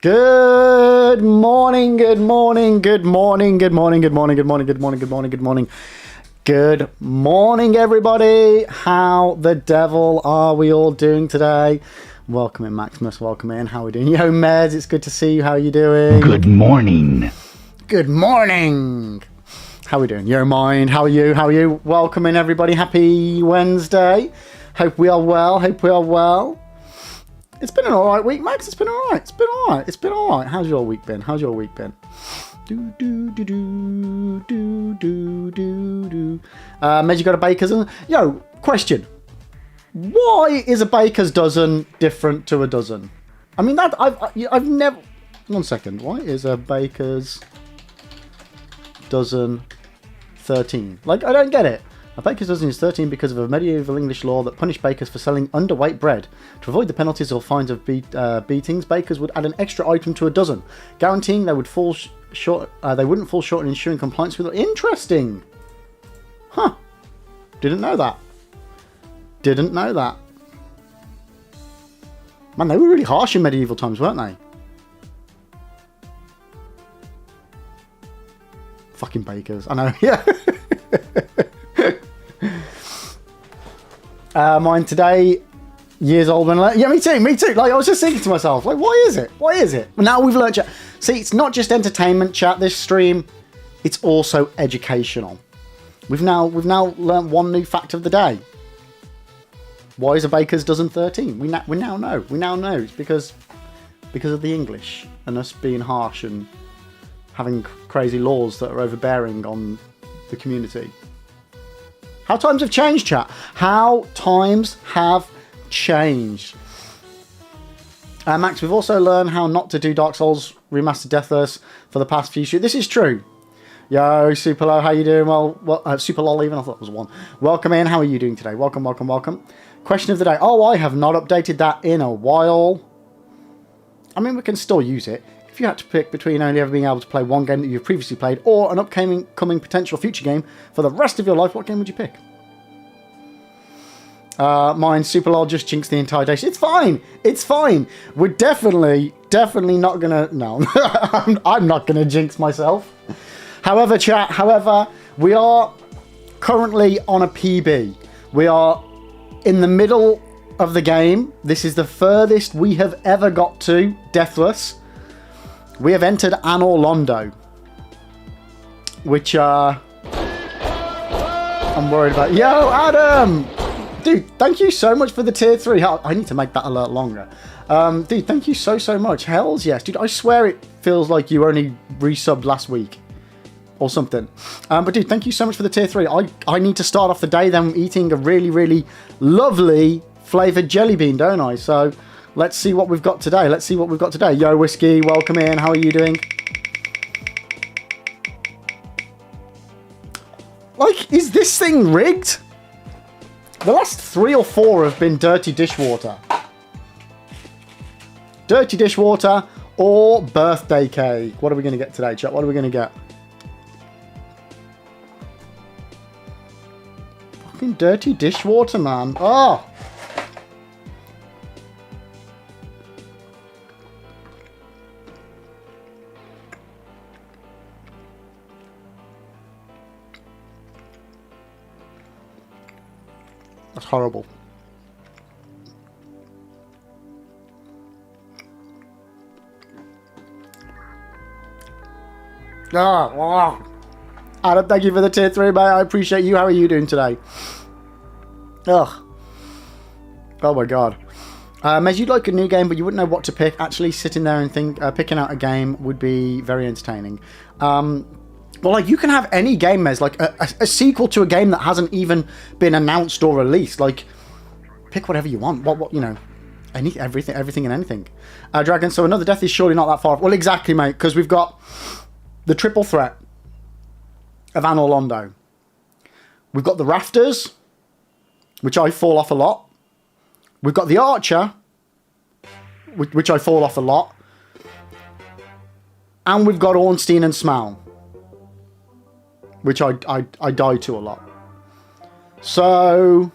Good morning, good morning, good morning, good morning, good morning, good morning, good morning, good morning, good morning. Good morning, everybody. How the devil are we all doing today? Welcome in, Maximus. Welcome in. How are we doing? Yo, Mez, it's good to see you. How are you doing? Good morning. Good morning. How are we doing? Yo, Mind. How are you? How are you? Welcome in, everybody. Happy Wednesday. Hope we are well. Hope we are well. It's been an alright week, Max. It's been alright. It's been alright. It's been alright. How's your week been? How's your week been? Mez, you got a baker's? Yo, question. Why is a baker's dozen different to a dozen? I mean, that I've never... 1 second. Why is a baker's dozen 13? Like, I don't get it. A baker's dozen is 13 because of a medieval English law that punished bakers for selling underweight bread. To avoid the penalties or fines of beatings, bakers would add an extra item to a dozen, guaranteeing they would fall short. They wouldn't fall short in ensuring compliance with it. Interesting. Huh. Didn't know that. Didn't know that. Man, they were really harsh in medieval times, weren't they? Fucking bakers. I know. Yeah. Mine today, years old when yeah, me too. Like, I was just thinking to myself, like, why is it? Now we've learned chat. See, it's not just entertainment chat, this stream, it's also educational. We've now learned one new fact of the day. Why is a baker's dozen 13? We now know. It's because of the English and us being harsh and having crazy laws that are overbearing on the community. How times have changed, chat. How times have changed. Max, we've also learned how not to do Dark Souls Remastered DEATHLESS for the past few shoots. This is true. Yo, Superlo, how you doing? Well, Super Lol even, I thought it was one. Welcome in, how are you doing today? Welcome. Question of the day. Oh, I have not updated that in a while. I mean, we can still use it. If you had to pick between only ever being able to play one game that you've previously played or an upcoming potential future game for the rest of your life, what game would you pick? Mine, Superlol, just jinxed the entire day. It's fine. We're definitely not gonna... No, I'm not gonna jinx myself. However, chat, we are currently on a PB. We are in the middle of the game. This is the furthest we have ever got to, Deathless. We have entered Anor Londo, which I'm worried about. Yo, Adam! Dude, thank you so much for the tier 3. I need to make that alert longer. Dude, thank you so much. Hells yes. Dude, I swear it feels like you only resubbed last week or something. But dude, thank you so much for the tier 3. I need to start off the day then eating a really, really lovely flavoured jelly bean, don't I? So... let's see what we've got today. Yo, Whiskey, welcome in. How are you doing? Like, is this thing rigged? The last 3 or 4 have been dirty dishwater. Dirty dishwater or birthday cake. What are we going to get today, chat? What are we going to get? Fucking dirty dishwater, man. Oh! That's horrible. Adam, thank you for the tier 3, mate. I appreciate you. How are you doing today? Ugh. Oh my god. Mez, you'd like a new game, but you wouldn't know what to pick. Actually, sitting there and picking out a game would be very entertaining. Well, like, you can have any game, Mez, like a sequel to a game that hasn't even been announced or released. Like, pick whatever you want. What you know, everything and anything. Dragon, so another death is surely not that far off. Well, exactly, mate, because we've got the triple threat of Anor Londo. We've got the rafters, which I fall off a lot. We've got the archer, which I fall off a lot. And we've got Ornstein and Smaug, which I die to a lot. So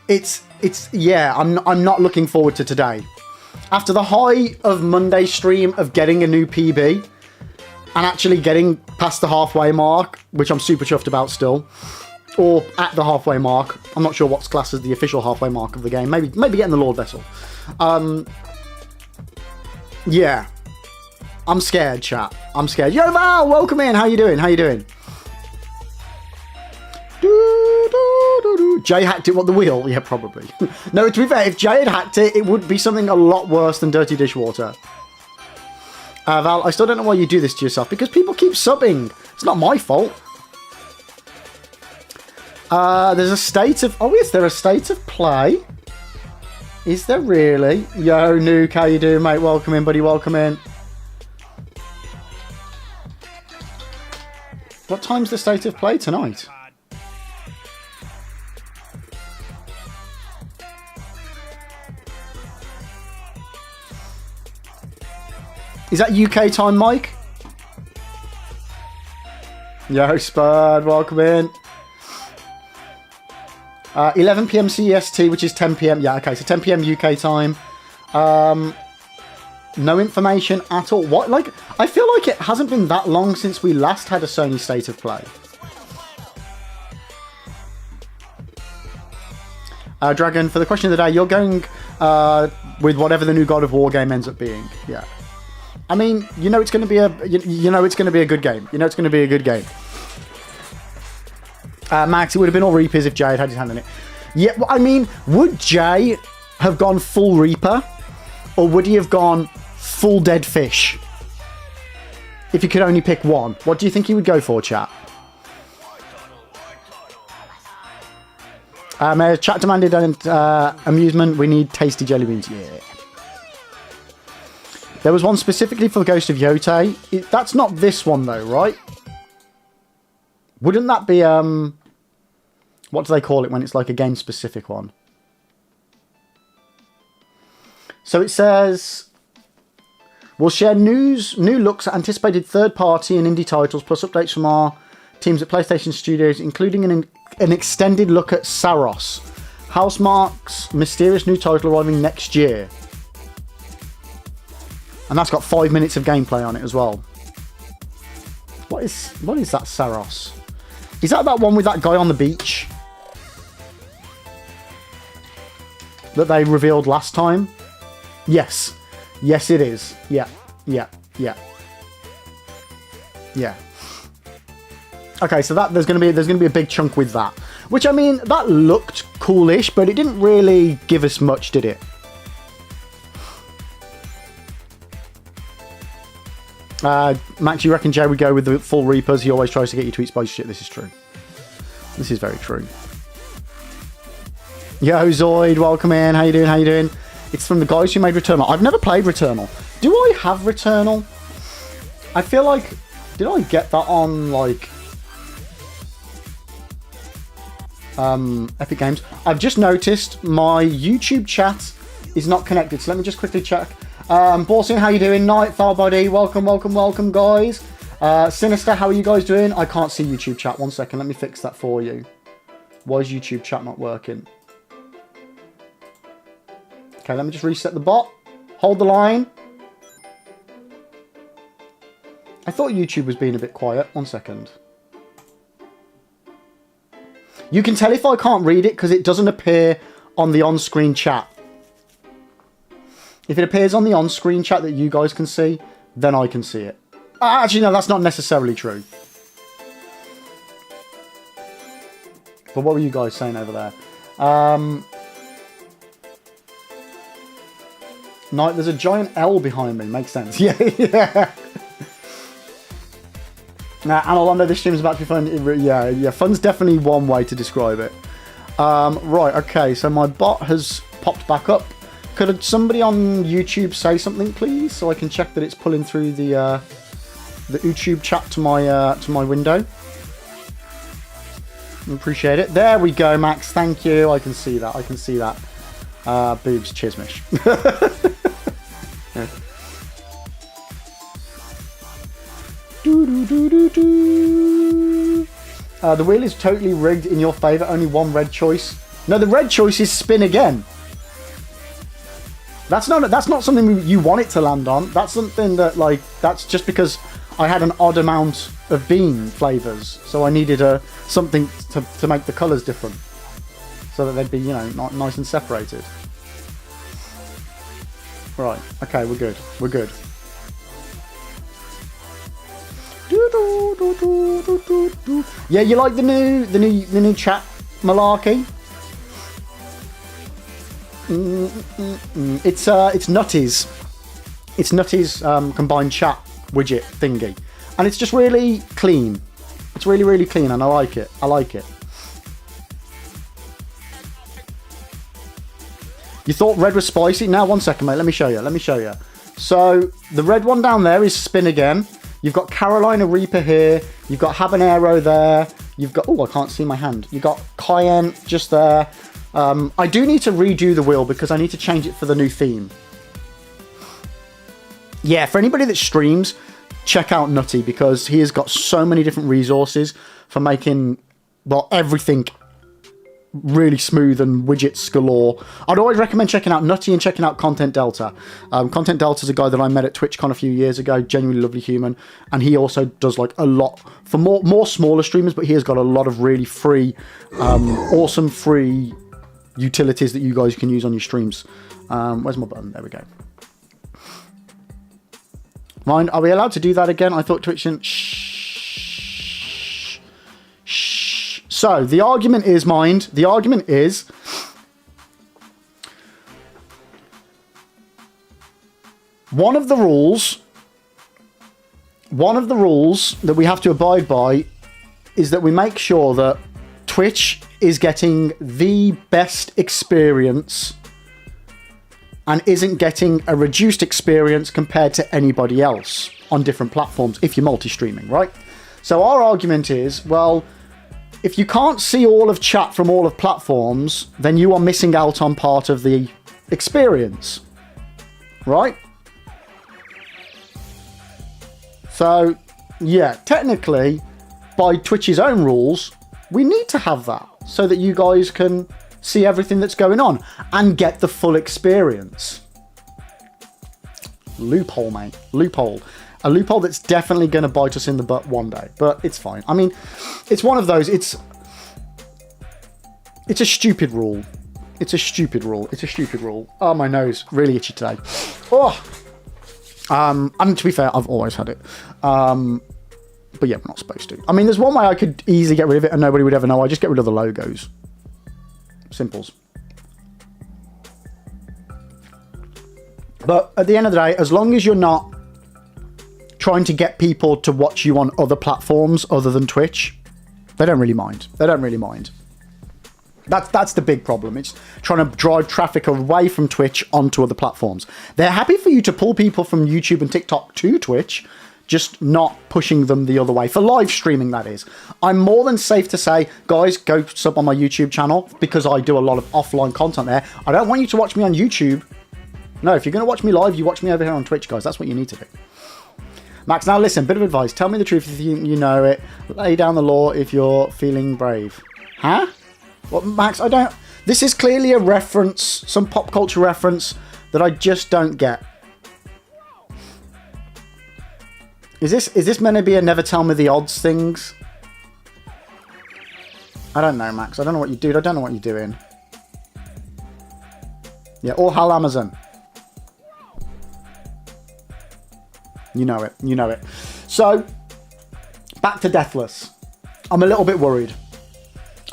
it's yeah, I'm not looking forward to today. After the high of Monday stream of getting a new PB and actually getting past the halfway mark, which I'm super chuffed about still, or at the halfway mark. I'm not sure what's classed as the official halfway mark of the game. Maybe getting the Lord Vessel. Yeah. I'm scared, chat. I'm scared. Yo, Val, welcome in. How you doing? How you doing? Jay hacked it, what, the wheel? Yeah, probably. No, to be fair, if Jay had hacked it, it would be something a lot worse than dirty dishwater. Val, I still don't know why you do this to yourself, because people keep subbing. It's not my fault. There's a state of... Oh, is there a state of play? Is there really? Yo, Nuke, how you doing, mate? Welcome in, buddy. Welcome in. What time's the state of play tonight? Is that UK time, Mike? Yo, Spud, welcome in. 11 PM CEST, which is 10 PM. Yeah, okay, so 10 PM UK time. No information at all. What? Like, I feel like it hasn't been that long since we last had a Sony State of Play. Dragon, for the question of the day, you're going with whatever the new God of War game ends up being. Yeah. I mean, you know it's going to be you know it's going to be a good game. You know it's going to be a good game. Max, it would have been all Reapers if Jay had his hand in it. Yeah, well, I mean, would Jay have gone full Reaper? Or would he have gone full dead fish? If he could only pick one. What do you think he would go for, chat? Chat demanded amusement. We need tasty jelly beans. Yeah. There was one specifically for the Ghost of Yotei. That's not this one, though, right? Wouldn't that be... what do they call it when it's like a game-specific one? So it says... We'll share new looks at anticipated third-party and indie titles, plus updates from our teams at PlayStation Studios, including an extended look at Saros, Housemarque's mysterious new title arriving next year. And that's got 5 minutes of gameplay on it as well. What is that Saros? Is that one with that guy on the beach? That they revealed last time? Yes. Yes, it is. Yeah. Yeah. Yeah. Yeah. Okay, so there's gonna be a big chunk with that. Which, I mean, that looked coolish, but it didn't really give us much, did it? Max, you reckon Jay would go with the full Reapers? He always tries to get you to eat spicy shit. This is true. This is very true. Yo, Zoid, welcome in. How you doing? How you doing? It's from the guys who made Returnal. I've never played Returnal. Do I have Returnal? I feel like... Did I get that on, like... Epic Games? I've just noticed my YouTube chat is not connected, so let me just quickly check. Borsin, how you doing? Night, Tharbody, welcome, welcome, welcome, guys. Sinister, how are you guys doing? I can't see YouTube chat. 1 second, let me fix that for you. Why is YouTube chat not working? Okay, let me just reset the bot. Hold the line. I thought YouTube was being a bit quiet. 1 second. You can tell if I can't read it because it doesn't appear on the on-screen chat. If it appears on the on-screen chat that you guys can see, then I can see it. Actually, no, that's not necessarily true. But what were you guys saying over there? Night, there's a giant L behind me. Makes sense. Yeah, yeah. Now, Londo, this stream's about to be fun. Yeah, fun's definitely one way to describe it. Right, okay, so my bot has popped back up. Could somebody on YouTube say something, please, so I can check that it's pulling through the YouTube chat to my window? Appreciate it. There we go, Max. Thank you. I can see that. I can see that. Boobs, chismish. The wheel is totally rigged in your favour. Only one red choice. No, the red choice is spin again. That's not something you want it to land on. That's something that, like, that's just because I had an odd amount of bean flavours, so I needed something to make the colours different, so that they'd be, you know, not nice and separated. Right. Okay, we're good. We're good. Yeah, you like the new chat malarkey? It's Nutty's. It's Nutty's combined chat widget thingy, and it's just really clean. It's really, really clean, and I like it. I like it. You thought red was spicy? Now, one second, mate. Let me show you. Let me show you. So the red one down there is spin again. You've got Carolina Reaper here. You've got Habanero there. You've got... Oh, I can't see my hand. You've got Cayenne just there. I do need to redo the wheel because I need to change it for the new theme. Yeah, for anybody that streams, check out Nutty because he has got so many different resources for making, well, everything really smooth and widgets galore. I'd always recommend checking out Nutty and checking out Content Delta. Content Delta is a guy that I met at TwitchCon a few years ago, genuinely lovely human, and he also does like a lot for more smaller streamers, but he has got a lot of really free, awesome free utilities that you guys can use on your streams. Where's my button? There we go. Mind, are we allowed to do that again? I thought Twitch and shh. So the argument is, mind, the argument is one of the rules that we have to abide by is that we make sure that Twitch is getting the best experience and isn't getting a reduced experience compared to anybody else on different platforms if you're multi-streaming, right? So our argument is, well, if you can't see all of chat from all of platforms, then you are missing out on part of the experience, right? So, yeah, technically, by Twitch's own rules, we need to have that so that you guys can see everything that's going on and get the full experience. Loophole, mate. Loophole. A loophole that's definitely going to bite us in the butt one day, but it's fine. I mean, it's one of those. It's a stupid rule. It's a stupid rule. It's a stupid rule. Oh, my nose really itchy today. Oh. And to be fair, I've always had it. But yeah, we're not supposed to. I mean, there's one way I could easily get rid of it and nobody would ever know. I just get rid of the logos. Simples. But at the end of the day, as long as you're not trying to get people to watch you on other platforms other than Twitch, they don't really mind. They don't really mind. That's the big problem. It's trying to drive traffic away from Twitch onto other platforms. They're happy for you to pull people from YouTube and TikTok to Twitch, just not pushing them the other way. For live streaming, that is. I'm more than safe to say, guys, go sub on my YouTube channel because I do a lot of offline content there. I don't want you to watch me on YouTube. No, if you're going to watch me live, you watch me over here on Twitch, guys. That's what you need to do. Max, now listen, bit of advice. Tell me the truth if you know it. Lay down the law if you're feeling brave. Huh? What, Max, I don't... This is clearly a reference, some pop culture reference that I just don't get. Is this meant to be a never tell me the odds things? I don't know, Max. I don't know what you do. I don't know what you're doing. Yeah, all hail Amazon. You know it. You know it. So, back to Deathless. I'm a little bit worried.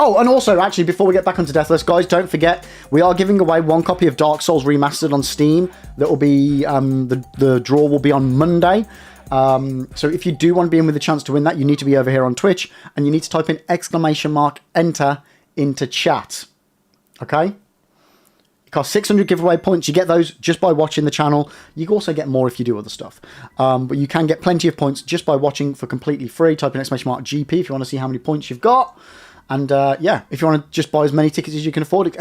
Oh, and also, actually, before we get back onto Deathless, guys, don't forget, we are giving away one copy of Dark Souls Remastered on Steam. That will be, the draw will be on Monday. So if you do want to be in with a chance to win that, you need to be over here on Twitch, and you need to type in !enter into chat. Okay? It costs 600 giveaway points. You get those just by watching the channel. You can also get more if you do other stuff. But you can get plenty of points just by watching for completely free. Type in !GP if you want to see how many points you've got. And yeah, if you want to just buy as many tickets as you can afford,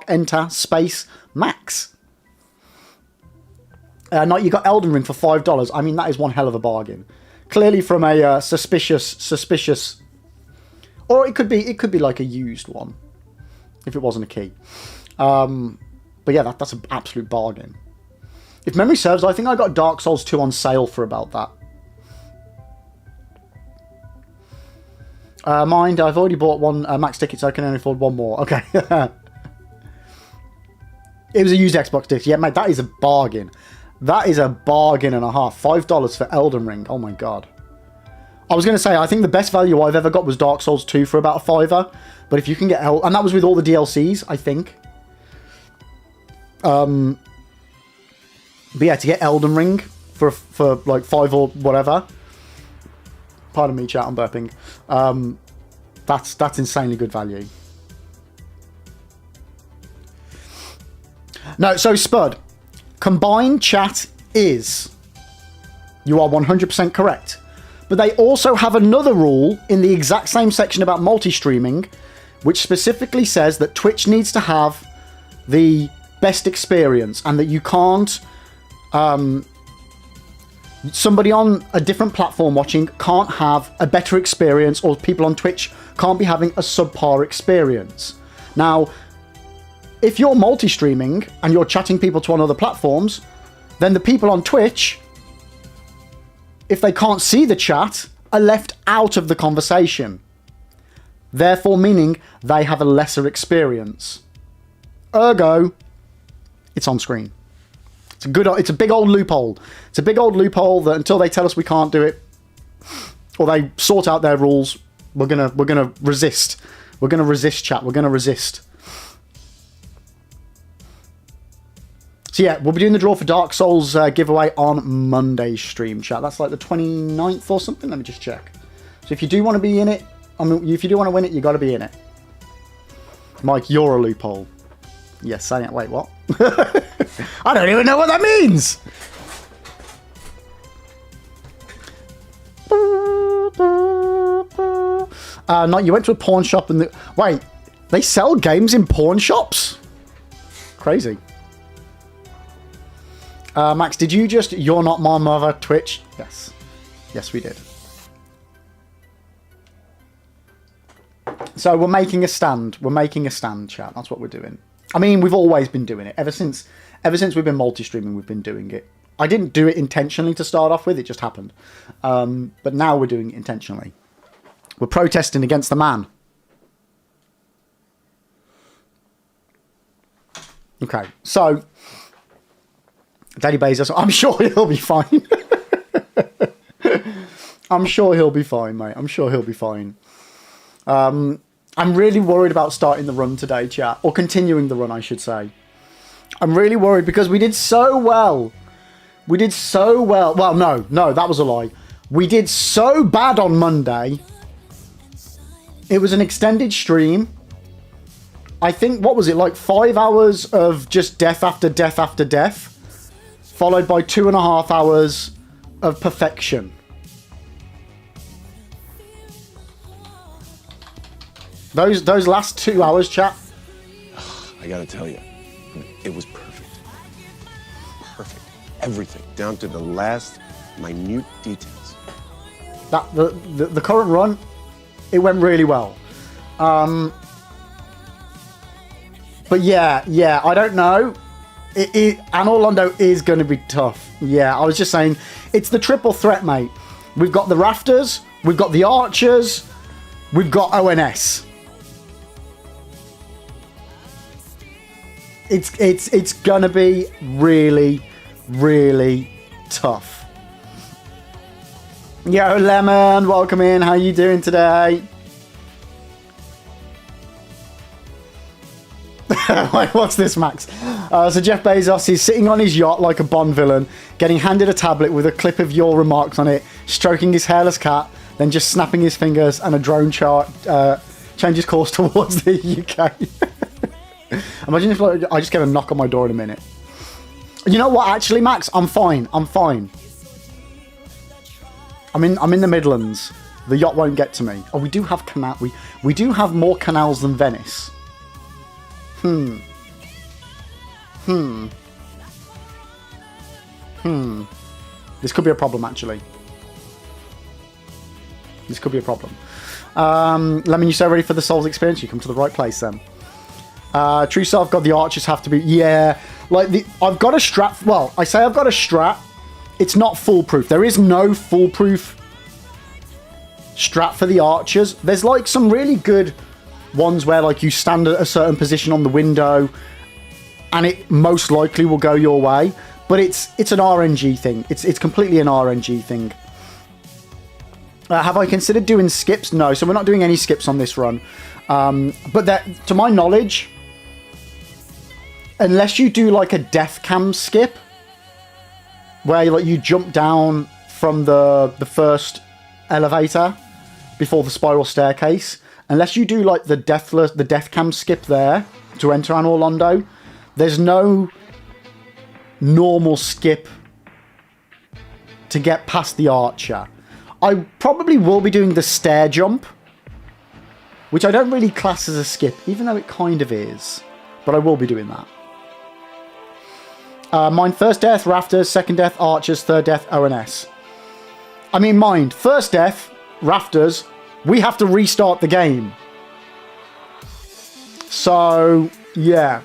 !enter space max. Now you got Elden Ring for $5. I mean, that is one hell of a bargain. Clearly from a suspicious, or it could be like a used one. if it wasn't a key. But yeah, that's an absolute bargain. If memory serves, I think I got Dark Souls 2 on sale for about that. Mind, I've already bought one max ticket, so I can only afford one more. Okay. It was a used Xbox disc. Yeah, mate, that is a bargain. That is a bargain and a half. $5 for Elden Ring. Oh my god. I was going to say, I think the best value I've ever got was Dark Souls 2 for about a $5. But if you can get... and that was with all the DLCs, I think. But yeah, to get Elden Ring for like $5 or whatever... Pardon me, chat, I'm burping. That's insanely good value. No, so Spud, combined chat is... You are 100% correct. But they also have another rule in the exact same section about multi-streaming, which specifically says that Twitch needs to have the best experience and that you can't... somebody on a different platform watching can't have a better experience, or people on Twitch can't be having a subpar experience. Now, if you're multi-streaming and you're chatting people to on other platforms, then the people on Twitch, if they can't see the chat, are left out of the conversation. Therefore meaning they have a lesser experience. Ergo, it's on screen. It's a big old loophole. It's a big old loophole that until they tell us we can't do it, or they sort out their rules, we're gonna resist. We're gonna resist, chat. We're gonna resist. So yeah, we'll be doing the draw for Dark Souls giveaway on Monday's stream, chat. That's like the 29th or something. Let me just check. So if you do want to be in it, I mean, if you do want to win it, you got to be in it. Mike, you're a loophole. Yes, saying it. Wait, what? I don't even know what that means. No, you went to a pawn shop and wait, they sell games in pawn shops? Crazy. Max, did you just "You're Not My Mother" Twitch? Yes. Yes, we did. So we're making a stand. We're making a stand, chat. That's what we're doing. I mean, we've always been doing it. Ever since we've been multi-streaming, we've been doing it. I didn't do it intentionally to start off with. It just happened. But now we're doing it intentionally. We're protesting against the man. Okay, so... Daddy Bezos, I'm sure he'll be fine. I'm sure he'll be fine, mate. I'm sure he'll be fine. I'm really worried about starting the run today, chat. Or continuing the run, I should say. I'm really worried because we did so well. We did so well. Well, no, that was a lie. We did so bad on Monday. It was an extended stream. I think, what was it, like 5 hours of just death after death after death? Followed by 2.5 hours of perfection. Those last 2 hours, chat. I gotta tell you, it was perfect. Perfect. Everything, down to the last minute details. The current run, it went really well. But yeah, I don't know. Anor Londo is going to be tough. Yeah, I was just saying, it's the triple threat, mate. We've got the rafters, we've got the archers, we've got ONS. It's gonna be really, really tough. Yo, Lemon, welcome in. How you doing today? Wait, what's this, Max? So Jeff Bezos is sitting on his yacht like a Bond villain, getting handed a tablet with a clip of your remarks on it, stroking his hairless cat, then just snapping his fingers, and a drone chart changes course towards the UK. Imagine if like, I just get a knock on my door in a minute. You know what? Actually, Max, I'm fine. I'm fine. I'm in the Midlands. The yacht won't get to me. Oh, we do have canal. We do have more canals than Venice. This could be a problem, actually. This could be a problem. Lemon, you so ready for the Souls experience? You come to the right place, then. True Self God, the archers have to be... Yeah. Like, I've got a strat... Well, I say I've got a strat. It's not foolproof. There is no foolproof strat for the archers. There's, like, some really good ones where, like, you stand at a certain position on the window and it most likely will go your way. But it's an RNG thing. It's completely an RNG thing. Have I considered doing skips? No, so we're not doing any skips on this run. But that, to my knowledge, unless you do like a death cam skip, where like you jump down from the first elevator before the spiral staircase, unless you do like the death cam skip there to enter Anor Londo, there's no normal skip to get past the archer. I probably will be doing the stair jump, which I don't really class as a skip, even though it kind of is. But I will be doing that. Mine, first death, rafters, second death, archers, third death, ONS. I mean, mind, first death, rafters, we have to restart the game. So, yeah.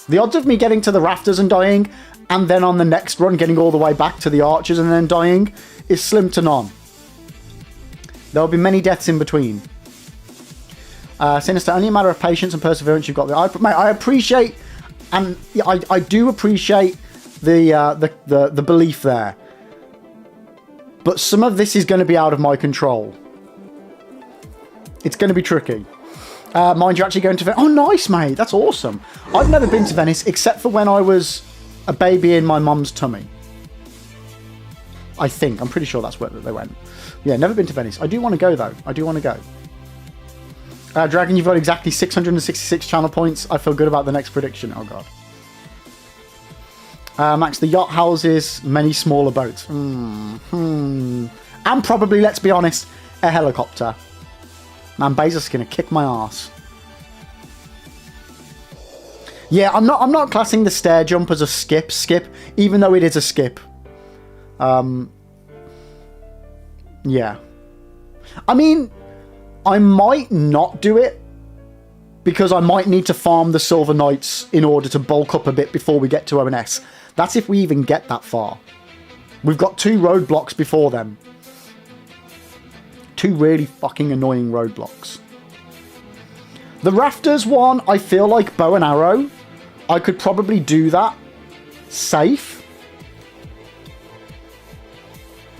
The odds of me getting to the rafters and dying, and then on the next run getting all the way back to the archers and then dying, is slim to none. There will be many deaths in between. Sinister, only a matter of patience and perseverance. You've got the... I appreciate, and I do appreciate the belief there. But some of this is going to be out of my control. It's going to be tricky. Mind you, actually going to Venice. Oh, nice, mate. That's awesome. I've never been to Venice except for when I was a baby in my mum's tummy. I think. I'm pretty sure that's where they went. Yeah, never been to Venice. I do want to go, though. I do want to go. Dragon, you've got exactly 666 channel points. I feel good about the next prediction. Oh, God. Max, the yacht houses many smaller boats. And probably, let's be honest, a helicopter. Man, Bezos is going to kick my ass. Yeah, I'm not classing the stair jump as a skip, even though it is a skip. Yeah. I mean, I might not do it because I might need to farm the Silver Knights in order to bulk up a bit before we get to ONS. That's if we even get that far. We've got 2 roadblocks before them. 2 really fucking annoying roadblocks. The rafters one, I feel like bow and arrow. I could probably do that safe.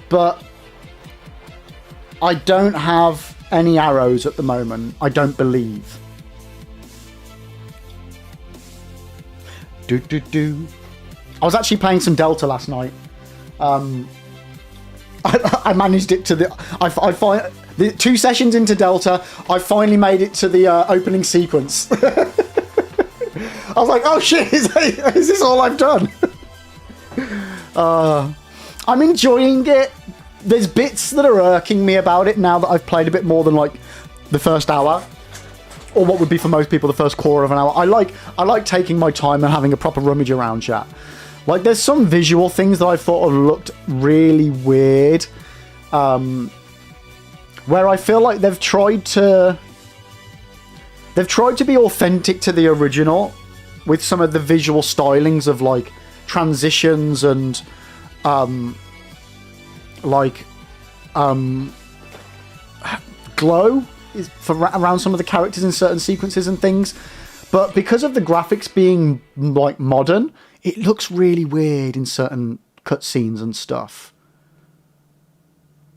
But I don't have any arrows at the moment. I don't believe. I was actually playing some Delta last night. I managed it to the... I find the 2 sessions into Delta, I finally made it to the opening sequence. I was like, oh shit, is this all I've done? I'm enjoying it. There's bits that are irking me about it now that I've played a bit more than like the first hour, or what would be for most people the first quarter of an hour. I like taking my time and having a proper rummage around, chat. Like, there's some visual things that I thought have looked really weird, where I feel like they've tried to be authentic to the original with some of the visual stylings of like transitions and glow is for around some of the characters in certain sequences and things, but because of the graphics being like modern, it looks really weird in certain cutscenes and stuff.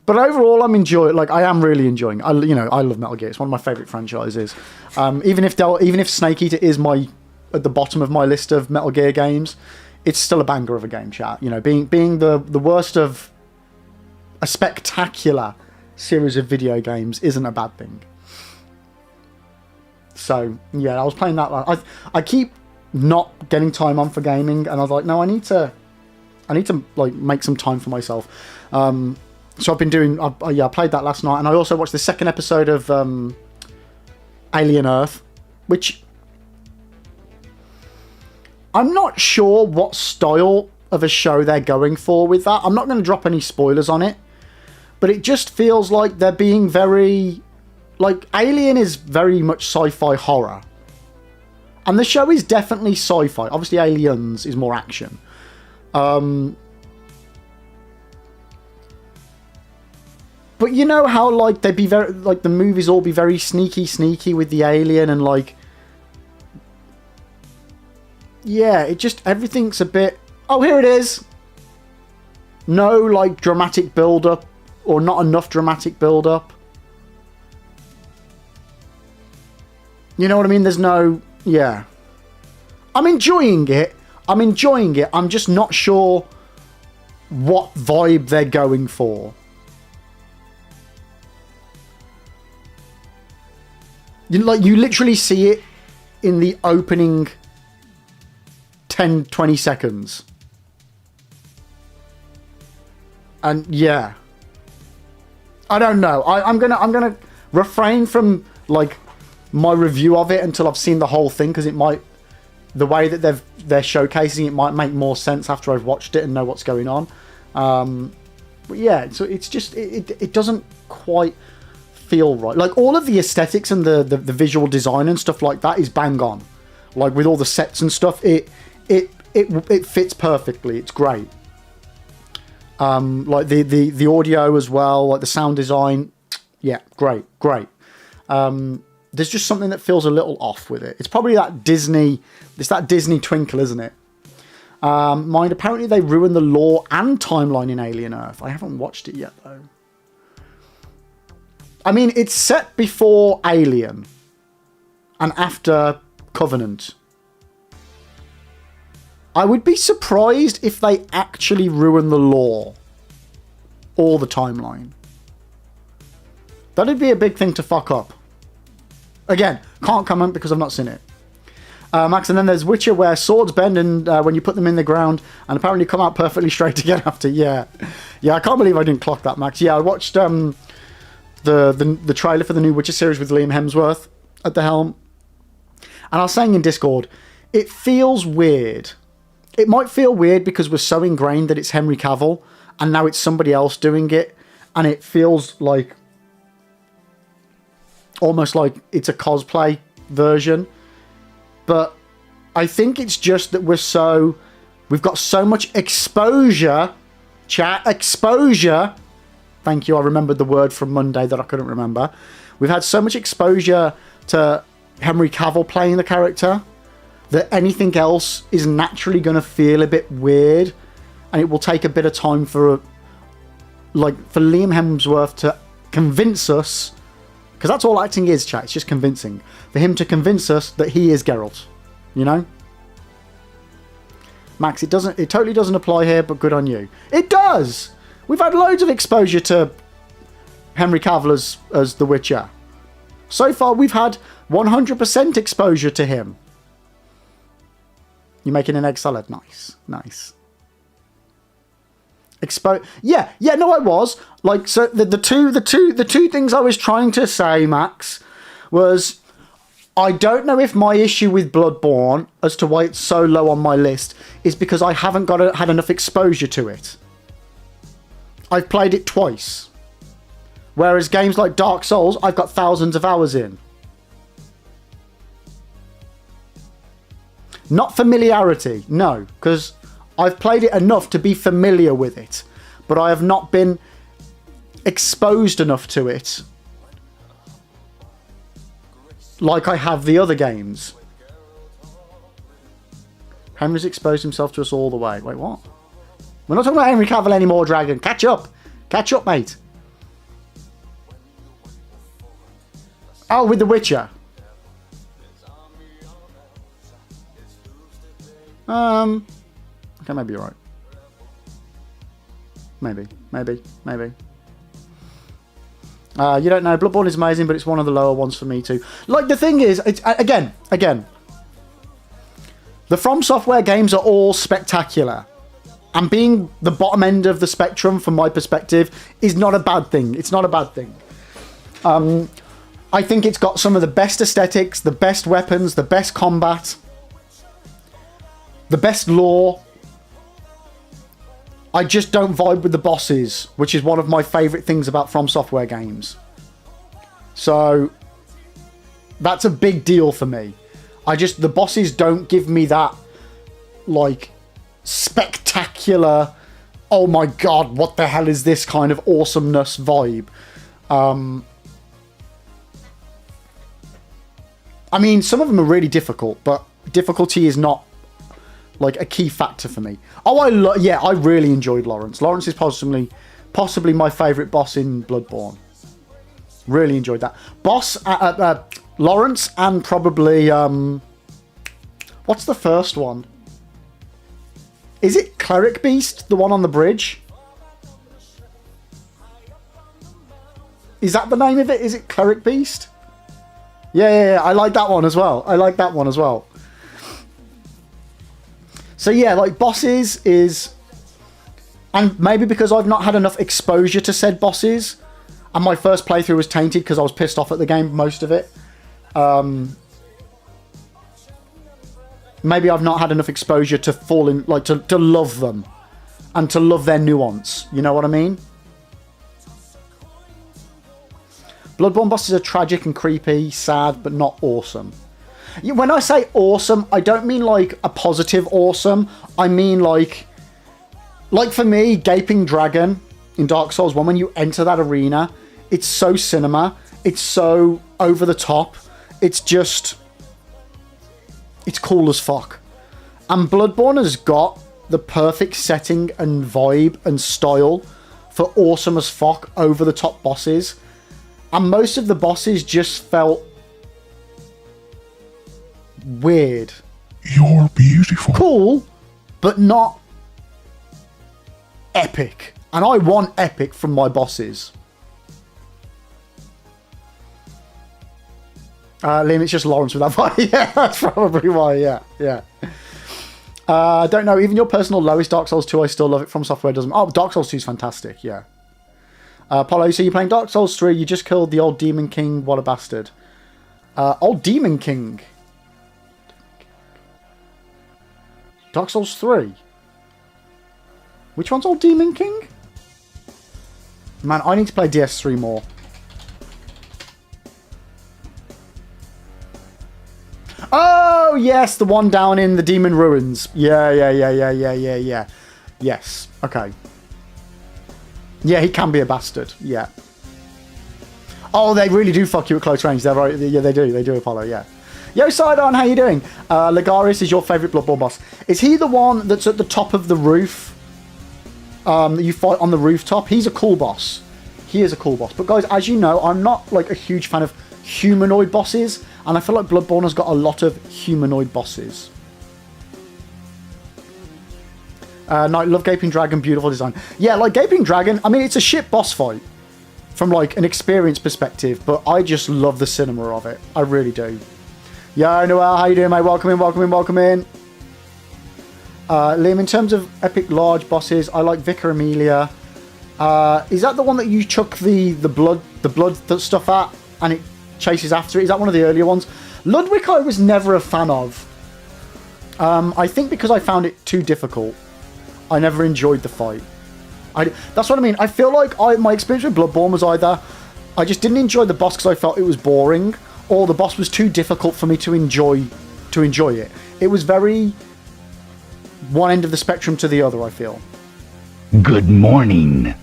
But overall, I'm enjoying. Like, I am really enjoying. I love Metal Gear. It's one of my favorite franchises. Even if Snake Eater is at the bottom of my list of Metal Gear games, it's still a banger of a game, chat. You know, being the worst of a spectacular series of video games isn't a bad thing. So yeah, I was playing that. I keep not getting time on for gaming, and I was like, no, I need to like make some time for myself. So I've been doing. I played that last night, and I also watched the second episode of Alien Earth, which I'm not sure what style of a show they're going for with that. I'm not going to drop any spoilers on it, but it just feels like they're being very... Like, Alien is very much sci-fi horror. And the show is definitely sci-fi. Obviously, Aliens is more action. But you know how, like, they'd be very, like, the movies all be very sneaky with the alien and, like, yeah, it just, everything's a bit, oh, here it is. No, like, dramatic build-up, or not enough dramatic build-up. You know what I mean? There's no, yeah. I'm enjoying it. I'm just not sure what vibe they're going for. You literally see it in the opening 10-20 seconds. And yeah, I don't know. I'm gonna refrain from like my review of it until I've seen the whole thing, because it might, the way that they're showcasing it might make more sense after I've watched it and know what's going on. But yeah, so it's just it doesn't quite feel right. Like, all of the aesthetics and the visual design and stuff like that is bang on. Like, with all the sets and stuff, it fits perfectly. It's great. Like the audio as well, like the sound design, yeah, great. There's just something that feels a little off with it. It's probably that Disney twinkle, isn't it? Mind, apparently they ruined the lore and timeline in Alien Earth. I haven't watched it yet, though. I mean, it's set before Alien and after Covenant. I would be surprised if they actually ruin the lore or the timeline. That'd be a big thing to fuck up. Again, can't comment because I've not seen it. Max, and then there's Witcher, where swords bend and when you put them in the ground and apparently come out perfectly straight again after. Yeah, I can't believe I didn't clock that, Max. Yeah, I watched the trailer for the new Witcher series with Liam Hemsworth at the helm, and I was saying in Discord, it feels weird. It might feel weird because we're so ingrained that it's Henry Cavill and now it's somebody else doing it, and it feels like almost like it's a cosplay version. But I think it's just that we've got so much exposure, chat, exposure. Thank you, I remembered the word from Monday that I couldn't remember. We've had so much exposure to Henry Cavill playing the character that anything else is naturally going to feel a bit weird, and it will take a bit of time for Liam Hemsworth to convince us, because that's all acting is, chat, it's just convincing, for him to convince us that he is Geralt, you know? Max, it totally doesn't apply here, but good on you. It does! We've had loads of exposure to Henry Cavill as The Witcher. So far, we've had 100% exposure to him. You're making an egg salad. Nice. Yeah, no, I was. Like, so the two things I was trying to say, Max, was I don't know if my issue with Bloodborne, as to why it's so low on my list, is because I haven't had enough exposure to it. I've played it twice. Whereas games like Dark Souls, I've got thousands of hours in. Not familiarity, no, because I've played it enough to be familiar with it, but I have not been exposed enough to it like I have the other games. Henry's exposed himself to us all the way. Wait, what? We're not talking about Henry Cavill anymore, Dragon. Catch up, mate. Oh, with The Witcher. Okay, maybe you're right. Maybe. You don't know. Bloodborne is amazing, but it's one of the lower ones for me too. Like, the thing is, it's again. The FromSoftware games are all spectacular, and being the bottom end of the spectrum, from my perspective, is not a bad thing. It's not a bad thing. I think it's got some of the best aesthetics, the best weapons, the best combat, the best lore. I just don't vibe with the bosses, which is one of my favourite things about FromSoftware games. So that's a big deal for me. The bosses don't give me that, like, spectacular, oh my god, what the hell is this kind of awesomeness vibe. I mean, some of them are really difficult, but difficulty is not, like, a key factor for me. Oh, I really enjoyed Lawrence. Lawrence is possibly my favourite boss in Bloodborne. Really enjoyed that. Lawrence and probably, what's the first one? Is it Cleric Beast, the one on the bridge? Is that the name of it? Is it Cleric Beast? Yeah, I like that one as well. So yeah, like bosses is... And maybe because I've not had enough exposure to said bosses, and my first playthrough was tainted because I was pissed off at the game, most of it. Maybe I've not had enough exposure to fall in, like, to love them. And to love their nuance. You know what I mean? Bloodborne bosses are tragic and creepy, sad, but not awesome. When I say awesome, I don't mean like a positive awesome. I mean like for me, Gaping Dragon in Dark Souls 1, when you enter that arena, it's so cinema. It's so over the top. It's cool as fuck. And Bloodborne has got the perfect setting and vibe and style for awesome as fuck over the top bosses. And most of the bosses just felt weird. You're beautiful. Cool, but not epic. And I want epic from my bosses. Liam, it's just Lawrence with that fight. Yeah, that's probably why, yeah. Don't know, even your personal lowest Dark Souls 2, I still love it. FromSoftware doesn't... Oh, Dark Souls 2 is fantastic, yeah. Apollo, so you're playing Dark Souls 3, you just killed the old Demon King, what a bastard. Old Demon King? Dark Souls 3? Which one's Old Demon King? Man, I need to play DS3 more. Oh, yes, the one down in the Demon Ruins. Yeah. Yes, okay. Yeah, he can be a bastard, yeah. Oh, they really do fuck you at close range. They're right. Yeah, they do, Apollo, yeah. Yo, Sidon, how you doing? Lagaris is your favourite Bloodborne boss. Is he the one that's at the top of the roof? That you fight on the rooftop? He's a cool boss. He is a cool boss. But guys, as you know, I'm not like a huge fan of humanoid bosses. And I feel like Bloodborne has got a lot of humanoid bosses. Knight, love Gaping Dragon, beautiful design. Yeah, like Gaping Dragon, I mean, it's a shit boss fight from like an experience perspective, but I just love the cinema of it. I really do. Yo, Noel, how you doing, mate? Welcome in. Liam, in terms of epic large bosses, I like Vicar Amelia. Is that the one that you chuck the blood stuff at and it chases after it? Is that one of the earlier ones? Ludwig I was never a fan of. I think because I found it too difficult. I never enjoyed the fight. That's what I mean. I feel like my experience with Bloodborne was either I just didn't enjoy the boss because I felt it was boring, or the boss was too difficult for me to enjoy it. It was very one end of the spectrum to the other, I feel. Good morning.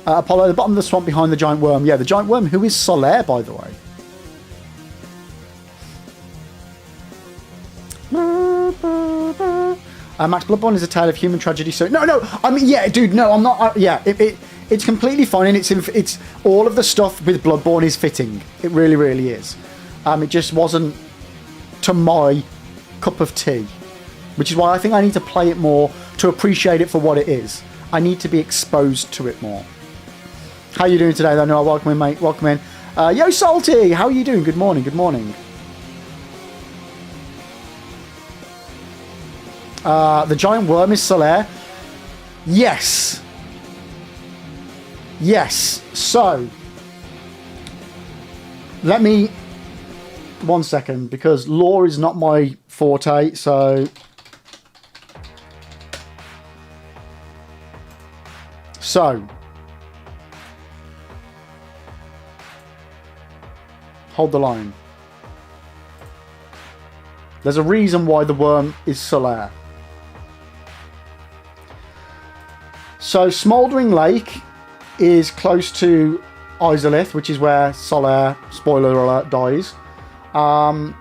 Apollo, the bottom of the swamp behind the giant worm. Yeah, the giant worm, who is Solaire, by the way. Max, Bloodborne is a tale of human tragedy. So no, I mean, yeah, dude, no, I'm not. It's completely fine, and it's all of the stuff with Bloodborne is fitting. It really, really is. It just wasn't to my cup of tea, which is why I think I need to play it more to appreciate it for what it is. I need to be exposed to it more. How you doing today, though? No, welcome in, mate. Welcome in. Yo, Salty, how are you doing? Good morning. The giant worm is Solaire. Yes. So, let me... 1 second, because lore is not my forte, so... Hold the line. There's a reason why the worm is Solaire. So Smouldering Lake is close to Izalith, which is where Solaire, spoiler alert, dies. One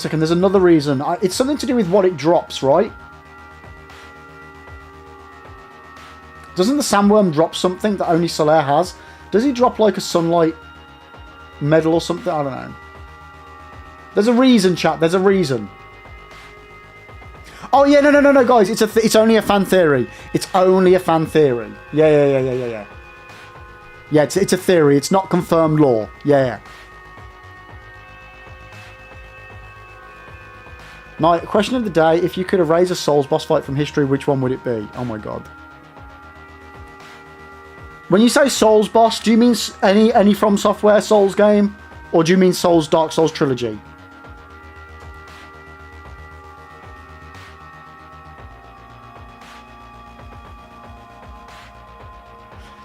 second, there's another reason. It's something to do with what it drops, right? Doesn't the sandworm drop something that only Solaire has? Does he drop like a sunlight medal or something? I don't know. There's a reason, chat. There's a reason. Oh yeah, no, guys. It's only a fan theory. It's only a fan theory. Yeah. Yeah, it's a theory. It's not confirmed lore. Yeah. Now, question of the day: if you could erase a Souls boss fight from history, which one would it be? Oh my god. When you say Souls boss, do you mean any FromSoftware Souls game? Or do you mean Dark Souls trilogy?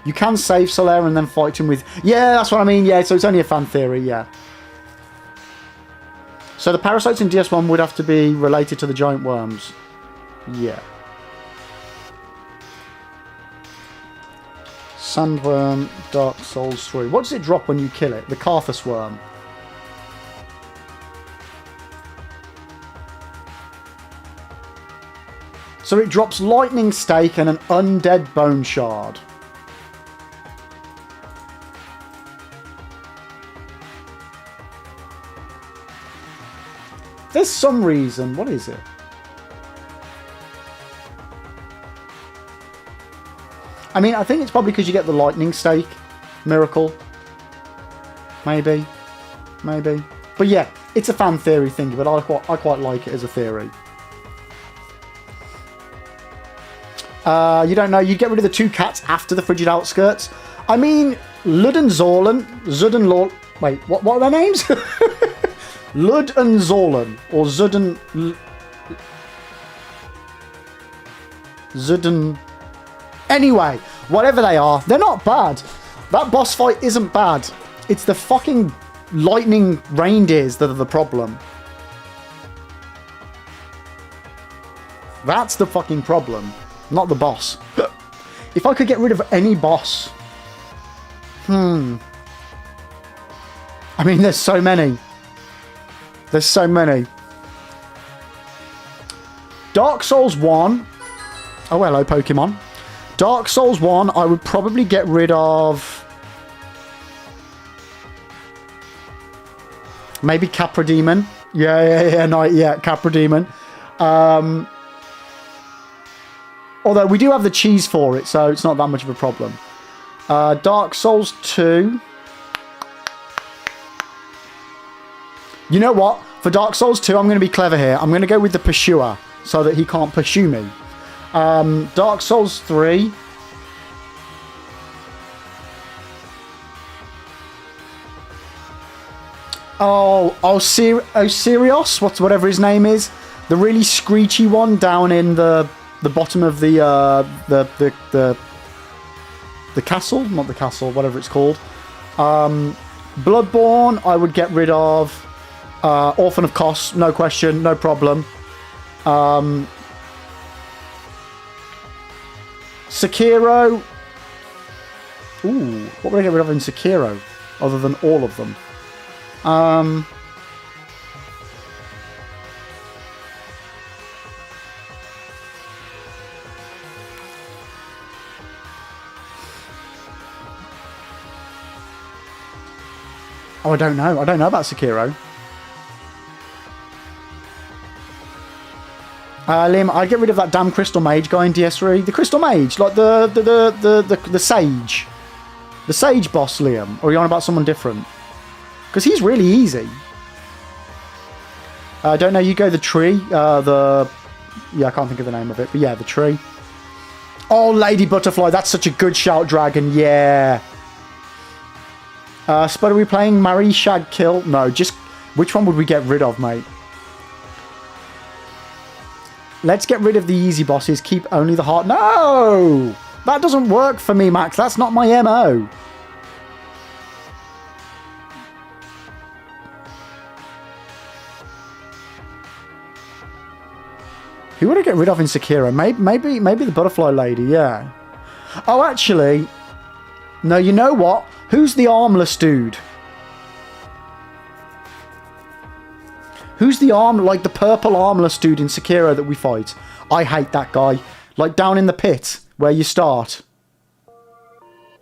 You can save Solaire and then fight him with... Yeah, that's what I mean. Yeah, so it's only a fan theory, yeah. So the parasites in DS1 would have to be related to the giant worms. Yeah. Sandworm, Dark Souls 3. What does it drop when you kill it? The Carthus worm. So it drops lightning stake and an undead bone shard. There's some reason. What is it? I mean, I think it's probably because you get the lightning stake miracle. Maybe. But yeah, it's a fan theory thing, but I quite like it as a theory. You don't know, you get rid of the two cats after the Frigid Outskirts. I mean, Lud and Zorlan, Zud and Lord... Wait, what are their names? Lud and Zorlan, or Zud and... Zud and... Anyway, whatever they are, they're not bad. That boss fight isn't bad. It's the fucking lightning reindeers that are the problem. That's the fucking problem, not the boss. If I could get rid of any boss... I mean, there's so many. There's so many. Dark Souls 1... Oh, hello, Pokemon. Dark Souls 1, I would probably get rid of... Maybe Capra Demon. Yeah, Capra Demon. Although we do have the cheese for it, so it's not that much of a problem. Dark Souls 2. You know what? For Dark Souls 2, I'm going to be clever here. I'm going to go with the Pursuer, so that he can't pursue me. Dark Souls 3. Sirius, whatever his name is, the really screechy one down in the bottom of the castle, not the castle, whatever it's called. Bloodborne, I would get rid of. Orphan of Kos, no question, no problem. Sekiro. Ooh, what would I get rid of in Sekiro? Other than all of them. Oh, I don't know. I don't know about Sekiro. Liam, I'd get rid of that damn Crystal Mage guy in DS3. The Crystal Mage, like the Sage. The Sage boss, Liam. Or are you on about someone different? Because he's really easy. I don't know, you go the tree. Yeah, I can't think of the name of it. But yeah, the tree. Oh, Lady Butterfly. That's such a good shout, Dragon. Yeah. Spud, are we playing Marry, Shag, Kill? No, just... Which one would we get rid of, mate? Let's get rid of the easy bosses. Keep only the heart. No! That doesn't work for me, Max. That's not my MO. Who would I get rid of in Sekiro? Maybe the butterfly lady, yeah. Oh, actually... No, you know what? Who's the armless dude? Who's the like the purple armless dude in Sekiro that we fight? I hate that guy. Like down in the pit where you start.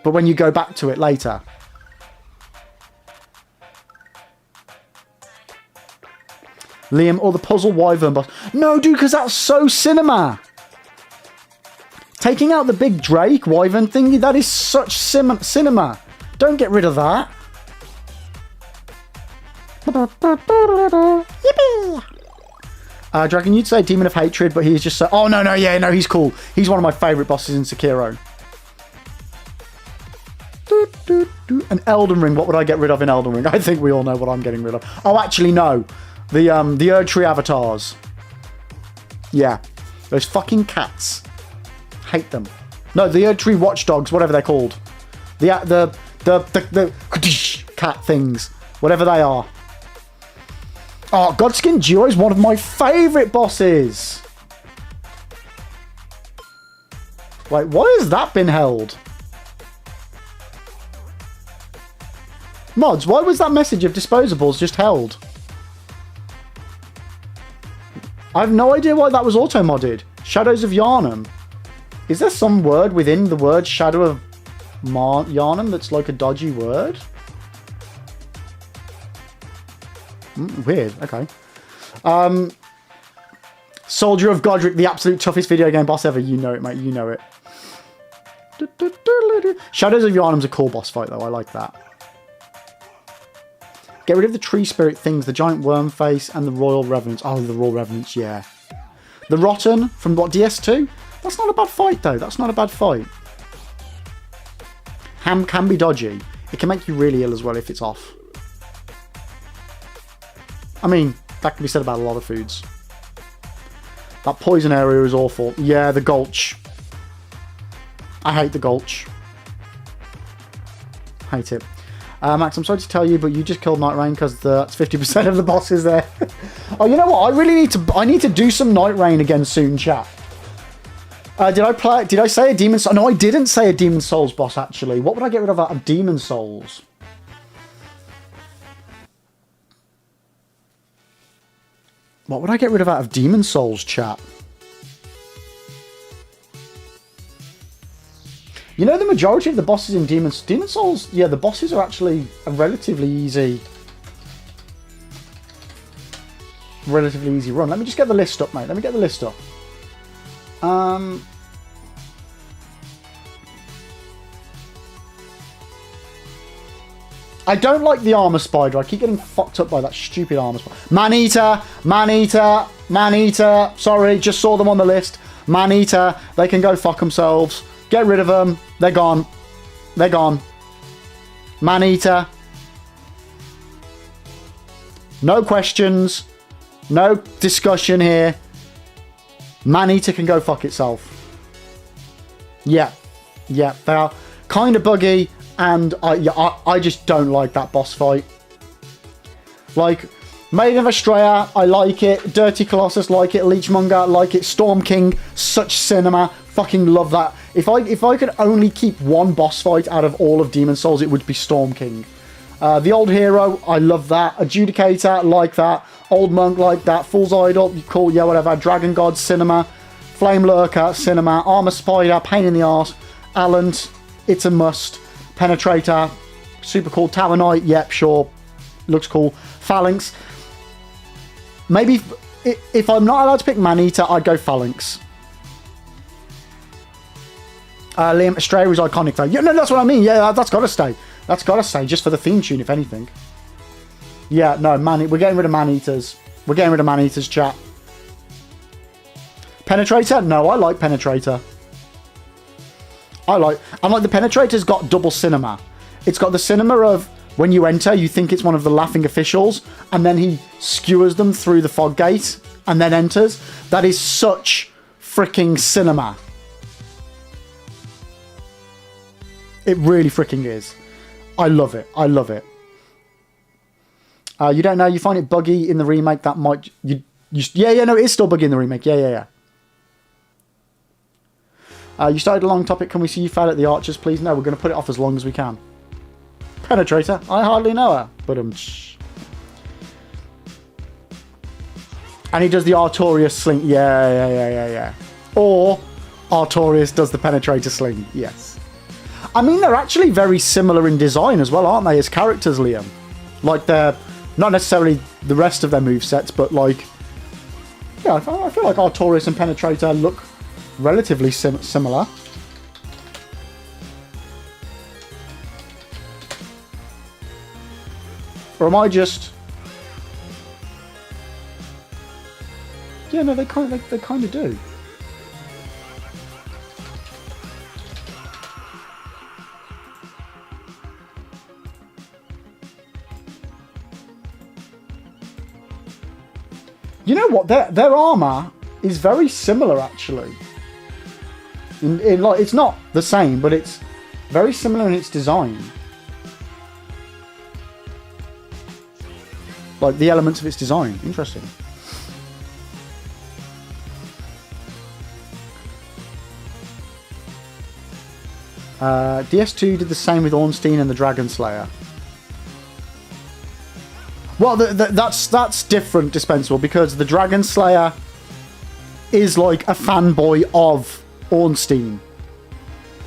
But when you go back to it later. Liam, or the puzzle wyvern boss. No, dude, because that's so cinema. Taking out the big Drake wyvern thingy, that is such cinema. Don't get rid of that. Yippee! Dragon, you'd say Demon of Hatred, but he's just so... Oh, no, he's cool. He's one of my favourite bosses in Sekiro. An Elden Ring, what would I get rid of in Elden Ring? I think we all know what I'm getting rid of. Oh, actually, no. The Erdtree avatars. Yeah. Those fucking cats. Hate them. No, the Erdtree watchdogs, whatever they're called. The cat things. Whatever they are. Oh, Godskin Duo is one of my favourite bosses. Wait, why has that been held? Mods, why was that message of disposables just held? I have no idea why that was auto-modded. Shadows of Yharnam. Is there some word within the word Shadow of Yharnam that's like a dodgy word? Weird, okay. Soldier of Godric, the absolute toughest video game boss ever. You know it, mate, you know it. Shadows of Yharnam's a cool boss fight, though. I like that. Get rid of the tree spirit things, the giant worm face, and the royal revenants. Oh, the royal revenants, yeah. The rotten from what, DS2? That's not a bad fight, though. That's not a bad fight. Ham can be dodgy. It can make you really ill as well if it's off. I mean, that can be said about a lot of foods. That poison area is awful. Yeah, the Gulch. I hate the Gulch. Hate it. Max, I'm sorry to tell you, but you just killed Night Rain because that's 50% of the bosses there. Oh, you know what? I need to do some Night Rain again soon, chat. Did I say a Demon Souls? No, I didn't say a Demon Souls boss, actually. What would I get rid of out of Demon Souls? What would I get rid of out of Demon Souls, chat? You know, the majority of the bosses in Demon Souls, yeah, the bosses are actually a relatively easy run. Let me just get the list up, mate. Let me get the list up. I don't like the armor spider. I keep getting fucked up by that stupid armor spider. Man-eater, man-eater, man-eater. Sorry, just saw them on the list. Man-eater. They can go fuck themselves. Get rid of them. They're gone. They're gone. Man-eater. No questions. No discussion here. Man-eater can go fuck itself. Yeah. Yeah, they are kind of buggy. And I just don't like that boss fight. Like, Maiden of Estrella, I like it. Dirty Colossus, like it. Leechmonger, like it. Storm King, such cinema. Fucking love that. If I could only keep one boss fight out of all of Demon Souls, it would be Storm King. The Old Hero, I love that. Adjudicator, like that. Old Monk, like that. Fool's Idol, cool, yeah, whatever. Dragon God, cinema. Flame Lurker, cinema. Armor Spider, pain in the arse. Alland, it's a must. Penetrator, super cool. Tower Knight, yep, sure. Looks cool. Phalanx. Maybe, if I'm not allowed to pick Man-Eater, I'd go Phalanx. Liam, Estrella is iconic, though. Yeah, no, that's what I mean. Yeah, that's got to stay. That's got to stay, just for the theme tune, if anything. Yeah, no, we're getting rid of Man-Eaters. We're getting rid of Man-Eaters, chat. Penetrator? No, I like Penetrator. And like the Penetrator's got double cinema. It's got the cinema of when you enter, you think it's one of the laughing officials, and then he skewers them through the fog gate and then enters. That is such freaking cinema. It really freaking is. I love it. I love it. You don't know, you find it buggy in the remake, that might... Yeah, no, it is still buggy in the remake. Yeah. You started a long topic. Can we see you fail at the archers, please? No, we're going to put it off as long as we can. Penetrator. I hardly know her. But and he does the Artorias sling. Yeah. Or Artorias does the Penetrator sling. Yes. I mean, they're actually very similar in design as well, aren't they, as characters, Liam? Like, they're not necessarily the rest of their movesets, but like... Yeah, I feel like Artorias and Penetrator look relatively similar. Or am I just... Yeah, no, they kind of do. You know what? Their armor is very similar, actually. In like, it's not the same, but it's very similar in its design. Like the elements of its design. Interesting. DS2 did the same with Ornstein and the Dragon Slayer. Well, that's different, Dispensable, because the Dragon Slayer is like a fanboy of Ornstein.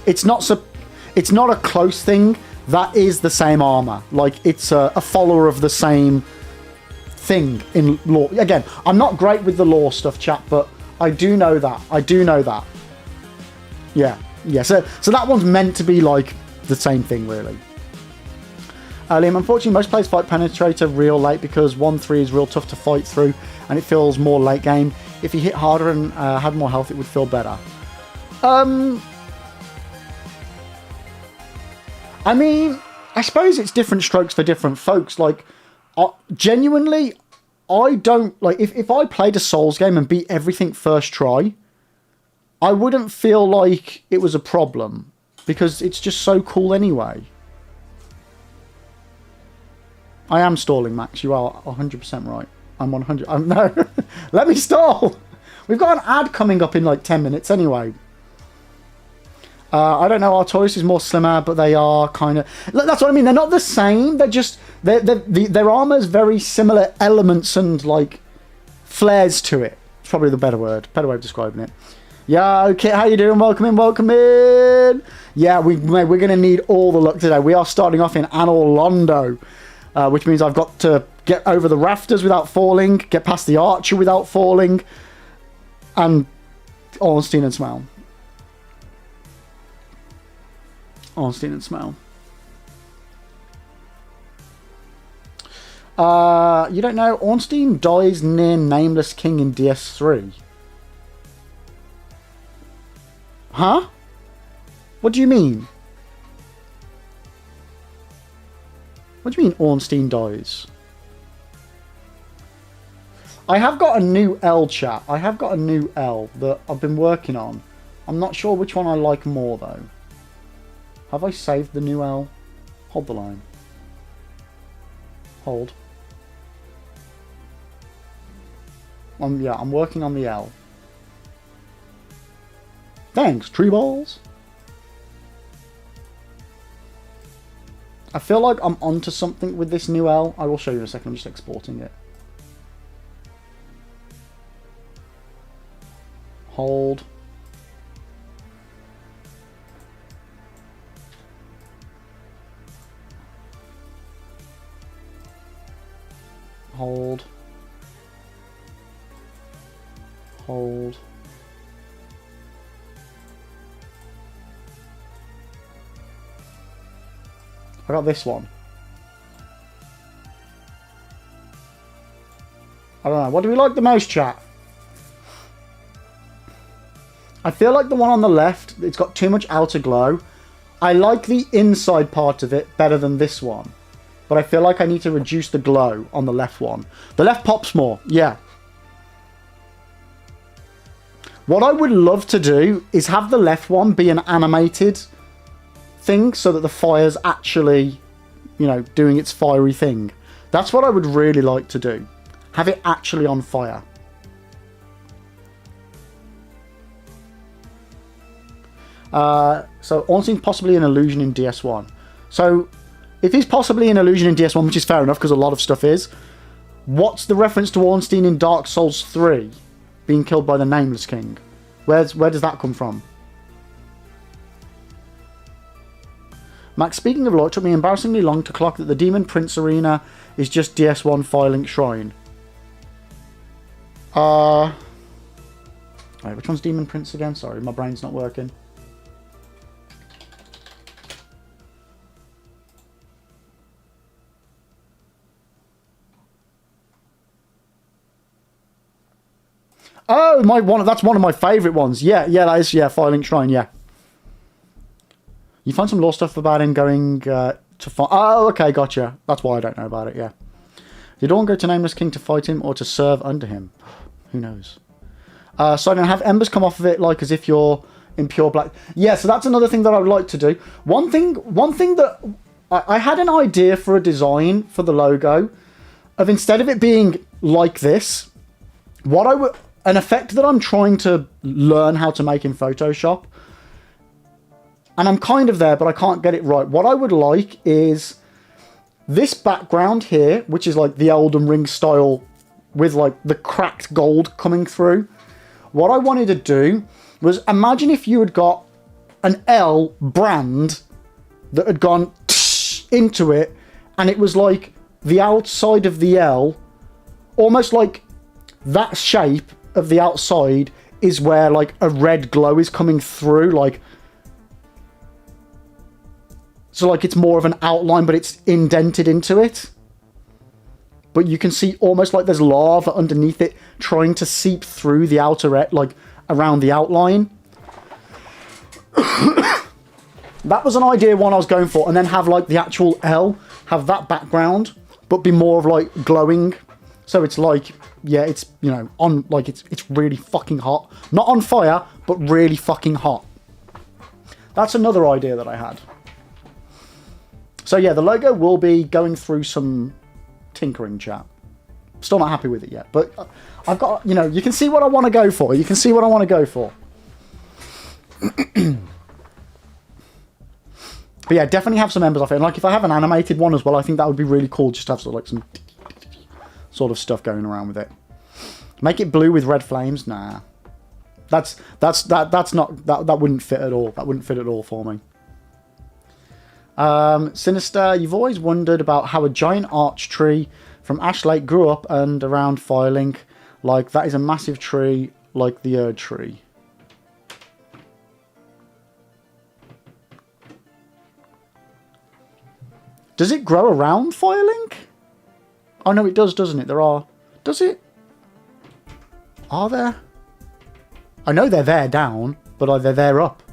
It's not a close thing. That is the same armor. Like, it's a follower of the same thing in lore. Again, I'm not great with the lore stuff, chat, but I do know that. Yeah. So that one's meant to be like the same thing, really. Liam, unfortunately, most players fight Penetrator real late because 1-3 is real tough to fight through, and it feels more late game. If he hit harder and had more health, it would feel better. I mean, I suppose it's different strokes for different folks. Like, genuinely, I don't... Like, if I played a Souls game and beat everything first try, I wouldn't feel like it was a problem, because it's just so cool anyway. I am stalling, Max. You are 100% right. I'm 100... no. Let me stall! We've got an ad coming up in like 10 minutes anyway. I don't know, Artorias is more slimmer, but they are kind of... That's what I mean. They're not the same. They're just... Their armor's very similar elements and, like, flares to it. It's probably the better word. Better way of describing it. Yeah, okay, how you doing? Welcome in. Yeah, we're going to need all the luck today. We are starting off in Anor Londo, which means I've got to get over the rafters without falling, get past the archer without falling, and Ornstein and Smell. Ornstein and Smell. You don't know, Ornstein dies near Nameless King in DS3. Huh? What do you mean? What do you mean Ornstein dies? I have got a new L, chat. I have got a new L that I've been working on. I'm not sure which one I like more, though. Have I saved the new L? Hold the line. Hold. Yeah, I'm working on the L. Thanks, tree balls. I feel like I'm onto something with this new L. I will show you in a second. I'm just exporting it. Hold. Hold. Hold. I got this one. I don't know. What do we like the most, chat? I feel like the one on the left, it's got too much outer glow. I like the inside part of it better than this one. But I feel like I need to reduce the glow on the left one. The left pops more, yeah. What I would love to do is have the left one be an animated thing so that the fire's actually, you know, doing its fiery thing. That's what I would really like to do. Have it actually on fire. So Ornstein's possibly an illusion in DS1. So if he's possibly an illusion in DS1, which is fair enough because a lot of stuff is, what's the reference to Ornstein in Dark Souls 3 being killed by the Nameless King? Where does that come from? Max, speaking of lore, it took me embarrassingly long to clock that the Demon Prince Arena is just DS1 Firelink Shrine. Wait, which one's Demon Prince again? Sorry, my brain's not working. Oh, that's one of my favourite ones. Yeah, that is, Firelink Shrine, yeah. You find some lore stuff about him going to fight... Oh, okay, gotcha. That's why I don't know about it, yeah. Did Orn go to Nameless King to fight him or to serve under him? Who knows? So I'm going to have embers come off of it like as if you're in pure black... Yeah, so that's another thing that I would like to do. One thing that... I had an idea for a design for the logo of instead of it being like this, what I would... An effect that I'm trying to learn how to make in Photoshop, and I'm kind of there, but I can't get it right. What I would like is this background here, which is like the Elden Ring style with like the cracked gold coming through. What I wanted to do was imagine if you had got an L brand that had gone into it, and it was like the outside of the L, almost like that shape of the outside is where like a red glow is coming through, like, so like it's more of an outline but it's indented into it, but you can see almost like there's lava underneath it trying to seep through the outer like around the outline. That was an idea one I was going for, and then have like the actual L have that background but be more of like glowing, so it's like, yeah, it's, you know, on, like, it's really fucking hot. Not on fire, but really fucking hot. That's another idea that I had. So yeah, the logo will be going through some tinkering, chat. Still not happy with it yet, but I've got, you know, you can see what I want to go for. You can see what I want to go for. But yeah, definitely have some embers off it. And like, if I have an animated one as well, I think that would be really cool, just to have sort of like some sort of stuff going around with it. Make it blue with red flames? Nah. That's not, that wouldn't fit at all. That wouldn't fit at all for me. Sinister, you've always wondered about how a giant arch tree from Ash Lake grew up and around Firelink. Like, that is a massive tree, like the Erd tree. Does it grow around Firelink? Oh no, it does, doesn't it? There are... Does it? Are there? I know they're there down, but are they there up?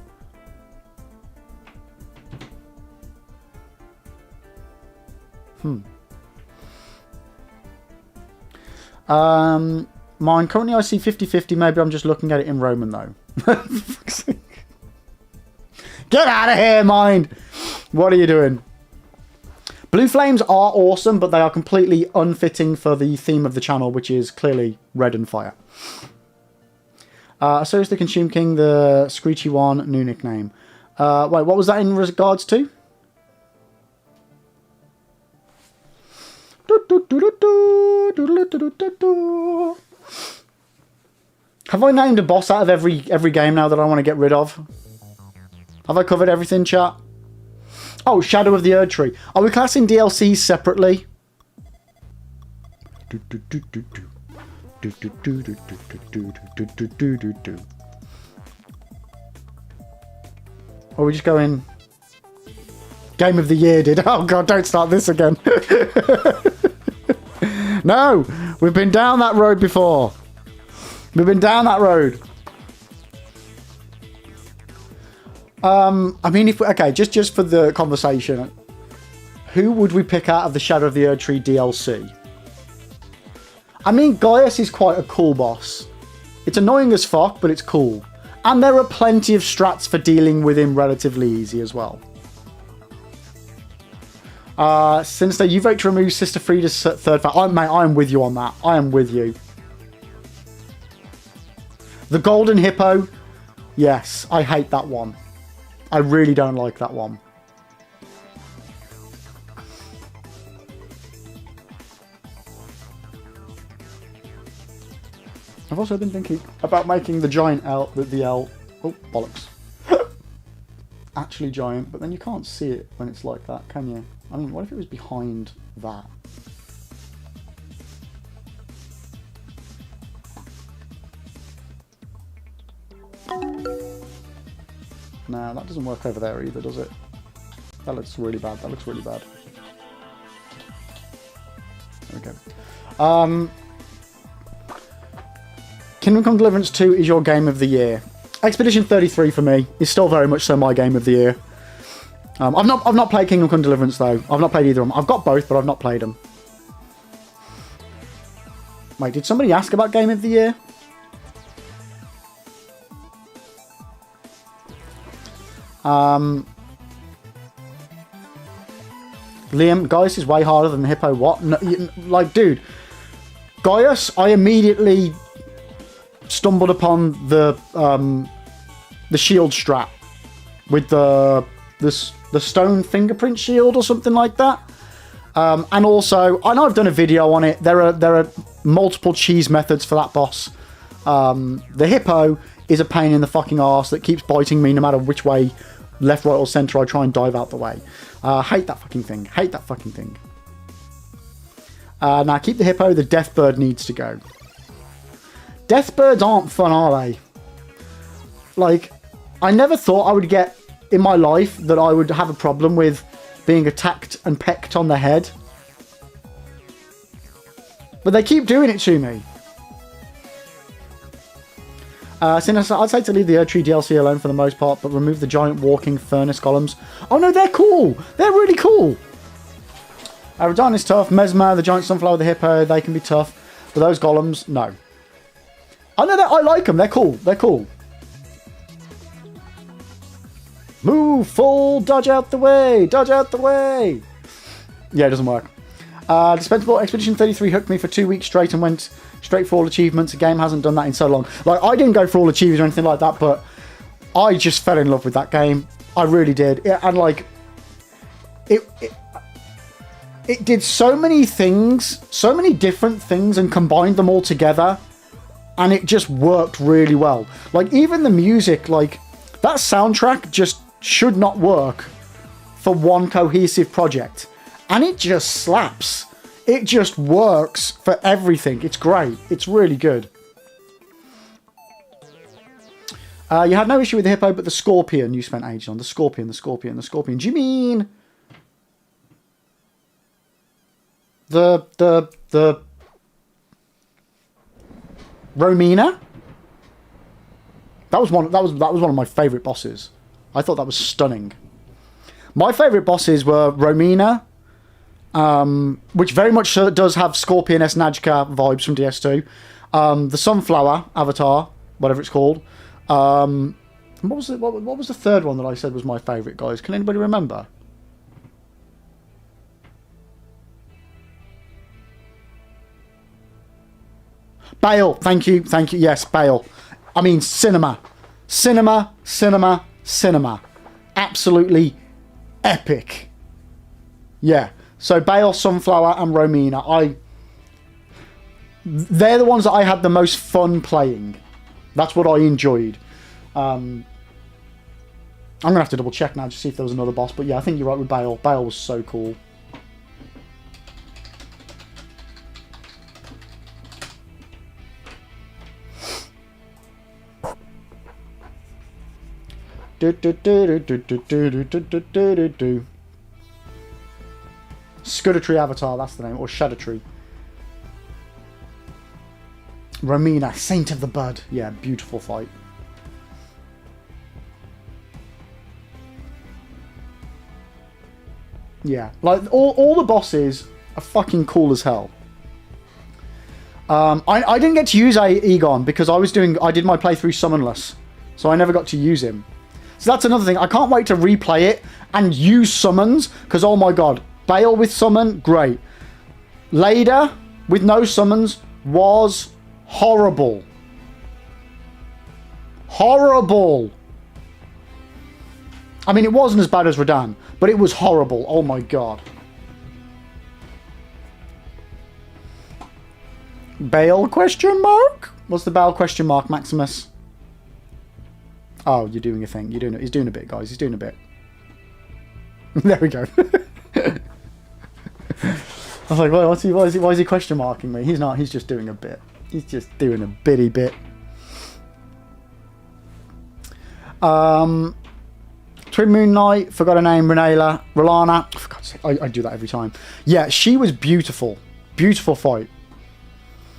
Mine, currently I see 50-50. Maybe I'm just looking at it in Roman though. Get out of here, Mind! What are you doing? Blue flames are awesome, but they are completely unfitting for the theme of the channel, which is clearly red and fire. So is the Consume King, the Screechy one, new nickname. Wait, what was that in regards to? Have I named a boss out of every game now that I want to get rid of? Have I covered everything, chat? Oh, Shadow of the Erd Tree. Are we classing DLCs separately? Or are we just going... Game of the Year did. Oh god, don't start this again. No! We've been down that road before. We've been down that road. I mean, if we, okay, just for the conversation, who would we pick out of the Shadow of the Erd Tree DLC? I mean, Gaius is quite a cool boss. It's annoying as fuck, but it's cool. And there are plenty of strats for dealing with him relatively easy as well. Sinister, you vote to remove Sister Frida's third fight. Mate, I am with you on that. I am with you. The Golden Hippo. Yes, I hate that one. I really don't like that one. I've also been thinking about making the giant L, the L, oh, bollocks. Actually giant, but then you can't see it when it's like that, can you? I mean, what if it was behind that? Nah, that doesn't work over there either, does it? That looks really bad. That looks really bad. There we go. Kingdom Come Deliverance 2 is your game of the year. Expedition 33 for me is still very much so my game of the year. I've not played Kingdom Come Deliverance though. I've not played either of them. I've got both, but I've not played them. Wait, did somebody ask about game of the year? Liam, Gaius is way harder than Hippo. What? No, like, dude, Gaius, I immediately stumbled upon the shield strap with the stone fingerprint shield or something like that. And also, I know I've done a video on it. There are multiple cheese methods for that boss. The Hippo is a pain in the fucking arse that keeps biting me no matter which way, left, right, or centre I try and dive out the way. Hate that fucking thing. Hate that fucking thing. Now, keep the Hippo. The Deathbird needs to go. Deathbirds aren't fun, are they? Like, I never thought I would get in my life that I would have a problem with being attacked and pecked on the head. But they keep doing it to me. Since I'd say to leave the Erdtree DLC alone for the most part, but remove the giant walking furnace golems. Oh no, they're cool! They're really cool! Radon is tough. Mesmer, the giant sunflower, the Hippo, they can be tough. But those golems, no. I know that I like them. They're cool. They're cool. Move, full, dodge out the way. Dodge out the way. Yeah, it doesn't work. Dispensable Expedition 33 hooked me for 2 weeks straight and went straight for all achievements. The game hasn't done that in so long. Like, I didn't go for all achievements or anything like that, but I just fell in love with that game. I really did. And like, it did so many things, so many different things, and combined them all together. And it just worked really well. Like, even the music, like, that soundtrack just should not work for one cohesive project. And it just slaps. It just works for everything. It's great. It's really good. You had no issue with the Hippo, but the Scorpion you spent ages on. The Scorpion, the Scorpion, the Scorpion. Do you mean the Romina? That was one of my favourite bosses. I thought that was stunning. My favourite bosses were Romina, which very much does have Scorpion-esque Najka vibes from DS2. The Sunflower Avatar, whatever it's called. What was the third one that I said was my favourite, guys? Can anybody remember? Bale, thank you, yes, Bale. I mean, cinema. Absolutely epic. Yeah, so Bale, Sunflower, and Romina. They're the ones that I had the most fun playing. That's what I enjoyed. I'm going to have to double check now to see if there was another boss, but yeah, I think you're right with Bale. Bale was so cool. Scuddertree Avatar, that's the name, or Shadowtree. Romina, Saint of the Bud. Yeah, beautiful fight. Yeah, like all the bosses are fucking cool as hell. I didn't get to use Egon because I did my playthrough summonless, so I never got to use him. So that's another thing. I can't wait to replay it and use summons because, oh my god, Bale with summon, great. Lader with no summons was horrible. Horrible. I mean, it wasn't as bad as Radan, but it was horrible. Oh my god. Bale question mark? What's the Bale question mark, Maximus? Oh, you're doing a thing. You're doing it. He's doing a bit, guys. He's doing a bit. There we go. I was like, well, why is he question marking me? He's not. He's just doing a bit. He's just doing a bitty bit. Twin Moon Knight, forgot her name, Rolana. For God's sake, I do that every time. Yeah, she was beautiful. Beautiful fight.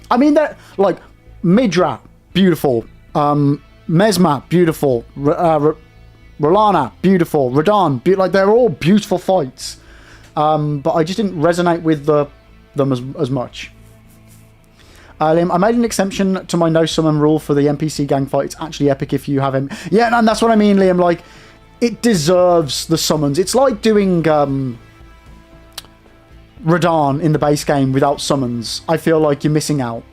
I mean, that, like, Midra, beautiful. Mesma, beautiful. Rolana, beautiful. Radon, like, they're all beautiful fights. But I just didn't resonate with them as much. Liam, I made an exception to my no summon rule for the NPC gang fight. It's actually epic if you have him. Yeah, and that's what I mean, Liam. Like, it deserves the summons. It's like doing Radon in the base game without summons. I feel like you're missing out.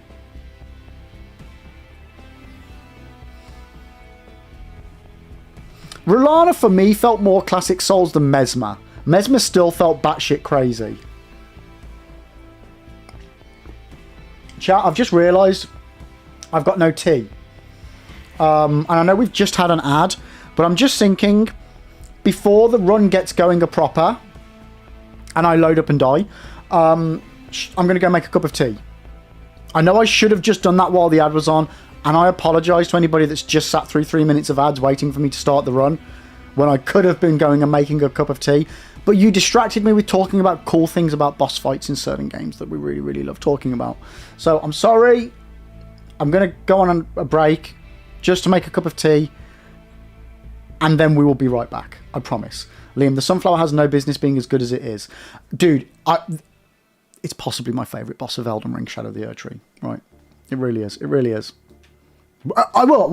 Rolana, for me, felt more classic Souls than Mesma. Mesma still felt batshit crazy. Chat, I've just realised I've got no tea. And I know we've just had an ad, but I'm just thinking, before the run gets going a proper, and I load up and die, I'm going to go make a cup of tea. I know I should have just done that while the ad was on, and I apologise to anybody that's just sat through 3 minutes of ads waiting for me to start the run, when I could have been going and making a cup of tea. But you distracted me with talking about cool things about boss fights in certain games that we really, really love talking about. So I'm sorry. I'm going to go on a break just to make a cup of tea. And then we will be right back. I promise. Liam, the Sunflower has no business being as good as it is. Dude, it's possibly my favourite boss of Elden Ring, Shadow of the Erdtree. Right. It really is. It really is. I will.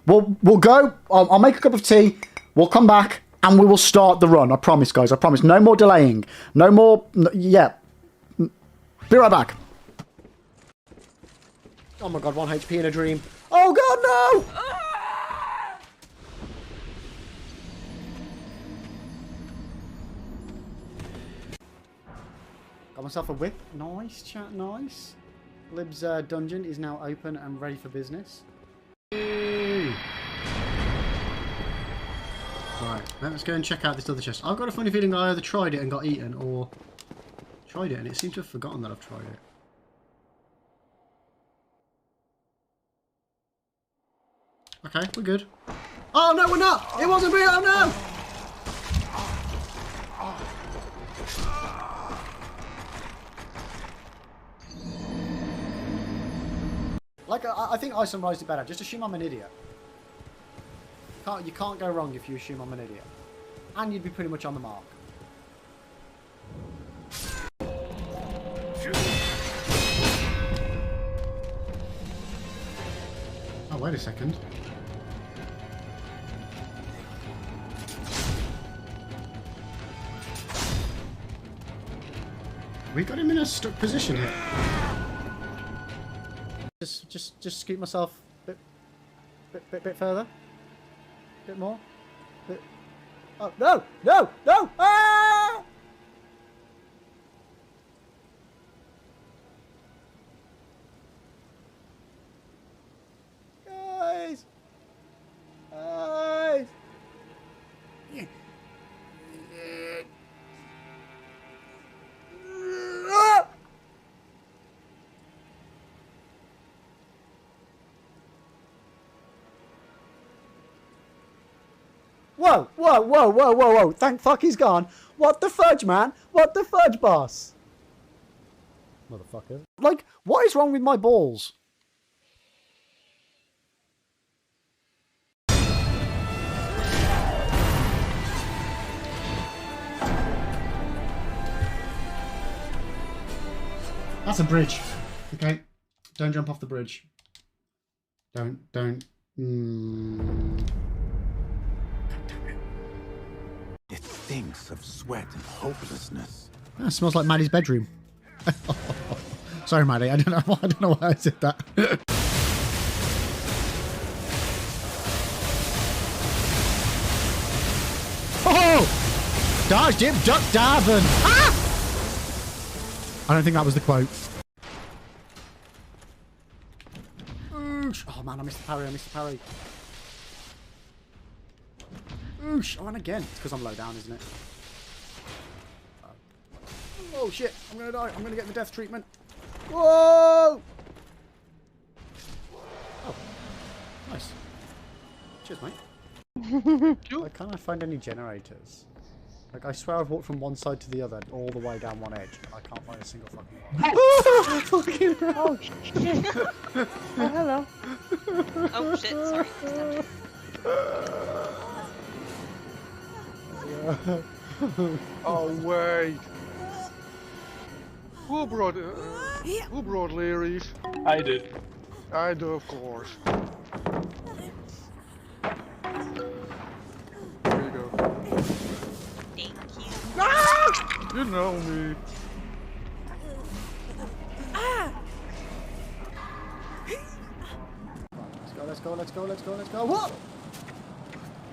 We'll go. I'll make a cup of tea. We'll come back. And we will start the run. I promise, guys. I promise. No more delaying. No more... Yeah. Be right back. Oh my god, 1 HP in a dream. Oh god, no! Got myself a whip. Nice, chat. Nice. Lib's dungeon is now open and ready for business. Right, let's go and check out this other chest. I've got a funny feeling I either tried it and got eaten, or tried it and it seemed to have forgotten that I've tried it. Okay, we're good. Oh no, we're not! It wasn't real! Oh no! Like, I think I summarised it better. Just assume I'm an idiot. You can't go wrong if you assume I'm an idiot. And you'd be pretty much on the mark. Oh, wait a second. We got him in a stuck position here. Just scoot myself a bit further. Bit more. Bit... Oh no! No! No! Ah! Guys! Guys! Whoa, whoa, whoa, whoa, whoa, whoa. Thank fuck he's gone. What the fudge, man? What the fudge, boss? Motherfucker. Like, what is wrong with my balls? That's a bridge. Okay. Don't jump off the bridge. Don't. It thinks of sweat and hopelessness. That smells like Maddie's bedroom. Sorry, Maddie. I don't know why I said that. Oh! Dodge, dip, duck, dive, and... Ah! I don't think that was the quote. Oh man, I missed the parry, Oosh, oh, and again. It's because I'm low down, isn't it? Oh shit, I'm gonna die. I'm gonna get the death treatment. Whoa! Oh, nice. Cheers, mate. Why can't I find any generators? Like, I swear I've walked from one side to the other, all the way down one edge, and I can't find a single fucking one. Oh shit. Oh, hello. Oh shit, sorry. Oh wait. Who brought Leary's? I did. I do, of course. There you go. Thank you. Ah! You know me. Let's go. What?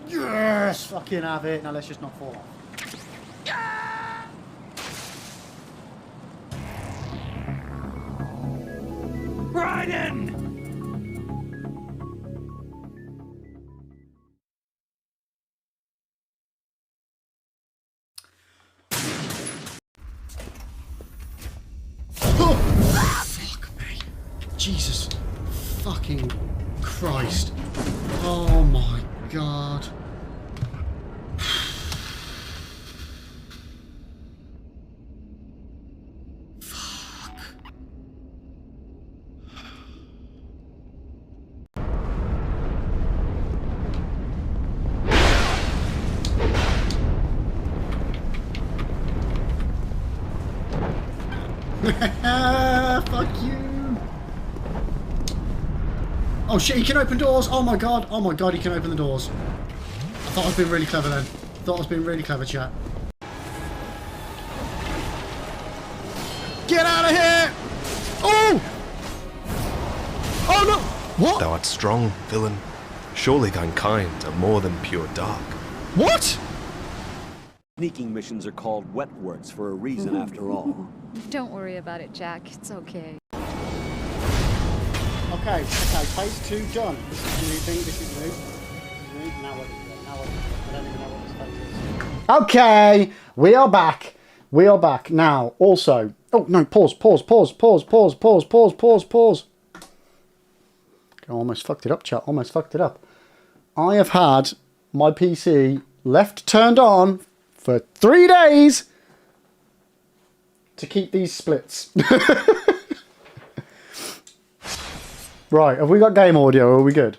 Yes! Fucking have it. Now let's just not fall off. Raiden! Oh! Fuck me. Jesus fucking Christ. Oh my God. Fuck you. Oh shit, he can open doors. Oh my god, he can open the doors. I thought I was being really clever then. Thought I was being really clever, chat. Get out of here! Oh! Oh no! What? Thou art strong, villain. Surely thine kind are more than pure dark. What? Sneaking missions are called wet works for a reason after all. Don't worry about it, Jack. It's okay. Okay, phase 2 done. This is a new thing, this is new. Now what is it? I don't even know what this phase is. Okay, we are back. We are back. Now, also... Oh, no, pause. I almost fucked it up, chat. Almost fucked it up. I have had my PC left turned on for 3 days to keep these splits. Right, have we got game audio or are we good?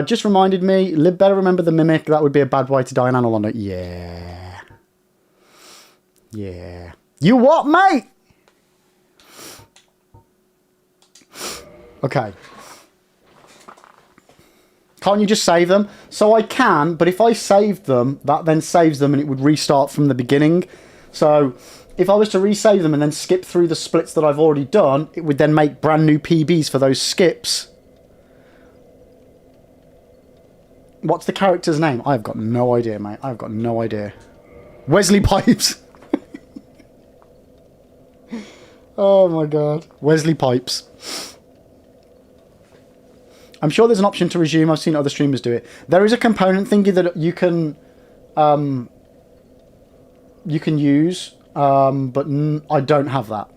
Just reminded me, better remember the mimic. That would be a bad way to die in Anor Londo. Yeah. Yeah. You what, mate? Okay. Can't you just save them? So I can, but if I saved them, that then saves them and it would restart from the beginning. So if I was to resave them and then skip through the splits that I've already done, it would then make brand new PBs for those skips. What's the character's name? I've got no idea, mate. I've got no idea. Wesley Pipes. Oh my god. Wesley Pipes. I'm sure there's an option to resume. I've seen other streamers do it. There is a component thingy that you can use, but I don't have that.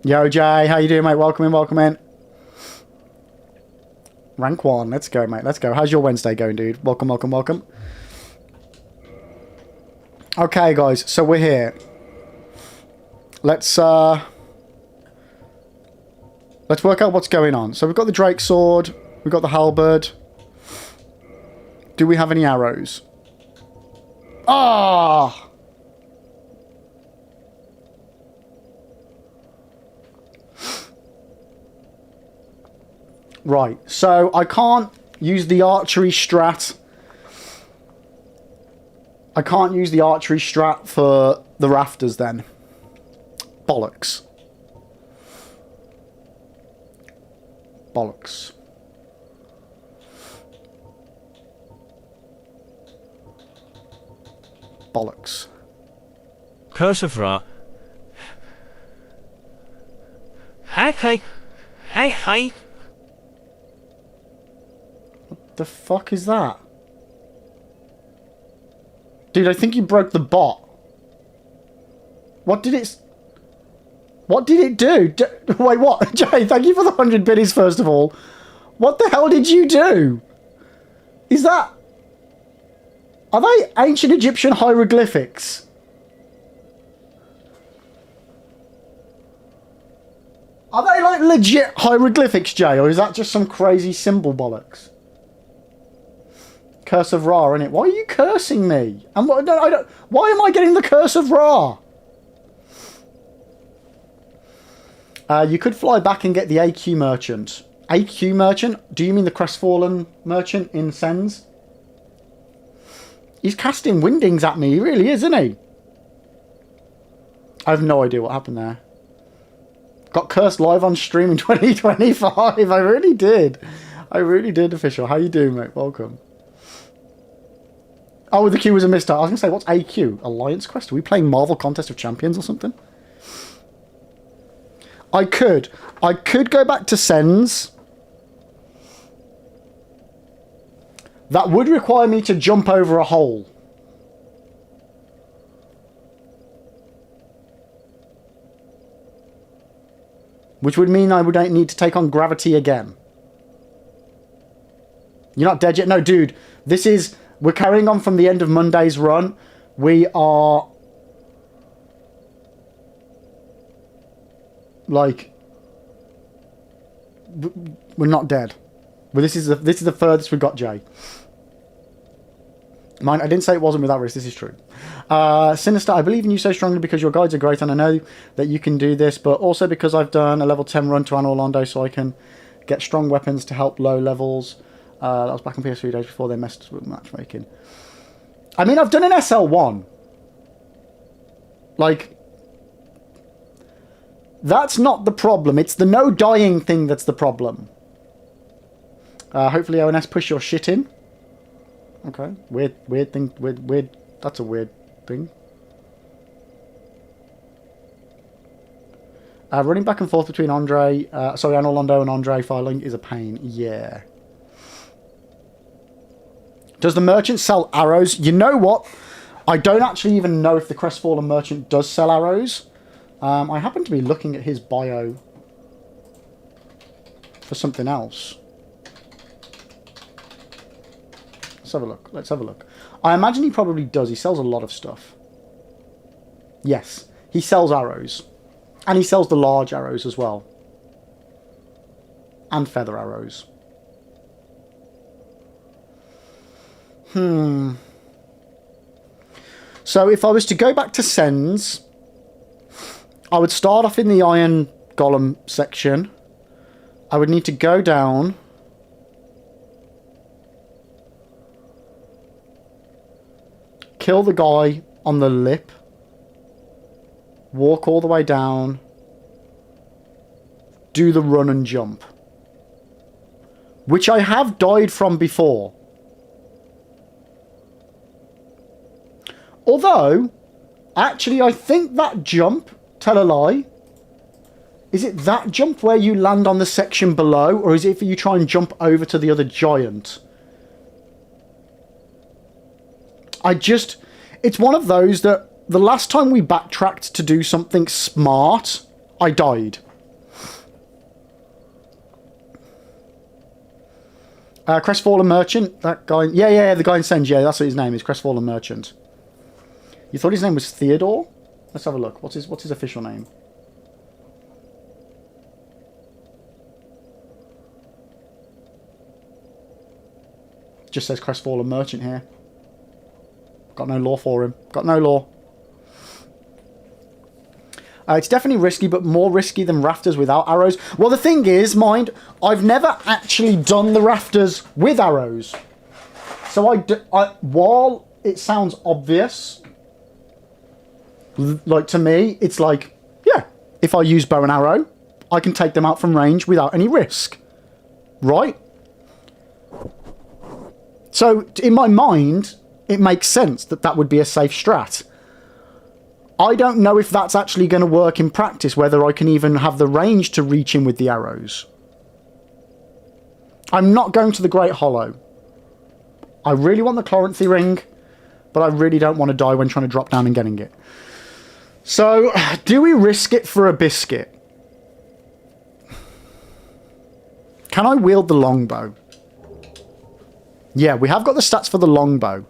Yo, Jay, how you doing, mate? Welcome in. Rank 1. Let's go, mate. Let's go. How's your Wednesday going, dude? Welcome. Okay, guys. So we're here. Let's work out what's going on. So we've got the Drake Sword. We've got the Halberd. Do we have any arrows? Ah! Right, so I can't use the archery strat. I can't use the archery strat for the rafters then. Bollocks. Bollocks. Bollocks. Curse of Ra. Hey. What the fuck is that? Dude, I think you broke the bot. What did it do? Wait, what? Jay, thank you for the 100 biddies, first of all. What the hell did you do? Is that... Are they ancient Egyptian hieroglyphics? Are they like legit hieroglyphics, Jay? Or is that just some crazy symbol bollocks? Curse of Ra, innit? Why are you cursing me? And what, no, I don't, why am I getting the Curse of Ra? You could fly back and get the AQ merchant. AQ merchant? Do you mean the crestfallen merchant in Sens? He's casting windings at me. He really is, isn't he? I have no idea what happened there. Got cursed live on stream in 2025. I really did. I really did, official. How you doing, mate? Welcome. Oh, the Q was a mistake. I was going to say, what's AQ? Alliance Quest? Are we playing Marvel Contest of Champions or something? I could go back to Sens. That would require me to jump over a hole. Which would mean I would need to take on gravity again. You're not dead yet? No, dude. This is... We're carrying on from the end of Monday's run. We are... Like... We're not dead. But this is the furthest we got, Jay. Mind, I didn't say it wasn't without risk. This is true. Sinister, I believe in you so strongly because your guides are great and I know that you can do this, but also because I've done a level 10 run to Anor Londo so I can get strong weapons to help low levels. That was back on PS3 days before they messed with matchmaking. I mean, I've done an SL1. Like, that's not the problem. It's the no dying thing that's the problem. Hopefully ONS push your shit in. Okay. Weird thing. Weird. That's a weird thing. Running back and forth between Anor Londo and Andre filing is a pain. Yeah. Does the merchant sell arrows? You know what? I don't actually even know if the Crestfallen merchant does sell arrows. I happen to be looking at his bio for something else. Let's have a look. Let's have a look. I imagine he probably does. He sells a lot of stuff. Yes, he sells arrows. And he sells the large arrows as well. And feather arrows. So if I was to go back to Sens, I would start off in the Iron Golem section. I would need to go down. Kill the guy on the lip. Walk all the way down. Do the run and jump. Which I have died from before. Although, actually, I think that jump, tell a lie, is it that jump where you land on the section below, or is it for you try and jump over to the other giant? It's one of those that the last time we backtracked to do something smart, I died. Crestfallen Merchant, that guy, yeah, the guy in Sens, yeah, that's what his name is, Crestfallen Merchant. You thought his name was Theodore? Let's have a look. What's his official name? Just says Crestfallen Merchant here. Got no law for him. Got no law. It's definitely risky, but more risky than rafters without arrows. Well, the thing is, mind, I've never actually done the rafters with arrows. So while it sounds obvious. Like, to me, it's like, yeah, if I use bow and arrow, I can take them out from range without any risk. Right? So, in my mind, it makes sense that that would be a safe strat. I don't know if that's actually going to work in practice, whether I can even have the range to reach in with the arrows. I'm not going to the Great Hollow. I really want the Chloranthy Ring, but I really don't want to die when trying to drop down and getting it. So, do we risk it for a biscuit? Can I wield the longbow? Yeah, we have got the stats for the longbow.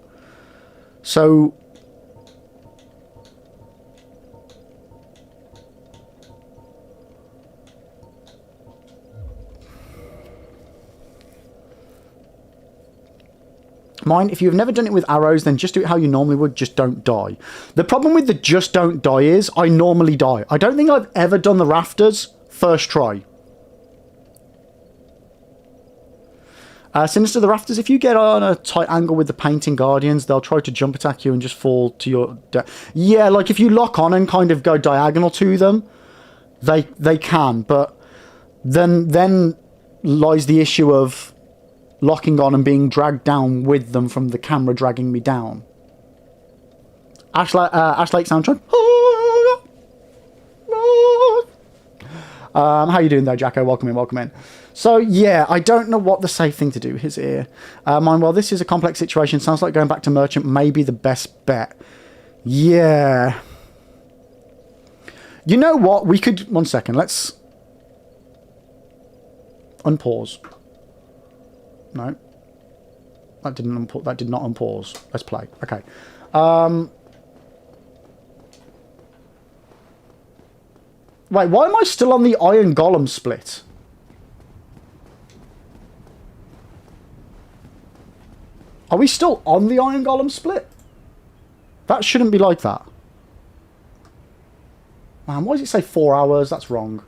So... Mind, if you've never done it with arrows, then just do it how you normally would, just don't die. The problem with the just don't die is, I normally die. I don't think I've ever done the rafters first try. Sinister the rafters, if you get on a tight angle with the painting guardians, they'll try to jump attack you and just fall to your death. Yeah, like if you lock on and kind of go diagonal to them, they can, but then lies the issue of locking on and being dragged down with them from the camera dragging me down. Ash Lake soundtrack. How you doing there, Jacko? Welcome in, welcome in. So, yeah, I don't know what the safe thing to do is here. Mine, well, this is a complex situation. Sounds like going back to Merchant may be the best bet. Yeah. You know what? We could... One second. Let's... Unpause. No. That didn't unpause. That did not unpause. Let's play. Okay. Wait, why am I still on the Iron Golem split? Are we still on the Iron Golem split? That shouldn't be like that. Man, why does it say 4 hours? That's wrong.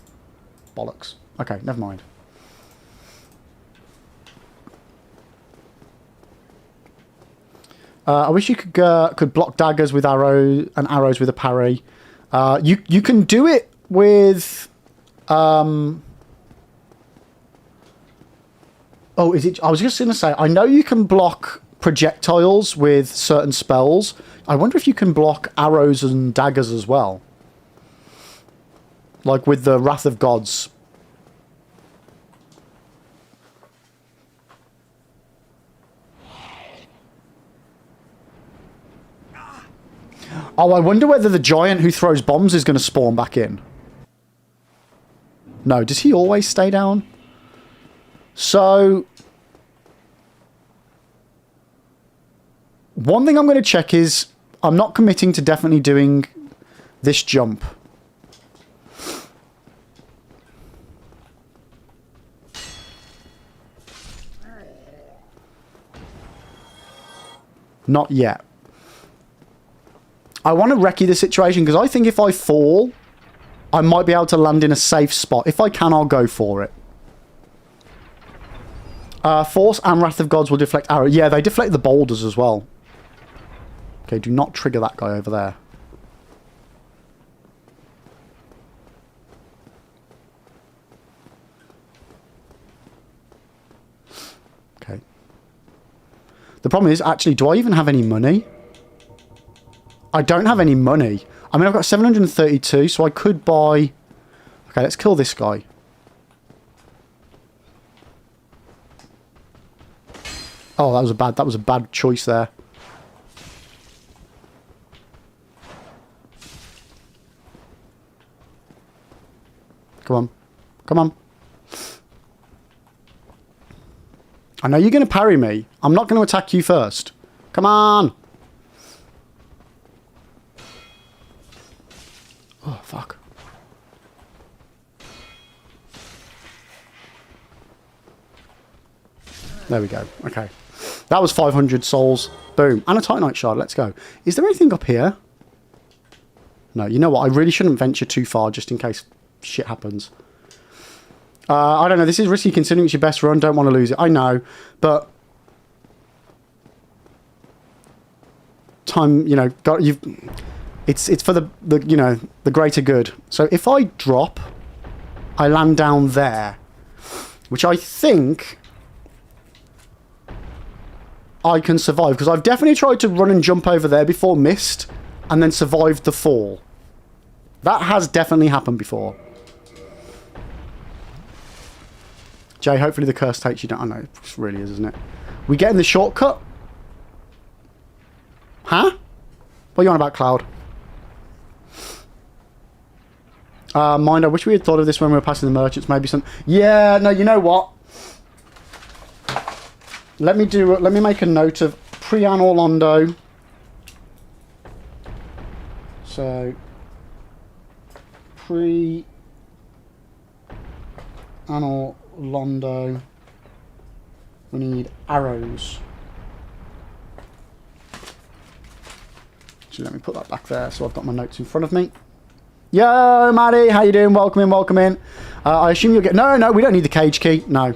Bollocks. Okay, never mind. I wish you could block daggers with arrows and arrows with a parry. You can do it with... Oh, is it... I was just going to say, I know you can block projectiles with certain spells. I wonder if you can block arrows and daggers as well. Like with the Wrath of Gods. Oh, I wonder whether the giant who throws bombs is going to spawn back in. No, does he always stay down? So... One thing I'm going to check is... I'm not committing to definitely doing this jump. Not yet. I want to recce the situation because I think if I fall, I might be able to land in a safe spot. If I can, I'll go for it. Force and Wrath of Gods will deflect arrow. Yeah, they deflect the boulders as well. Okay, do not trigger that guy over there. Okay. The problem is, actually, do I even have any money? I don't have any money. I mean, I've got 732, so I could buy... Okay, let's kill this guy. Oh, that was a bad choice there. Come on. Come on. I know you're going to parry me. I'm not going to attack you first. Come on. Oh, fuck. There we go. Okay. That was 500 souls. Boom. And a Titanite shard. Let's go. Is there anything up here? No, you know what? I really shouldn't venture too far just in case shit happens. I don't know. This is risky considering it's your best run. Don't want to lose it. I know. But... time, you know, it's for the you know, the greater good. So if I drop, I land down there, which I think I can survive, because I've definitely tried to run and jump over there before, missed, and then survived the fall. That has definitely happened before. Jay, hopefully the curse takes you down. I know, it really is, isn't it? We getting the shortcut? Huh? What are you on about, Cloud? Mind, I wish we had thought of this when we were passing the merchants. Maybe some... Yeah, no, you know what? Let me make a note of pre-Anor Londo. So... Pre-Anor Londo. We need arrows. So let me put that back there so I've got my notes in front of me. Yo, Maddie, how you doing? Welcome in, welcome in. I assume you'll get... No, we don't need the cage key. No.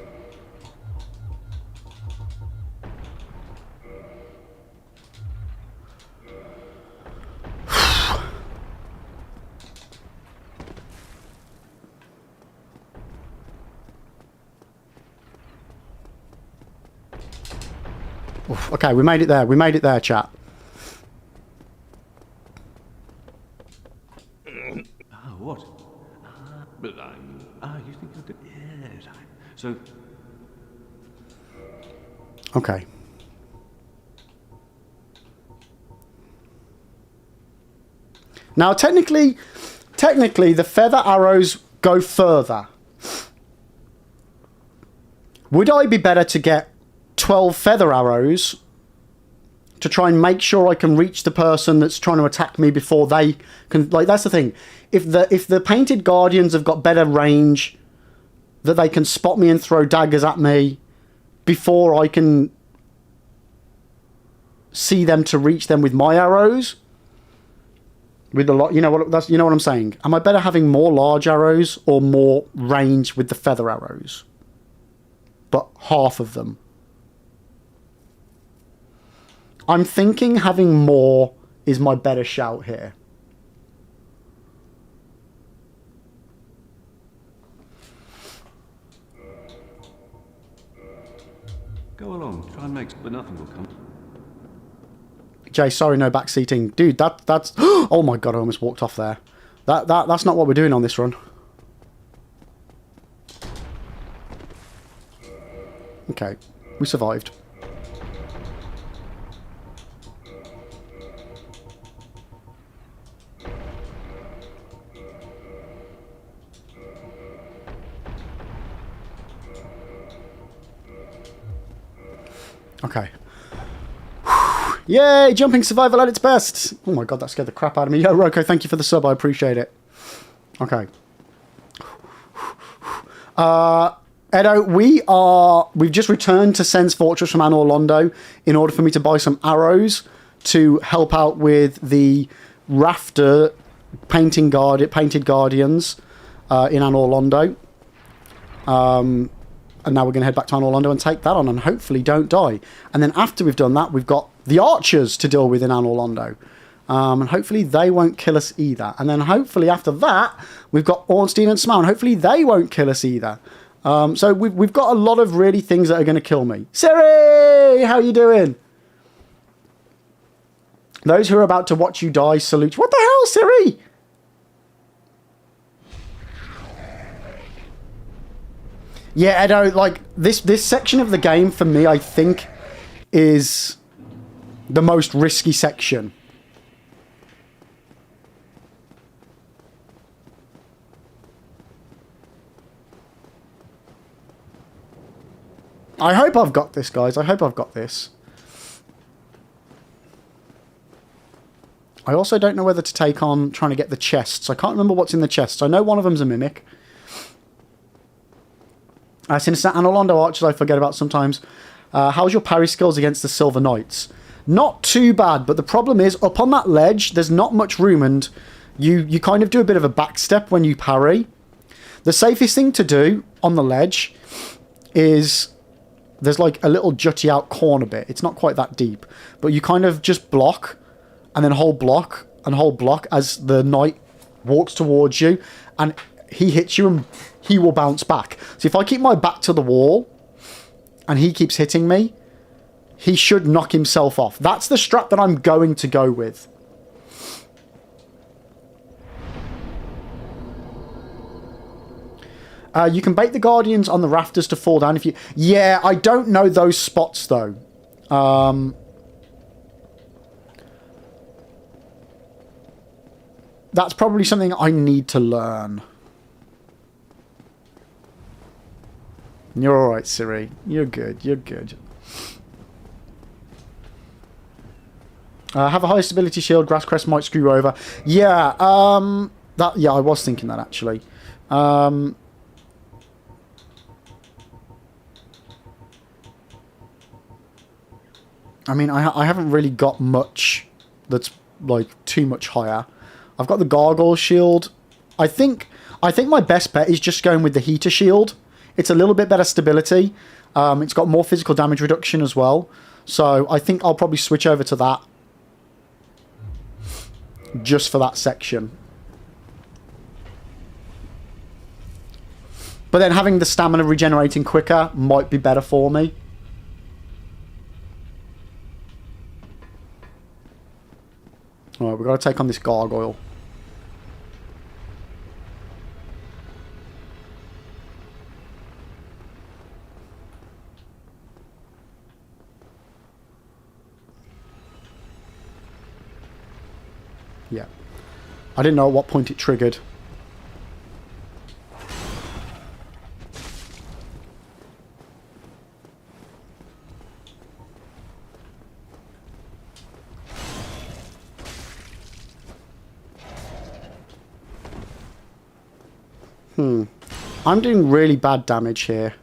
Oof, okay, we made it there. We made it there, chat. What? But you think I did? Yes. So. Okay. Now, technically, the feather arrows go further. Would I be better to get 12 feather arrows to try and make sure I can reach the person that's trying to attack me before they can... Like, that's the thing. If the painted guardians have got better range, that they can spot me and throw daggers at me before I can see them to reach them with my arrows, with a lot, you know what I'm saying? Am I better having more large arrows or more range with the feather arrows? But half of them. I'm thinking having more is my better shout here. Go along, try and make, but nothing will come. Jay, sorry, no backseating. Dude, that's... Oh my god, I almost walked off there. That's not what we're doing on this run. Okay, we survived. Okay. Yay! Jumping survival at its best! Oh my god, that scared the crap out of me. Yo, Roko, thank you for the sub. I appreciate it. Okay. Edo, we've just returned to Sen's Fortress from Anor Londo in order for me to buy some arrows to help out with the rafter painted guardians in Anor Londo. And now we're going to head back to Anor Londo and take that on and hopefully don't die. And then after we've done that, we've got the archers to deal with in Anor Londo. And hopefully they won't kill us either. And then hopefully after that, we've got Ornstein and Smau, and hopefully they won't kill us either. So we've got a lot of really things that are going to kill me. Siri! How you doing? Those who are about to watch you die, salute. What the hell, Siri? Yeah, Edo, like, this section of the game, for me, I think, is the most risky section. I hope I've got this, guys. I hope I've got this. I also don't know whether to take on trying to get the chests. I can't remember what's in the chests. I know one of them's a mimic. Since Anor Londo archers I forget about sometimes. How's your parry skills against the Silver Knights? Not too bad, but the problem is, up on that ledge, there's not much room, and you kind of do a bit of a backstep when you parry. The safest thing to do on the ledge is... There's like a little jutty out corner bit. It's not quite that deep. But you kind of just block and then hold block, as the knight walks towards you, and he hits you, and he will bounce back. So if I keep my back to the wall, and he keeps hitting me, he should knock himself off. That's the strat that I'm going to go with. You can bait the guardians on the rafters to fall down if you... Yeah, I don't know those spots, though. That's probably something I need to learn. You're alright, Siri. You're good. You're good. Have a high stability shield. Grass crest might screw you over. Yeah, yeah, I was thinking that, actually. I mean, I haven't really got much that's, like, too much higher. I've got the gargoyle shield. I think my best bet is just going with the heater shield. It's a little bit better stability. It's got more physical damage reduction as well. So I think I'll probably switch over to that. Just for that section. But then having the stamina regenerating quicker might be better for me. Alright, we've got to take on this gargoyle. Yeah. I didn't know at what point it triggered. I'm doing really bad damage here.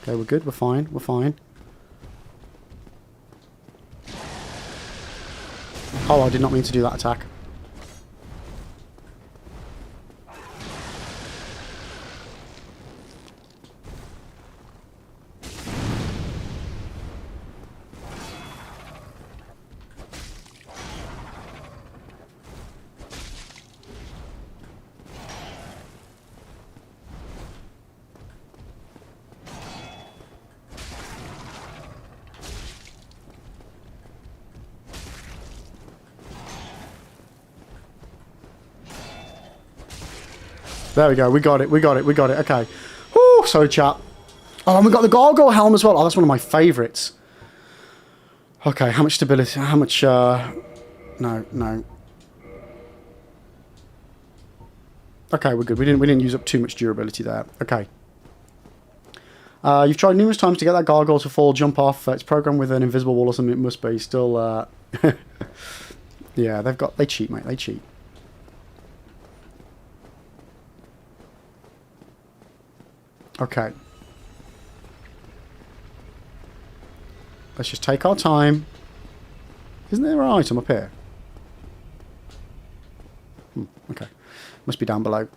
Okay, we're good. We're fine. We're fine. Oh, I did not mean to do that attack. There we go. We got it. We got it. We got it. Okay. Whew, sorry, chat. Oh, and we got the gargoyle helm as well. Oh, that's one of my favourites. Okay, how much stability? How much... No, no. Okay, we're good. We didn't use up too much durability there. Okay. You've tried numerous times to get that gargoyle to fall, jump off. It's programmed with an invisible wall or something. It must be. Still, yeah, they cheat, mate. They cheat. Okay. Let's just take our time. Isn't there an item up here? Okay. Must be down below.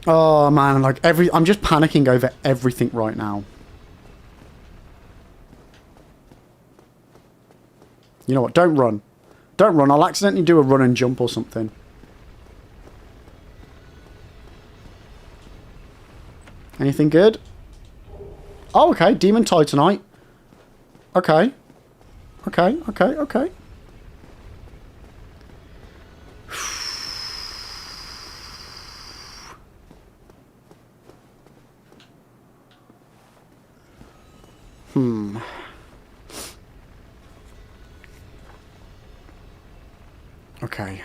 Oh, man. Like, I'm just panicking over everything right now. You know what? Don't run. Don't run. I'll accidentally do a run and jump or something. Anything good? Oh, okay. Demon Titanite. Okay. Okay, okay, okay. Okay.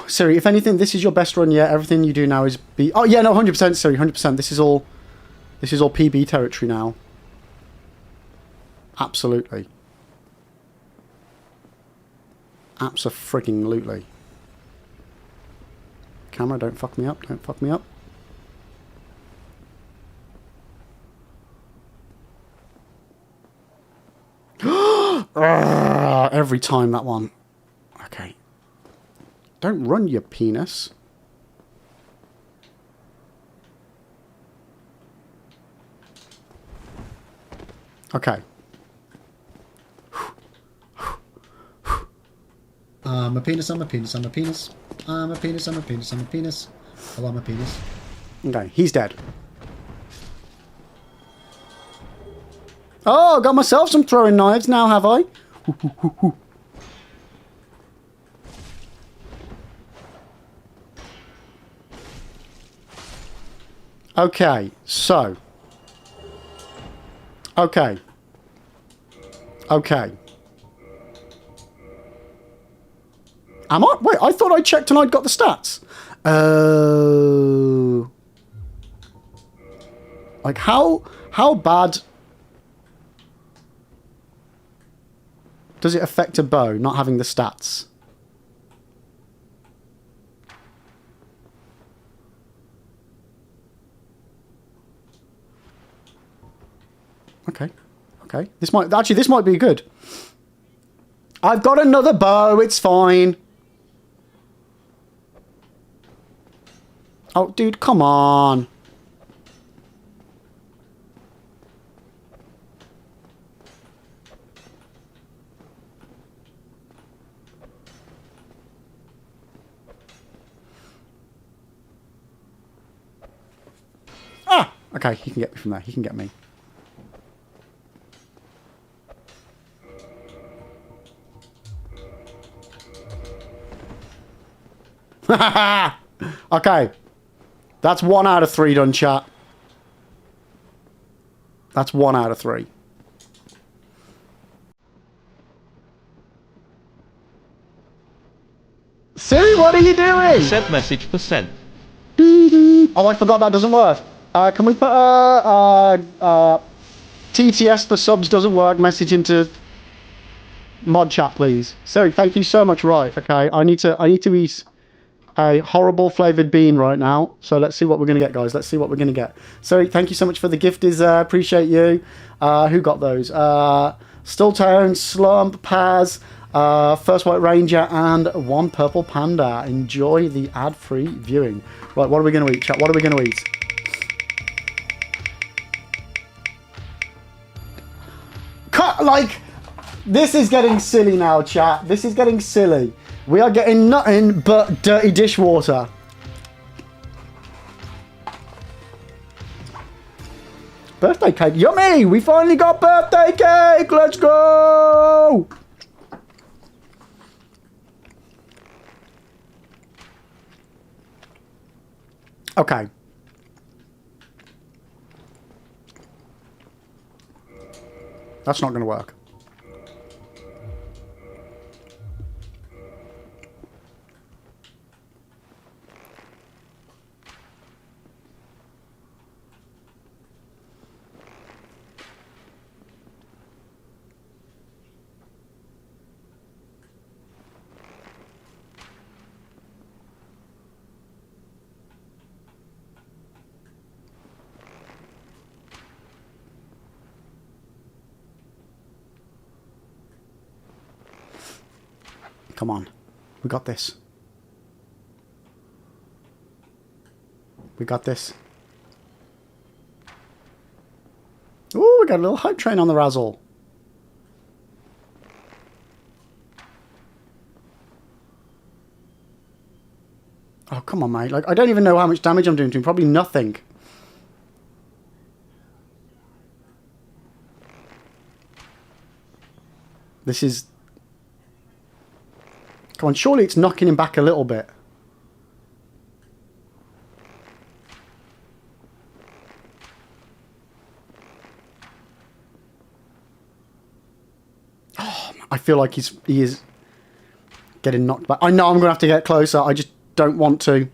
Siri, if anything, this is your best run yet. Everything you do now is B. Oh yeah, no, 100%, Siri, 100%. This is all PB territory now. Absolutely. Abso-frigging-lutely. Camera, don't fuck me up. Don't fuck me up. Every time that one. Okay. Don't run, your penis. Okay. I'm a penis, I'm a penis, I'm a penis. I'm a penis, I'm a penis, I'm a penis. Oh, I'm a penis. Okay, he's dead. Oh, got myself some throwing knives now, have I? Okay, so. Okay. Okay. Am I? Wait, I thought I checked and I'd got the stats. Oh. Like, how bad does it affect a bow not having the stats? Okay. Okay. This might be good. I've got another bow, it's fine. Oh, dude, come on. Ah! Okay, he can get me from there. He can get me. Okay. That's 1 out of 3 done, chat. That's 1 out of 3. Siri, what are you doing? Send message %. Oh, I forgot that doesn't work. Can we put TTS for subs doesn't work. Message into mod chat, please. Siri, thank you so much. Right, okay. I need to eat a horrible flavored bean right now. So let's see what we're gonna get, guys. Let's see what we're gonna get. Siri, thank you so much for the gift. Appreciate you. Who got those? Stilltown, Slump, Paz, First White Ranger, and 1 Purple Panda. Enjoy the ad-free viewing. Right, what are we gonna eat, chat? What are we gonna eat? Cut, like, this is getting silly now, chat. This is getting silly. We are getting nothing but dirty dishwater. Birthday cake. Yummy! We finally got birthday cake! Let's go! Okay. That's not going to work. Come on. We got this. We got this. Ooh, we got a little hype train on the razzle. Oh, come on, mate. Like, I don't even know how much damage I'm doing to him. Probably nothing. This is... Come on, surely it's knocking him back a little bit. Oh, I feel like he is getting knocked back. I know I'm going to have to get closer. I just don't want to.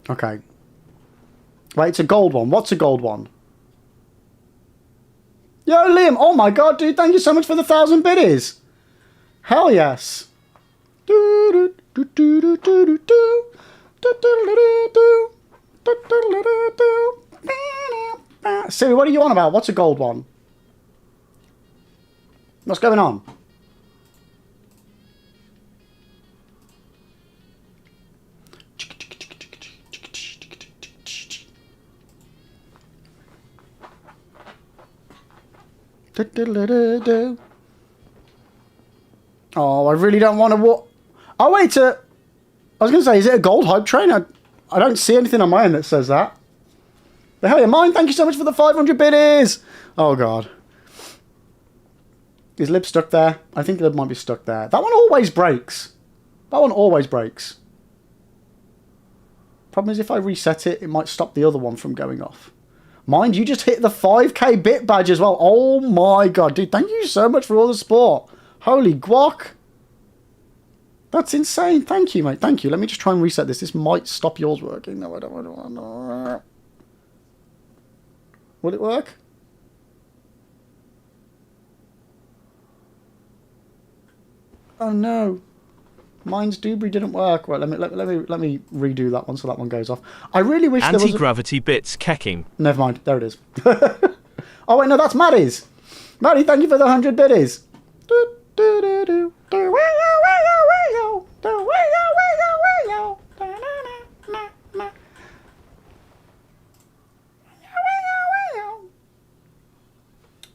Okay. Wait, it's a gold one. What's a gold one? Yo, Liam. Oh my god, dude. Thank you so much for the 1,000 biddies. Hell yes. Siri, what are you on about? What's a gold one? What's going on? Oh, I really don't want to walk. Oh, wait. I was going to say, is it a gold hype train? I don't see anything on my end that says that. The hell, yeah, mine. Thank you so much for the 500 biddies. Oh, God. Is Lib stuck there? I think Lib might be stuck there. That one always breaks. That one always breaks. Problem is, if I reset it, it might stop the other one from going off. Mind, you just hit the 5k bit badge as well. Oh my god, dude. Thank you so much for all the support. Holy guac. That's insane. Thank you, mate. Thank you. Let me just try and reset this. This might stop yours working. No, I don't want to. Will it work? Oh no. Mine's Dewberry didn't work. Right, let me redo that one so that one goes off. I really wish there was anti-gravity bits kecking. Never mind. There it is. Oh wait, no, that's Maddie's. Maddie, thank you for the 100 biddies.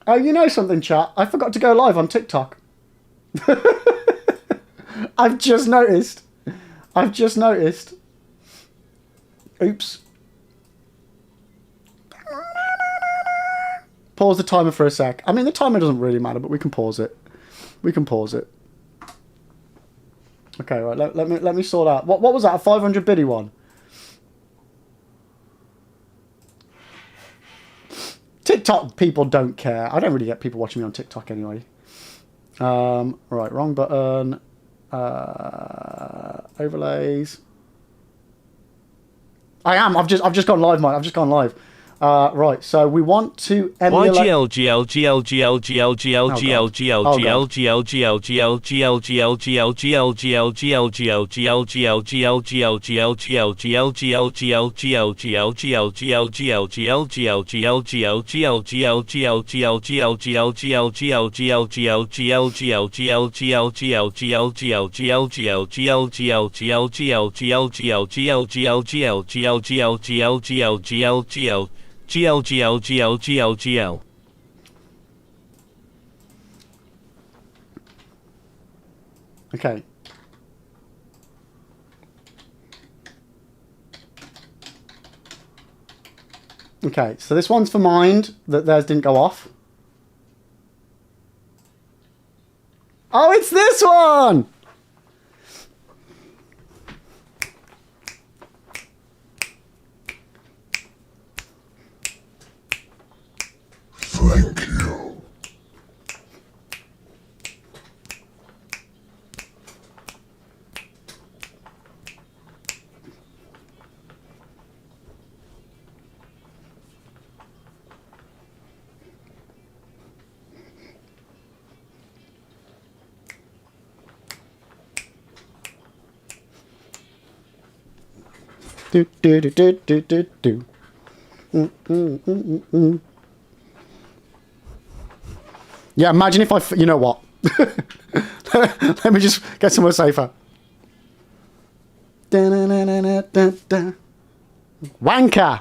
Oh, you know something, chat? I forgot to go live on TikTok. I've just noticed. Oops. Pause the timer for a sec. I mean, the timer doesn't really matter, but we can pause it. Okay, right. Let me sort out. What was that? A 500 biddy one? TikTok people don't care. I don't really get people watching me on TikTok anyway. Right, wrong button. Overlays. I've just gone live, mate. I've just gone live. Right, so we want to emulate. GL. Okay. Okay, so this one's for Mind, that theirs didn't go off. Oh, it's this one! Thank you. Do. Yeah, imagine if you know what? Let me just get somewhere safer. Wanker!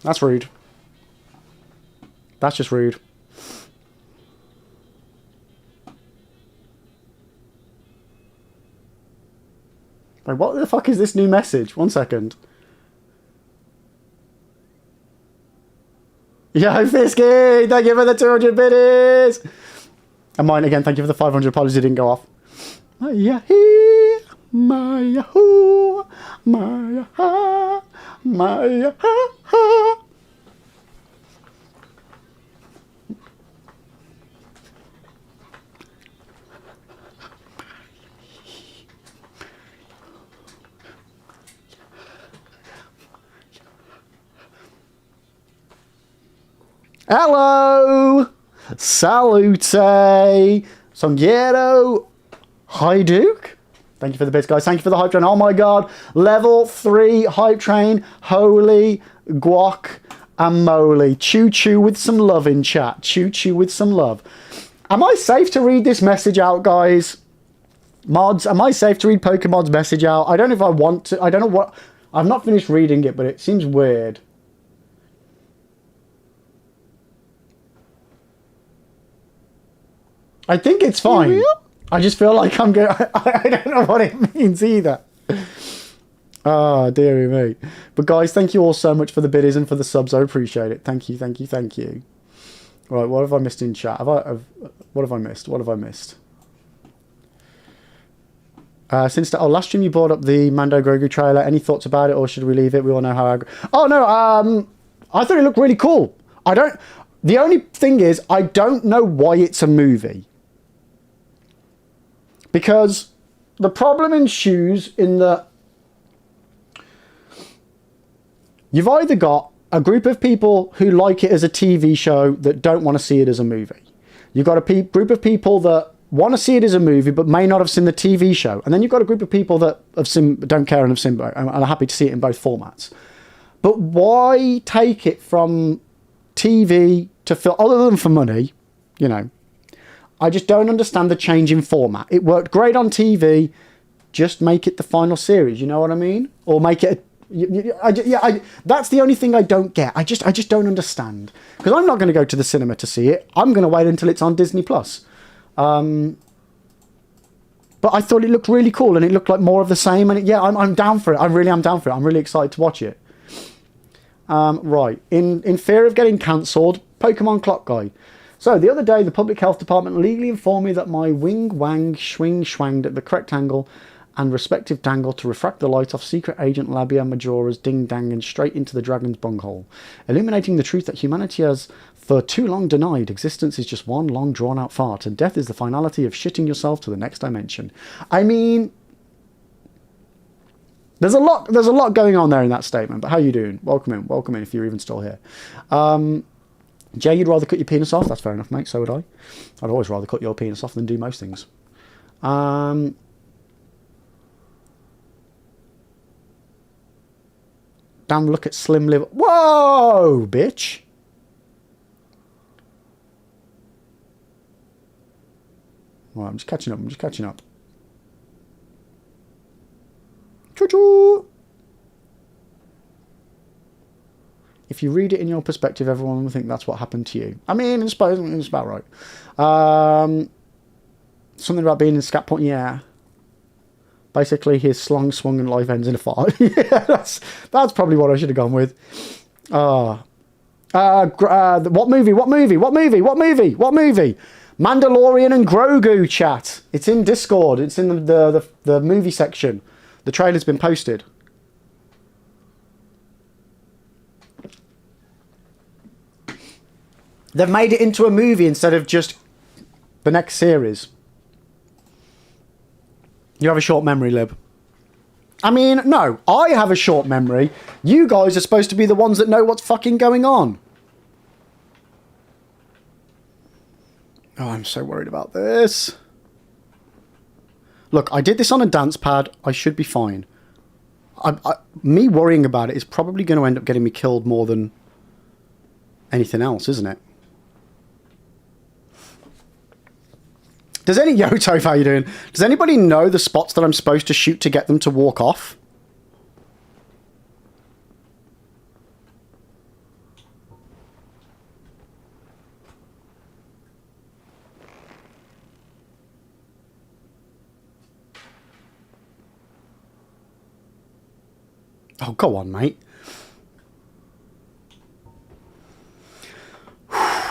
That's rude. That's just rude. Wait, what the fuck is this new message? 1 second. Yo, Fisky! Thank you for the 200 biddies! And mine again, thank you for the 500. Apologies, it didn't go off. Oh, yeah. Maya, hoo, Maya, ha, Maya, ha, ha. Hello! Salute! Songiero! Hi, Duke! Thank you for the bits, guys. Thank you for the hype train. Oh my god. Level 3 hype train. Holy guac and moly. Choo choo with some love in chat. Choo choo with some love. Am I safe to read this message out, guys? Mods, am I safe to read Pokemon's message out? I don't know if I want to. I don't know what... I've not finished reading it, but it seems weird. I think it's fine. I just feel like I'm going... I don't know what it means either. Ah, dearie me. But guys, thank you all so much for the biddies and for the subs. I appreciate it. Thank you, thank you, thank you. Right, what have I missed in chat? What have I missed? What have I missed? Last stream you brought up the Mando Grogu trailer. Any thoughts about it, or should we leave it? We all know how... Oh, no, I thought it looked really cool. The only thing is, I don't know why it's a movie. Because the problem ensues in that you've either got a group of people who like it as a TV show that don't want to see it as a movie. You've got a group of people that want to see it as a movie but may not have seen the TV show. And then you've got a group of people that don't care and have seen both and are happy to see it in both formats. But why take it from TV to film, other than for money, you know? I just don't understand the change in format. It worked great on TV. Just make it the final series. You know what I mean? Or make it... that's the only thing I don't get. I just don't understand. Because I'm not going to go to the cinema to see it. I'm going to wait until it's on Disney+. But I thought it looked really cool and it looked like more of the same. And I'm down for it. I really am down for it. I'm really excited to watch it. Right. In fear of getting cancelled, Pokemon Clock Guy. So, the other day, the Public Health Department legally informed me that my wing wang swing swanged at the correct angle and respective dangle to refract the light off Secret Agent Labia Majora's ding-dang and straight into the dragon's bunghole, illuminating the truth that humanity has for too long denied existence is just one long drawn-out fart, and death is the finality of shitting yourself to the next dimension. I mean... There's a lot going on there in that statement, but how you doing? Welcome in if you're even still here. Jay, you'd rather cut your penis off? That's fair enough, mate. So would I. I'd always rather cut your penis off than do most things. Damn, look at Slim Liver. Whoa, bitch! Well, I'm just catching up. Choo-choo! If you read it in your perspective, everyone will think that's what happened to you. I mean, it's about right. Something about being in Scat Point, yeah. Basically, his slung swung and life ends in a fart. Yeah, that's probably what I should have gone with. What movie? Mandalorian and Grogu chat. It's in Discord. It's in the movie section. The trailer's been posted. They've made it into a movie instead of just the next series. You have a short memory, Lib. I mean, no, I have a short memory. You guys are supposed to be the ones that know what's fucking going on. Oh, I'm so worried about this. Look, I did this on a dance pad. I should be fine. Me worrying about it is probably going to end up getting me killed more than anything else, isn't it? Yo, Toph, how you doing? Does anybody know the spots that I'm supposed to shoot to get them to walk off? Oh, go on, mate.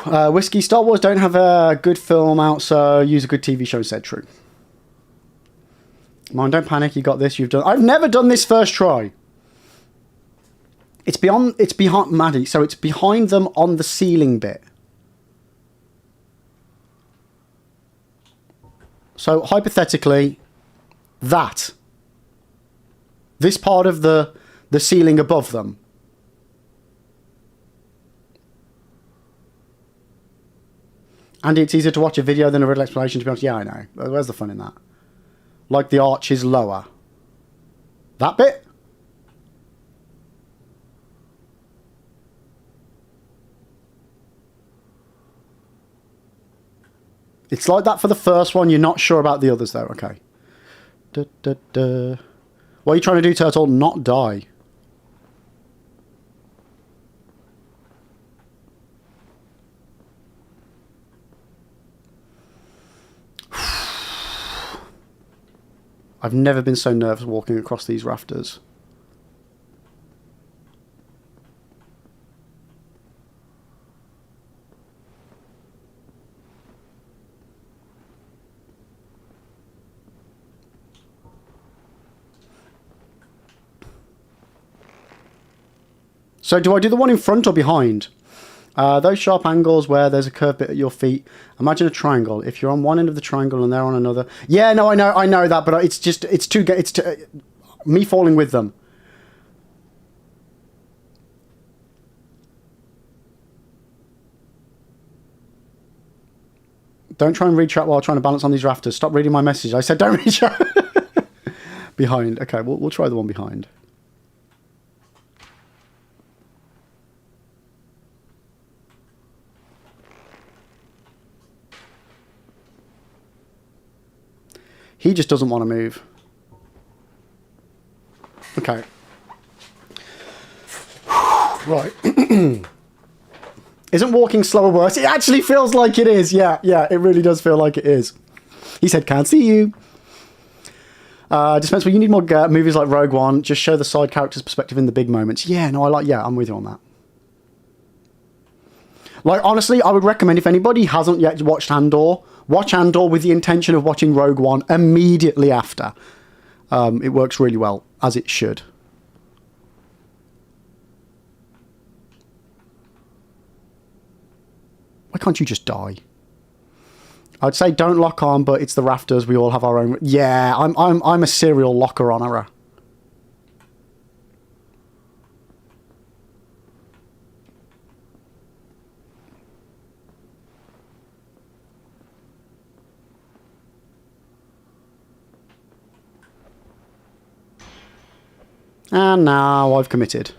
Whiskey, Star Wars don't have a good film out, so use a good TV show instead. True. Come on, don't panic. You got this. You've done... I've never done this first try. It's behind Maddie, so it's behind them on the ceiling bit. So, hypothetically, this part of the ceiling above them. And it's easier to watch a video than a real explanation, to be honest. Yeah, I know. Where's the fun in that? Like the arch is lower. That bit? It's like that for the first one. You're not sure about the others, though. Okay. What are you trying to do, Turtle? Not die. I've never been so nervous walking across these rafters. So do I do the one in front or behind? Those sharp angles where there's a curved bit at your feet. Imagine a triangle. If you're on one end of the triangle and they're on another. Yeah, no, I know that, but it's too me falling with them. Don't try and reach out while trying to balance on these rafters. Stop reading my message. I said don't reach out. Behind. Okay, we'll try the one behind. He just doesn't want to move. Okay. Right. Isn't walking slower worse? It actually feels like it is. Yeah, it really does feel like it is. He said, can't see you. Dispensable, you need more movies like Rogue One. Just show the side character's perspective in the big moments. Yeah, no, I'm with you on that. Like, honestly, I would recommend if anybody hasn't yet watched Andor, watch Andor with the intention of watching Rogue One immediately after. It works really well, as it should. Why can't you just die? I'd say don't lock on, but it's the rafters. We all have our own... Yeah, I'm a serial locker honorer. And now I've committed.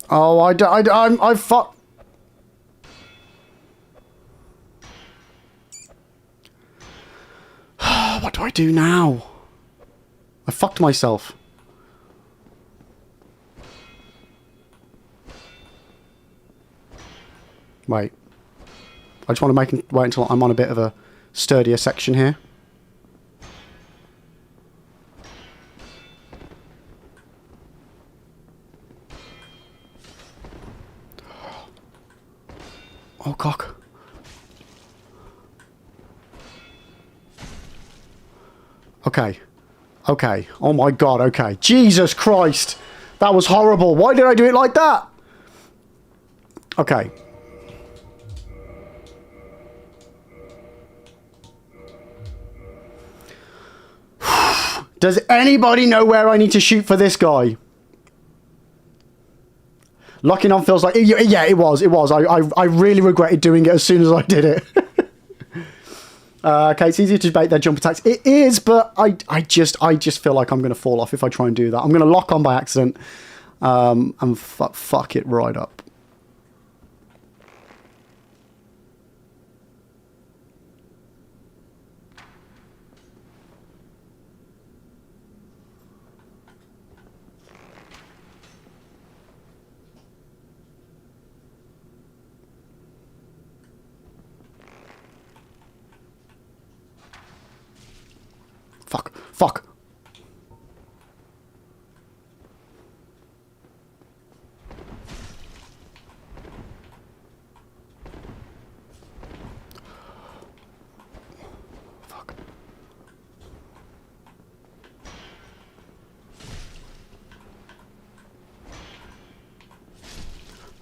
Oh, I fuck. What do I do now? I fucked myself. Wait. I just want to wait until I'm on a bit of a sturdier section here. Oh, cock. Okay. Okay. Oh my god, okay. Jesus Christ! That was horrible. Why did I do it like that? Okay. Does anybody know where I need to shoot for this guy? Locking on feels like... Yeah, it was. I really regretted doing it as soon as I did it. Okay, it's easier to debate their jump attacks. It is, but I just feel like I'm going to fall off if I try and do that. I'm going to lock on by accident and fuck it right up. Fuck.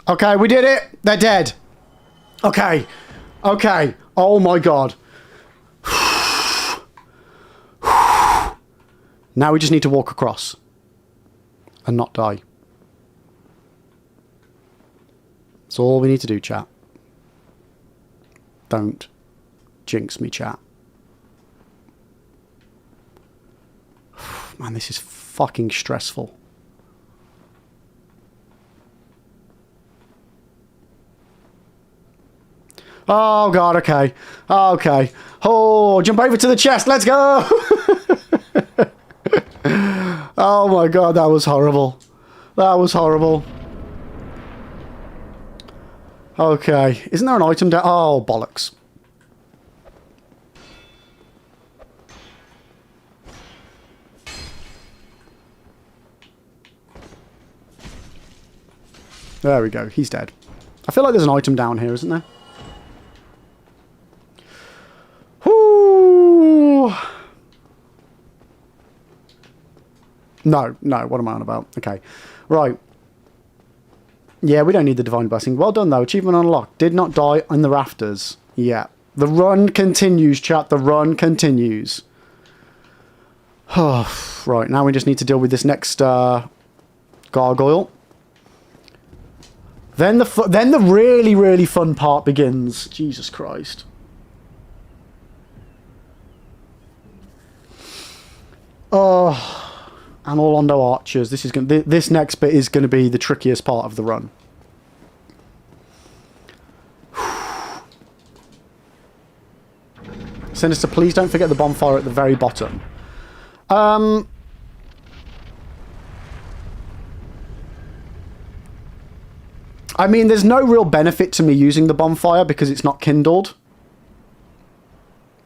Okay, we did it. They're dead. Okay. Okay. Oh my god. Now we just need to walk across. And not die. That's all we need to do, chat. Don't jinx me, chat. Man, this is fucking stressful. Oh god, okay. Okay. Oh, jump over to the chest, let's go! Oh my god, that was horrible. That was horrible. Okay. Isn't there an item down? Oh, bollocks. There we go. He's dead. I feel like there's an item down here, isn't there? Whoo! No, no. What am I on about? Okay. Right. Yeah, we don't need the Divine Blessing. Well done, though. Achievement unlocked. Did not die on the rafters. Yeah. The run continues, chat. The run continues. Right, now we just need to deal with this next gargoyle. Then the really, really fun part begins. Jesus Christ. Oh... And all Londo archers. This next bit is going to be the trickiest part of the run. Sinister, please don't forget the bonfire at the very bottom. I mean, there's no real benefit to me using the bonfire because it's not kindled.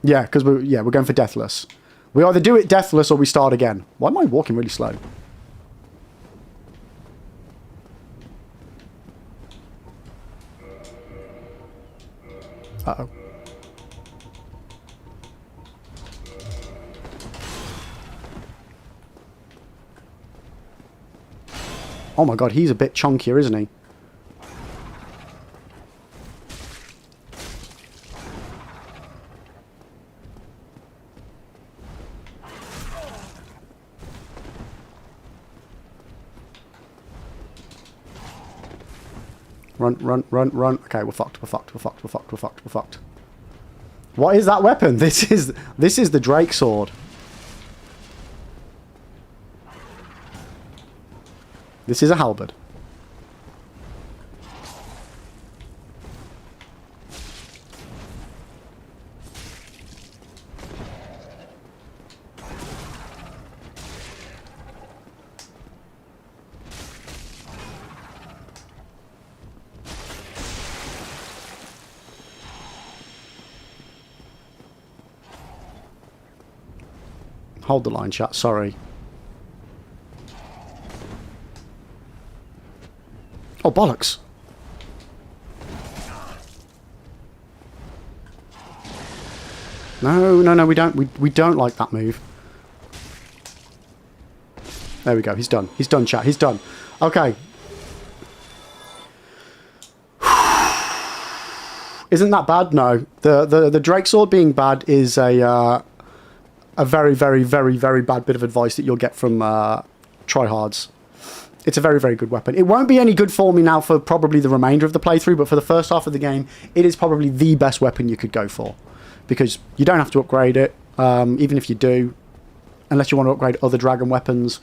Yeah, because we're going for Deathless. We either do it Deathless or we start again. Why am I walking really slow? Uh-oh. Oh my god, he's a bit chunkier, isn't he? Run, run, run, run. Okay, we're fucked, we're fucked, we're fucked, we're fucked, we're fucked, we're fucked. What is that weapon? This is the Drake sword. This is a halberd. Hold the line, chat. Sorry. Oh, bollocks. No, no, no, we don't. We don't like that move. There we go. He's done. He's done, chat. He's done. Okay. Isn't that bad? No. The Drake sword being bad is a very, very, very, very bad bit of advice that you'll get from tryhards. It's a very, very good weapon. It won't be any good for me now for probably the remainder of the playthrough, but for the first half of the game, it is probably the best weapon you could go for. Because you don't have to upgrade it, even if you do. Unless you want to upgrade other dragon weapons,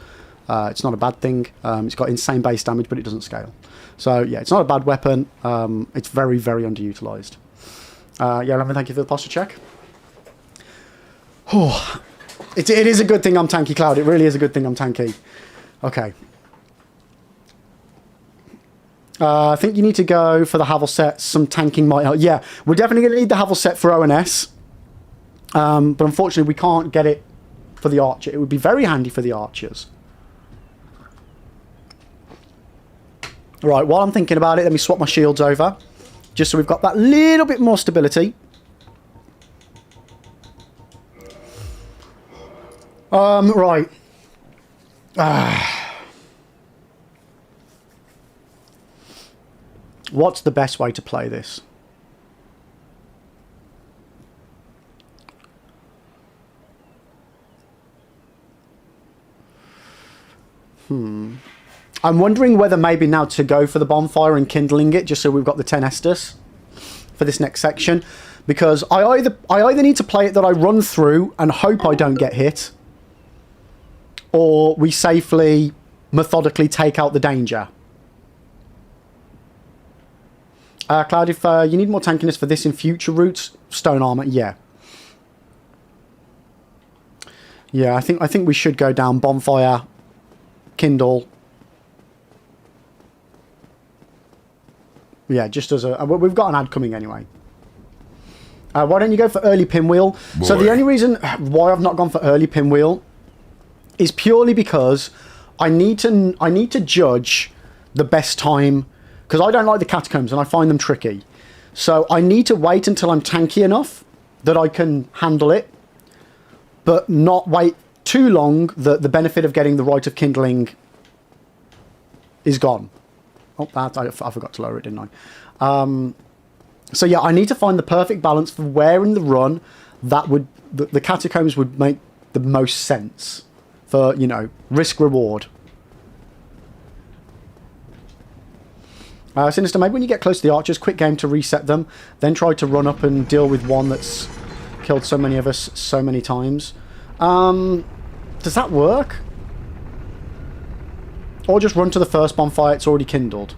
it's not a bad thing. It's got insane base damage, but it doesn't scale. So, yeah, it's not a bad weapon. It's very, very underutilised. Yeah, let me thank you for the posture check. Oh, it is a good thing I'm tanky, Cloud. It really is a good thing I'm tanky. Okay. I think you need to go for the Havel set. Some tanking might help. Yeah, we're definitely going to need the Havel set for ONS. But unfortunately, we can't get it for the archer. It would be very handy for the archers. Right, while I'm thinking about it, let me swap my shields over. Just so we've got that little bit more stability. Right. What's the best way to play this? I'm wondering whether maybe now to go for the bonfire and kindling it, just so we've got the 10 Estus for this next section. Because I either need to play it that I run through and hope I don't get hit, or we safely, methodically take out the danger. Cloud, if you need more tankiness for this in future routes, stone armor, yeah. Yeah, I think we should go down bonfire, kindle. Yeah, just as a... We've got an ad coming anyway. Why don't you go for early pinwheel? Boy. So the only reason why I've not gone for early pinwheel is purely because I need to judge the best time, because I don't like the catacombs and I find them tricky. So I need to wait until I'm tanky enough that I can handle it, but not wait too long that the benefit of getting the Rite of Kindling is gone. Oh, I forgot to lower it, didn't I? So yeah, I need to find the perfect balance for where in the run that would the catacombs would make the most sense for, you know, risk reward. Sinister, maybe when you get close to the archers, quick game to reset them, then try to run up and deal with one that's killed so many of us so many times. Does that work? Or just run to the first bonfire, it's already kindled.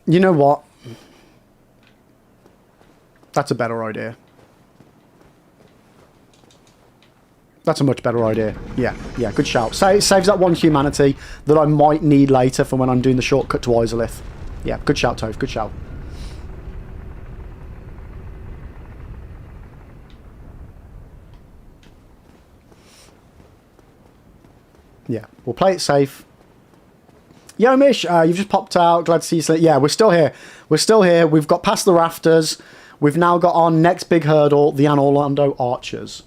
You know what? That's a better idea. That's a much better idea. Yeah, good shout. So it saves that one humanity that I might need later for when I'm doing the shortcut to Isolith. Yeah, good shout, Tove, good shout. Yeah, we'll play it safe. Yo, Mish, you've just popped out. Glad to see you. Yeah, we're still here. We're still here. We've got past the rafters. We've now got our next big hurdle, the Anor Londo archers.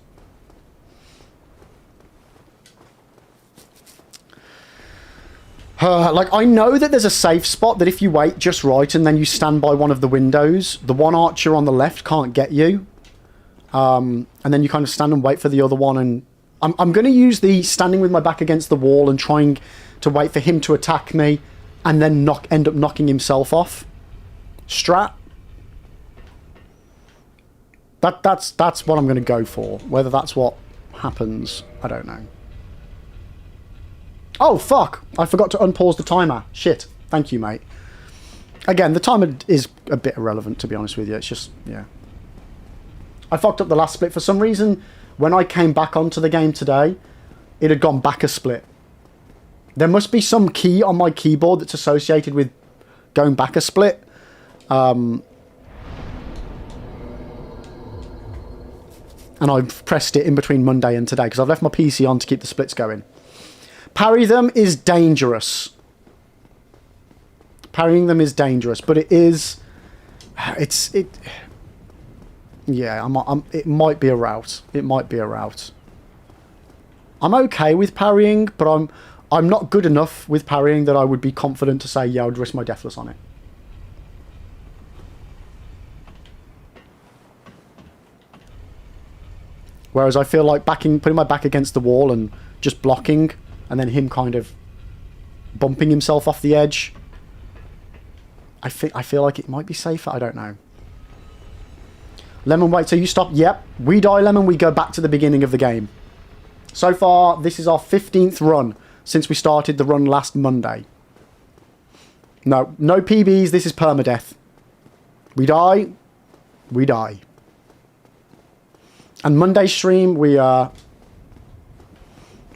Like, I know that there's a safe spot that if you wait just right and then you stand by one of the windows, the one archer on the left can't get you. And then you kind of stand and wait for the other one. And I'm going to use the standing with my back against the wall and trying to wait for him to attack me and then end up knocking himself off. Strat. That's what I'm going to go for. Whether that's what happens, I don't know. Oh, fuck! I forgot to unpause the timer. Shit. Thank you, mate. Again, the timer is a bit irrelevant, to be honest with you. It's just, yeah. I fucked up the last split. For some reason, when I came back onto the game today, it had gone back a split. There must be some key on my keyboard that's associated with going back a split. And I've pressed it in between Monday and today because I've left my PC on to keep the splits going. Parry them is dangerous. Parrying them is dangerous, but it is... Yeah, it might be a route. It might be a route. I'm okay with parrying, but I'm not good enough with parrying that I would be confident to say, yeah, I would risk my Deathless on it. Whereas I feel like putting my back against the wall and just blocking, and then him kind of bumping himself off the edge, I feel like it might be safer. I don't know. Lemon, wait, so you stop? Yep. We die, Lemon, we go back to the beginning of the game. So far, this is our 15th run since we started the run last Monday. No PBs, this is permadeath. We die, we die. And Monday's stream, we died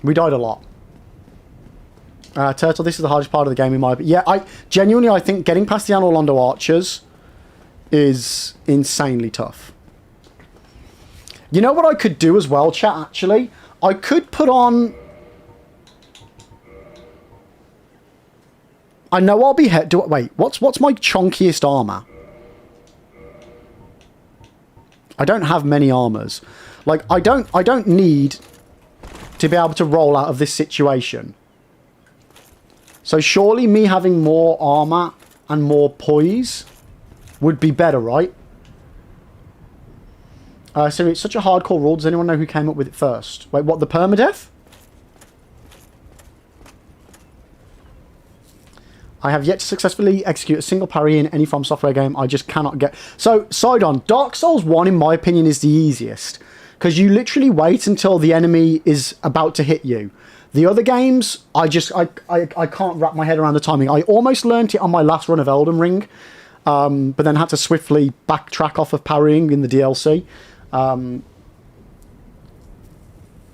a lot. Turtle, this is the hardest part of the game in my opinion. Yeah, I think getting past the Anor Londo archers is insanely tough. You know what I could do as well, chat, actually? I could put on... I know I'll be hit. Wait, what's my chunkiest armor? I don't have many armors. Like, I don't need to be able to roll out of this situation. So surely me having more armor and more poise would be better, right? So it's such a hardcore rule. Does anyone know who came up with it first? Wait, what, the permadeath? I have yet to successfully execute a single parry in any FromSoftware game. I just cannot get... So, side on, Dark Souls 1, in my opinion, is the easiest. Because you literally wait until the enemy is about to hit you. The other games, I can't wrap my head around the timing. I almost learnt it on my last run of Elden Ring. But then had to swiftly backtrack off of parrying in the DLC.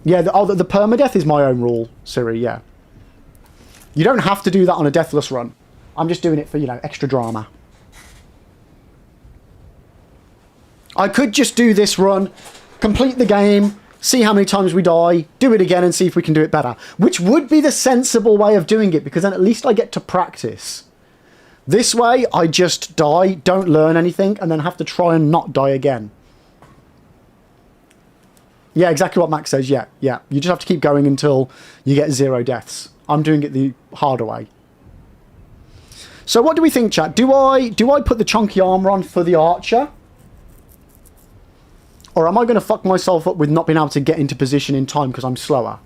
Yeah, the permadeath is my own rule, Siri, yeah. You don't have to do that on a deathless run. I'm just doing it for, you know, extra drama. I could just do this run, complete the game, see how many times we die, do it again and see if we can do it better. Which would be the sensible way of doing it, because then at least I get to practice. This way, I just die, don't learn anything, and then have to try and not die again. Yeah, exactly what Max says, yeah. You just have to keep going until you get 0 deaths. I'm doing it the harder way. So what do we think, chat? Do I put the chunky armor on for the archer? Or am I going to fuck myself up with not being able to get into position in time because I'm slower?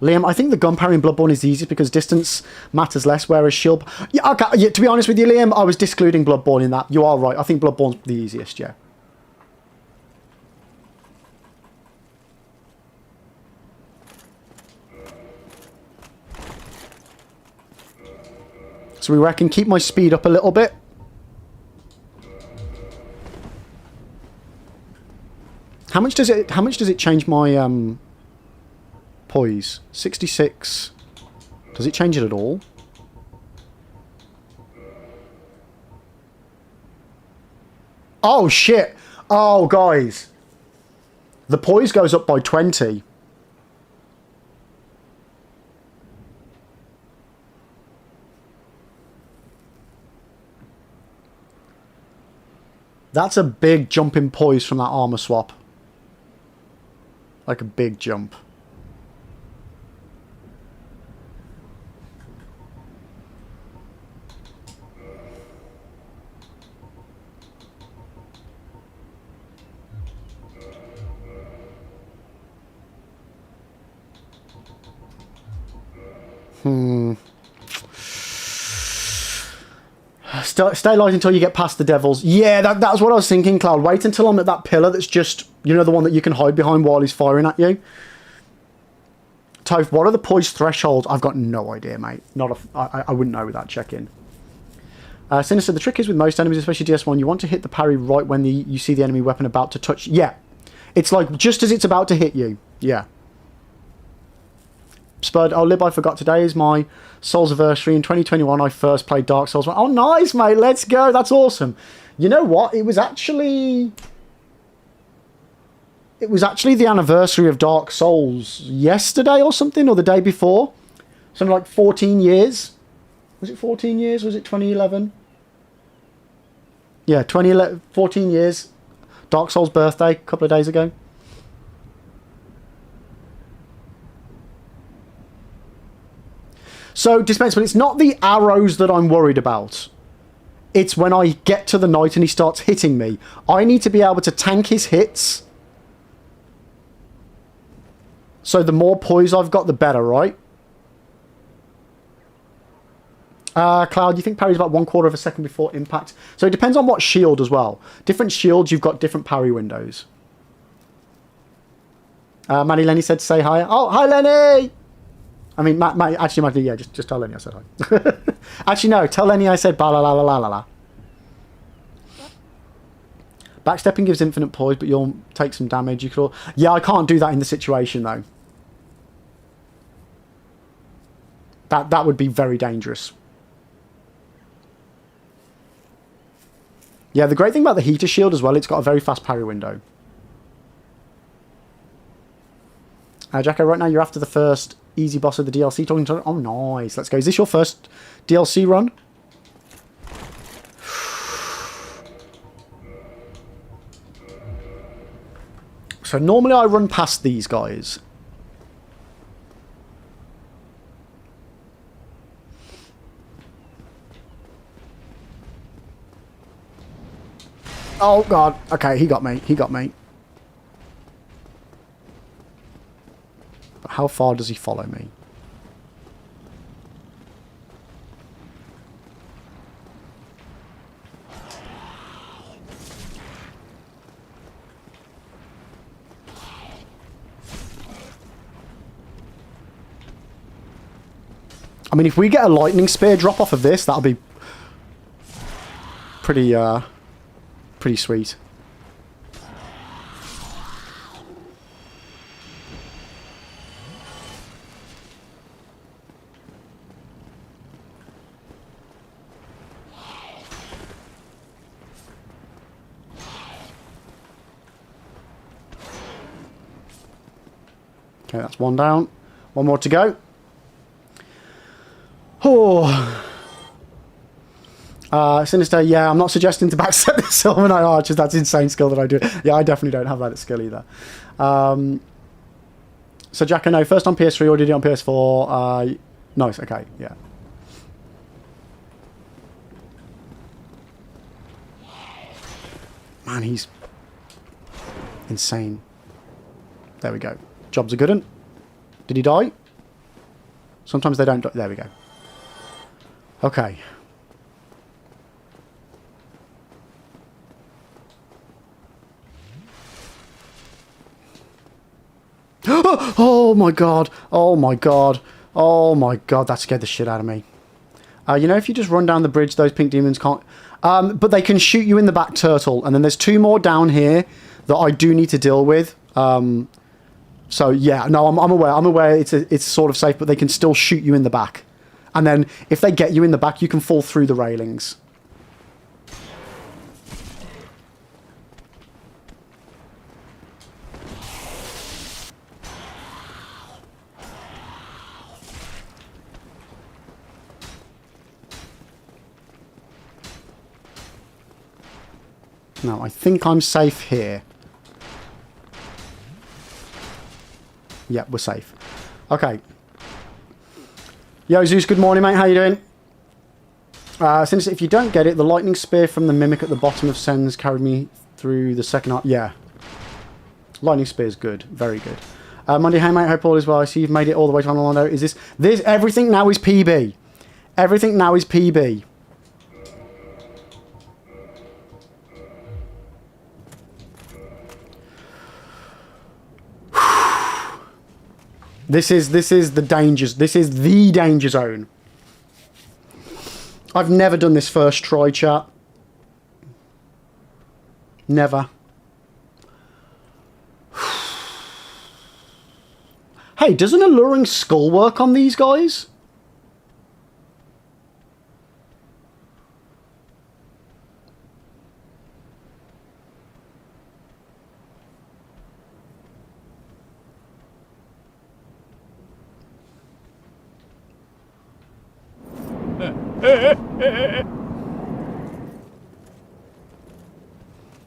Liam, I think the gun parry in Bloodborne is the easiest because distance matters less, whereas shield... Yeah, okay, yeah, to be honest with you, Liam, I was discluding Bloodborne in that. You are right. I think Bloodborne's the easiest, yeah. So we reckon keep my speed up a little bit. How much does it change my poise? 66. Does it change it at all? Oh shit. Oh guys. The poise goes up by 20. That's a big jump in poise from that armor swap. Like a big jump. Stay light until you get past the devils. Yeah, that's what I was thinking, Cloud. Wait until I'm at that pillar that's just, you know, the one that you can hide behind while he's firing at you. Toph, what are the poise thresholds? I've got no idea, mate. I wouldn't know without checking. Sinister, the trick is with most enemies, especially DS1, you want to hit the parry right when you see the enemy weapon about to touch. Yeah. It's like just as it's about to hit you. Yeah. Spud, oh, Lib, I forgot today is my Souls anniversary. In 2021, I first played Dark Souls. Oh, nice, mate. Let's go. That's awesome. You know what? It was actually the anniversary of Dark Souls yesterday or something, or the day before. Something like 14 years. Was it 14 years? Was it 2011? Yeah, 14 years. Dark Souls birthday, a couple of days ago. So, Dispensable, it's not the arrows that I'm worried about. It's when I get to the knight and he starts hitting me. I need to be able to tank his hits. So the more poise I've got, the better, right? Cloud, you think parry's about 1/4 of a second before impact? So it depends on what shield as well. Different shields, you've got different parry windows. Maddie Lenny said say hi. Oh, hi Lenny! I mean, actually, Maggie, yeah, just tell Lenny I said hi. Actually, no, tell Lenny I said ba la la la la la la. Backstepping gives infinite poise, but you'll take some damage. You could all... Yeah, I can't do that in the situation, though. That would be very dangerous. Yeah, the great thing about the heater shield as well, it's got a very fast parry window. Jacko, right now you're after the first easy boss of the DLC. Talking to... Oh, nice. Let's go. Is this your first DLC run? So normally I run past these guys. Oh god. Okay, he got me. He got me. But how far does he follow me? I mean, if we get a lightning spear drop off of this, that'll be pretty, pretty sweet. Okay, that's one down. One more to go. Oh. Sinister, yeah, I'm not suggesting to backstep the Silver Knight Archers. That's insane skill that I do. Yeah, I definitely don't have that skill either. So, Jack, I know, first on PS3 or did it on PS4? Nice, okay, yeah. Man, he's insane. There we go. Job's a good one. Did he die? Sometimes they don't die. There we go. Okay. Oh my god. Oh my god. Oh my god. That scared the shit out of me. You know, if you just run down the bridge, those pink demons can't... but they can shoot you in the back, Turtle. And then there's two more down here that I do need to deal with. So, yeah. No, I'm aware. I'm aware it's sort of safe, but they can still shoot you in the back. And then, if they get you in the back, you can fall through the railings. Now, I think I'm safe here. Yep, we're safe. Okay. Yo, Zeus, good morning, mate. How you doing? Since if you don't get it, the lightning spear from the mimic at the bottom of Sen's carried me through the second half. Yeah. Lightning spear is good. Very good. Monday, hey, mate. Hope all is well. I see you've made it all the way to Londo. Is this... Everything now is PB. Everything now is PB. This is the dangers. This is the danger zone. I've never done this first try, chat. Never. Hey, does an alluring skull work on these guys?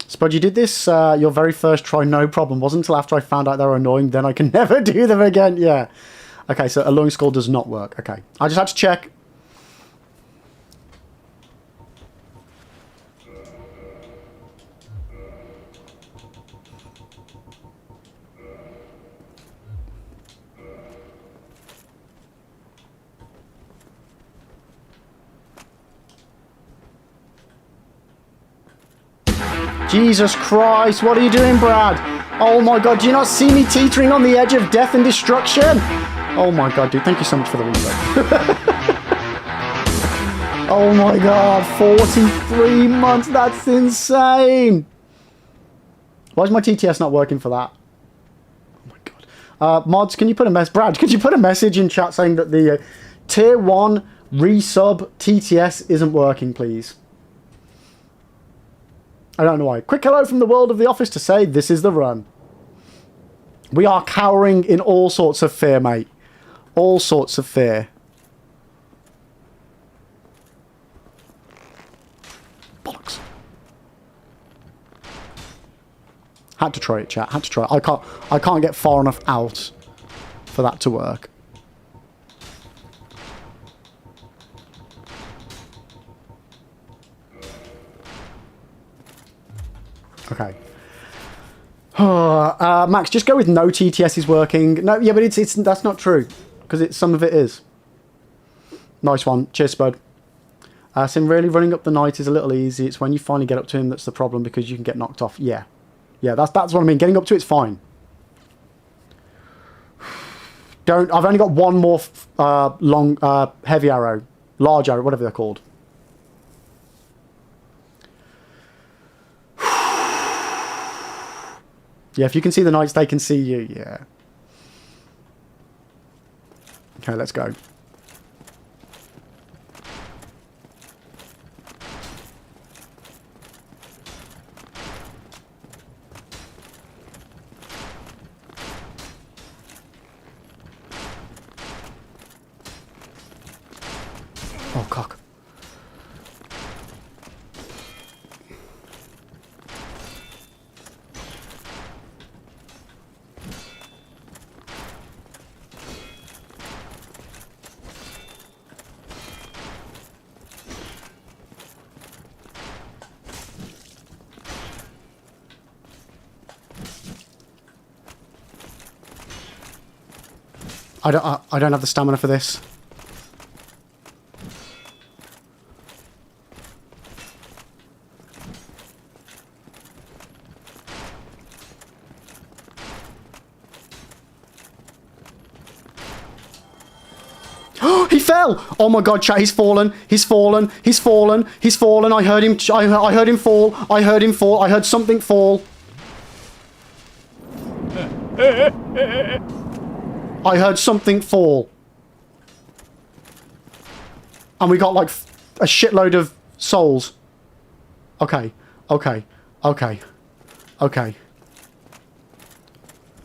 Spud, you did this your very first try, no problem. Wasn't until after I found out they were annoying, then I can never do them again. Yeah. Okay, so alluring skull does not work. Okay. I just had to check. Jesus Christ, what are you doing, Brad? Oh my god, do you not see me teetering on the edge of death and destruction? Oh my god, dude, thank you so much for the replay. Oh my god, 43 months, that's insane! Why is my TTS not working for that? Oh my god. Mods, can you put a message... Brad, could you put a message in chat saying that the Tier 1 resub TTS isn't working, please? I don't know why. Quick hello from the world of the office to say this is the run. We are cowering in all sorts of fear, mate. All sorts of fear. Bollocks. Had to try it, chat. Had to try it. I can't get far enough out for that to work. Okay. Max, just go with no TTS is working. No, yeah, but it's that's not true because some of it is. Nice one. Cheers, Spud. Sim, really running up the knight is a little easy. It's when you finally get up to him that's the problem because you can get knocked off. Yeah. Yeah, that's what I mean. Getting up to it's fine. I've only got one more heavy arrow. Large arrow, whatever they're called. Yeah, if you can see the knights, they can see you. Yeah. Okay, let's go. Oh, cock. I don't have the stamina for this. He fell! Oh my god, chat, he's fallen. He's fallen. He's fallen. He's fallen. I heard him. I heard him fall. I heard him fall. I heard something fall. I heard something fall. And we got like a shitload of souls. Okay. Okay. Okay. Okay.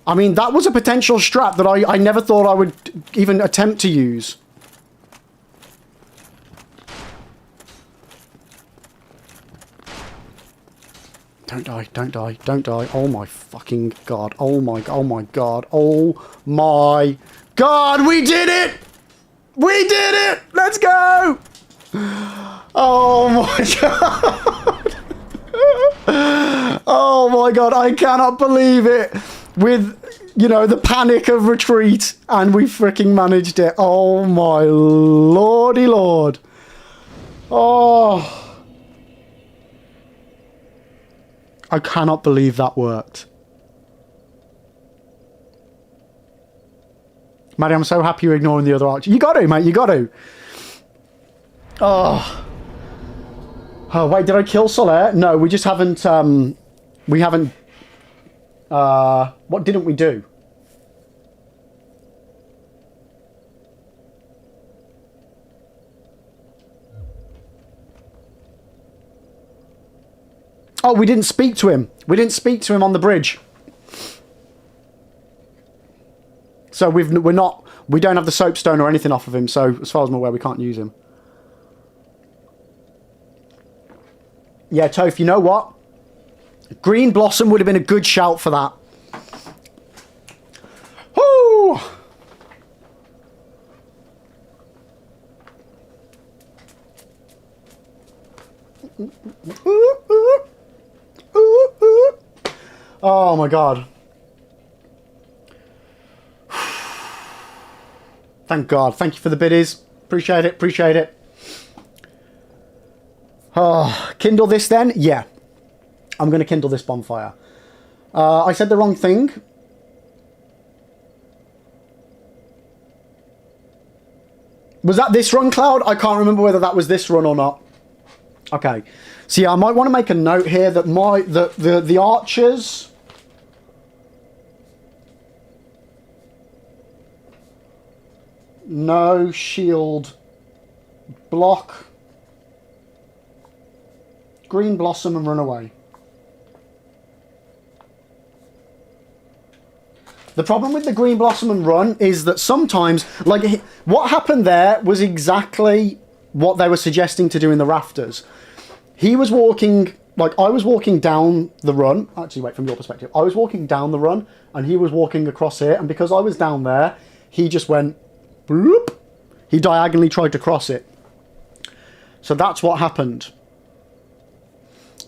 I mean, that was a potential strat that I never thought I would even attempt to use. Don't die, don't die, don't die. Oh my fucking god. Oh my god, oh my god, oh my god, we did it! We did it! Let's go! Oh my god. Oh my god, I cannot believe it. With, you know, the panic of retreat, and we freaking managed it. Oh my lordy lord. Oh. I cannot believe that worked. Maddie, I'm so happy you're ignoring the other archer. You got to, mate. You got to. Oh. Oh, wait. Did I kill Solaire? No, we just haven't... we haven't... what didn't we do? Oh, we didn't speak to him. We didn't speak to him on the bridge. So we don't have the soapstone or anything off of him. So as far as I'm aware, we can't use him. Yeah, Toph, you know what? Green Blossom would have been a good shout for that. Woo! Oh my god. Thank god. Thank you for the biddies. Appreciate it. Appreciate it. Oh, kindle this then? Yeah. I'm going to kindle this bonfire. I said the wrong thing. Was that this run, Cloud? I can't remember whether that was this run or not. Okay. So yeah, I might want to make a note here that the archers... No shield block. Green Blossom and run away. The problem with the Green Blossom and run is that sometimes, like, what happened there was exactly what they were suggesting to do in the rafters. He was walking like, I was walking down the run. Actually, wait, from your perspective. I was walking down the run, and he was walking across here. And because I was down there, he just went, bloop. He diagonally tried to cross it. So that's what happened.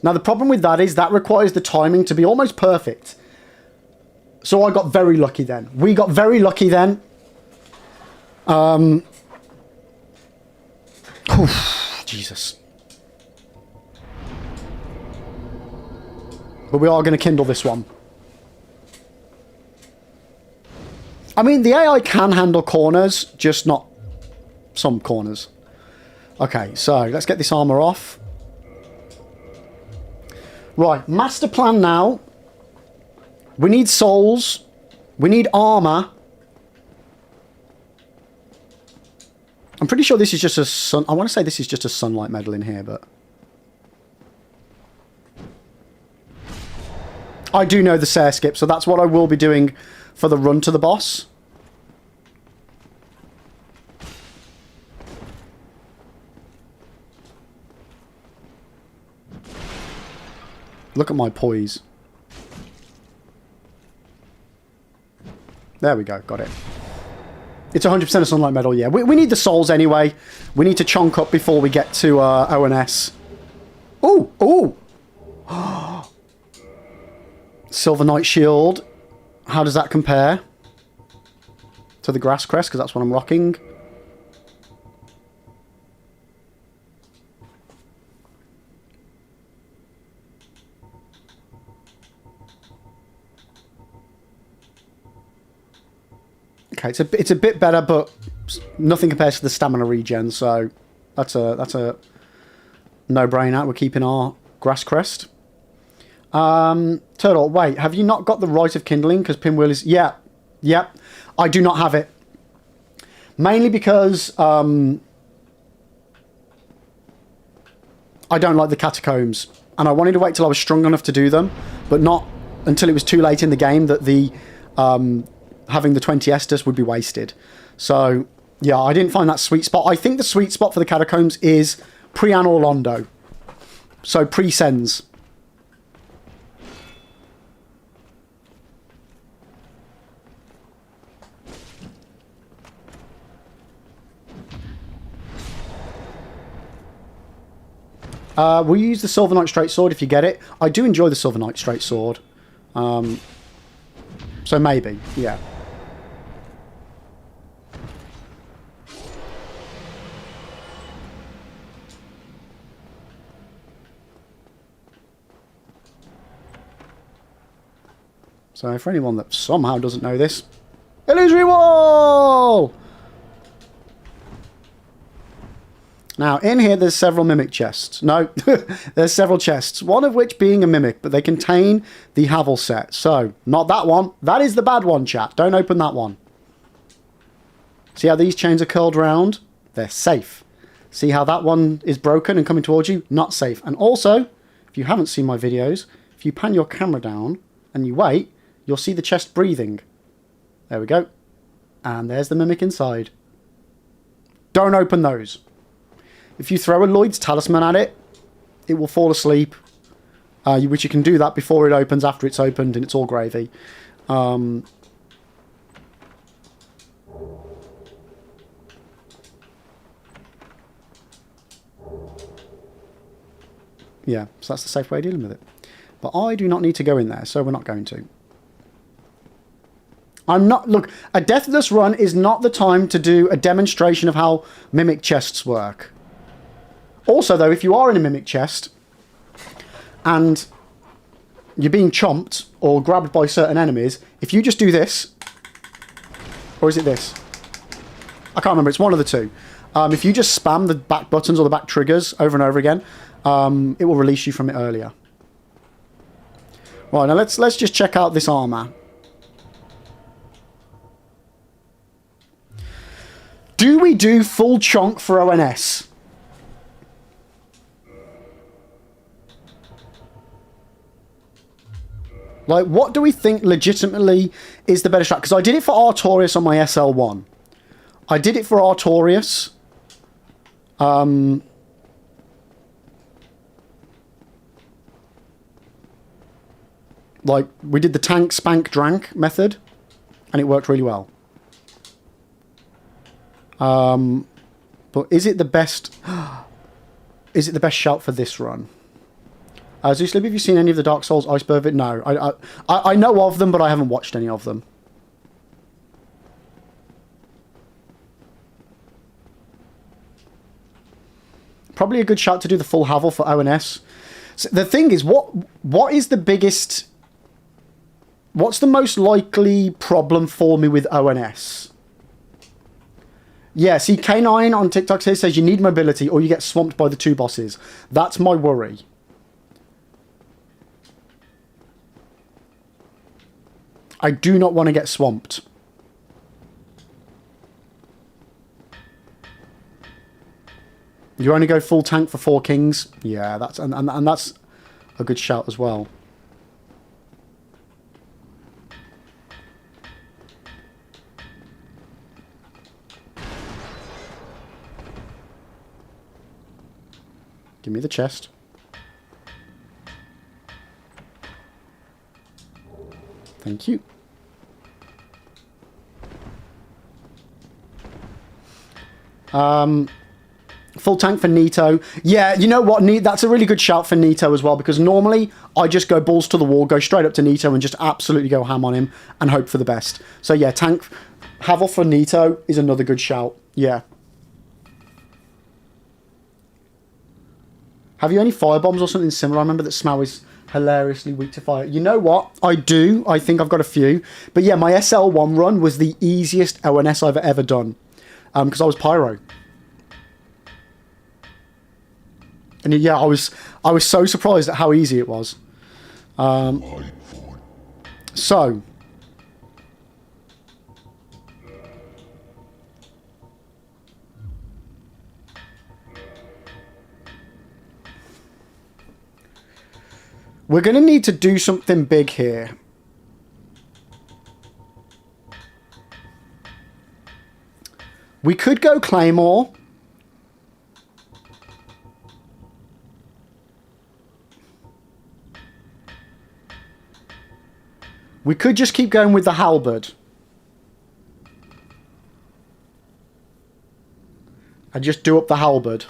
Now, the problem with that is that requires the timing to be almost perfect. So I got very lucky then. We got very lucky then. Jesus. But we are going to kindle this one. I mean, the AI can handle corners, just not some corners. Okay, so let's get this armor off. Right, master plan now. We need souls. We need armor. I'm pretty sure this is just a sun... I want to say this is just a sunlight medal in here, but... I do know the Sare skip, so that's what I will be doing for the run to the boss. Look at my poise. There we go, got it. It's 100% a sunlight medal, yeah. We need the souls anyway. We need to chonk up before we get to ONS. Ooh, ooh! Silver Knight Shield. How does that compare to the Grass Crest? Because that's what I'm rocking. Okay, it's a bit better, but nothing compares to the stamina regen. So that's a no-brainer. We're keeping our Grass Crest. Turtle, wait, have you not got the Rite of Kindling? Because Pinwheel is... Yeah, I do not have it. Mainly because I don't like the Catacombs. And I wanted to wait till I was strong enough to do them, but not until it was too late in the game that the having the 20 Estus would be wasted. So, yeah, I didn't find that sweet spot. I think the sweet spot for the Catacombs is pre-Anor Londo. So, pre-Sens. We'll use the Silver Knight Straight Sword if you get it. I do enjoy the Silver Knight Straight Sword. So maybe, yeah. So for anyone that somehow doesn't know this, illusory wall! Now, in here, there's several mimic chests. No, there's several chests, one of which being a mimic, but they contain the Havel set. So, not that one. That is the bad one, chat. Don't open that one. See how these chains are curled round? They're safe. See how that one is broken and coming towards you? Not safe. And also, if you haven't seen my videos, if you pan your camera down and you wait, you'll see the chest breathing. There we go. And there's the mimic inside. Don't open those. If you throw a Lloyd's Talisman at it, it will fall asleep. Which you can do that before it opens, after it's opened, and it's all gravy. Yeah, so that's the safe way of dealing with it. But I do not need to go in there, so we're not going to. Look, a Deathless run is not the time to do a demonstration of how mimic chests work. Also, though, if you are in a mimic chest and you're being chomped or grabbed by certain enemies, if you just do this, or is it this? I can't remember. It's one of the two. If you just spam the back buttons or the back triggers over and over again, it will release you from it earlier. Right, now let's just check out this armor. Do we do full chonk for ONS? Like, what do we think legitimately is the better strat? Because I did it for Artorias on my SL1. I did it for Artorias. Like, we did the tank, spank, drank method, and it worked really well. But is it the best... Is it the best shout for this run? Zooslip, have you seen any of the Dark Souls Iceberg? No. I know of them, but I haven't watched any of them. Probably a good shout to do the full Havel for ONS. So the thing is, what is the biggest... What's the most likely problem for me with ONS? Yeah, see, K9 on TikTok here says you need mobility or you get swamped by the 2 bosses. That's my worry. I do not want to get swamped. You only go full tank for 4 kings? Yeah, that's and that's a good shout as well. Give me the chest. Thank you. Full tank for Nito. Yeah, you know what? That's a really good shout for Nito as well, because normally I just go balls to the wall, go straight up to Nito and just absolutely go ham on him and hope for the best. So yeah, tank Havel for Nito is another good shout. Yeah. Have you any firebombs or something similar? I remember that Smough is hilariously weak to fire. You know what? I do. I think I've got a few. But yeah, my SL1 run was the easiest ONS I've ever done. Because I was pyro. And yeah, I was so surprised at how easy it was. So... We're going to need to do something big here. We could go Claymore. We could just keep going with the halberd. And just do up the halberd.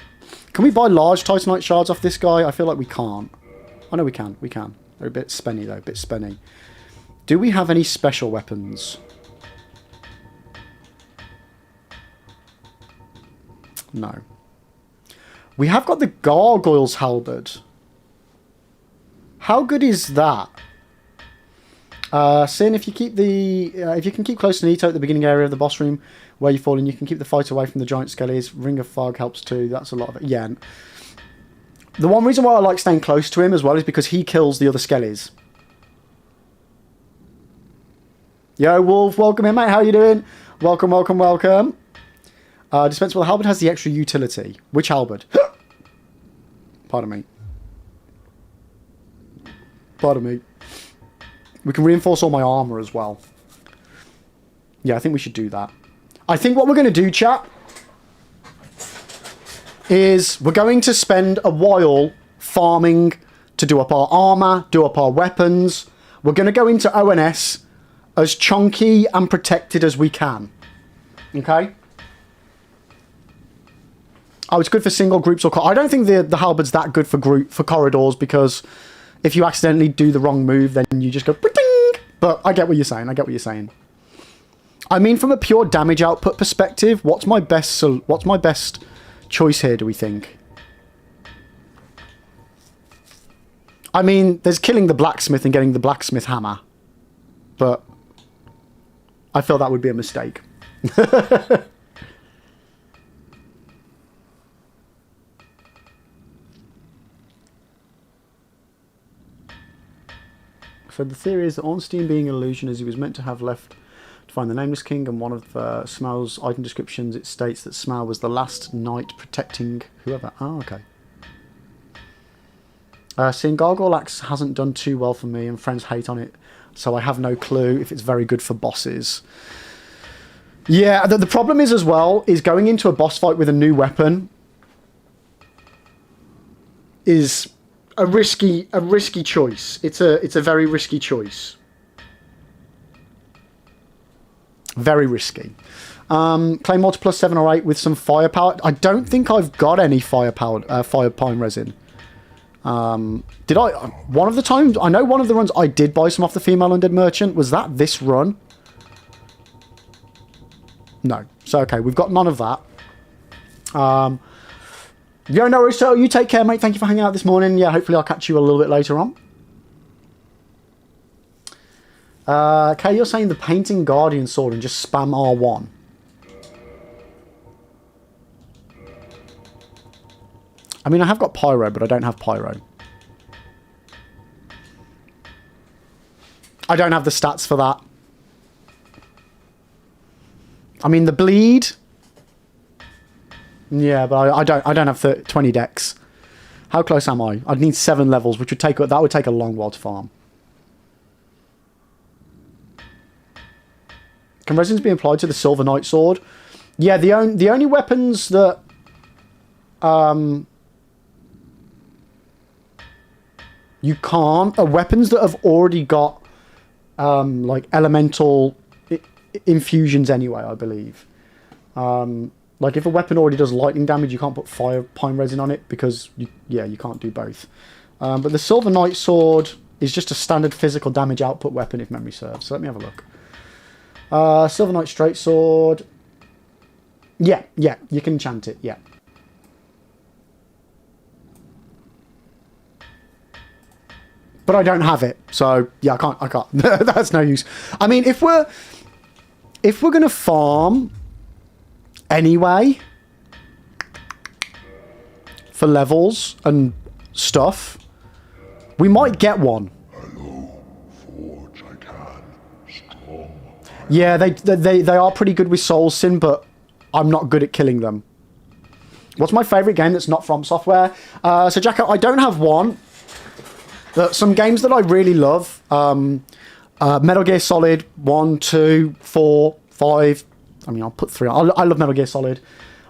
Can we buy large Titanite shards off this guy? I feel like we can't. Oh no, we can. We can. They're a bit spenny though. A bit spenny. Do we have any special weapons? No. We have got the Gargoyle's Halberd. How good is that? Sin, if you keep the... if you can keep close to Nito at the beginning area of the boss room where you fall in, you can keep the fight away from the giant skellies. Ring of Fog helps too. That's a lot of it. Yeah. The one reason why I like staying close to him as well is because he kills the other skellies. Yo, Wolf, welcome in, mate. How you doing? Welcome, welcome, welcome. Dispensable halberd has the extra utility. Which halberd? Pardon me. Pardon me. We can reinforce all my armor as well. Yeah, I think we should do that. I think what we're going to do, chat, is we're going to spend a while farming to do up our armor, do up our weapons. We're going to go into ONS as chunky and protected as we can. Okay? Oh, it's good for single groups or... I don't think the halberd's that good for corridors, because if you accidentally do the wrong move, then you just go... But I get what you're saying. I get what you're saying. I mean, from a pure damage output perspective, what's my best choice here, do we think? I mean, there's killing the blacksmith and getting the blacksmith hammer. But I feel that would be a mistake. So the theory is that Ornstein, being an illusion as he was meant to have left to find the Nameless King, and one of Smaugh's item descriptions, it states that Smaugh was the last knight protecting whoever. Oh, okay. Seeing Gargoyle Axe hasn't done too well for me, and friends hate on it, so I have no clue if it's very good for bosses. Yeah, the problem is as well, is going into a boss fight with a new weapon is a risky choice. It's a very risky choice. Very risky. Claymore to +7 or 8 with some firepower. I don't think I've got any firepower, fire pine resin. Did I? One of the times, I know one of the runs I did buy some off the Female Undead Merchant. Was that this run? No. So, okay, we've got none of that. Yo, no worries, so you take care, mate. Thank you for hanging out this morning. Yeah, hopefully I'll catch you a little bit later on. Okay, you're saying the Painting Guardian Sword and just spam R1. I mean, I have got Pyro, but I don't have Pyro. I don't have the stats for that. I mean, the bleed... Yeah, but I don't have 20 decks. How close am I? I'd need 7 levels, which would take a long while to farm. Can resins be applied to the Silver Knight sword? Yeah, the only weapons that you can't are weapons that have already got like elemental infusions anyway, I believe. Like, if a weapon already does lightning damage, you can't put fire pine resin on it because, you can't do both. But the Silver Knight Sword is just a standard physical damage output weapon, if memory serves. So let me have a look. Silver Knight Straight Sword. Yeah, you can enchant it, yeah. But I don't have it, so, yeah, I can't. That's no use. I mean, if we're going to farm... anyway, for levels and stuff, we might get one. Hello, Forge, I can. Strong. Yeah, they are pretty good with Soul Sin, but I'm not good at killing them. What's my favourite game that's not FromSoftware? So, Jacko, I don't have one. Some games that I really love. Metal Gear Solid 1, 2, 4, 5... I mean, I'll put 3 on. I love Metal Gear Solid.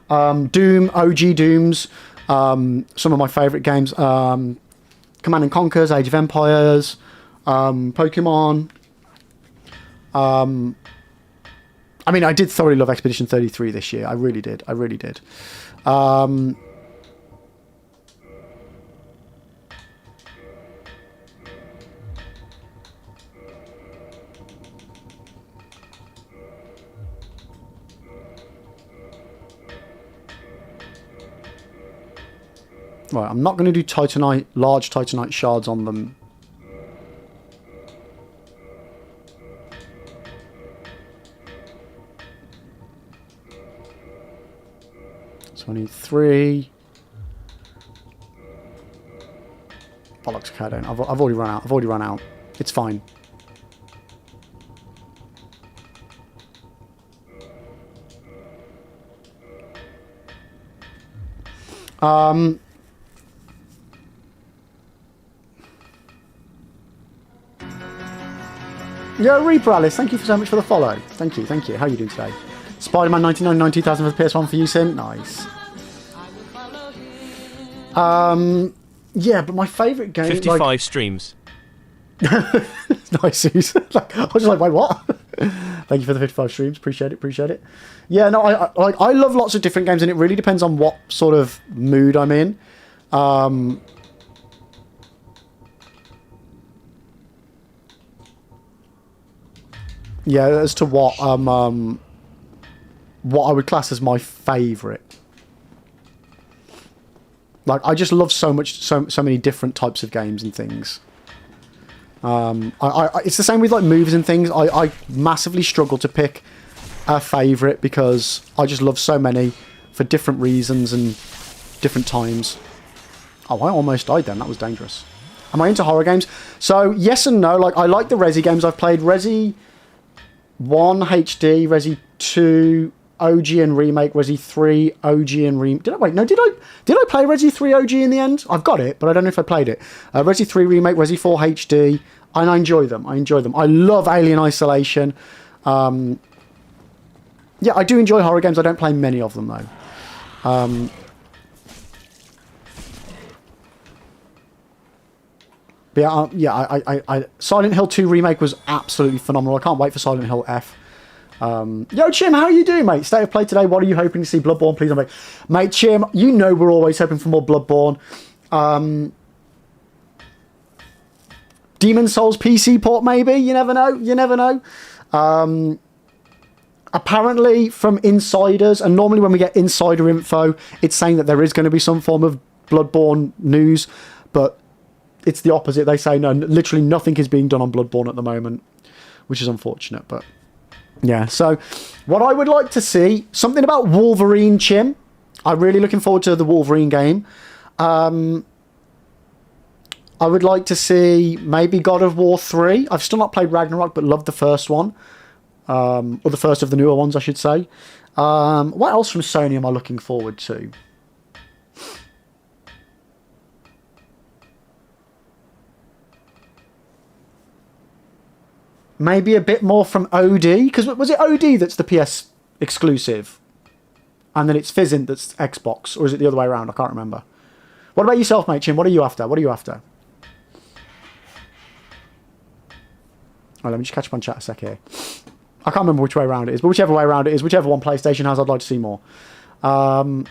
Doom, OG Dooms. Some of my favourite games. Command & Conquer's, Age of Empires. Pokemon. I mean, I did thoroughly love Expedition 33 this year. I really did. Right, I'm not going to do large Titanite shards on them. So I need 3. Bollocks, okay, I don't. I've already run out. It's fine. Yo, Reaper Alice, thank you so much for the follow. Thank you. How are you doing today? Spider-Man 1999 2000 for the PS1 for you, Sim. Nice. Yeah, but my favourite game... 55 streams. Nice, Suze. I was just like, wait, what? Thank you for the 55 streams. Appreciate it. Yeah, no, I love lots of different games, and it really depends on what sort of mood I'm in. Yeah, as to what I would class as my favourite. Like, I just love so many different types of games and things. It's the same with like movies and things. I massively struggle to pick a favourite because I just love so many for different reasons and different times. Oh, I almost died then. That was dangerous. Am I into horror games? So yes and no. Like, I like the Resi games. I've played Resi 1 HD, Resi 2 OG and remake, Resi 3 OG and remake. Did I play Resi 3 OG in the end? I've got it, but I don't know if I played it. Resi 3 remake, Resi 4 HD, and I enjoy them. I love Alien Isolation. Yeah, I do enjoy horror games. I don't play many of them though. But yeah, Silent Hill 2 remake was absolutely phenomenal. I can't wait for Silent Hill F. Yo, Chim, how are you doing, mate? State of play today. What are you hoping to see? Bloodborne, please, mate. Chim, you know we're always hoping for more Bloodborne. Demon Souls PC port, maybe. You never know. Apparently, from insiders, and normally when we get insider info, it's saying that there is going to be some form of Bloodborne news, but it's the opposite. They say no, literally nothing is being done on Bloodborne at the moment, which is unfortunate, but yeah. So what I would like to see, something about Wolverine, Chim. I'm really looking forward to the Wolverine game. I would like to see maybe God of War 3. I've still not played Ragnarok, but loved the first one. Or the first of the newer ones, I should say. What else from Sony am I looking forward to? Maybe a bit more from OD, because was it OD that's the PS exclusive? And then it's Fizzint that's Xbox, or is it the other way around? I can't remember. What about yourself, mate, Chin? What are you after? Oh, let me just catch up on chat a sec here. I can't remember which way around it is, but whichever way around it is, whichever one PlayStation has, I'd like to see more. Have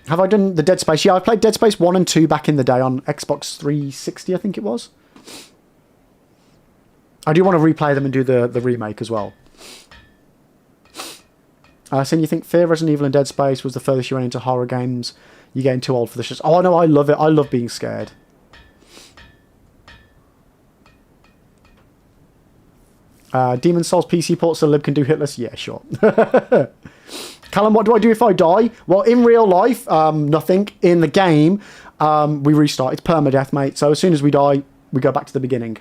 I done the Dead Space? Yeah, I played Dead Space 1 and 2 back in the day on Xbox 360, I think it was. I do want to replay them and do the remake as well. So you think Fear, Resident Evil and Dead Space was the furthest you went into horror games? You're getting too old for this shit. Oh, no, I love it. I love being scared. Demon Souls PC port so Lib can do hitless? Yeah, sure. Callum, what do I do if I die? Well, in real life, nothing. In the game, we restart. It's permadeath, mate. So as soon as we die, we go back to the beginning.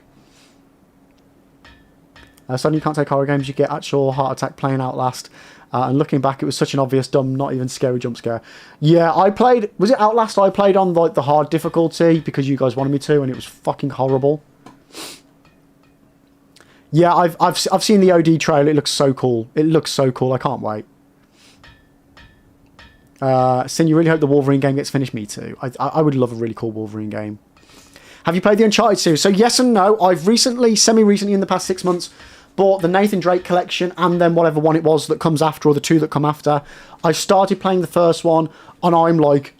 Suddenly you can't take horror games. You get actual heart attack playing Outlast. And looking back, it was such an obvious, dumb, not even scary jump scare. Yeah, I played... Was it Outlast? I played on like the hard difficulty because you guys wanted me to, and it was fucking horrible. Yeah, I've seen the OD trailer. It looks so cool. I can't wait. Sin, you really hope the Wolverine game gets finished? Me too. I would love a really cool Wolverine game. Have you played the Uncharted series? So yes and no. I've recently, semi-recently in the past 6 months, bought the Nathan Drake collection and then whatever one it was that comes after, or the two that come after. I started playing the first one and I'm like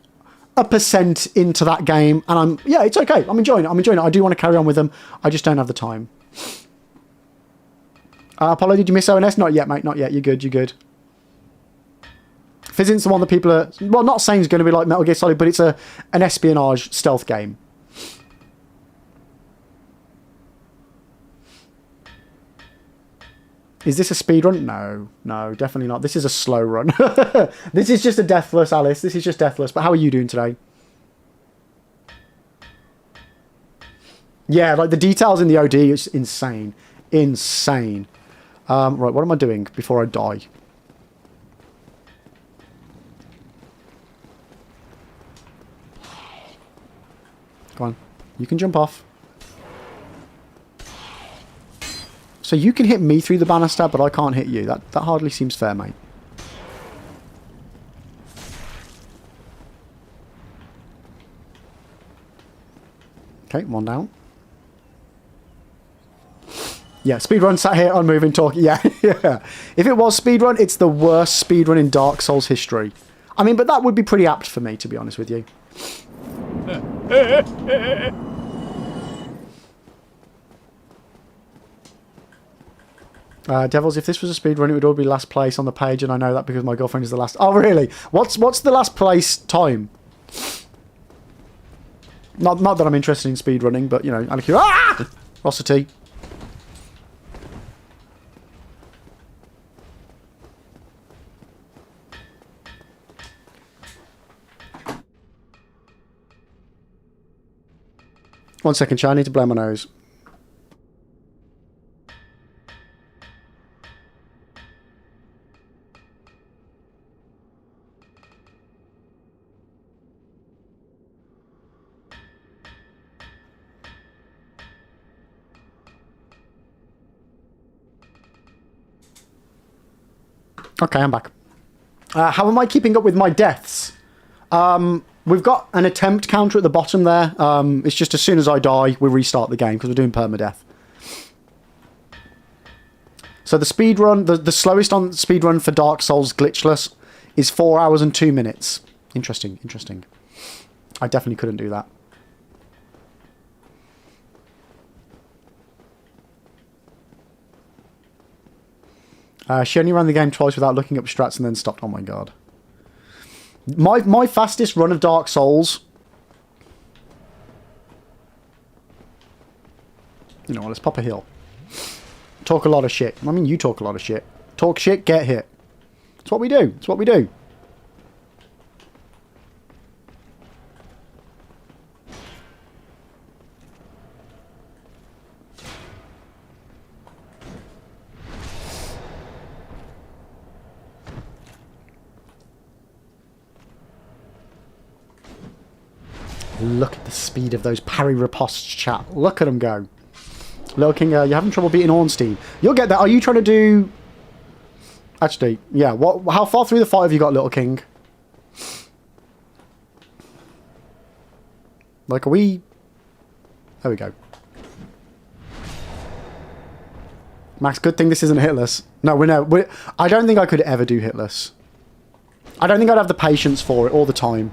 1% into that game, and yeah, it's okay. I'm enjoying it. I do want to carry on with them. I just don't have the time. Apollo, did you miss ONS? Not yet, mate. Not yet. You're good. Fizzint's the one that people are... Well, not saying it's going to be like Metal Gear Solid, but it's an espionage stealth game. Is this a speed run? No, definitely not. This is a slow run. This is just a deathless, Alice. This is just deathless. But how are you doing today? Yeah, like the details in the OD is insane. Right, what am I doing before I die? Come on. You can jump off. So you can hit me through the banister, but I can't hit you. That hardly seems fair, mate. Okay, one down. Yeah, speedrun sat here unmoving talking. Yeah. If it was speedrun, it's the worst speedrun in Dark Souls history. I mean, but that would be pretty apt for me, to be honest with you. Devils, if this was a speedrun, it would all be last place on the page, and I know that because my girlfriend is the last... Oh, really? What's the last place time? Not that I'm interested in speedrunning, but, you know, Ah! Rosity. One second, Chad. I need to blow my nose. Okay, I'm back. How am I keeping up with my deaths? we've got an attempt counter at the bottom there. It's just as soon as I die, we restart the game because we're doing permadeath. So the speed run, the slowest on speed run for Dark Souls glitchless is 4 hours and 2 minutes. Interesting, interesting. I definitely couldn't do that. She only ran the game twice without looking up strats and then stopped. Oh my god. My fastest run of Dark Souls... You know what, let's pop a heal. Talk a lot of shit. I mean, you talk a lot of shit. Talk shit, get hit. It's what we do. It's what we do. Look at the speed of those parry riposts, chat. Look at them go. Little King, you're having trouble beating Ornstein. You'll get that. Are you trying to do... Actually, yeah. How far through the fight have you got, Little King? Like, are we... There we go. Max, good thing this isn't hitless. No, I don't think I could ever do hitless. I don't think I'd have the patience for it all the time.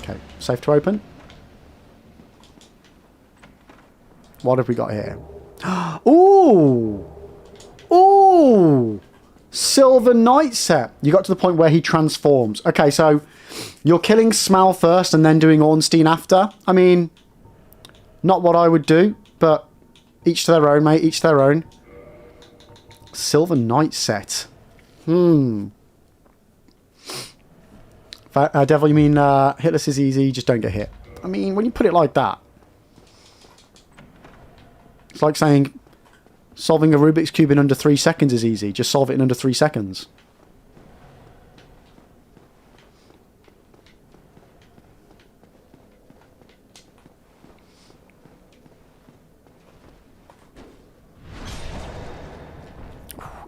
Okay, safe to open. What have we got here? Ooh! Ooh! Silver Knight set. You got to the point where he transforms. Okay, so you're killing Smal first and then doing Ornstein after. I mean, not what I would do, but each to their own, mate. Each to their own. Silver Knight set. Devil, you mean hitless is easy, just don't get hit. I mean, when you put it like that, it's like saying solving a Rubik's Cube in under 3 seconds is easy. Just solve it in under 3 seconds.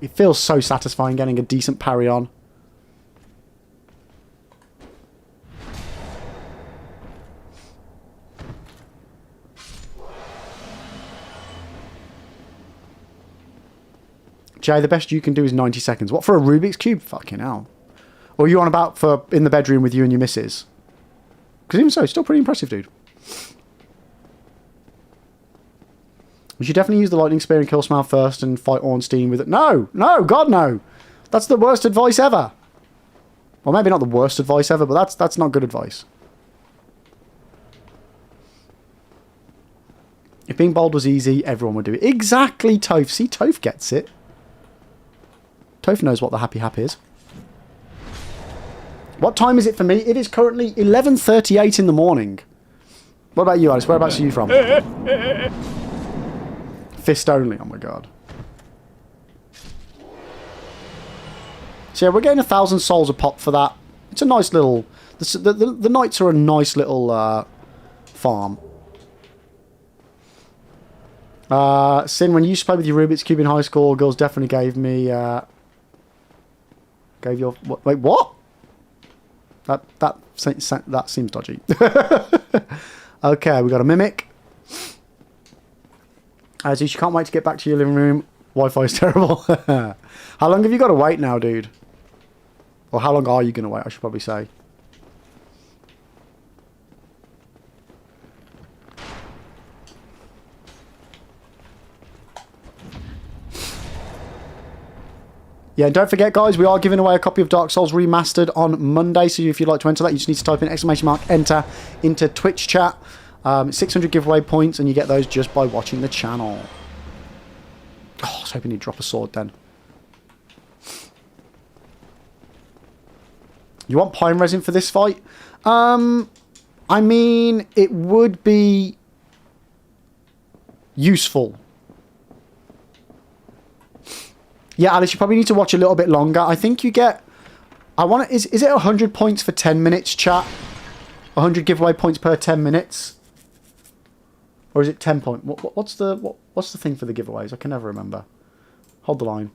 It feels so satisfying getting a decent parry on. Jay, the best you can do is 90 seconds. What, for a Rubik's Cube? Fucking hell. Or are you on about for in the bedroom with you and your missus? Because even so, it's still pretty impressive, dude. You should definitely use the Lightning Spear and kill Smal first and fight Ornstein with it. No! No! God, no! That's the worst advice ever. Well, maybe not the worst advice ever, but that's not good advice. If being bold was easy, everyone would do it. Exactly, Toph. See, Toph gets it. Toph knows what the happy hap is. What time is it for me? It is currently 11:38 in the morning. What about you, Alice? Whereabouts are you from? Fist only. Oh my god. So yeah, we're getting 1,000 souls a pop for that. It's a nice little... The knights are a nice little farm. Sin, when you used to play with your Rubik's Cube in high school, girls definitely gave me... Gave your... Wait, what? That seems dodgy. Okay, we got a Mimic. Aziz, you can't wait to get back to your living room. Wi-Fi is terrible. How long have you got to wait now, dude? Or how long are you going to wait, I should probably say. Yeah, and don't forget, guys, we are giving away a copy of Dark Souls Remastered on Monday. So if you'd like to enter that, you just need to type in !enter into Twitch chat. 600 giveaway points, and you get those just by watching the channel. Oh, I was hoping he'd drop a sword then. You want pine resin for this fight? I mean, it would be useful. Yeah, Alice, you probably need to watch a little bit longer. I think you get... Is it 100 points for 10 minutes, chat? 100 giveaway points per 10 minutes? Or is it 10 points? What's the thing for the giveaways? I can never remember. Hold the line.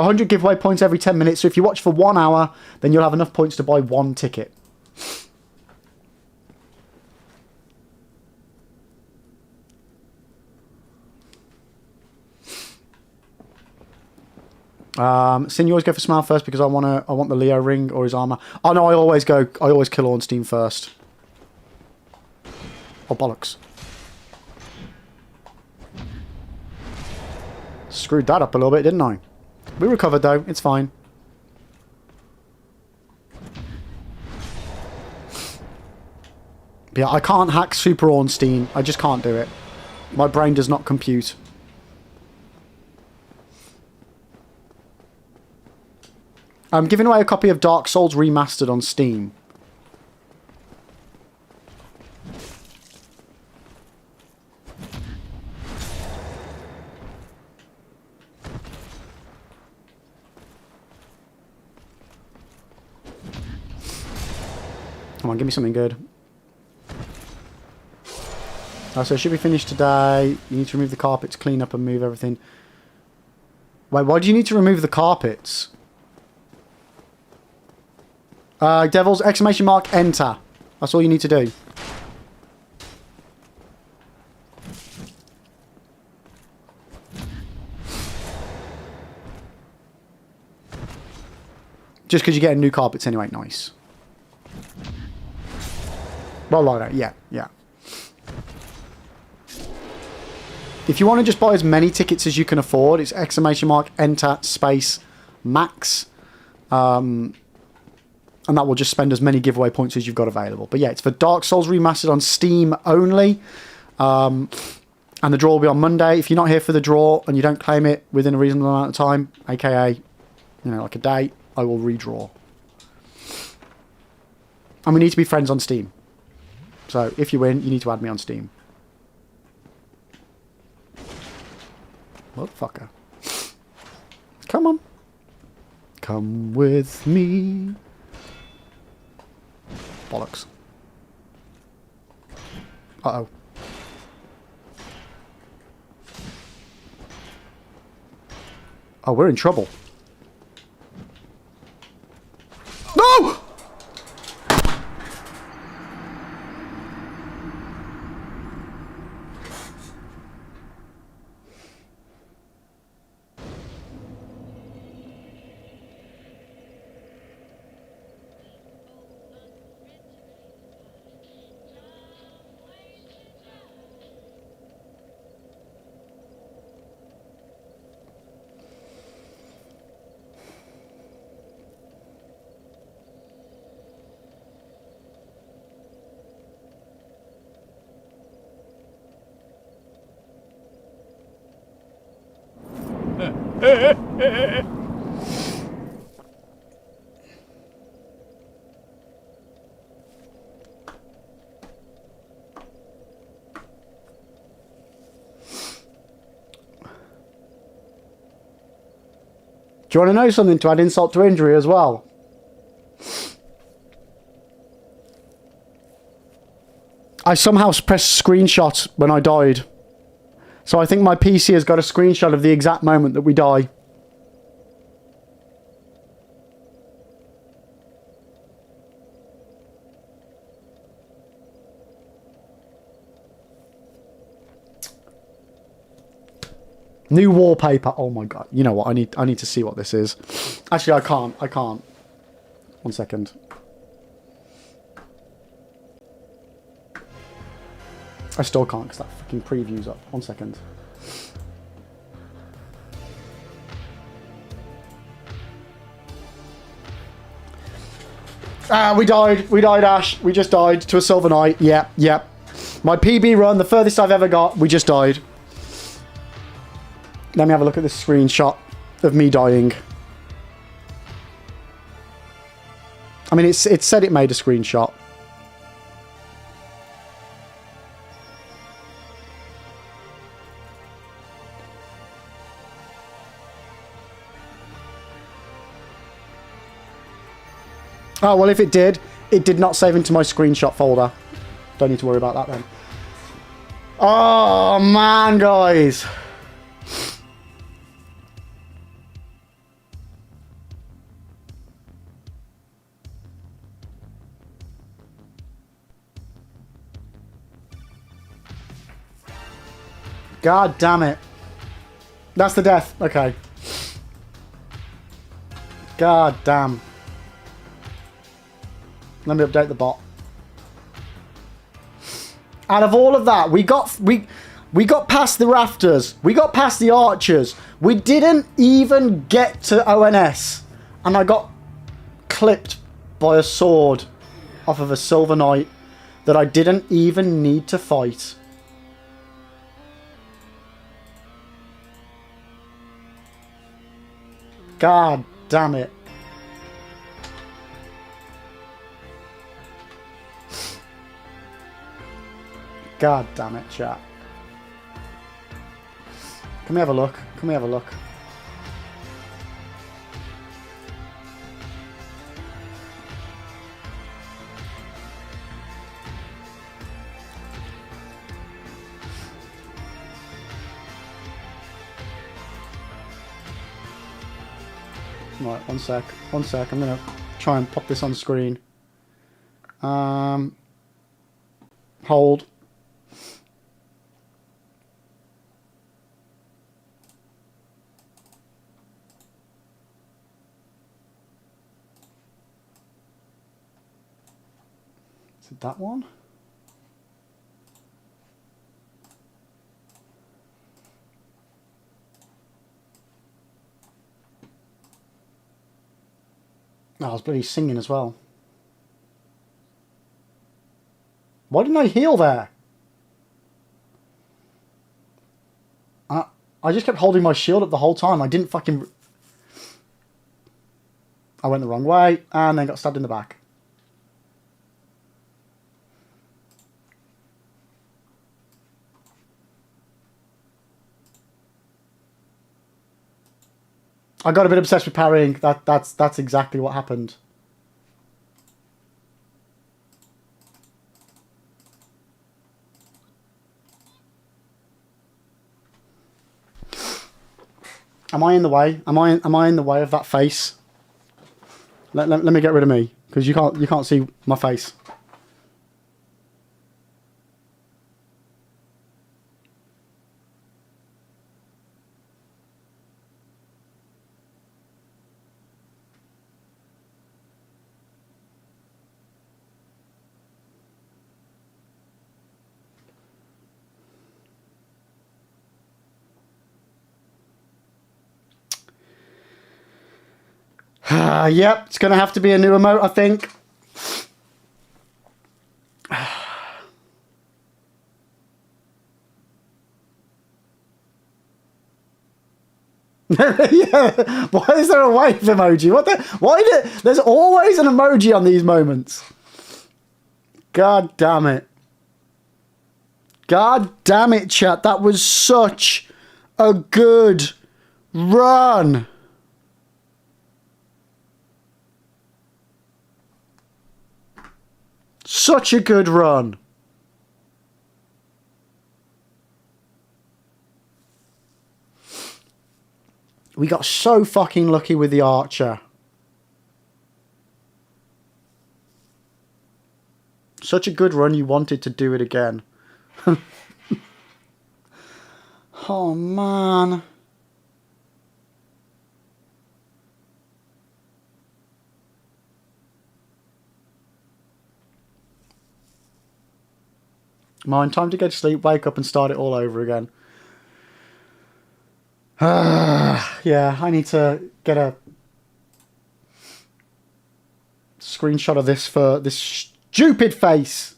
100 giveaway points every 10 minutes. So if you watch for 1 hour, then you'll have enough points to buy 1 ticket. Sin, you always go for Smile first because I want the Leo ring or his armor. Oh no, I always kill Ornstein first. Oh bollocks. Screwed that up a little bit, didn't I? We recovered though, it's fine. But yeah, I can't hack Super Ornstein. I just can't do it. My brain does not compute. I'm giving away a copy of Dark Souls Remastered on Steam. Come on, give me something good. Oh, so it should be finished today. You need to remove the carpets, clean up and move everything. Wait, why do you need to remove the carpets? Devils, exclamation mark, enter. That's all you need to do. Just because you're getting new carpets anyway, nice. Well, like that, yeah, yeah. If you want to just buy as many tickets as you can afford, it's exclamation mark, enter, space, max. And that will just spend as many giveaway points as you've got available. But yeah, it's for Dark Souls Remastered on Steam only. And the draw will be on Monday. If you're not here for the draw and you don't claim it within a reasonable amount of time, aka, you know, like a day, I will redraw. And we need to be friends on Steam. So if you win, you need to add me on Steam. Motherfucker. Come on. Come with me. Bollocks. Uh-oh. Oh, we're in trouble. No! Do you want to know something to add insult to injury as well? I somehow pressed screenshot when I died. So I think my PC has got a screenshot of the exact moment that we die. New wallpaper. Oh my god. You know what? I need to see what this is. Actually, I can't. 1 second. I still can't because that fucking preview's up. 1 second. We died. We died, Ash. We just died to a Silver Knight. Yep, yep. My PB run, the furthest I've ever got, we just died. Let me have a look at this screenshot of me dying. I mean, it said it made a screenshot. Oh, well, if it did not save into my screenshot folder. Don't need to worry about that then. Oh, man, guys. God damn it. That's the death. Okay. God damn. Let me update the bot. Out of all of that, we got past the rafters. We got past the archers. We didn't even get to ONS. And I got clipped by a sword off of a silver knight that I didn't even need to fight. God damn it. God damn it, chat. Can we have a look? Can we have a look? Right, one sec. One sec. I'm going to try and pop this on screen. Hold. Is it that one? Oh, I was bloody singing as well. Why didn't I heal there? I just kept holding my shield up the whole time. I didn't fucking... I went the wrong way and then got stabbed in the back. I got a bit obsessed with parrying. That's exactly what happened. Am I in the way? Am I in the way of that face? Let me get rid of me, because you can't see my face. Yep, it's going to have to be a new emote, I think. Yeah. Why is there a wave emoji? What the? There's always an emoji on these moments. God damn it. God damn it, chat. That was such a good run. Such a good run. We got so fucking lucky with the archer. Such a good run, you wanted to do it again. Oh, man. Mine, time to go to sleep, wake up and start it all over again. Yeah, I need to get a screenshot of this for this stupid face.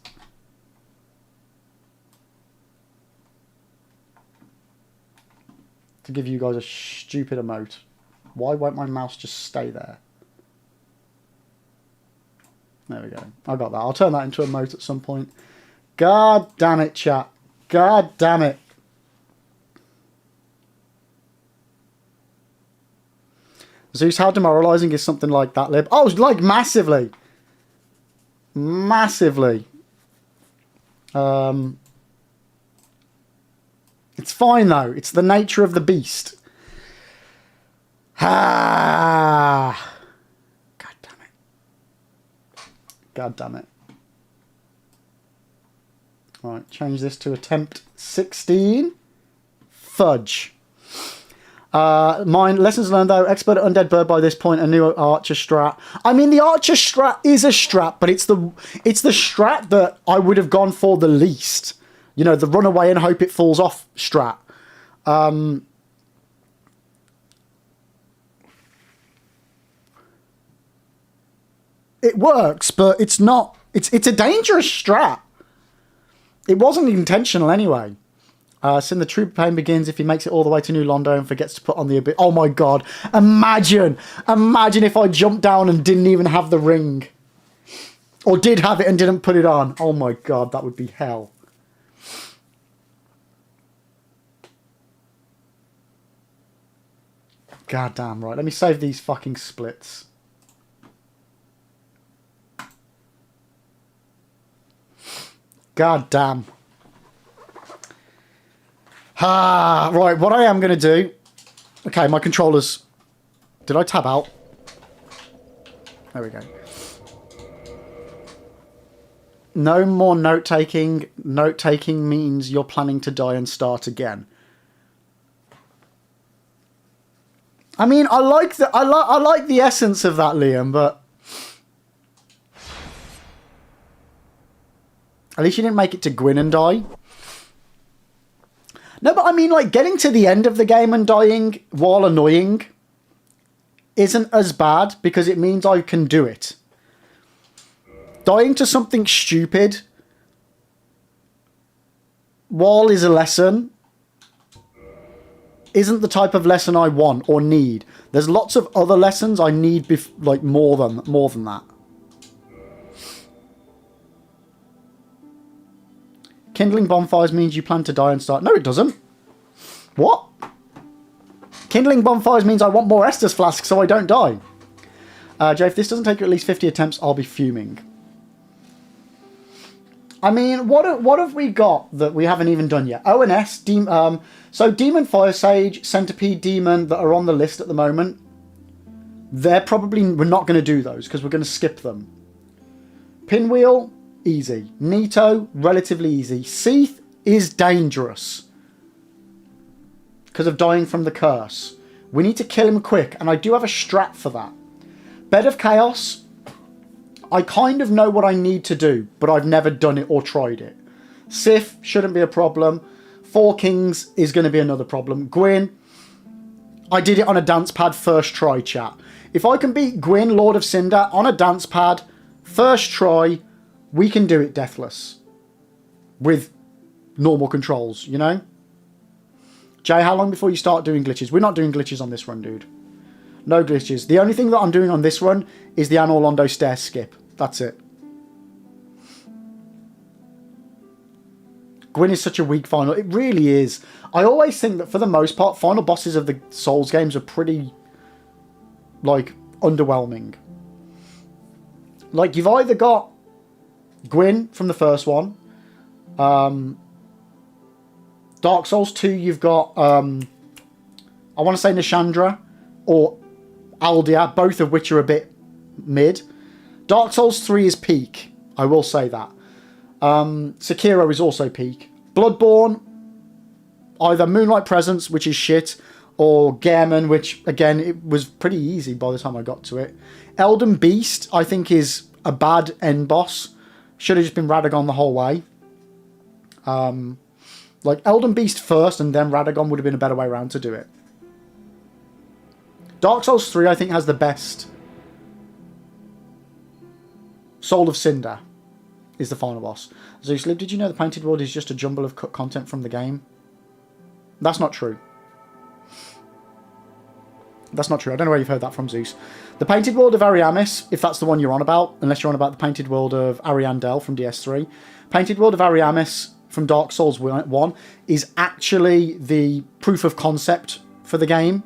To give you guys a stupid emote. Why won't my mouse just stay there? There we go. I got that. I'll turn that into a emote at some point. God damn it, chat. God damn it. Zeus, how demoralizing is something like that, Lib? Oh, like massively. Massively. It's fine, though. It's the nature of the beast. Ah. God damn it. God damn it. Right, change this to attempt 16. Fudge. Mine, lessons learned though, expert at Undead Bird by this point, a new Archer strat. I mean, the Archer strat is a strat, but it's the strat that I would have gone for the least. You know, the run away and hope it falls off strat. It works, but it's not... It's a dangerous strat. It wasn't intentional anyway. Sin the true pain begins if he makes it all the way to New Londo and forgets to put on the abyss. Oh my god. Imagine if I jumped down and didn't even have the ring. Or did have it and didn't put it on. Oh my god, that would be hell. God damn right. Let me save these fucking splits. God damn. Right, what I am going to do... Okay, my controllers... Did I tab out? There we go. No more note-taking. Note-taking means you're planning to die and start again. I mean, I like the essence of that, Liam, but... At least you didn't make it to Gwyn and die. No, but I mean, like, getting to the end of the game and dying while annoying isn't as bad because it means I can do it. Dying to something stupid while is a lesson isn't the type of lesson I want or need. There's lots of other lessons I need like more than that. Kindling bonfires means you plan to die and start... No, it doesn't. What? Kindling bonfires means I want more Estus flasks so I don't die. Jay, if this doesn't take you at least 50 attempts, I'll be fuming. I mean, what have we got that we haven't even done yet? ONS, so Demon, Fire Sage, Centipede, Demon that are on the list at the moment. We're not going to do those because we're going to skip them. Pinwheel... Easy. Nito, relatively easy. Seath is dangerous. Because of dying from the curse. We need to kill him quick, and I do have a strat for that. Bed of Chaos, I kind of know what I need to do, but I've never done it or tried it. Sif shouldn't be a problem. Four Kings is going to be another problem. Gwyn, I did it on a dance pad first try, chat. If I can beat Gwyn, Lord of Cinder, on a dance pad, first try... We can do it deathless. With normal controls, you know? Jay, how long before you start doing glitches? We're not doing glitches on this run, dude. No glitches. The only thing that I'm doing on this run is the Anor Londo stair skip. That's it. Gwyn is such a weak final. It really is. I always think that for the most part, final bosses of the Souls games are pretty, like, underwhelming. Like, you've either got Gwyn from the first one. Dark Souls 2, you've got, I want to say Nishandra or Aldia, both of which are a bit mid. Dark Souls 3 is peak, I will say that. Sekiro is also peak. Bloodborne, either Moonlight Presence, which is shit, or Gehrman, which, again, it was pretty easy by the time I got to it. Elden Beast, I think, is a bad end boss. Should have just been Radagon the whole way. Like, Elden Beast first and then Radagon would have been a better way around to do it. Dark Souls 3, I think, has the best. Soul of Cinder is the final boss. Zeus Lib, did you know the Painted World is just a jumble of cut content from the game? That's not true. That's not true. I don't know where you've heard that from, Zeus. The Painted World of Ariamis, if that's the one you're on about, unless you're on about the Painted World of Ariandel from DS3. Painted World of Ariamis from Dark Souls 1 is actually the proof of concept for the game.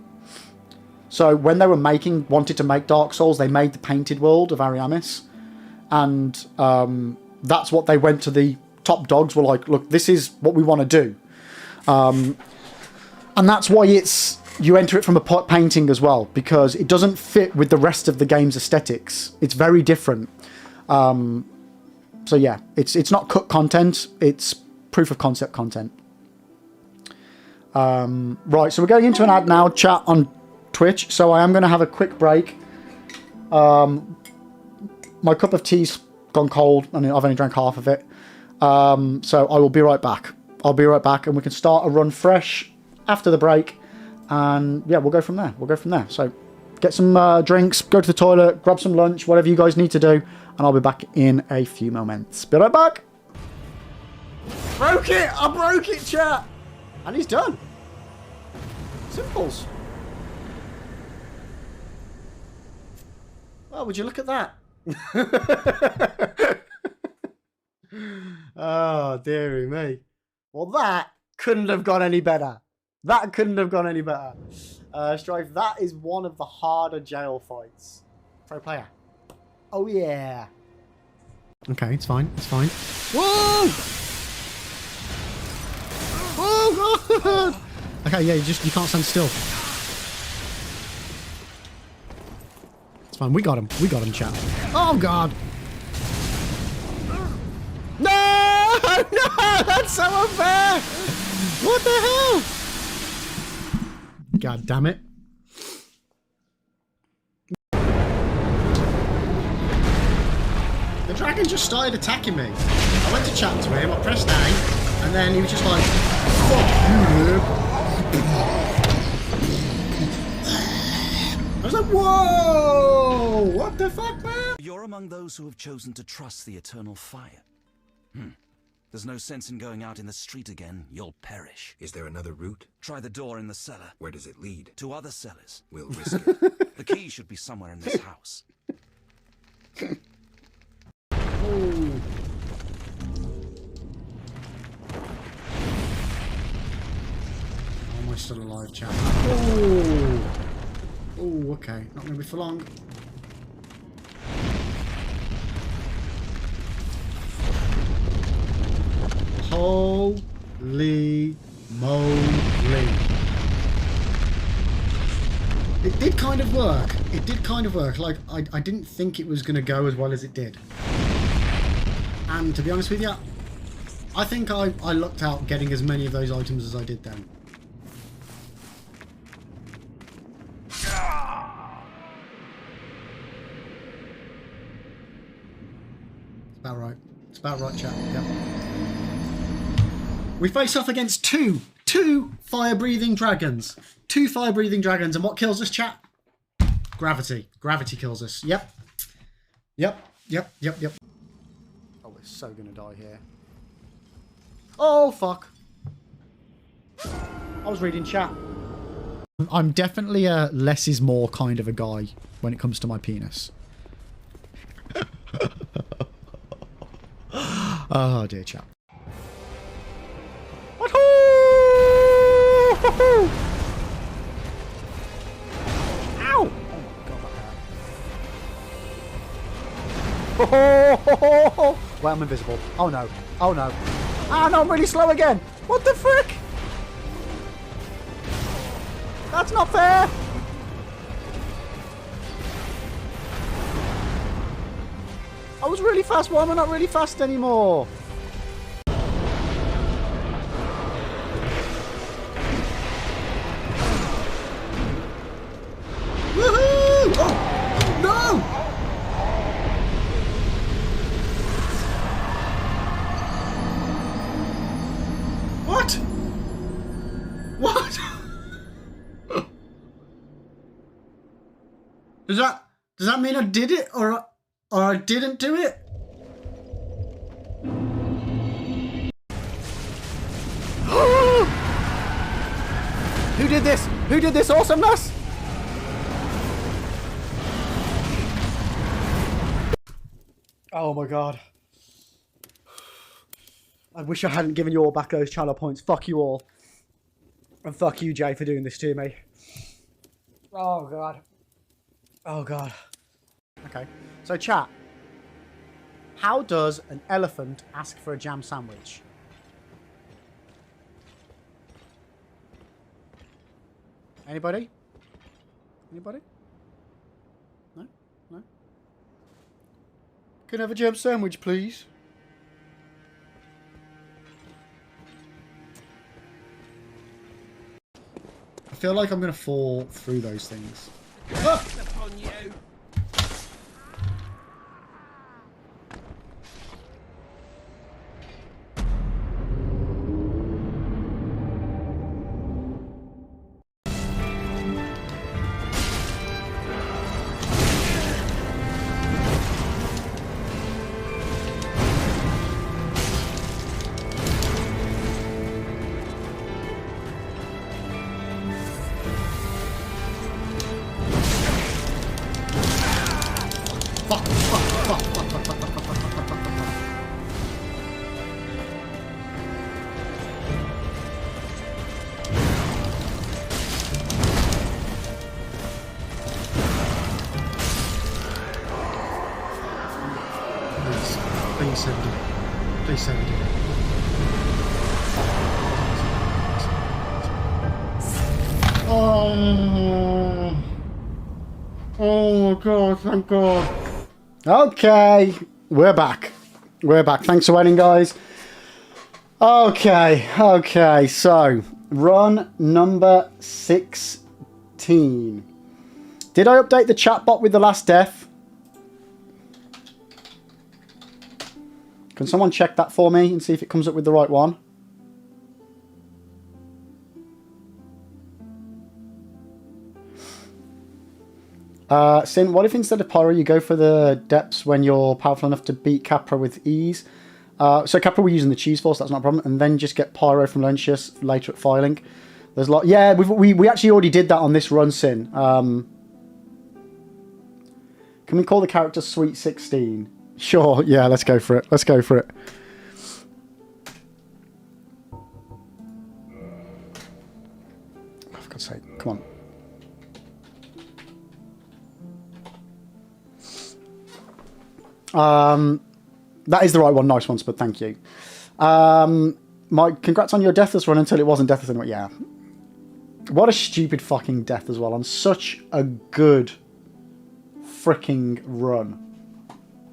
So when they wanted to make Dark Souls, they made the Painted World of Ariamis. And that's what they went to the top dogs, were like, look, this is what we want to do. And that's why you enter it from a painting as well, because it doesn't fit with the rest of the game's aesthetics. It's very different. So yeah, it's not cut content, it's proof of concept content. Right, so we're going into an ad now, chat on Twitch. So I am going to have a quick break. My cup of tea's gone cold, and I've only drank half of it. So I will be right back. I'll be right back, and we can start a run fresh after the break. And yeah, we'll go from there. So get some drinks, go to the toilet, grab some lunch, whatever you guys need to do, and I'll be back in a few moments. Be right back. Broke it! I broke it, chat! And he's done. Simples. Well, would you look at that? Oh, dearie me. Well, that couldn't have gone any better. Strife, that is one of the harder jail fights. Pro player. Oh, yeah. Okay, it's fine. Whoa! Oh, God! Okay, yeah, you can't stand still. It's fine, we got him, chat. Oh, God! No! No! That's so unfair! What the hell? God damn it. The dragon just started attacking me. I went to chat to him, I pressed A, and then he was just like, fuck you, dude. I was like, whoa! What the fuck, man? You're among those who have chosen to trust the eternal fire. There's no sense in going out in the street again. You'll perish. Is there another route? Try the door in the cellar. Where does it lead? To other cellars. We'll risk it. The key should be somewhere in this house. Oh. Am I still alive, chat? Oh. Oh, okay. Not going to be for long. Holy moly. It did kind of work. Like, I didn't think it was going to go as well as it did. And to be honest with you, I think I lucked out getting as many of those items as I did then. It's about right, chat. Yep. We face off against two fire-breathing dragons. And what kills us, chat? Gravity. Gravity kills us. Yep. Oh, we're so gonna die here. Oh, fuck. I was reading chat. I'm definitely a less is more kind of a guy when it comes to my penis. Oh, dear chap. Ow! Oh, well, I'm invisible. Oh no. Oh no. Ah, no, I'm really slow again. What the frick? That's not fair. I was really fast. Why am I not really fast anymore? Woohoo! Oh, no! What? What? Does that mean I did it or I didn't do it? Who did this? Who did this awesomeness? Oh my god. I wish I hadn't given you all back those channel points. Fuck you all. And fuck you, Jay, for doing this to me. Oh god. Oh god. Okay. So chat. How does an elephant ask for a jam sandwich? Anybody? Anybody? No? No? Can I have a jam sandwich, please? feel like I'm going to fall through those things. Upon you. Please save it. Please save it. Oh god, thank god. Okay, we're back. We're back. Thanks for waiting, guys. Okay, so run number 16. Did I update the chatbot with the last death? Can someone check that for me and see if it comes up with the right one? Sin, what if instead of Pyro you go for the depths when you're powerful enough to beat Capra with ease? So Capra we're using the cheese force, that's not a problem, and then just get Pyro from Lentius later at filing. There's a lot. Yeah, we actually already did that on this run, Sin. Can we call the character Sweet 16? Sure, yeah, let's go for it. Let's go for it. Oh, for God's sake, come on. That is the right one. Nice one, Spud. Thank you. Mike, congrats on your Deathless run until it wasn't Deathless anymore. Yeah. What a stupid fucking death as well on such a good freaking run.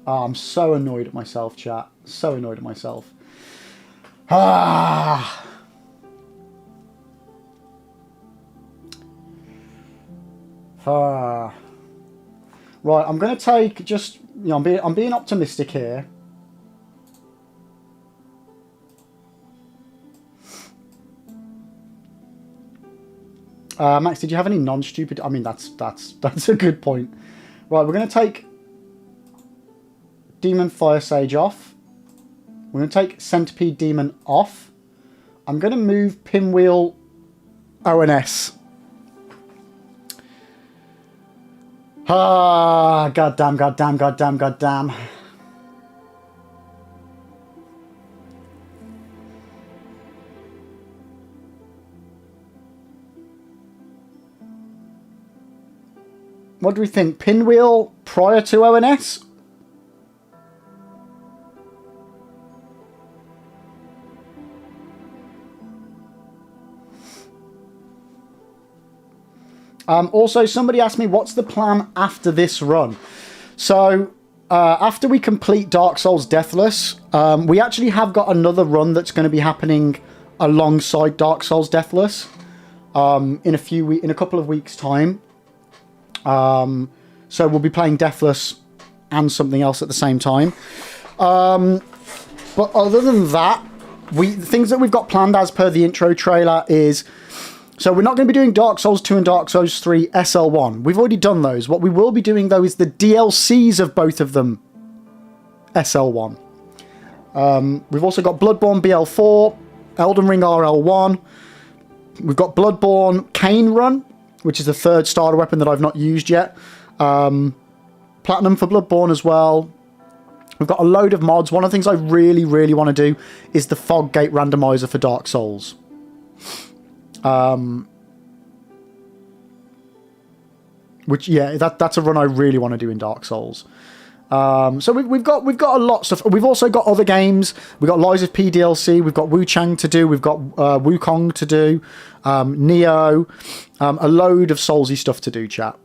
Oh, I'm so annoyed at myself, chat. So annoyed at myself. Ah. Ah. Right, I'm going to take just... You know, I'm being optimistic here. Max, did you have any non-stupid... I mean, that's a good point. Right, we're going to take Demon Fire Sage off. We're going to take Centipede Demon off. I'm going to move Pinwheel ONS. Ah, goddamn. What do we think? Pinwheel prior to ONS? Also, somebody asked me, what's the plan after this run? So, after we complete Dark Souls Deathless, we actually have got another run that's going to be happening alongside Dark Souls Deathless in a couple of weeks' time. So we'll be playing Deathless and something else at the same time. But other than that, the things that we've got planned as per the intro trailer is... So we're not going to be doing Dark Souls 2 and Dark Souls 3 SL1. We've already done those. What we will be doing, though, is the DLCs of both of them SL1. We've also got Bloodborne BL4, Elden Ring RL1. We've got Bloodborne Cane Run, which is the third starter weapon that I've not used yet. Platinum for Bloodborne as well. We've got a load of mods. One of the things I really, really want to do is the Fog Gate randomizer for Dark Souls. Which, yeah, that's a run I really want to do in Dark Souls. So we've got a lot of stuff. We've also got other games. We've got Lies of P DLC. We've got Wu Chang to do. We've got Wukong to do. Neo. A load of Soulsy stuff to do, chat.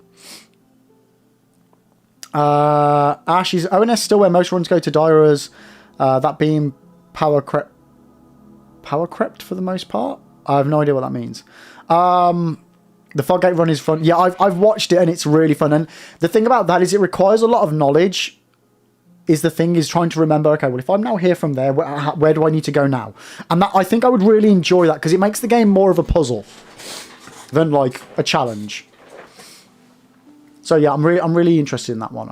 Ash, is ONS still where most runs go to Dairas? That being power crept for the most part? I have no idea what that means. The Foggate run is fun. Yeah, I've watched it and it's really fun. And the thing about that is it requires a lot of knowledge. Is the thing is trying to remember, okay, well, if I'm now here from there, where do I need to go now? And that, I think I would really enjoy that because it makes the game more of a puzzle than like a challenge. So yeah, I'm really interested in that one.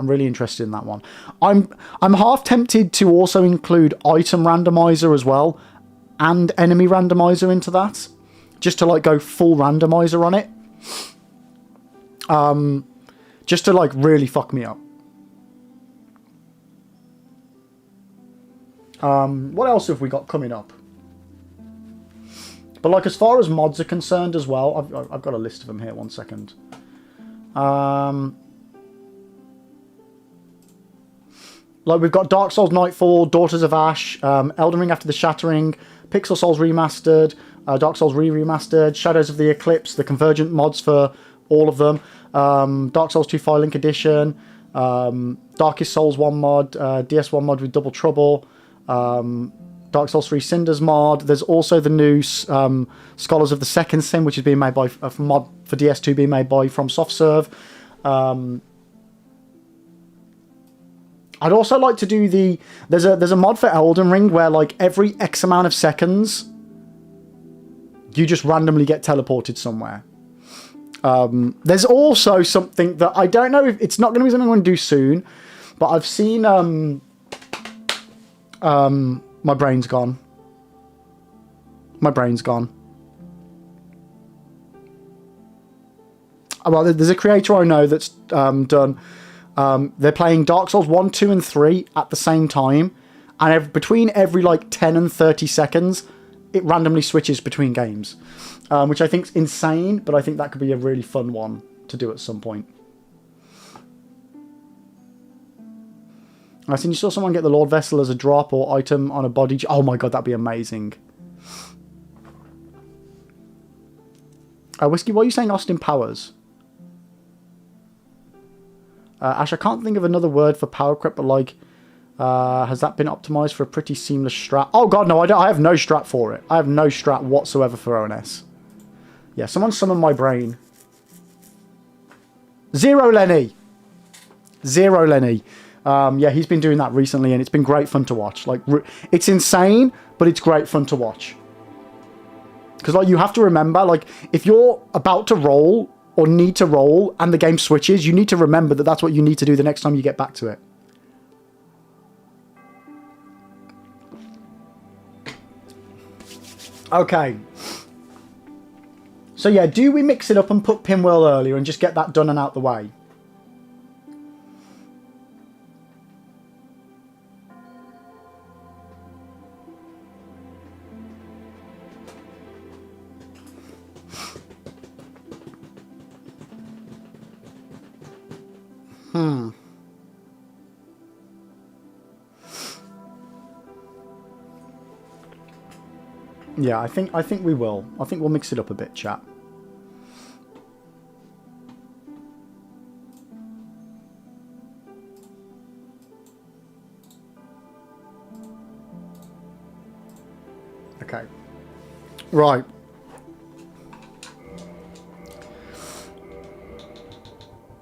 I'm half tempted to also include item randomizer as well and enemy randomizer into that, just to like go full randomizer on it. Just to like really fuck me up. What else have we got coming up? But like as far as mods are concerned as well, I've got a list of them here. 1 second. Like we've got Dark Souls Nightfall, Daughters of Ash, Elden Ring After the Shattering, Pixel Souls Remastered, Dark Souls Remastered, Shadows of the Eclipse, the Convergent mods for all of them, Dark Souls 2 Fire Link Edition, Darkest Souls 1 mod, DS1 mod with Double Trouble, Dark Souls 3 Cinders mod. There's also the new Scholars of the Second Sin, which is being made by mod for DS2 being made by FromSoftware. I'd also like to do there's a mod for Elden Ring where like every X amount of seconds you just randomly get teleported somewhere. There's also something that I don't know if it's not going to be something I'm going to do soon, but I've seen my brain's gone. Well, there's a creator I know that's done. They're playing Dark Souls 1, 2, and 3 at the same time, and between every like 10 and 30 seconds, it randomly switches between games, which I think's insane. But I think that could be a really fun one to do at some point. I think you saw someone get the Lord Vessel as a drop or item on a body. Oh my god, that'd be amazing. Whiskey, what are you saying, Austin Powers? Ash, I can't think of another word for power creep, but like, has that been optimized for a pretty seamless strat? Oh god, no, I have no strat for it. I have no strat whatsoever for ONS. Yeah, someone summon my brain. Zero Lenny. Yeah, he's been doing that recently, and it's been great fun to watch. Like, it's insane, but it's great fun to watch. Because like, you have to remember, like, if you're about to roll or need to roll and the game switches, you need to remember that that's what you need to do the next time you get back to it. Okay. So yeah, do we mix it up and put Pinwheel earlier and just get that done and out the way? Yeah, I think we will. I think we'll mix it up a bit, chat. Okay. Right.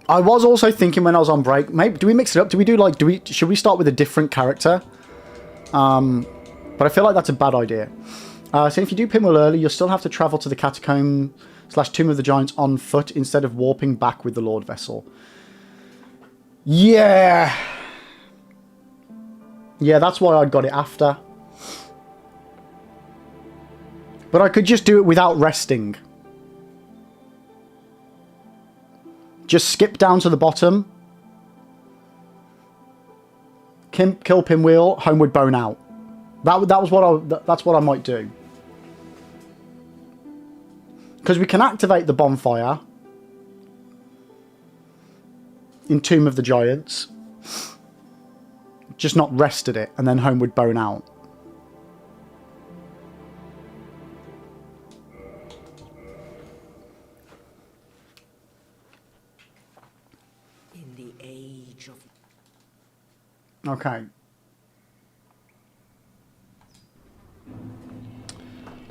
I was also thinking when I was on break, maybe do we mix it up? Should we start with a different character? But I feel like that's a bad idea. So if you do Pinwheel early, you'll still have to travel to the Catacomb / Tomb of the Giants on foot instead of warping back with the Lord Vessel. Yeah. Yeah, that's why I got it after. But I could just do it without resting. Just skip down to the bottom. Kill Pinwheel, Homeward Bone out. That's what I might do. Because we can activate the bonfire in Tomb of the Giants. Just not rest at it and then Homeward Bone out. In the age of... Okay.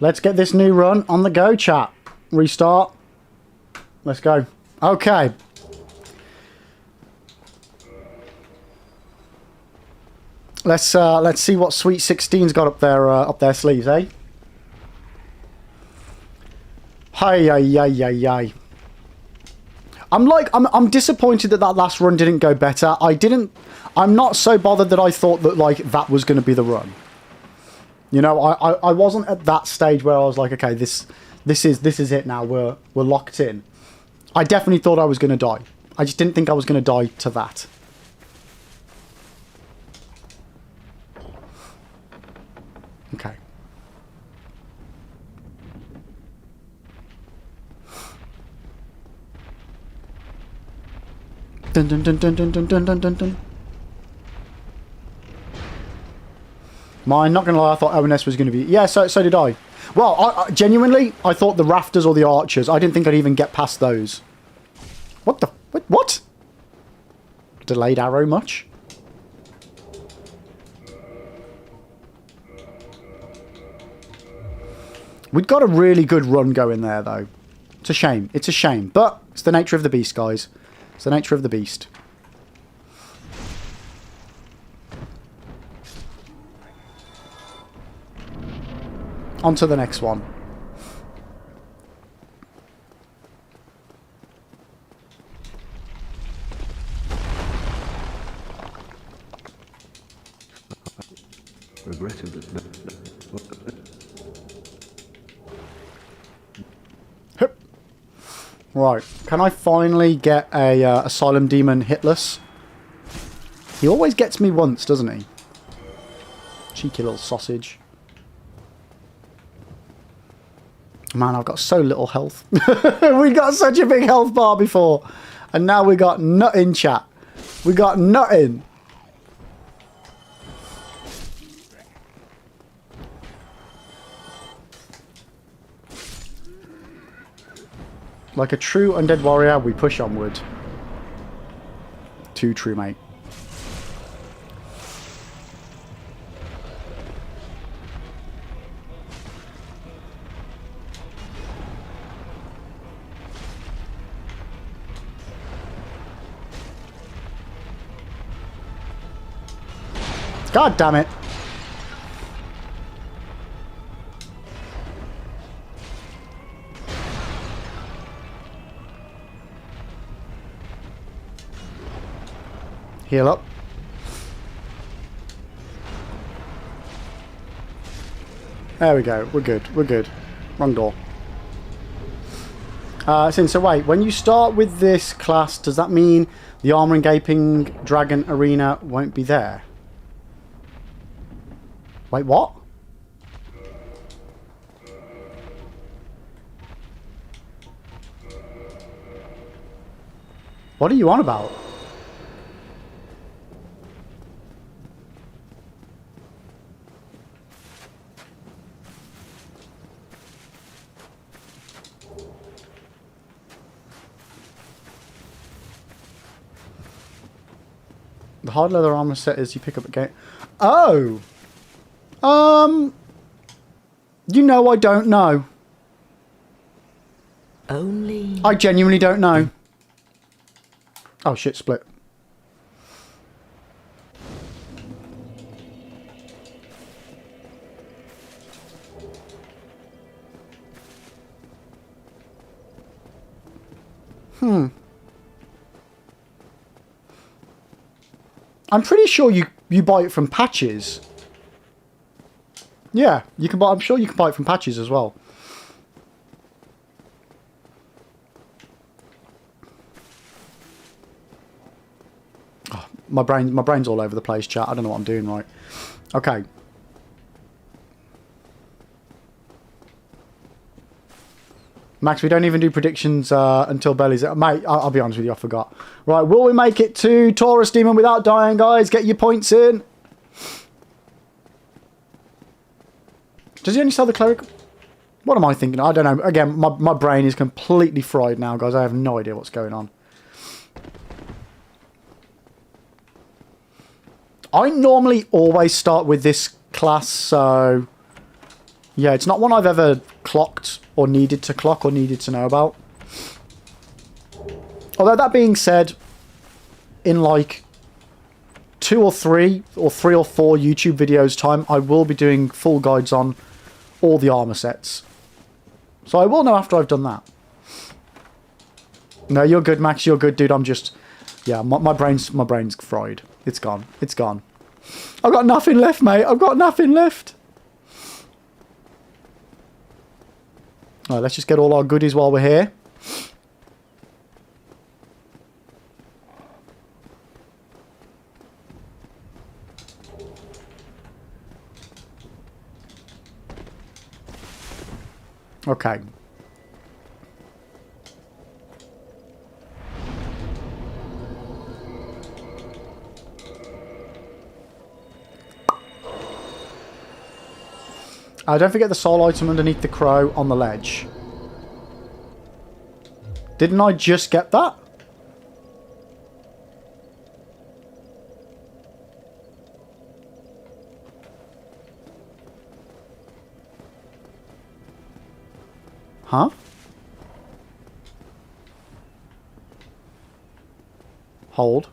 Let's get this new run on the go, chat. Restart. Let's go. Okay. Let's see what Sweet 16's got up their sleeves, eh? Hi. I'm disappointed that last run didn't go better. I'm not so bothered that I thought that like that was going to be the run. You know, I wasn't at that stage where I was like, okay, this is it now. We're locked in. I definitely thought I was going to die. I just didn't think I was going to die to that. Okay. Dun dun dun dun dun dun dun dun dun dun. Mine, not gonna lie, I thought ONS was gonna be... Yeah, so did I. Well, I genuinely, I thought the rafters or the archers. I didn't think I'd even get past those. What the... What? Delayed arrow much? We've got a really good run going there, though. It's a shame. It's a shame. But it's the nature of the beast, guys. It's the nature of the beast. On to the next one. Regrettably. Right, can I finally get a Asylum Demon hitless? He always gets me once, doesn't he? Cheeky little sausage. Man, I've got so little health. We got such a big health bar before. And now we got nothing, chat. We got nothing. Like a true undead warrior, we push onward. Too true, mate. God damn it. Heal up. There we go. We're good. We're good. Wrong door. So wait, when you start with this class, does that mean the Armor and Gaping Dragon Arena won't be there? Wait, what? What are you on about? The hard leather armor set is you pick up a game. Oh! You know, I don't know. Only... I genuinely don't know. Oh shit, split. I'm pretty sure you buy it from patches. Yeah, you can buy. I'm sure you can buy it from patches as well. Oh, my brain's all over the place, chat. I don't know what I'm doing right. Okay. Max, we don't even do predictions until Belly's... Mate, I'll be honest with you, I forgot. Right, will we make it to Taurus Demon without dying, guys? Get your points in. Does he only sell the cleric? What am I thinking? I don't know. Again, my brain is completely fried now, guys. I have no idea what's going on. I normally always start with this class, so... Yeah, it's not one I've ever clocked or needed to clock or needed to know about. Although that being said, in like 2 or 3 or 3 or 4 YouTube videos time, I will be doing full guides on all the armor sets. So I will know after I've done that. No, you're good, Max. You're good, dude. I'm just... Yeah, my brain's fried. It's gone. It's gone. I've got nothing left, mate. I've got nothing left. Alright, let's just get all our goodies while we're here. Okay. Don't forget the soul item underneath the crow on the ledge. Didn't I just get that? Huh? Hold.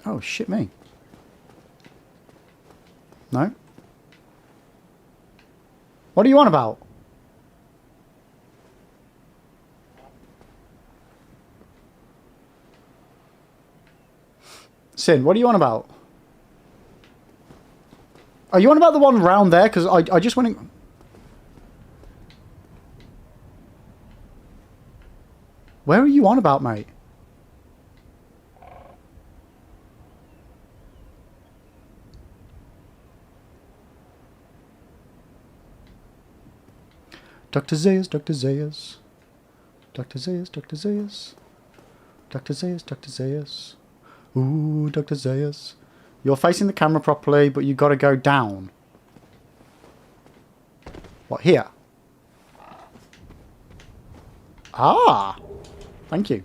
Oh, shit me. No? What are you on about? Sin, what are you on about? Are you on about the one round there? Because I just went in... Where are you on about, mate? Dr. Zayas, Dr. Zayas. Dr. Zayas, Dr. Zayas. Dr. Zayas, Dr. Zayas. Ooh, Dr. Zayas. You're facing the camera properly, but you got to go down. What, here? Ah! Thank you.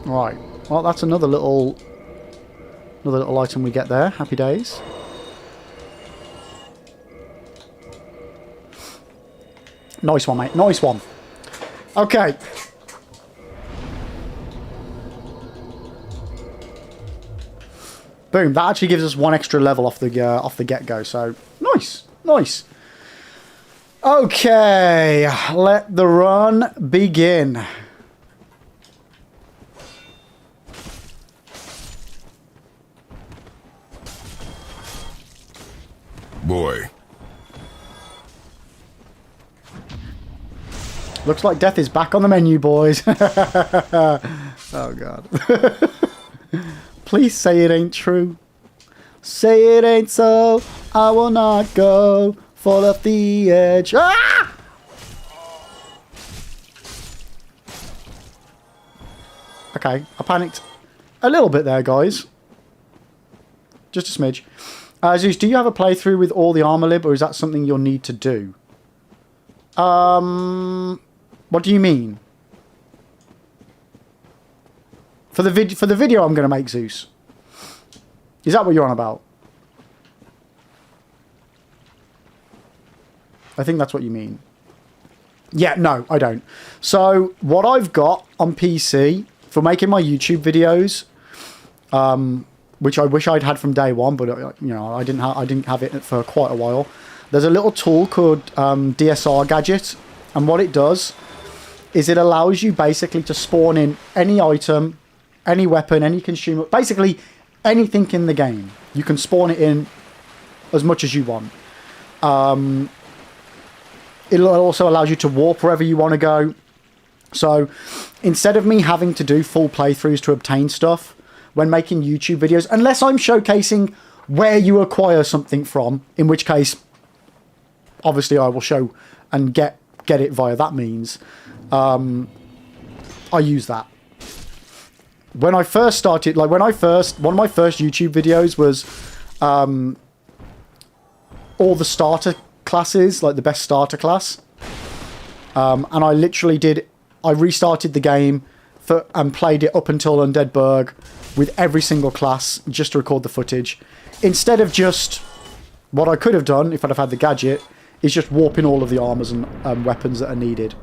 Right. Well, that's another little item we get there. Happy days. Nice one, mate. Nice one. Okay. Boom. That actually gives us 1 extra level off the get-go. So nice, nice. Okay, let the run begin. Boy. Looks like death is back on the menu, boys. Oh, God. Please say it ain't true. Say it ain't so. I will not go. Fall off the edge. Ah! Okay, I panicked a little bit there, guys. Just a smidge. Zeus, do you have a playthrough with all the armor lib, or is that something you'll need to do? What do you mean? For the video I'm going to make, Zeus. Is that what you're on about? I think that's what you mean. Yeah, no, I don't. So, what I've got on PC for making my YouTube videos, which I wish I'd had from day one, but you know, I didn't have it for quite a while. There's a little tool called DSR Gadget, and what it does is it allows you basically to spawn in any item, any weapon, any consumer, basically anything in the game. You can spawn it in as much as you want. It also allows you to warp wherever you want to go. So instead of me having to do full playthroughs to obtain stuff when making YouTube videos, unless I'm showcasing where you acquire something from, in which case obviously I will show and get it via that means, I use that. When I first started, like one of my first YouTube videos was all the starter classes, like the best starter class. And I literally I restarted the game and played it up until Undead Burg with every single class just to record the footage. Instead of just, what I could have done if I'd have had the gadget, is just warping all of the armors and weapons that are needed.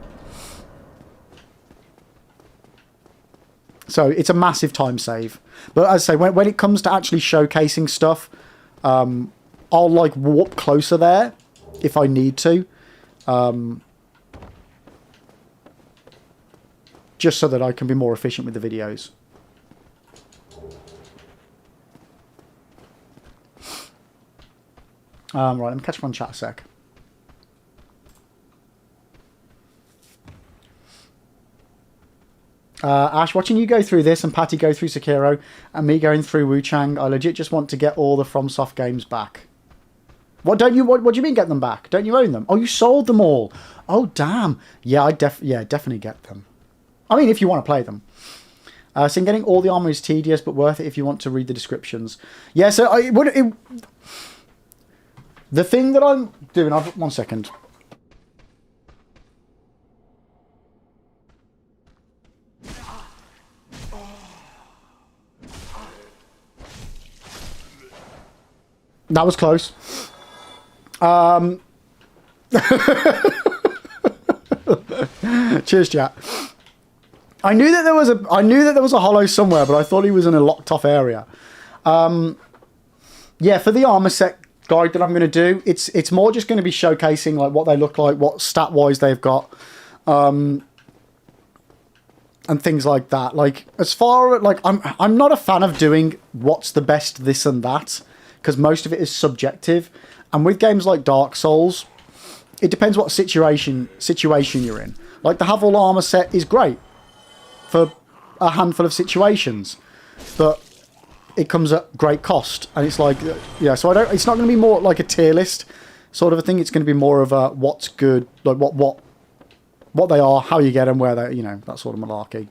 So it's a massive time save. But as I say, when it comes to actually showcasing stuff, I'll like warp closer there if I need to. Just so that I can be more efficient with the videos. Right, let me catch up on chat a sec. Ash, watching you go through this and Patty go through Sekiro and me going through Wu Chang, I legit just want to get all the FromSoft games back. What do you mean get them back? Don't you own them? Oh, you sold them all. Oh, damn. Yeah, definitely get them. I mean, if you want to play them. So getting all the armor is tedious, but worth it if you want to read the descriptions. Yeah, so the thing that I'm doing... One second. That was close. Cheers, chat. I knew that there was a hollow somewhere, but I thought he was in a locked off area. Yeah, for the armor set guide that I'm going to do, it's more just going to be showcasing like what they look like, what stat wise they've got, and things like that. Like as far as like I'm not a fan of doing what's the best this and that, because most of it is subjective. And with games like Dark Souls, it depends what situation you're in. Like the Havel armor set is great for a handful of situations, but it comes at great cost. And it's like, yeah, so it's not going to be more like a tier list sort of a thing. It's going to be more of a what's good, like what they are, how you get them, where they, that sort of malarkey.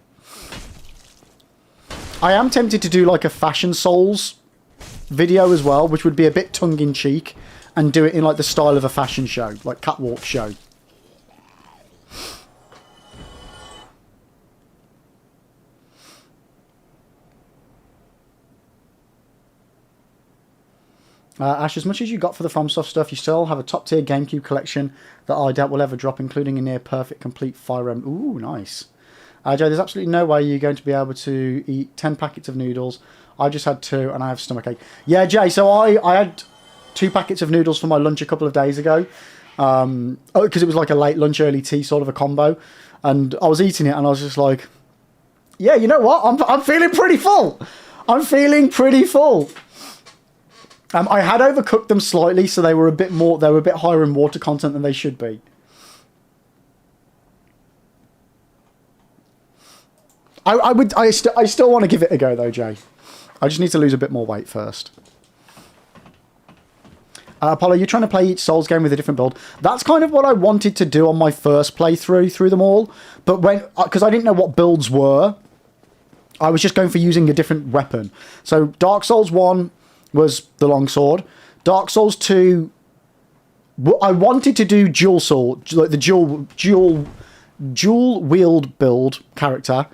I am tempted to do like a Fashion Souls video as well, which would be a bit tongue-in-cheek and do it in like the style of a fashion show, like catwalk show. Ash, as much as you got for the FromSoft stuff, you still have a top-tier GameCube collection that I doubt will ever drop, including a near-perfect complete Fire Emblem. Ooh, nice. Joe, there's absolutely no way you're going to be able to eat 10 packets of noodles. I just had 2 and I have stomachache. Yeah, Jay, so I had 2 packets of noodles for my lunch a couple of days ago. Because it was like a late lunch, early tea sort of a combo. And I was eating it and I was just like, yeah, you know what? I'm feeling pretty full. I'm feeling pretty full. I had overcooked them slightly, so they were a bit higher in water content than they should be. I still want to give it a go though, Jay. I just need to lose a bit more weight first. Apollo, you're trying to play each Souls game with a different build. That's kind of what I wanted to do on my first playthrough through them all. But because I didn't know what builds were, I was just going for using a different weapon. So Dark Souls 1 was the longsword. Dark Souls 2, I wanted to do dual sword, like the dual wield build character.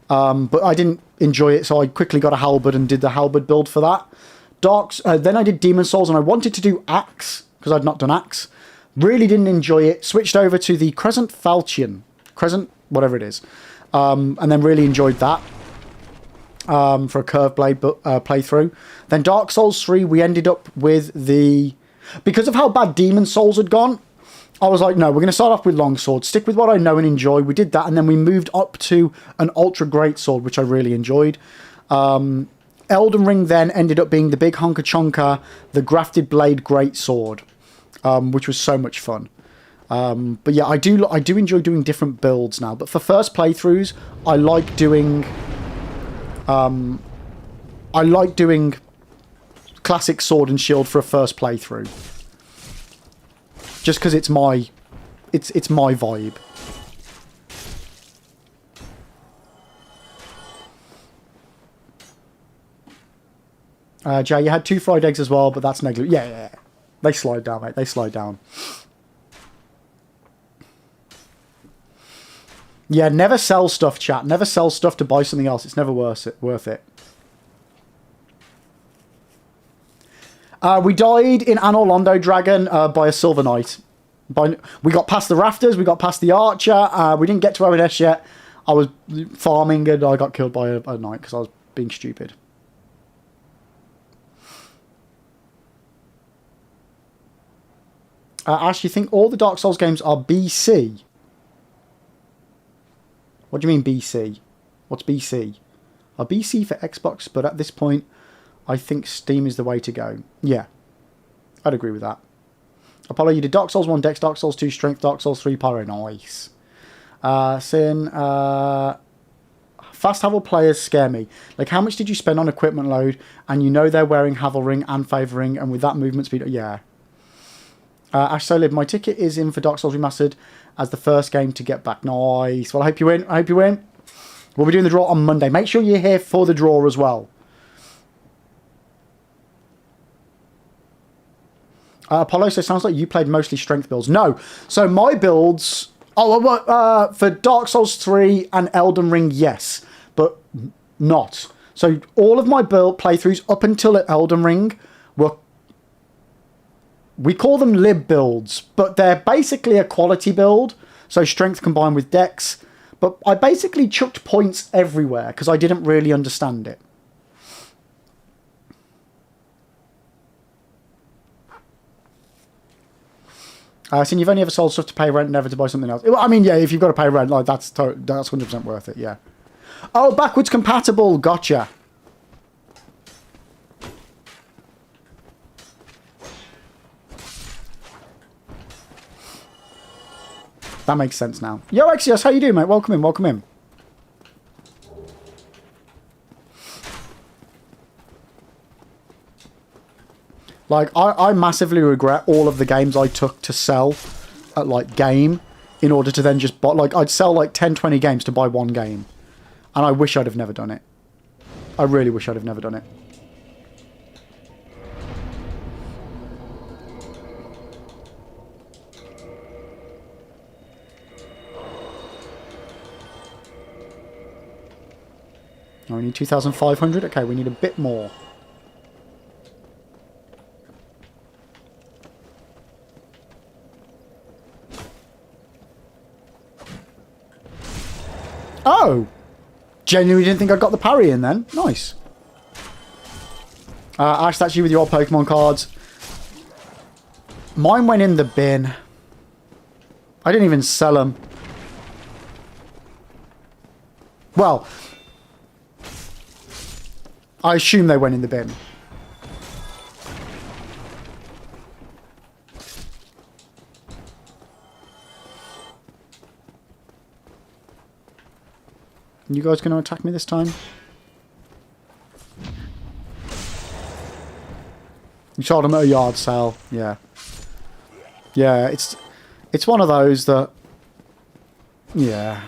But I didn't enjoy it, so I quickly got a halberd and did the halberd build for that. Then I did Demon Souls, and I wanted to do Axe, because I'd not done Axe. Really didn't enjoy it. Switched over to the Crescent Falchion. Crescent, whatever it is. And then really enjoyed that for a curved blade playthrough. Then Dark Souls 3, we ended up with the... Because of how bad Demon Souls had gone, I was like, no, we're going to start off with Longsword, stick with what I know and enjoy. We did that, and then we moved up to an Ultra Greatsword, which I really enjoyed. Elden Ring then ended up being the big honka chonka, the grafted blade greatsword, which was so much fun. But yeah, I do enjoy doing different builds now. But for first playthroughs, I like doing classic sword and shield for a first playthrough. Just because it's my vibe. Jay, you had 2 fried eggs as well, but that's negligible. Yeah. They slide down, mate. They slide down. Yeah, never sell stuff, chat. Never sell stuff to buy something else. It's never worth it. We died in Anor Londo Dragon by a Silver Knight. We got past the rafters, we got past the archer, we didn't get to O&S yet. I was farming and I got killed by a knight because I was being stupid. Ash, you think all the Dark Souls games are BC? What do you mean BC? What's BC? BC for Xbox, but at this point, I think Steam is the way to go. Yeah, I'd agree with that. Apollo, you did Dark Souls 1 Dex, Dark Souls 2 Strength, Dark Souls 3 Pyro. Nice. Sin, fast Havel players scare me. Like, how much did you spend on equipment load? And you know they're wearing Havel Ring and Favouring, and with that movement speed, yeah. Ash Solid, my ticket is in for Dark Souls Remastered as the first game to get back. Nice. Well, I hope you win. We'll be doing the draw on Monday. Make sure you're here for the draw as well. Apollo, so it sounds like you played mostly strength builds. No. So my builds... for Dark Souls 3 and Elden Ring, yes. But not. So all of my build playthroughs up until Elden Ring were... We call them lib builds, but they're basically a quality build. So strength combined with dex. But I basically chucked points everywhere because I didn't really understand it. So you've only ever sold stuff to pay rent, never to buy something else. I mean, yeah, if you've got to pay rent, like that's 100% worth it, yeah. Oh, backwards compatible, gotcha. That makes sense now. Yo, Exios, how you doing, mate? Welcome in, welcome in. Like, I massively regret all of the games I took to sell at, like, game in order to then just buy... Like, I'd sell, like, 10, 20 games to buy one game. And I wish I'd have never done it. I really wish I'd have never done it. Oh, we need 2,500? Okay, we need a bit more. Oh! Genuinely didn't think I got the parry in then. Nice. Ash, that's you with your old Pokemon cards. Mine went in the bin. I didn't even sell them. Well, I assume they went in the bin. You guys going to attack me this time? You sold them at a yard sale. Yeah. Yeah, it's one of those that... Yeah.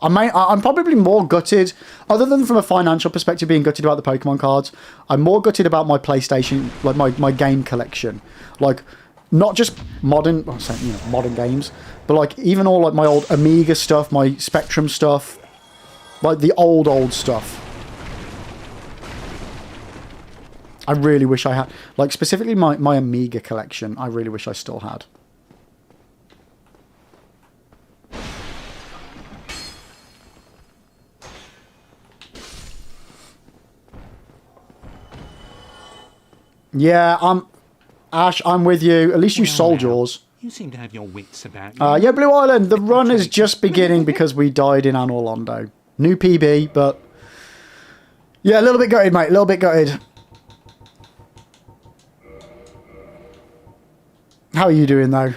I'm probably more gutted, other than from a financial perspective being gutted about the Pokemon cards, I'm more gutted about my PlayStation, like my game collection. Like, not just modern, modern games, but like even all like my old Amiga stuff, my Spectrum stuff, like the old stuff. I really wish I had, like specifically my Amiga collection, I really wish I still had. Yeah, Ash, I'm with you. At least you sold yours. You seem to have your wits about you. Yeah, Blue Island, the run is just beginning because we died in Anor Londo. New PB, but... Yeah, a little bit gutted, mate. A little bit gutted. How are you doing, though?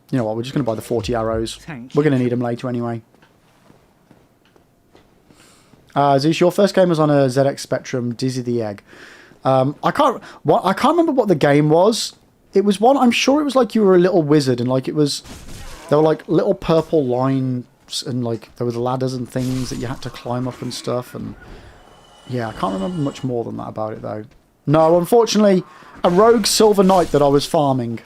You know what, we're just going to buy the 40 arrows. We're going to need them later anyway. Zeus, your first game was on a ZX Spectrum, Dizzy the Egg. I can't remember what the game was. It was one, I'm sure it was like you were a little wizard and like it was, there were like little purple lines and like there were ladders and things that you had to climb up and stuff, and yeah, I can't remember much more than that about it though. No, unfortunately, a rogue silver knight that I was farming.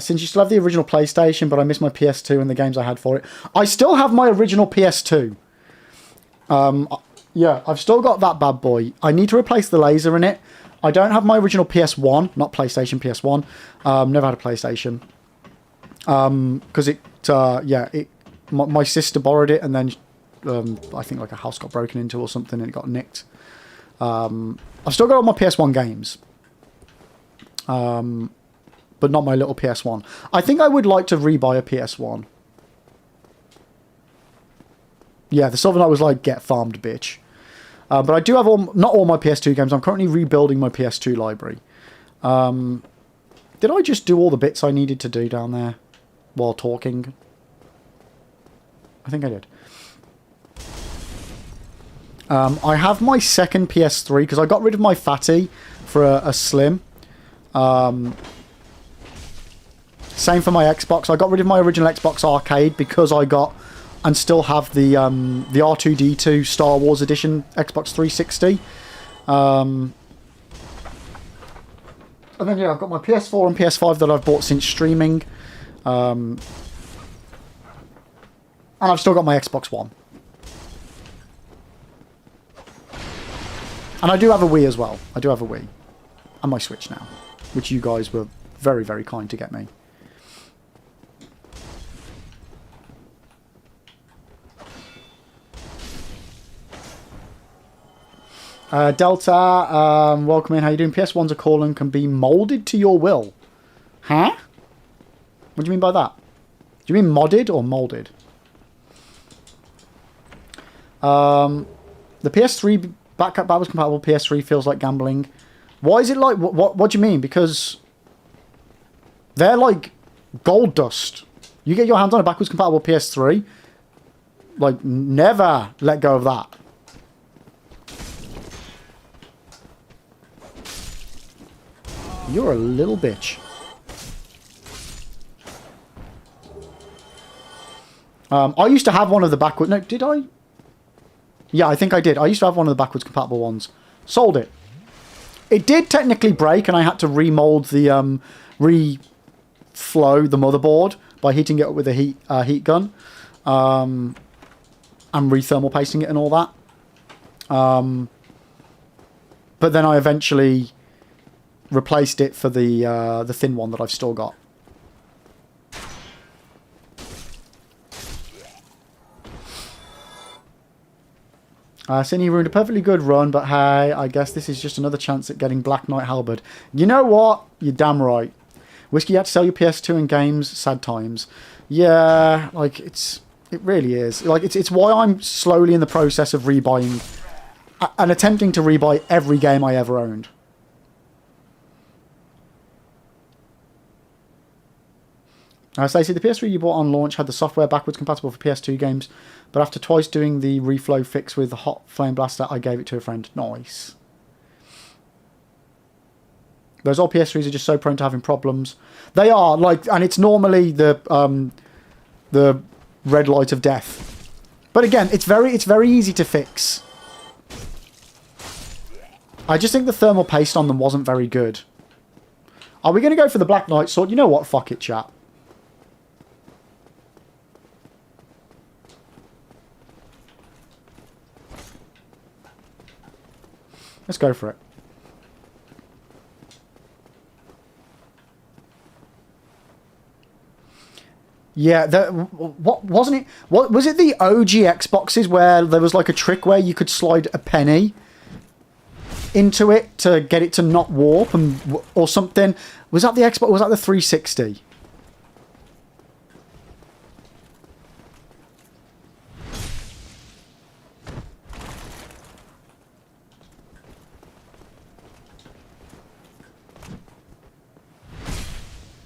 Since you still have the original PlayStation, but I miss my PS2 and the games I had for it. I still have my original PS2. Yeah, I've still got that bad boy. I need to replace the laser in it. I don't have my original PS1, not PlayStation, PS1. Never had a PlayStation. Because my sister borrowed it, and then I think like a house got broken into or something, and it got nicked. I've still got all my PS1 games. But not my little PS1. I think I would like to rebuy a PS1. Yeah, the Silver Knight was like, get farmed, bitch. But I do have not all my PS2 games. I'm currently rebuilding my PS2 library. Did I just do all the bits I needed to do down there while talking? I think I did. I have my second PS3 because I got rid of my fatty for a slim. Same for my Xbox. I got rid of my original Xbox Arcade because I got and still have the R2-D2 Star Wars Edition Xbox 360. And then yeah, I've got my PS4 and PS5 that I've bought since streaming. And I've still got my Xbox One. And I do have a Wii as well. I do have a Wii. And my Switch now. Which you guys were very, very kind to get me. Delta, welcome in. How you doing? PS1's a call and can be molded to your will. Huh? What do you mean by that? Do you mean modded or molded? The PS3 backwards compatible PS3 feels like gambling. Why is it like? What do you mean? Because they're like gold dust. You get your hands on a backwards compatible PS3. Like, never let go of that. You're a little bitch. I used to have one of the backwards... No, did I? Yeah, I think I did. I used to have one of the backwards compatible ones. Sold it. It did technically break, and I had to remold the... reflow the motherboard by heating it up with a heat gun. And re-thermal pasting it and all that. But then I eventually... replaced it for the thin one that I've still got. Cindy ruined a perfectly good run, but hey, I guess this is just another chance at getting Black Knight Halberd. You know what? You're damn right. Whiskey, you had to sell your PS2 and games. Sad times. Yeah, like it really is. Like it's why I'm slowly in the process of rebuying and attempting to rebuy every game I ever owned. Stacey, the PS3 you bought on launch had the software backwards compatible for PS2 games, but after twice doing the reflow fix with the hot flame blaster, I gave it to a friend. Nice. Those old PS3s are just so prone to having problems. They are, like, and it's normally the red light of death. But again, it's very easy to fix. I just think the thermal paste on them wasn't very good. Are we going to go for the Black Knight sword? You know what? Fuck it, chat. Let's go for it. Yeah, what wasn't it? What was it? The OG Xboxes where there was like a trick where you could slide a penny into it to get it to not warp or something. Was that the Xbox? Was that the 360?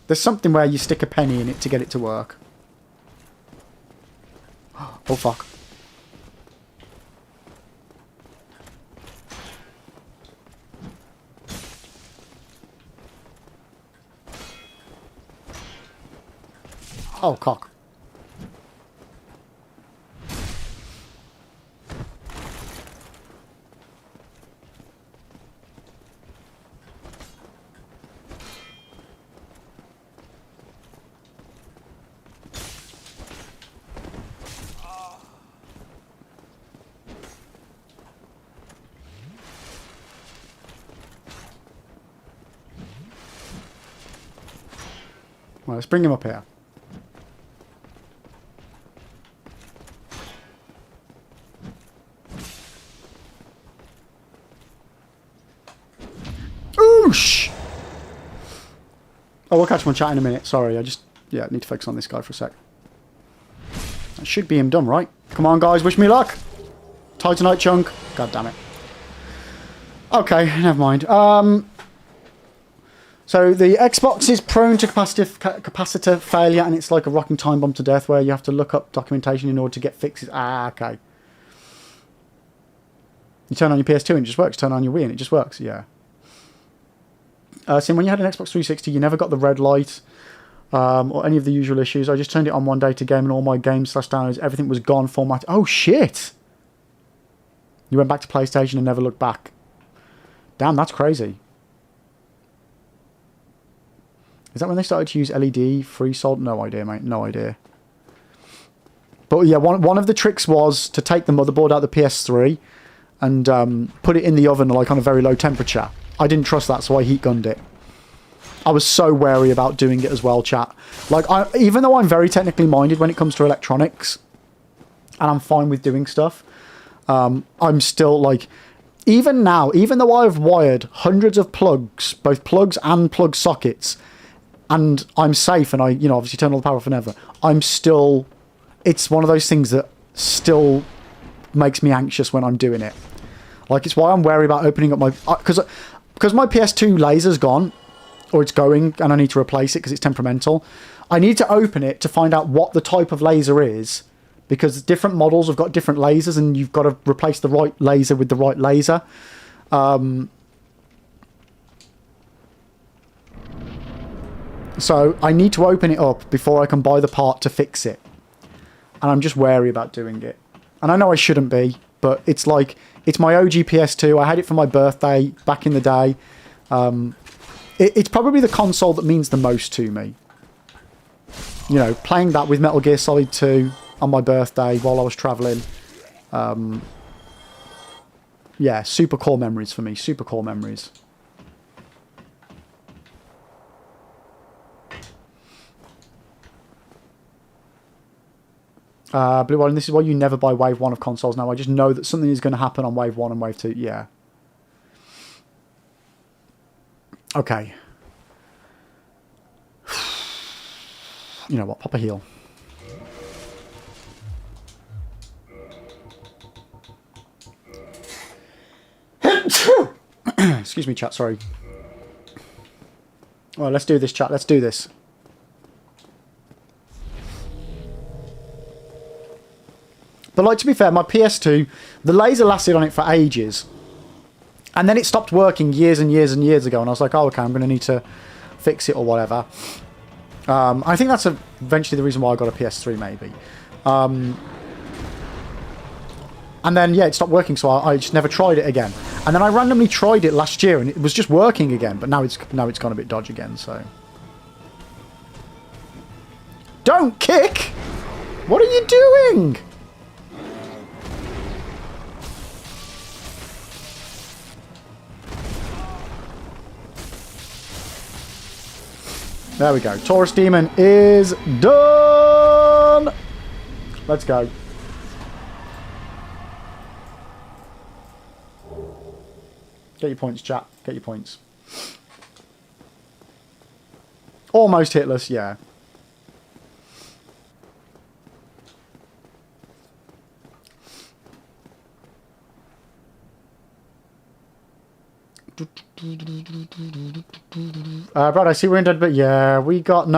There's something where you stick a penny in it to get it to work. Oh, fuck. Oh, cock. Right, let's bring him up here. Oosh! Oh, we'll catch him on chat in a minute. Sorry, I just... Yeah, need to focus on this guy for a sec. That should be him done, right? Come on, guys. Wish me luck. Titanite chunk. God damn it. Okay, never mind. So the Xbox is prone to capacitor failure, and it's like a rocking time bomb to death where you have to look up documentation in order to get fixes. Ah, okay. You turn on your PS2 and it just works. Turn on your Wii and it just works. Yeah. Sim, when you had an Xbox 360, you never got the red light or any of the usual issues. I just turned it on one day to game and all my games / downloads, everything was gone, format. Oh, shit! You went back to PlayStation and never looked back. Damn, that's crazy. Is that when they started to use LED free salt? No idea, mate. No idea. But yeah, one of the tricks was to take the motherboard out of the PS3 and put it in the oven like on a very low temperature. I didn't trust that, so I heat gunned it. I was so wary about doing it as well, chat. Like, even though I'm very technically minded when it comes to electronics, and I'm fine with doing stuff, I'm still like, even now, even though I've wired hundreds of plugs, both plugs and plug sockets, and I'm safe and I, you know, obviously turn all the power off and ever, I'm still, it's one of those things that still makes me anxious when I'm doing it. Like, it's why I'm wary about opening up my, because my PS2 laser's gone, or it's going, and I need to replace it because it's temperamental. I need to open it to find out what the type of laser is, because different models have got different lasers, and you've got to replace the right laser with the right laser. So I need to open it up before I can buy the part to fix it. And I'm just wary about doing it. And I know I shouldn't be, but it's like, it's my OG PS2. I had it for my birthday back in the day. It's probably the console that means the most to me. You know, playing that with Metal Gear Solid 2 on my birthday while I was travelling. Yeah, super core memories for me. Super core memories. Blue One, this is why you never buy Wave 1 of consoles now. I just know that something is going to happen on Wave 1 and Wave 2. Yeah. Okay. You know what? Pop a heal. Excuse me, chat. Sorry. All right, let's do this, chat. Let's do this. But, like, to be fair, my PS2, the laser lasted on it for ages. And then it stopped working years and years and years ago. And I was like, oh, okay, I'm going to need to fix it or whatever. I think that's eventually the reason why I got a PS3, maybe. And then, yeah, it stopped working, so I just never tried it again. And then I randomly tried it last year, and it was just working again. But now it's gone a bit dodgy again, so... Don't kick! What are you doing? There we go. Taurus Demon is done! Let's go. Get your points, chat. Get your points. Almost hitless, yeah. Brad, I see we're in dead, but yeah, we got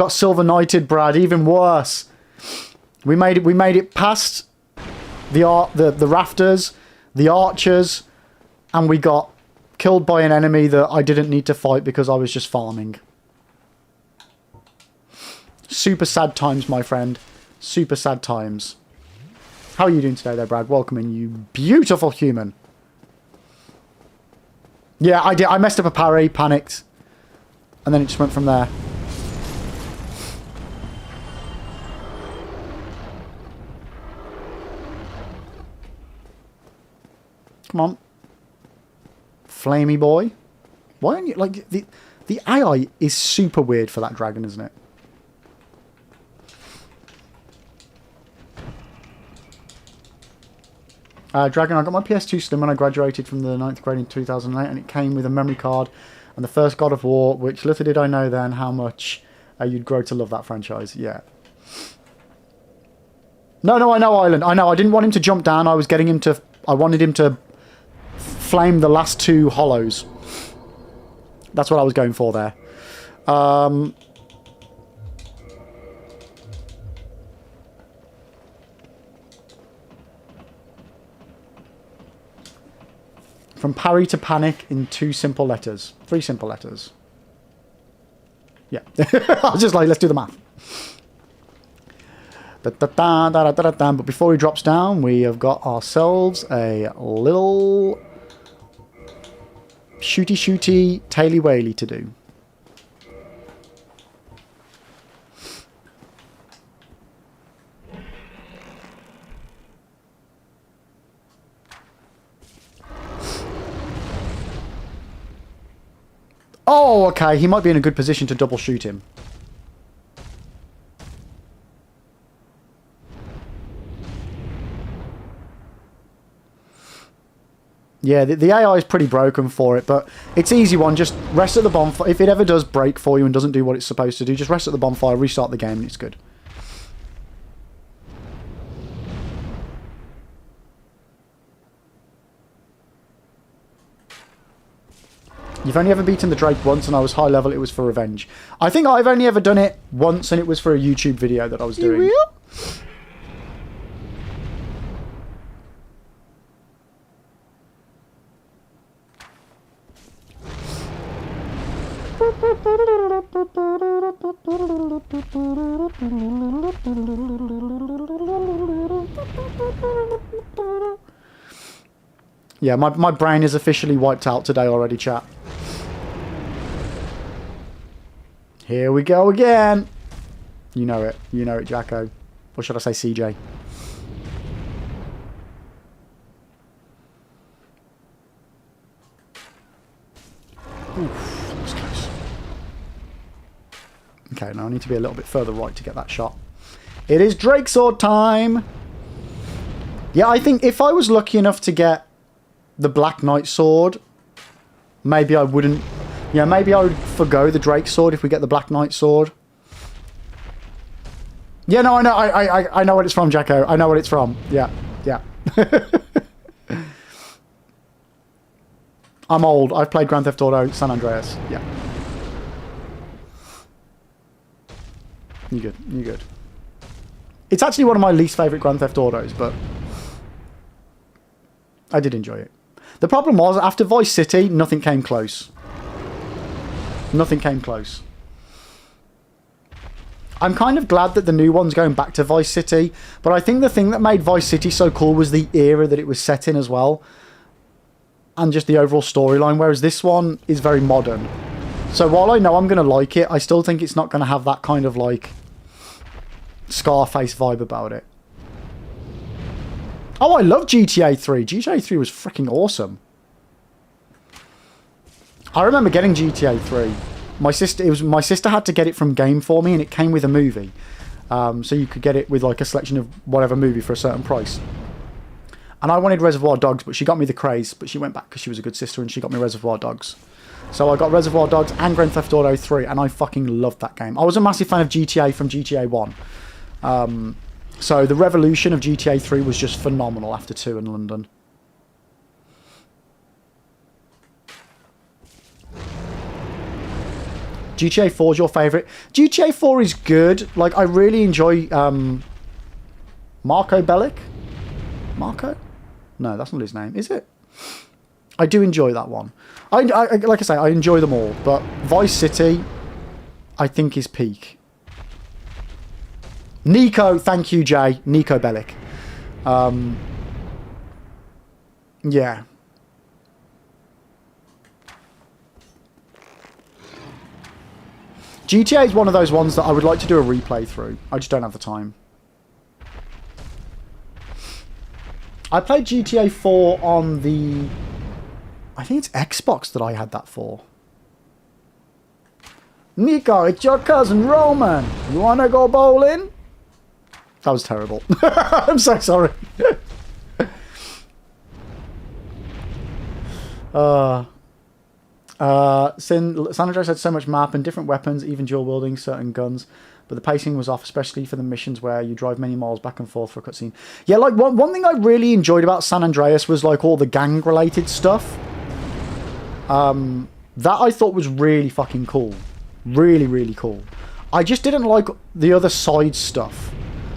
Silver Knighted, Brad. Even worse. We made it past the rafters, the archers, and we got killed by an enemy that I didn't need to fight because I was just farming. Super sad times, my friend. Super sad times. How are you doing today, there, Brad? Welcome in, you beautiful human. Yeah, I did. I messed up a parry, panicked, and then it just went from there. Come on. Flamey boy. Why aren't you... Like, the The AI is super weird for that dragon, isn't it? Dragon, I got my PS2 Slim when I graduated from the 9th grade in 2008, and it came with a memory card and the first God of War, which little did I know then how much you'd grow to love that franchise. Yeah. No, I know Island. I know. I didn't want him to jump down. I wanted him to flame the last 2 hollows. That's what I was going for there. From parry to panic in 2 simple letters. 3 simple letters. Yeah. I was just like, let's do the math. But before he drops down, we have got ourselves a little shooty taily whaley to do. Oh, okay. He might be in a good position to double shoot him. Yeah, the AI is pretty broken for it, but it's easy one. Just rest at the bonfire. If it ever does break for you and doesn't do what it's supposed to do, just rest at the bonfire, restart the game, and it's good. You've only ever beaten the Drake once, and I was high level. It was for revenge. I think I've only ever done it once, and it was for a YouTube video that I was doing. Yeah, my brain is officially wiped out today already, chat. Here we go again. You know it. You know it, Jacko. Or should I say CJ? Oof, that was close. Okay, now I need to be a little bit further right to get that shot. It is Drake Sword time! Yeah, I think if I was lucky enough to get the Black Knight sword, maybe I wouldn't... Yeah, maybe I would forgo the Drake sword if we get the Black Knight sword. Yeah, no, I know. I know what it's from, Jacko. I know what it's from. Yeah, yeah. I'm old. I've played Grand Theft Auto San Andreas. Yeah. You good. You good. It's actually one of my least favourite Grand Theft Autos, but I did enjoy it. The problem was, after Vice City, nothing came close. Nothing came close. I'm kind of glad that the new one's going back to Vice City, but I think the thing that made Vice City so cool was the era that it was set in as well, and just the overall storyline, whereas this one is very modern. So while I know I'm going to like it, I still think it's not going to have that kind of, like, Scarface vibe about it. Oh, I love GTA 3. GTA 3 was freaking awesome. I remember getting GTA 3. My sister had to get it from Game for me, and it came with a movie. So you could get it with like a selection of whatever movie for a certain price. And I wanted Reservoir Dogs, but she got me the Craze. But she went back because she was a good sister, and she got me Reservoir Dogs. So I got Reservoir Dogs and Grand Theft Auto 3, and I fucking loved that game. I was a massive fan of GTA from GTA 1. So the revolution of GTA 3 was just phenomenal after 2 in London. GTA 4 is your favourite? GTA 4 is good. Like, I really enjoy Marco Bellic. Marco? No, that's not his name, is it? I do enjoy that one. I like I say, I enjoy them all. But Vice City, I think, is peak. Nico, thank you, Jay. Nico Bellic. Yeah. GTA is one of those ones that I would like to do a replay through. I just don't have the time. I played GTA 4 on the... I think it's Xbox that I had that for. Nico, it's your cousin Roman. You want to go bowling? That was terrible. I'm so sorry. San Andreas had so much map and different weapons, even dual wielding certain guns, but the pacing was off, especially for the missions where you drive many miles back and forth for a cutscene. Yeah, like one thing I really enjoyed about San Andreas was like all the gang related stuff. That I thought was really fucking cool. Really, really cool. I just didn't like the other side stuff.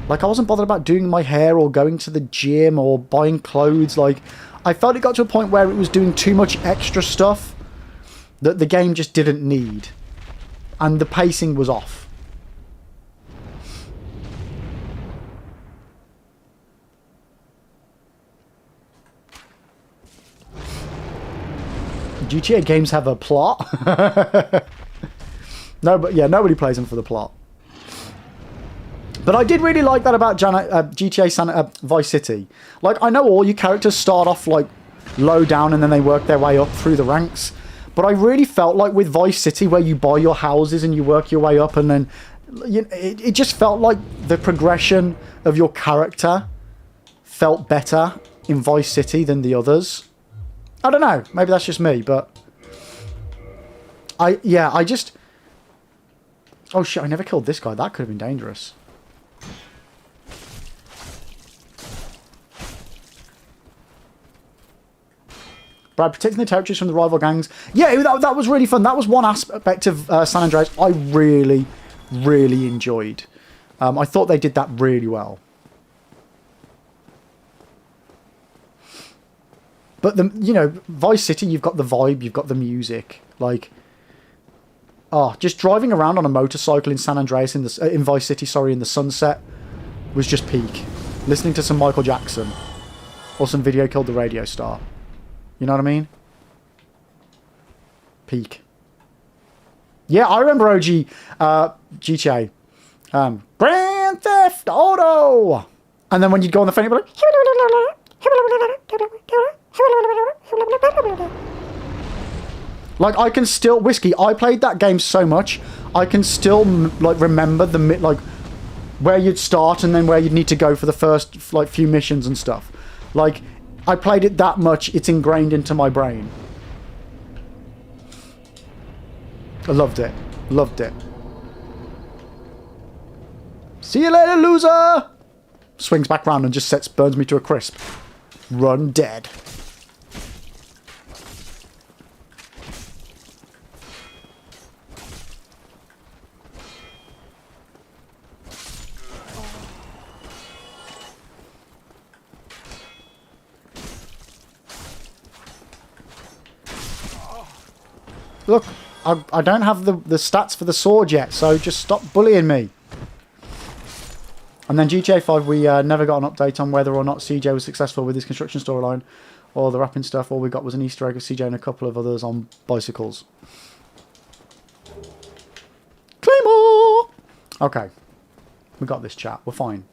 Like, I wasn't bothered about doing my hair or going to the gym or buying clothes. Like, I felt it got to a point where it was doing too much extra stuff that the game just didn't need. And the pacing was off. GTA games have a plot. No, but yeah, nobody plays them for the plot. But I did really like that about GTA Vice City. Like, I know all your characters start off like low down and then they work their way up through the ranks. But I really felt like with Vice City, where you buy your houses and you work your way up, and then it just felt like the progression of your character felt better in Vice City than the others. I don't know. Maybe that's just me, but I just... Oh shit, I never killed this guy. That could have been dangerous. Brad, protecting the territories from the rival gangs. Yeah, that was really fun. That was one aspect of San Andreas I really, really enjoyed. I thought they did that really well. But, Vice City, you've got the vibe, you've got the music. Like, just driving around on a motorcycle in San Andreas, in Vice City, in the sunset, was just peak. Listening to some Michael Jackson. Or some Video Killed the Radio Star. You know what I mean? Peak. Yeah, I remember OG GTA. Grand Theft Auto! And then when you'd go on the phone, you'd be like... Like, I can still... Whiskey, I played that game so much, I can still, like, remember the... like, where you'd start and then where you'd need to go for the first, like, few missions and stuff. Like... I played it that much, it's ingrained into my brain. I loved it. Loved it. See you later, loser! Swings back round and just burns me to a crisp. Run dead. Look, I don't have the stats for the sword yet, so just stop bullying me. And then GTA 5, we never got an update on whether or not CJ was successful with his construction storyline or the rapping stuff. All we got was an Easter egg of CJ and a couple of others on bicycles. Claymore! Okay. We got this, chat. We're fine.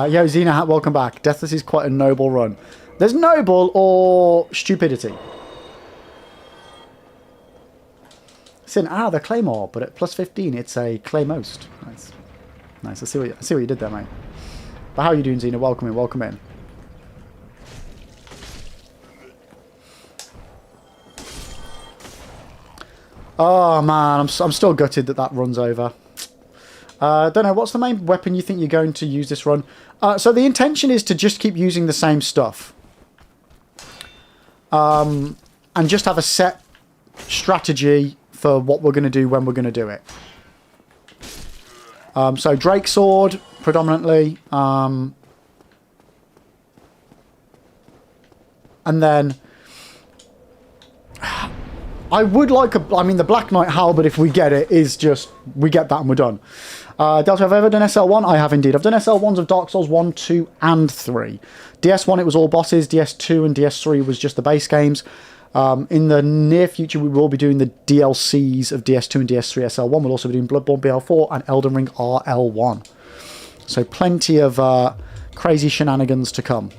Yo, Xena, welcome back. Deathless is quite a noble run. There's noble or stupidity. Sin, the Claymore, but at plus 15, it's a Claymost. Nice. Nice, I see what you did there, mate. But how are you doing, Xena? Welcome in, welcome in. Oh, man, I'm still gutted that runs over. Don't know, what's the main weapon you think you're going to use this run? So the intention is to just keep using the same stuff. And just have a set strategy for what we're going to do when we're going to do it. So Drake Sword, predominantly. And then... I would like the Black Knight Halberd, if we get it, is just... We get that and we're done. Delta, have I ever done SL1? I have indeed. I've done SL1s of Dark Souls 1, 2, and 3. DS1, it was all bosses. DS2 and DS3 was just the base games. In the near future, we will be doing the DLCs of DS2 and DS3 SL1. We'll also be doing Bloodborne BL4 and Elden Ring RL1. So plenty of crazy shenanigans to come.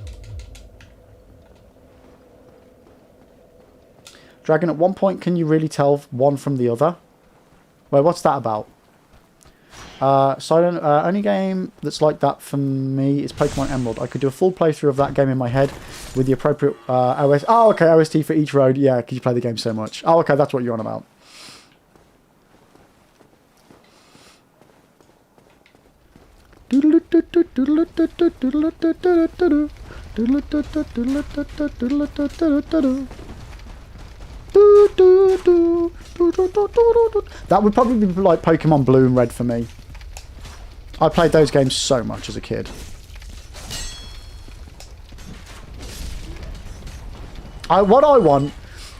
Dragon, at one point, can you really tell one from the other? Wait, what's that about? Silent, only game that's like that for me is Pokemon Emerald. I could do a full playthrough of that game in my head with the appropriate OS. Oh, okay, OST for each road. Yeah, because you play the game so much. Oh, okay, that's what you're on about. That would probably be like Pokemon Blue and Red for me. I played those games so much as a kid. What I want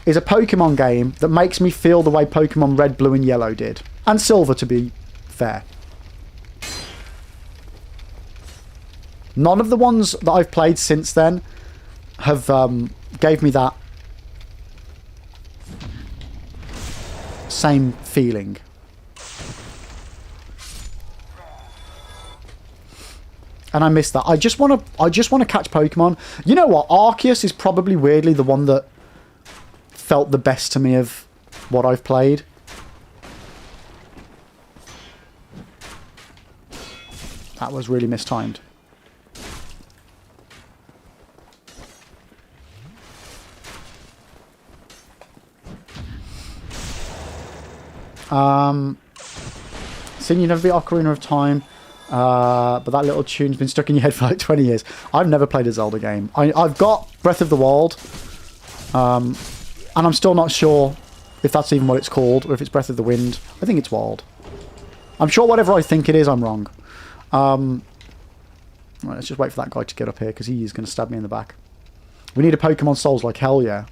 is a Pokemon game that makes me feel the way Pokemon Red, Blue and Yellow did. And Silver, to be fair. None of the ones that I've played since then have gave me that same feeling. And I miss that. I just want to catch Pokemon. You know what? Arceus is probably weirdly the one that felt the best to me of what I've played. That was really mistimed. Seeing you never beat Ocarina of Time, but that little tune's been stuck in your head for like 20 years. I've never played a Zelda game. I've got Breath of the Wild, and I'm still not sure if that's even what it's called, or if it's Breath of the Wind. I think it's Wild. I'm sure whatever I think it is, I'm wrong. Right, let's just wait for that guy to get up here, because he is going to stab me in the back. We need a Pokemon Souls, like hell yeah.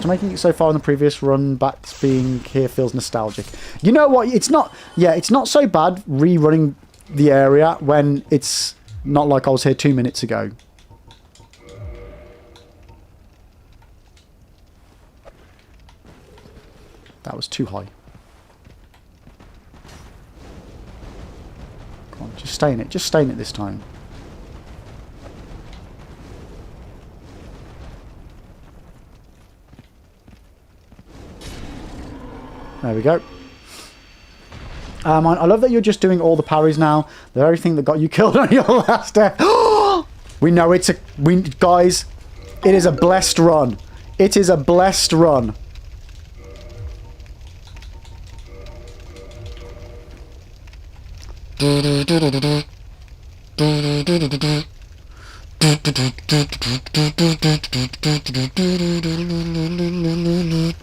Making it so far in the previous run, back being here feels nostalgic. You know what? It's not. Yeah, it's not so bad rerunning the area when it's not like I was here 2 minutes ago. That was too high. Come on, just stay in it. Just stay in it this time. There we go. I love that you're just doing all the parries now. The very thing that got you killed on your last day. We know it's a... guys, it is a blessed run. It is a blessed run.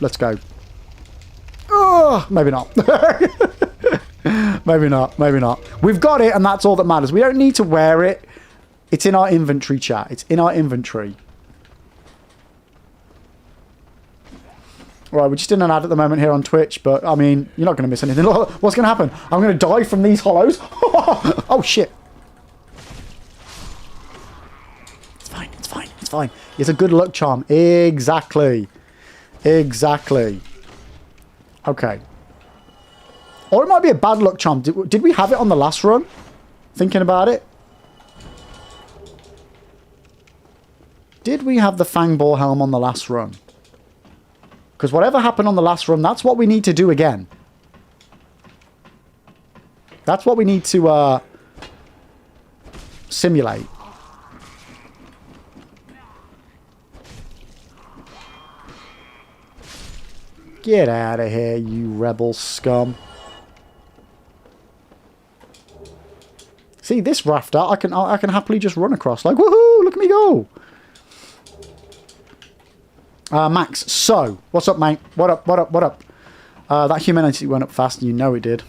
Let's go. Oh, maybe not. Maybe not. Maybe not. We've got it, and that's all that matters. We don't need to wear it. It's in our inventory, chat. It's in our inventory. Right, we're just in an ad at the moment here on Twitch, but, I mean, you're not going to miss anything. What's going to happen? I'm going to die from these hollows? Oh, shit. It's fine. It's fine. It's fine. It's a good luck charm. Exactly. Exactly. Okay. Or it might be a bad luck charm. Did we have it on the last run? Thinking about it. Did we have the Fangball Helm on the last run? Because whatever happened on the last run, that's what we need to do again. That's what we need to simulate. Get out of here, you rebel scum. See, this rafter, I can happily just run across. Like, woohoo, look at me go. Max, so, what's up, mate? What up, what up, what up? That humanity went up fast, you know it did.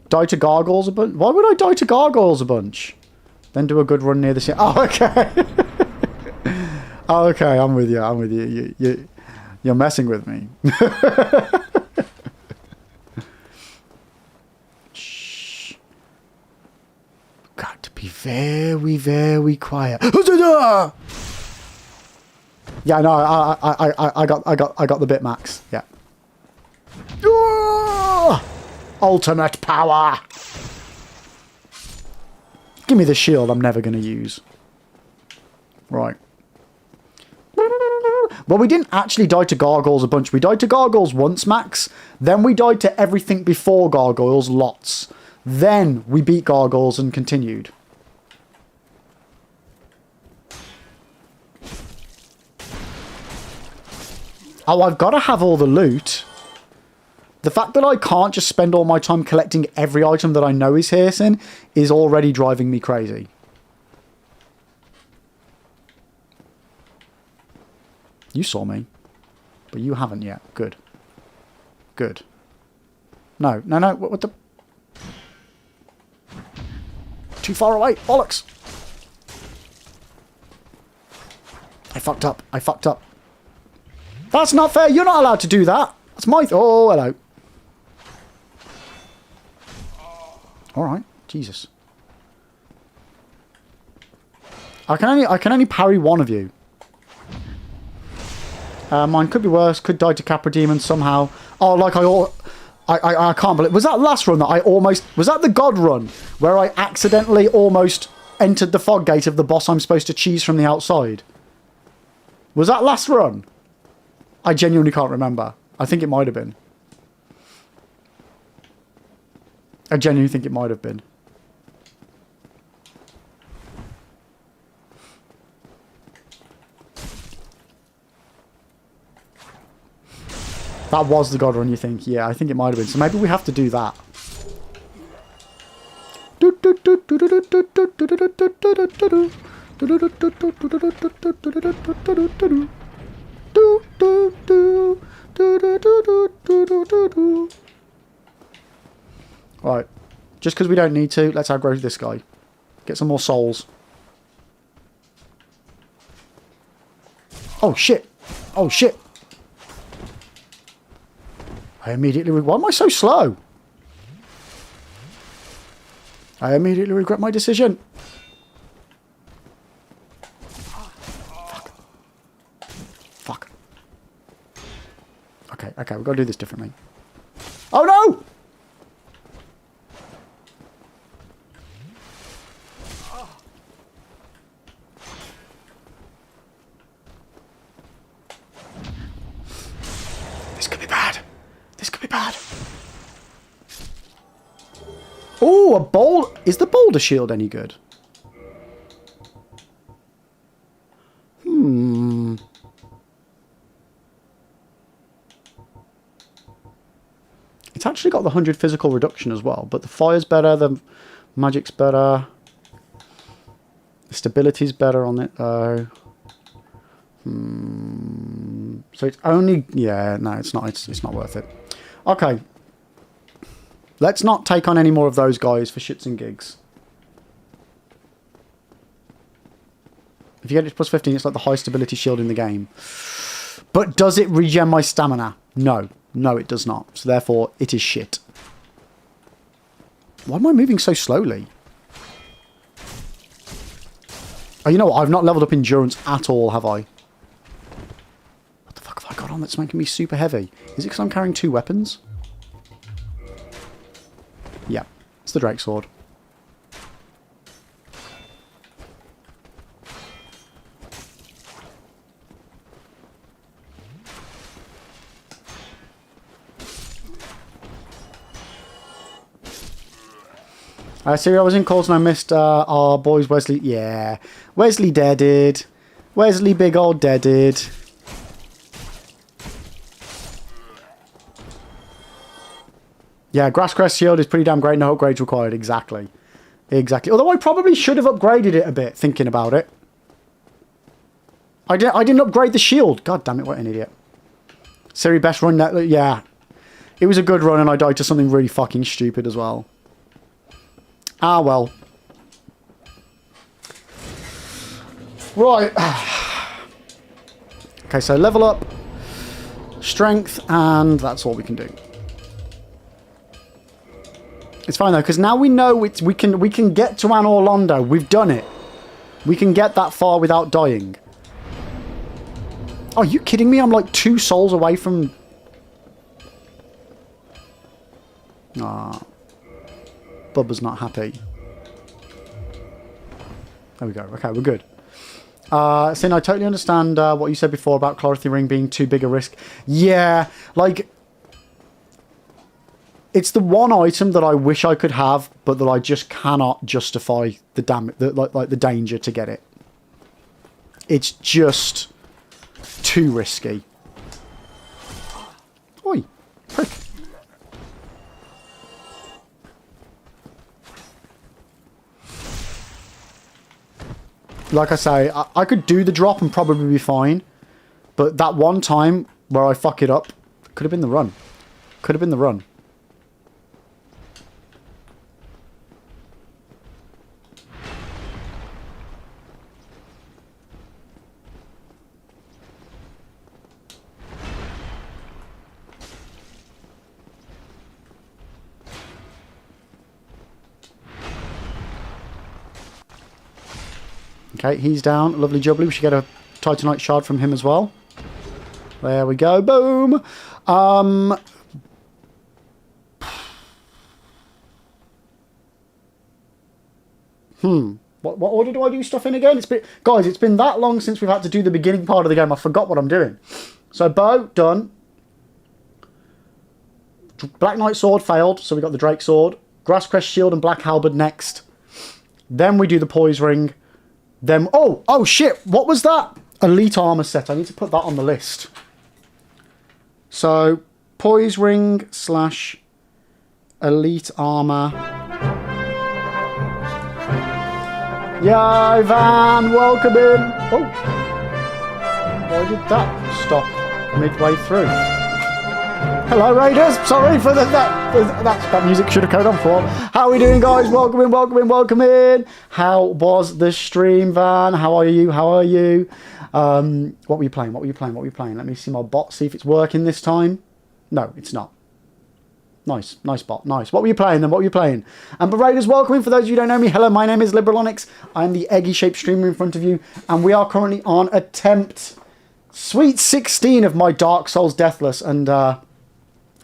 Die to gargoyles a bunch? Why would I die to gargoyles a bunch? Then do a good run near the sea. Oh, okay. Oh, okay, I'm with you. I'm with you. You're messing with me. Very, very quiet. Yeah, no, I got the bit max. Yeah. Ultimate power. Give me the shield I'm never going to use. Right. Well, we didn't actually die to gargoyles a bunch. We died to gargoyles once, max. Then we died to everything before gargoyles, lots. Then we beat gargoyles and continued. Oh, I've got to have all the loot. The fact that I can't just spend all my time collecting every item that I know is here, Sin, is already driving me crazy. You saw me, but you haven't yet. Good. Good. No, no, no. What the... Too far away. Bollocks. I fucked up. I fucked up. That's not fair. You're not allowed to do that. That's my... Oh, hello. Alright. Jesus. I can only parry one of you. Mine could be worse. Could die to Capra Demon somehow. Oh, like I can't believe... Was that last run that I almost... Was that the God run? Where I accidentally almost entered the fog gate of the boss I'm supposed to cheese from the outside? Was that last run? I genuinely can't remember. I think it might have been. I genuinely think it might have been. That was the God run, you think? Yeah, I think it might have been. So maybe we have to do that. Right. Just because we don't need to, let's aggro this guy. Get some more souls. Oh, shit. Oh, shit. I immediately... Why am I so slow? I immediately regret my decision. Fuck. Fuck. Okay, okay, we've got to do this differently. Oh, no! This could be bad. This could be bad. Oh, a boulder. Is the boulder shield any good? Hmm. It's actually got the 100 physical reduction as well, but the fire's better, the magic's better. The stability's better on it though. Hmm. So it's only... Yeah, no, it's not. It's not worth it. Okay. Let's not take on any more of those guys for shits and gigs. If you get it to plus 15, it's like the high stability shield in the game. But does it regen my stamina? No. No, it does not. So therefore, it is shit. Why am I moving so slowly? Oh, you know what? I've not leveled up endurance at all, have I? What the fuck have I got on that's making me super heavy? Is it because I'm carrying 2 weapons? Yeah, it's the Drake Sword. Siri, I was in calls and I missed our boys Wesley. Yeah, Wesley deaded. Wesley big old deaded. Yeah, Grasscrest Shield is pretty damn great. No upgrades required. Exactly. Exactly. Although I probably should have upgraded it a bit, thinking about it. I didn't upgrade the shield. God damn it, what an idiot. Siri, best run that... Yeah. It was a good run and I died to something really fucking stupid as well. Ah, well. Right. Okay, so level up. Strength, and that's all we can do. It's fine though, because now we know we can get to Anor Londo. We've done it. We can get that far without dying. Oh, are you kidding me? I'm like 2 souls away from... Ah. Bubba's not happy. There we go. Okay, we're good. Sin, I totally understand what you said before about Chlorothy Ring being too big a risk. Yeah, like... It's the one item that I wish I could have, but that I just cannot justify the the danger to get it. It's just too risky. Oi, prick. Like I say, I could do the drop and probably be fine, but that one time where I fuck it up could have been the run. Could have been the run. Okay, he's down. Lovely jubbly. We should get a Titanite shard from him as well. There we go. Boom. What order do I do stuff in again? Guys, it's been that long since we've had to do the beginning part of the game. I forgot what I'm doing. So bow, done. Black Knight sword failed, so we got the Drake sword. Grasscrest shield and Black Halberd next. Then we do the poise ring. Then, oh shit, what was that? Elite armor set. I need to put that on the list. So, poise ring / elite armor. Yeah, Ivan, welcome in. Oh, why did that stop midway through? Hello, Raiders. Sorry for that music should have coded on for. How are we doing, guys? Welcome in, welcome in, welcome in. How was the stream, Van? How are you? How are you? What were you playing? What were you playing? What were you playing? Let me see my bot, see if it's working this time. No, it's not. Nice, nice bot, nice. What were you playing then? What were you playing? And Raiders, welcome in. For those of you who don't know me, hello, my name is Liberalonyx. I'm the eggy-shaped streamer in front of you, and we are currently on attempt sweet 16 of my Dark Souls Deathless, and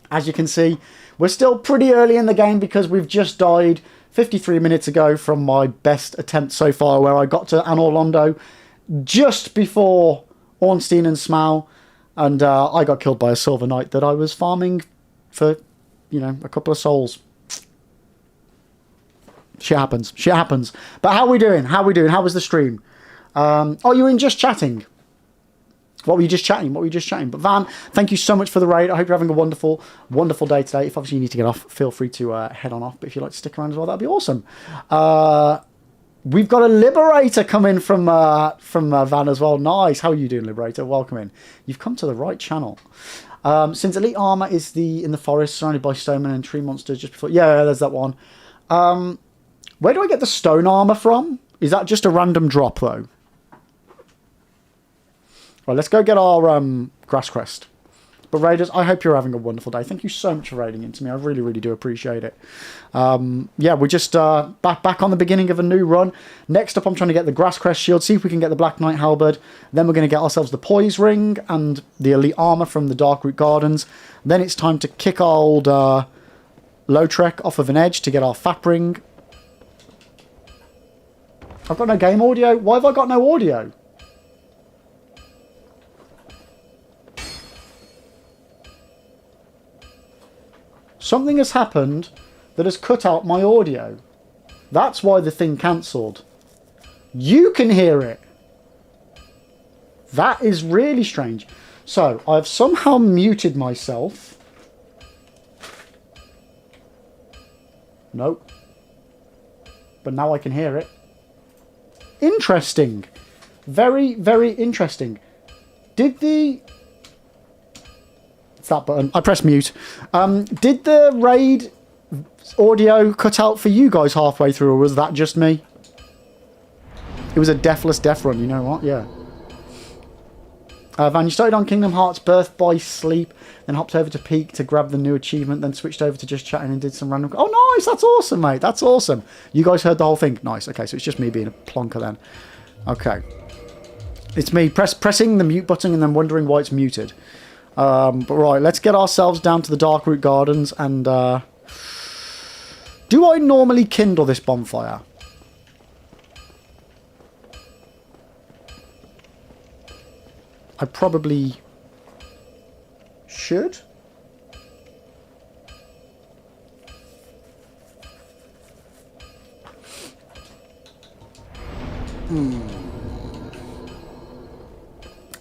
as you can see, we're still pretty early in the game because we've just died 53 minutes ago from my best attempt so far, where I got to Anor Londo just before Ornstein and Smaug, and I got killed by a Silver Knight that I was farming for, you know, a couple of souls. Shit happens. Shit happens. But how are we doing? How are we doing? How was the stream? Oh, you were in just chatting. What were you just chatting? What were you just chatting? But Van, thank you so much for the raid. I hope you're having a wonderful, wonderful day today. If obviously you need to get off, feel free to head on off. But if you'd like to stick around as well, that'd be awesome. We've got a Liberator coming from Van as well. Nice. How are you doing, Liberator? Welcome in. You've come to the right channel. Since Elite Armor is in the forest, surrounded by stonemen and tree monsters just before... Yeah, there's that one. Where do I get the stone armor from? Is that just a random drop, though? Right, let's go get our grass crest. But Raiders, I hope you're having a wonderful day. Thank you so much for raiding into me. I really, really do appreciate it. Yeah, we're just back on the beginning of a new run. Next up, I'm trying to get the grass crest shield, see if we can get the Black Knight halberd. Then we're going to get ourselves the poise ring and the elite armor from the Darkroot Gardens. Then it's time to kick our old Lautrec off of an edge to get our fat ring. I've got no game audio. Why have I got no audio? Something has happened that has cut out my audio. That's why the thing cancelled. You can hear it. That is really strange. So, I've somehow muted myself. Nope. But now I can hear it. Interesting. Very, very interesting. Did the... that button. I pressed mute. Did the raid audio cut out for you guys halfway through, or was that just me? It was a deathless death run, you know what? Yeah. Van, you started on Kingdom Hearts Birth by Sleep, then hopped over to Peak to grab the new achievement, then switched over to just chatting and did some random... Oh, nice. That's awesome, mate. That's awesome. You guys heard the whole thing. Nice. Okay, so it's just me being a plonker then. Okay. It's me pressing the mute button and then wondering why it's muted. But right, let's get ourselves down to the Darkroot Gardens and... do I normally kindle this bonfire? I probably should.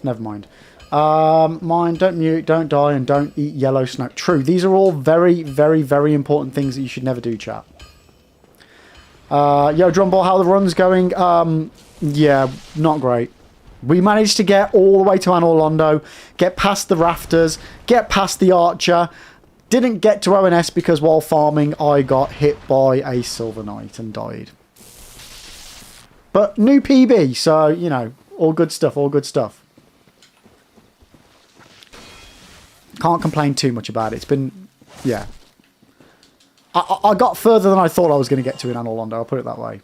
Never mind. Mind, don't mute, don't die, and don't eat yellow snow. True, these are all very, very, very important things that you should never do, chat. Yo, Drumball, how the run's going? Yeah, not great. We managed to get all the way to Anor Londo, get past the rafters, get past the archer. Didn't get to ONS because while farming, I got hit by a Silver Knight and died. But new PB, so, you know, all good stuff, all good stuff. Can't complain too much about it. It's been, yeah. I got further than I thought I was going to get to in Anor Londo, I'll put it that way.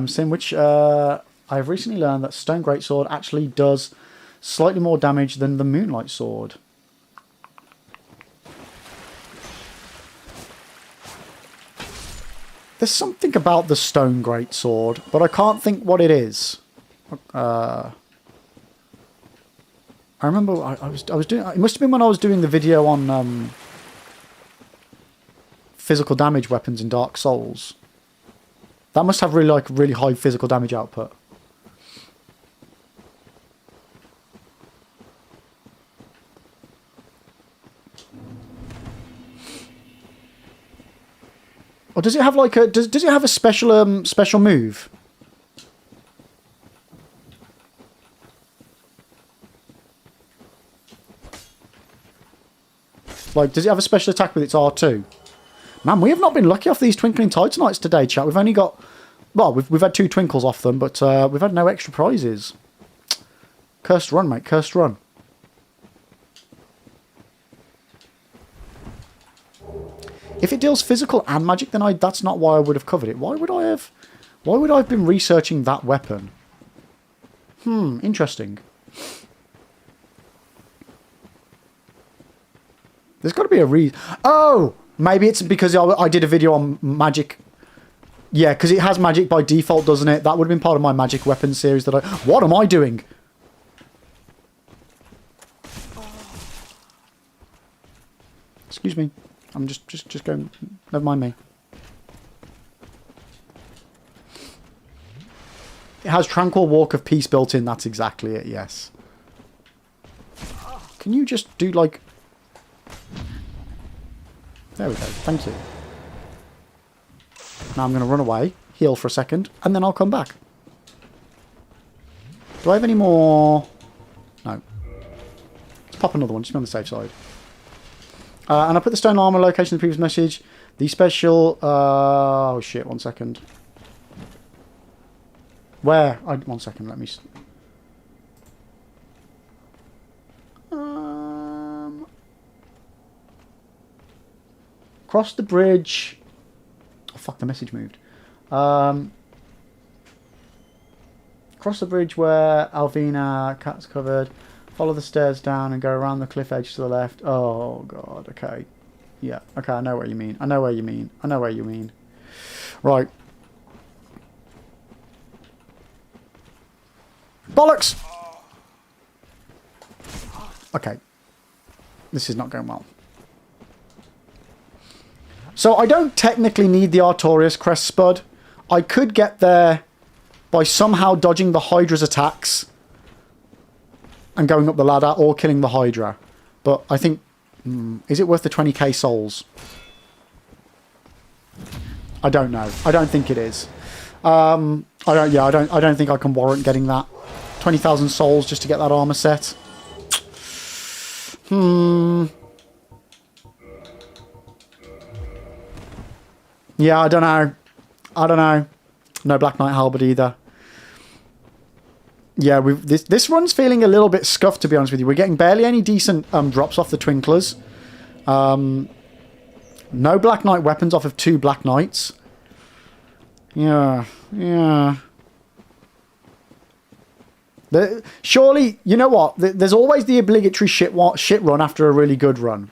Sim, which I've recently learned that Stone Greatsword actually does slightly more damage than the Moonlight Sword. There's something about the Stone Greatsword, but I can't think what it is. I remember I was doing. It must have been when I was doing the video on physical damage weapons in Dark Souls. That must have really high physical damage output. Or does it have like a does it have a special special move? Like, does it have a special attack with its R2? Man, we have not been lucky off these Twinkling Titanites today, chat. We've only got... Well, we've had 2 twinkles off them, but we've had no extra prizes. Cursed run, mate. Cursed run. If it deals physical and magic, then that's not why I would have covered it. Why would I have been researching that weapon? Interesting. There's got to be a reason. Oh! Maybe it's because I did a video on magic. Yeah, because it has magic by default, doesn't it? That would have been part of my magic weapons series that I... What am I doing? Excuse me. I'm just going... Never mind me. It has Tranquil Walk of Peace built in. That's exactly it, yes. Can you just do, like... There we go. Thank you. Now I'm going to run away, heal for a second, and then I'll come back. Do I have any more? No. Let's pop another one, just be on the safe side. And I put the stone armor location in the previous message. The special... oh shit, 1 second. Where? 1 second, let me... Cross the bridge. Oh fuck, the message moved. Cross the bridge where Alvina cat's covered. Follow the stairs down and go around the cliff edge to the left. Oh god, okay. Yeah, okay, I know what you mean. I know where you mean. I know where you mean. Right. Bollocks! Okay. This is not going well. So I don't technically need the Artorias Crest Spud. I could get there by somehow dodging the Hydra's attacks and going up the ladder or killing the Hydra. But I think... is it worth the 20k souls? I don't know. I don't think it is. I don't think I can warrant getting that. 20,000 souls just to get that armor set. Yeah, I don't know. I don't know. No Black Knight Halberd either. Yeah, this run's feeling a little bit scuffed, to be honest with you. We're getting barely any decent drops off the Twinklers. No Black Knight weapons off of 2 Black Knights. Yeah. Surely, you know what? There's always the obligatory shit run after a really good run.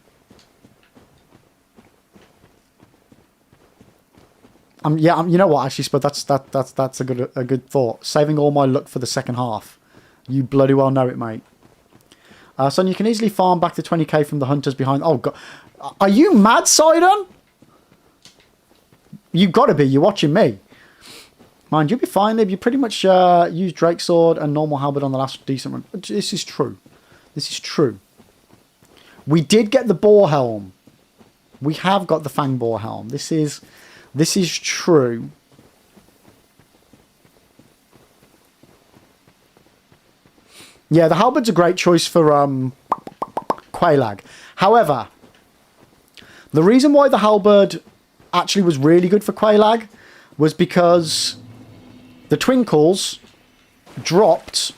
You know what? Actually, but that's a good thought. Saving all my luck for the second half. You bloody well know it, mate. Son, you can easily farm back to 20k from the hunters behind. Oh god, are you mad, Sidon? You gotta be. You're watching me. Mind, you'll be fine, Lib. You pretty much used Drake Sword and normal halberd on the last decent run. This is true. This is true. We did get the boar helm. We have got the fang boar helm. This is true. Yeah, the halberd's a great choice for Quelaag. However, the reason why the halberd actually was really good for Quelaag was because the Twinkles dropped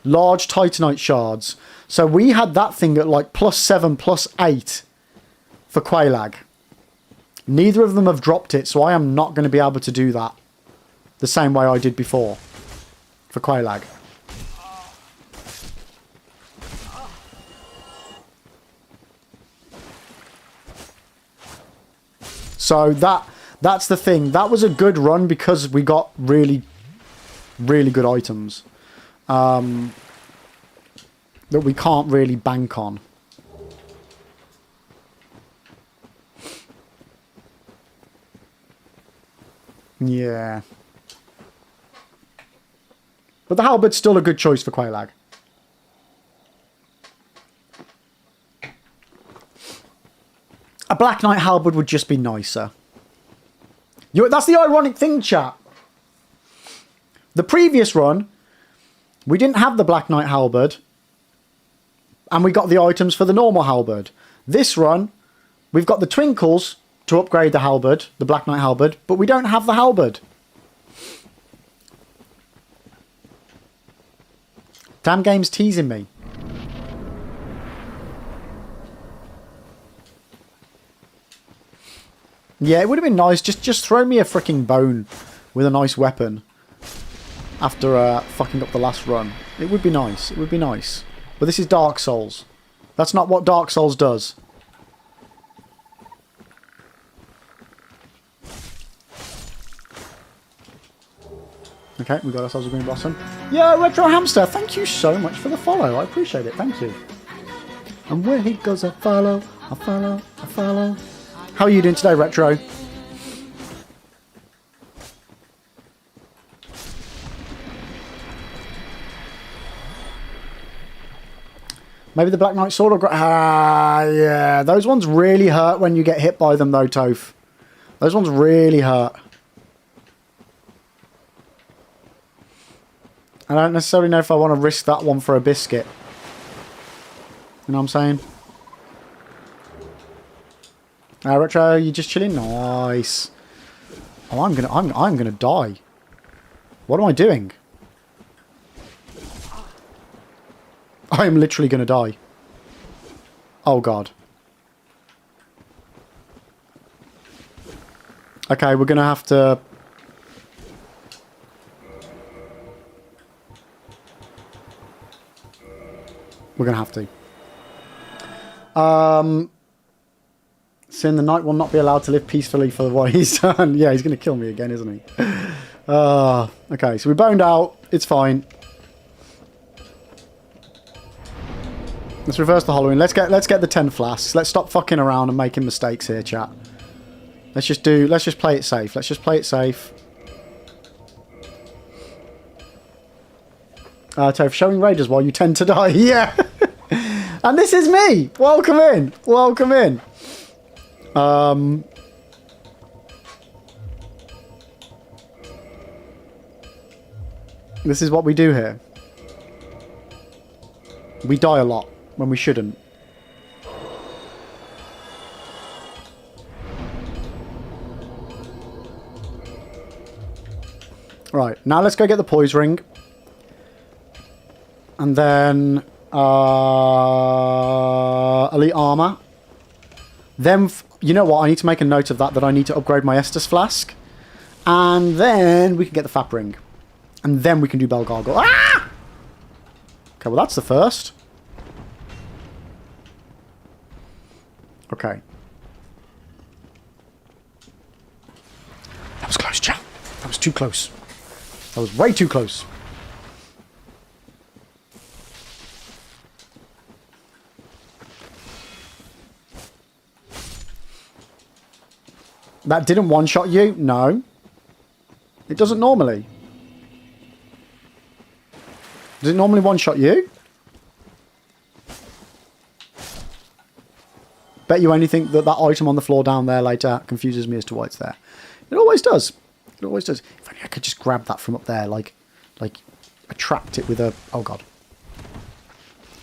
large Titanite shards. So we had that thing at like +7, +8 for Quelaag. Neither of them have dropped it, so I am not going to be able to do that the same way I did before for Quelaag. So that's the thing. That was a good run because we got really, really good items that we can't really bank on. Yeah. But the halberd's still a good choice for Quelaag. A Black Knight halberd would just be nicer. That's the ironic thing, chat. The previous run, we didn't have the Black Knight halberd, and we got the items for the normal halberd. This run, we've got the Twinkles to upgrade the halberd, the Black Knight halberd, but we don't have the halberd. Damn game's teasing me. Yeah, it would have been nice. Just throw me a freaking bone with a nice weapon after fucking up the last run. It would be nice. It would be nice. But this is Dark Souls. That's not what Dark Souls does. Okay, we got ourselves a green blossom. Yeah, Retro Hamster, thank you so much for the follow. I appreciate it. Thank you. And where he goes, I follow, I follow, I follow. How are you doing today, Retro? Maybe the Black Knight Sword or... yeah. Those ones really hurt when you get hit by them, though, Toph. Those ones really hurt. I don't necessarily know if I want to risk that one for a biscuit. You know what I'm saying? Retro, you just chilling? Nice. Oh, I'm gonna die. What am I doing? I am literally gonna die. Oh god. Okay, we're gonna have to... We're gonna have to. Sin, the knight will not be allowed to live peacefully for what he's done. Yeah, he's going to kill me again, isn't he? Okay, so we boned out. It's fine. Let's reverse the hollowing. Let's get the 10 flasks. Let's stop fucking around and making mistakes here, chat. Let's just play it safe. Let's just play it safe. Toph, showing raiders while you tend to die. Yeah. And this is me. Welcome in. Welcome in. This is what we do here. We die a lot when we shouldn't. Right, now let's go get the poise ring. And then elite armor. Then, you know what? I need to make a note of that I need to upgrade my Estus Flask. And then we can get the Fap Ring. And then we can do Bell Gargle. Ah! Okay, well, that's the first. Okay. That was close, chat. That was too close. That was way too close. That didn't one-shot you? No. It doesn't normally. Does it normally one-shot you? Bet you anything that item on the floor down there later confuses me as to why it's there. It always does. It always does. If only I could just grab that from up there, like attract it with a... Oh, God.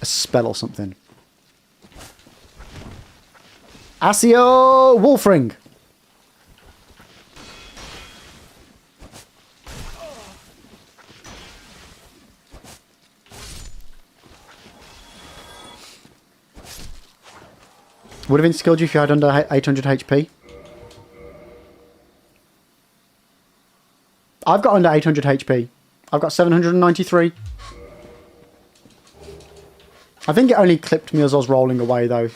A spell or something. Asio Wolfring. Would have insta-killed you if you had under 800 HP. I've got under 800 HP. I've got 793. I think it only clipped me as I was rolling away, though.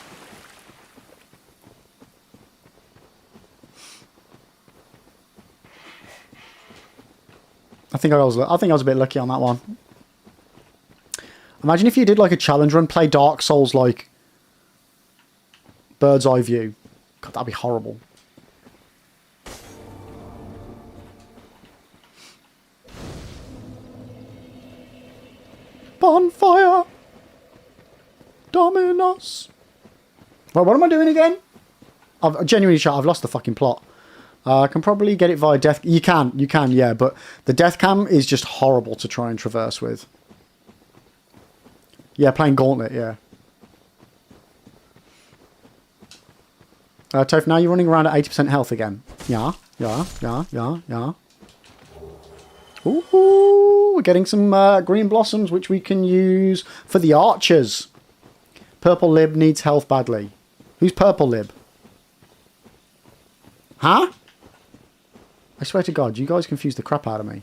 I think I was a bit lucky on that one. Imagine if you did like a challenge run, play Dark Souls like bird's eye view. God, that'd be horrible. Bonfire Dominus. Well, what am I doing again? I've genuinely I've lost the fucking plot. I can probably get it via death. You can, yeah, but the death cam is just horrible to try and traverse with. Yeah, playing Gauntlet, yeah. Toph, now you're running around at 80% health again. Yeah. Ooh, we're getting some green blossoms, which we can use for the archers. Purple Lib needs health badly. Who's Purple Lib? Huh? I swear to God, you guys confuse the crap out of me.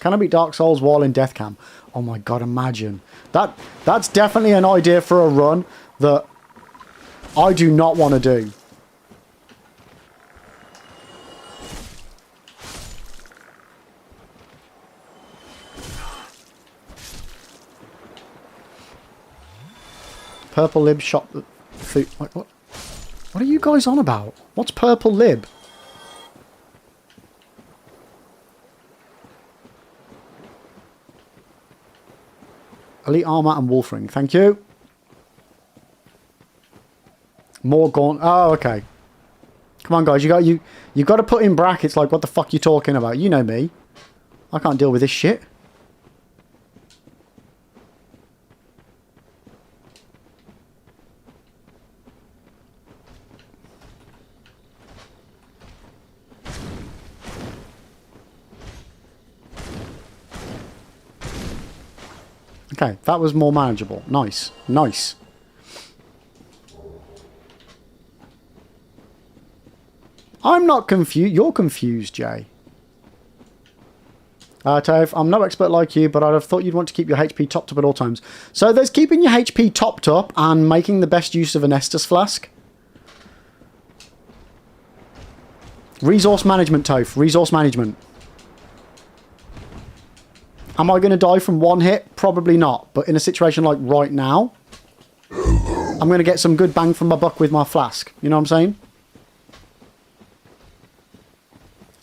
Can I beat Dark Souls while in death cam? Oh my God, imagine. That's definitely an idea for a run that I do not want to do. Purple Lib shot the food. Like, what are you guys on about? What's Purple Lib? Elite Armor and Wolfring. Thank you. More Gaunt. Oh, okay. Come on, guys. You got to put in brackets like what the fuck you talking about. You know me. I can't deal with this shit. Okay, that was more manageable. Nice. Nice. I'm not confused. You're confused, Jay. Toph, I'm no expert like you, but I'd have thought you'd want to keep your HP topped up at all times. So there's keeping your HP topped up and making the best use of an Estus Flask. Resource management, Toph. Resource management. Am I going to die from one hit? Probably not. But in a situation like right now, I'm going to get some good bang for my buck with my flask. You know what I'm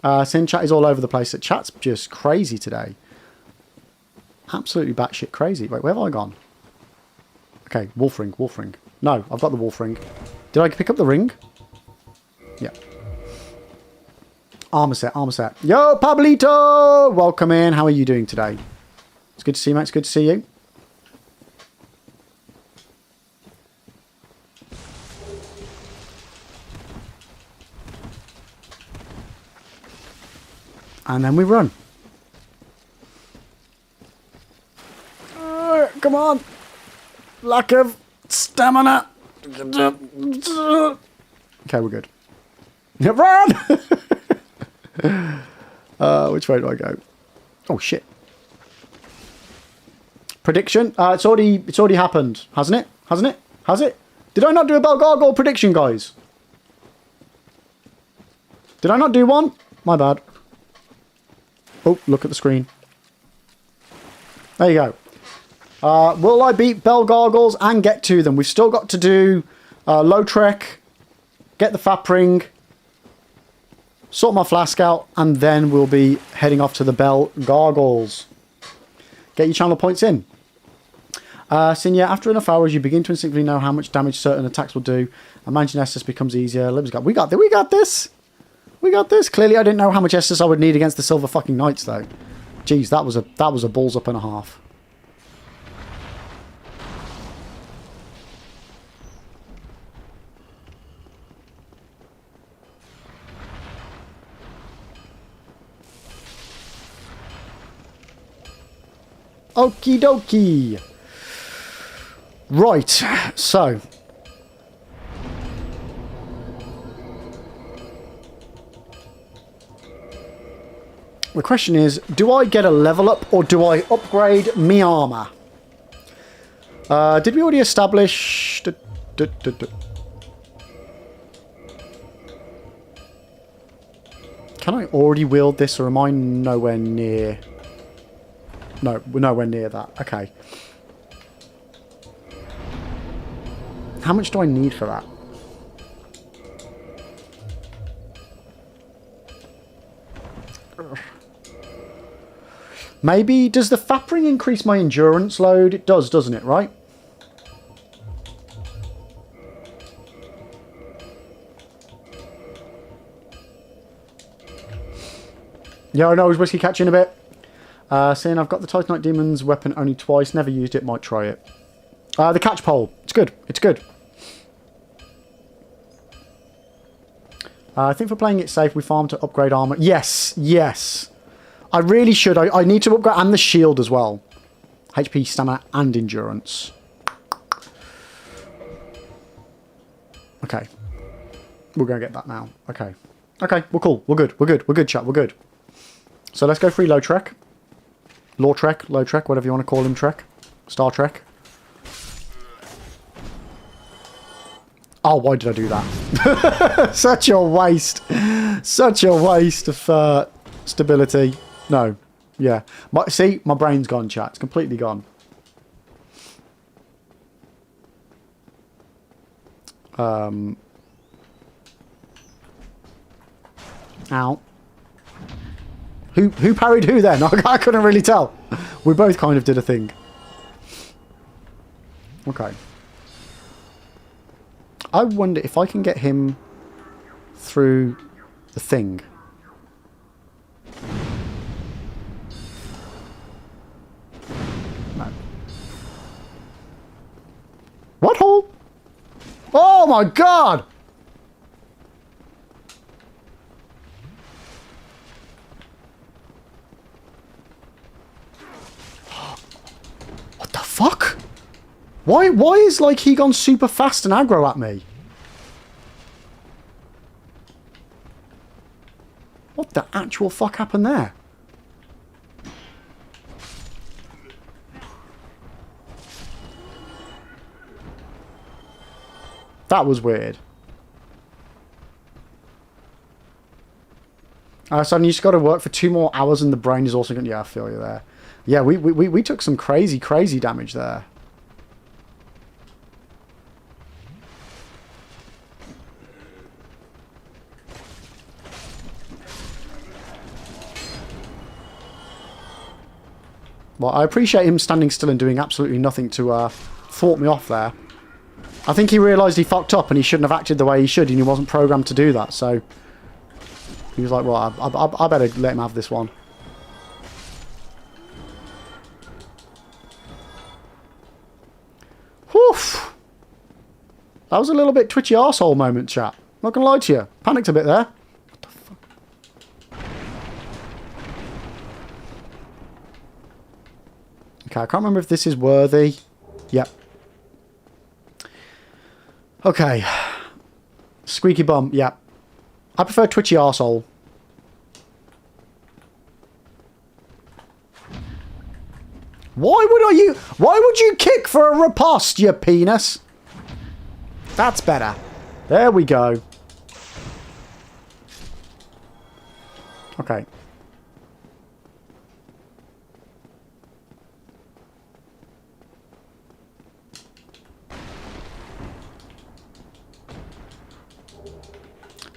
saying? Sin chat is all over the place. Chat's just crazy today. Absolutely batshit crazy. Wait, where have I gone? Okay, Wolfring, Wolfring. No, I've got the Wolfring. Did I pick up the ring? Yeah. Armor set, armor set. Yo, Pablito! Welcome in. How are you doing today? It's good to see you, mate. It's good to see you. And then we run. Come on. Lack of stamina. Okay, we're good. Run! Which way do I go? Oh shit! Prediction? It's already happened, hasn't it? Hasn't it? Has it? Did I not do a bell gargoyle prediction, guys? Did I not do one? My bad. Oh, look at the screen. There you go. Will I beat bell gargoyles and get to them? We've still got to do Lautrec, get the fap ring, sort my flask out, and then we'll be heading off to the bell gargoyles. Get your channel points in. Sinya, after enough hours, you begin to instinctively know how much damage certain attacks will do. And managing Estus becomes easier. We got this. We got this. Clearly, I didn't know how much Estus I would need against the Silver fucking Knights, though. Jeez, that was a balls up and a half. Okie dokie. Right, so. The question is, do I get a level up or do I upgrade me armor? Did we already establish... Can I already wield this or am I nowhere near... No, we're nowhere near that. Okay. How much do I need for that? Maybe, does the fap ring increase my endurance load? It does, doesn't it, right? Yeah, I know, is Whiskey catching a bit? Saying I've got the Titanite Demon's weapon only twice, never used it, might try it. The catch pole, it's good, it's good. I think for playing it safe, we farm to upgrade armor. Yes, yes. I really should. I need to upgrade, and the shield as well. HP, stamina, and endurance. Okay. We're going to get that now. Okay. Okay, we're cool. We're good. We're good. We're good, chat. We're good. So let's go free Lautrec. Lautrec, Lautrec, whatever you want to call him, Trek. Star Trek. Oh, why did I do that? Such a waste. Such a waste of stability. No. Yeah. See, my brain's gone, chat. It's completely gone. Ow. Who parried who then? I couldn't really tell. We both kind of did a thing. Okay. I wonder if I can get him through the thing. No. What hole? Oh my god! What the fuck? Why is like he gone super fast and aggro at me? What the actual fuck happened there? That was weird. So you just got to work for 2 more hours and the brain is also going to... Yeah, I feel you there. Yeah, we took some crazy damage there. Well, I appreciate him standing still and doing absolutely nothing to thwart me off there. I think he realised he fucked up and he shouldn't have acted the way he should and he wasn't programmed to do that, so... He was like, well, I better let him have this one. Whew! That was a little bit twitchy arsehole moment, chat. Not gonna lie to you. Panicked a bit there. What the fuck? Okay, I can't remember if this is worthy. Yep. Okay. Squeaky bum, yeah. I prefer twitchy arsehole. Why would you kick for a riposte, you penis? That's better. There we go. Okay.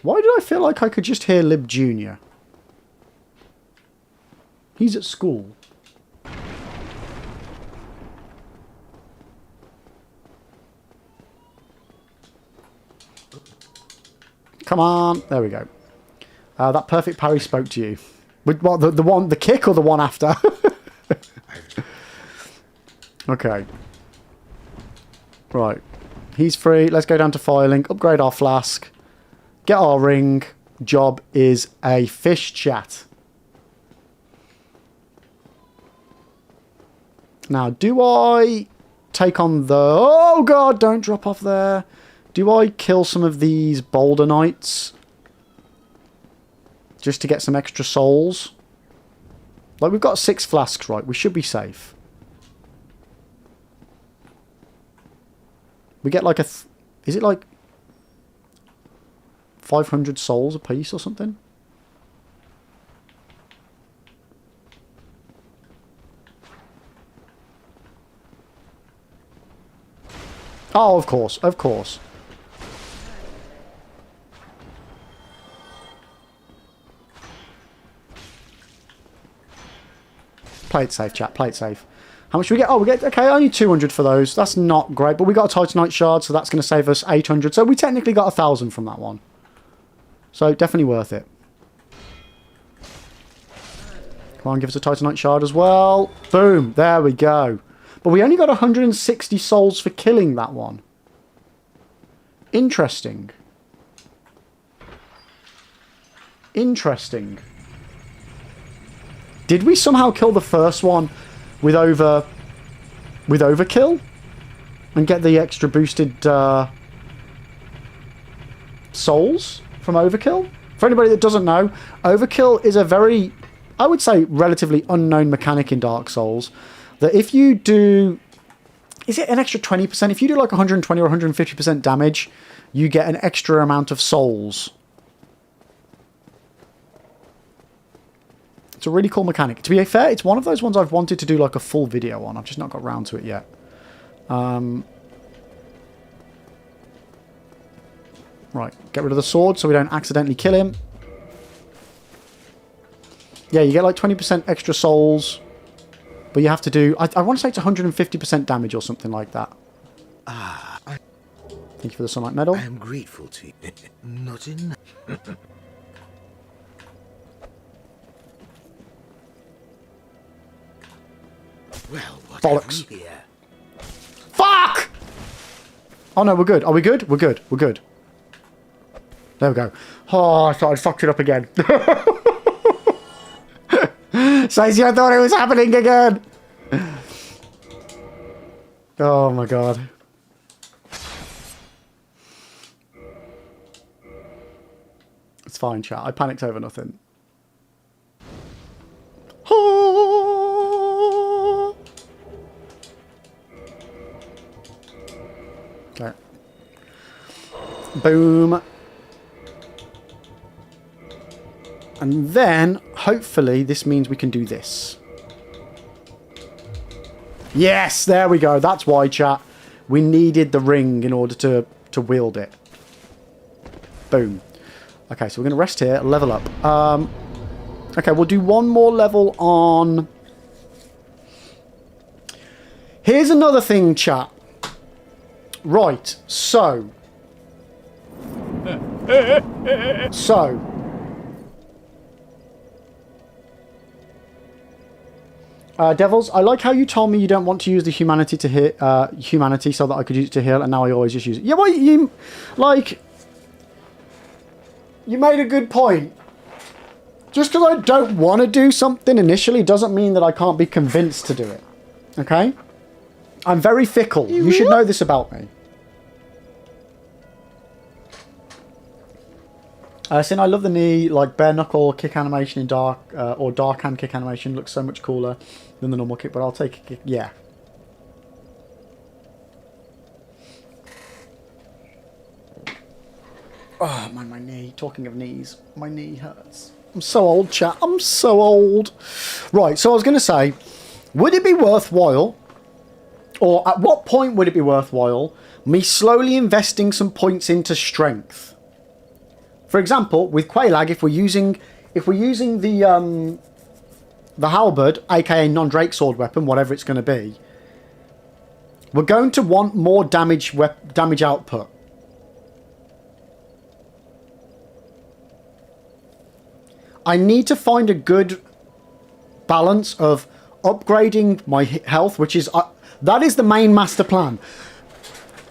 Why did I feel like I could just hear Lib Jr.? He's at school. Come on. There we go. That perfect parry spoke to you. With what, the kick or the one after? Okay. Right. He's free. Let's go down to filing. Upgrade our flask. Get our ring. Job is a fish chat. Now, do I take on the... Oh, God, don't drop off there. Do I kill some of these boulder knights? Just to get some extra souls? Like, we've got 6 flasks, right? We should be safe. We get like a... Is it like 500 souls a piece or something? Oh, of course, of course. Play it safe, chat. Play it safe. How much do we get? Oh, we get... Okay, only 200 for those. That's not great. But we got a Titanite shard, so that's going to save us 800. So we technically got 1,000 from that one. So definitely worth it. Come on, give us a Titanite shard as well. Boom. There we go. But we only got 160 souls for killing that one. Interesting. Interesting. Did we somehow kill the first one with overkill? And get the extra boosted souls from overkill? For anybody that doesn't know, overkill is a very, I would say, relatively unknown mechanic in Dark Souls. That if you do... Is it an extra 20%? If you do like 120 or 150% damage, you get an extra amount of souls. It's a really cool mechanic. To be fair, it's one of those ones I've wanted to do like a full video on. I've just not got round to it yet. Right, get rid of the sword so we don't accidentally kill him. Yeah, you get like 20% extra souls. But you have to do... I want to say it's 150% damage or something like that. Thank you for the Sunlight Medal. I am grateful to you. Not enough. Well, what bollocks. have we here? Fuck! Oh no, we're good. Are we good? We're good. We're good. There we go. Oh, I thought I'd fucked it up again. Stacey, I thought it was happening again. Oh my god. It's fine, chat. I panicked over nothing. Okay. Boom. And then, hopefully, this means we can do this. Yes, there we go. That's why, chat. We needed the ring in order to wield it. Boom. Okay, so we're going to rest here, level up. Okay, we'll do one more level on... Here's another thing, chat. Right, so... Devils, I like how you told me you don't want to use the humanity to hit humanity so that I could use it to heal, and now I always just use it. Yeah, well, you like you made a good point. Just because I don't want to do something initially doesn't mean that I can't be convinced to do it. Okay? I'm very fickle. You should know this about me. Sin, I love the knee, like bare knuckle kick animation in Dark, or Dark hand kick animation looks so much cooler than the normal kick, but I'll take a kick, yeah. Oh man, my knee. Talking of knees, my knee hurts. I'm so old, chat. I'm so old. Right, so I was going to say, would it be worthwhile, or at what point would it be worthwhile, me slowly investing some points into strength? For example, with Quailag, if we're using the halberd, aka non-Drake sword weapon, whatever it's going to be, we're going to want more damage output. I need to find a good balance of upgrading my health, which is that is the main master plan.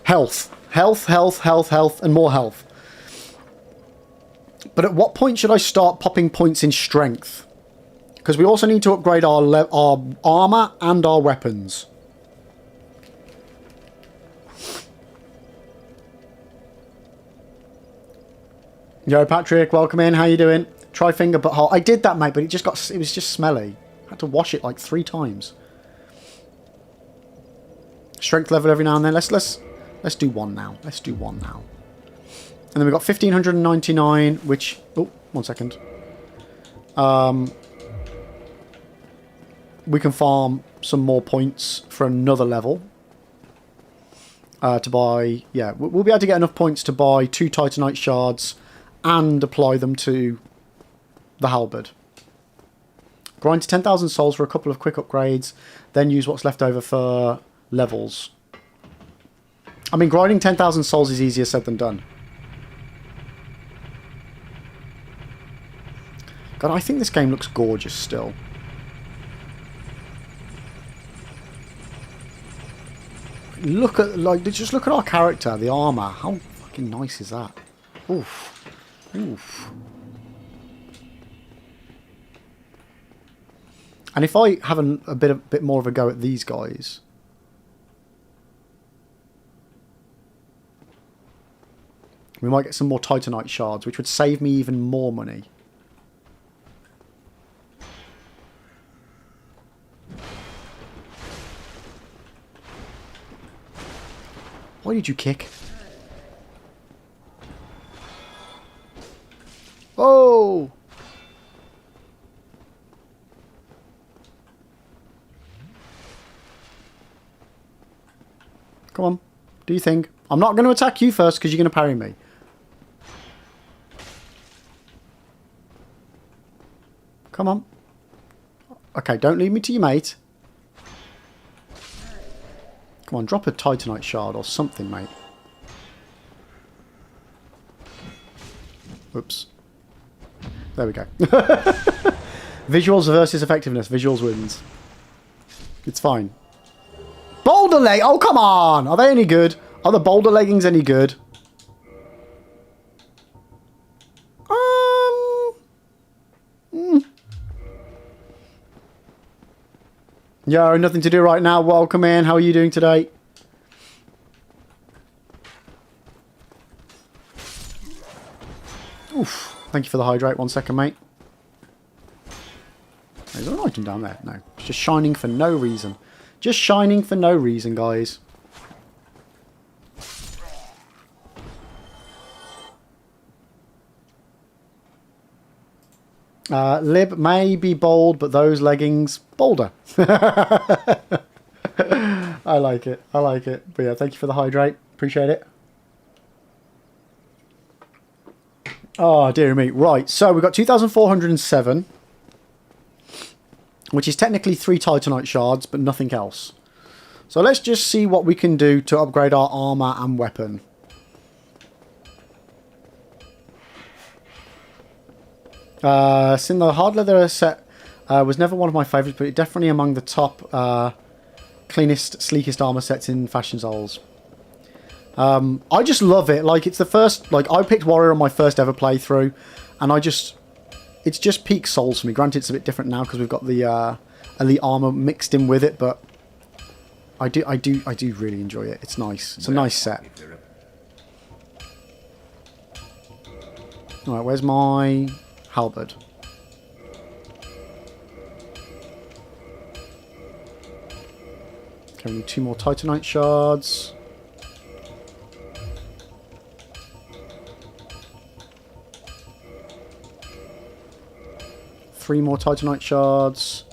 Health, and more health. But at what point should I start popping points in strength? Because we also need to upgrade our armor and our weapons. Yo, Patrick, welcome in. How you doing? Try finger butthole. I did that, mate, but it was just smelly. I had to wash it like 3 times. Strength level every now and then. Let's do 1 now. Let's do 1 now. And then we've got 1599, which... Oh, 1 second. We can farm some more points for another level. To buy... Yeah, we'll be able to get enough points to buy 2 Titanite shards and apply them to the halberd. Grind to 10,000 souls for a couple of quick upgrades, then use what's left over for levels. I mean, grinding 10,000 souls is easier said than done. God, I think this game looks gorgeous still. Look at, just look at our character, the armor. How fucking nice is that? Oof. Oof. And if I have a bit more of a go at these guys, we might get some more Titanite shards, which would save me even more money. Why did you kick? Oh! Come on, do your thing. I'm not going to attack you first because you're going to parry me. Come on. Okay, don't leave me to your mate. Come on, drop a Titanite shard or something, mate. Whoops. There we go. Visuals versus effectiveness. Visuals wins. It's fine. Boulder leg! Oh, come on! Are they any good? Are the boulder leggings any good? Yo, nothing to do right now. Welcome in. How are you doing today? Oof. Thank you for the hydrate. 1 second, mate. Is there an item down there? No. It's just shining for no reason. Just shining for no reason, guys. Lib may be bold, but those leggings, bolder. I like it. I like it. But yeah, thank you for the hydrate. Appreciate it. Oh, dear me. Right, so we've got 2,407. Which is technically 3 Titanite shards, but nothing else. So let's just see what we can do to upgrade our armor and weapon. Since the hard leather set was never one of my favourites, but definitely among the top cleanest, sleekest armor sets in Fashion Souls. I just love it. Like, it's the first... Like, I picked Warrior on my first ever playthrough, and I just... It's just peak Souls for me. Granted, it's a bit different now because we've got the elite armor mixed in with it, but I do really enjoy it. It's nice. It's a nice set. Alright, where's my halberd? Okay, we need 2 more titanite shards. Three more titanite shards.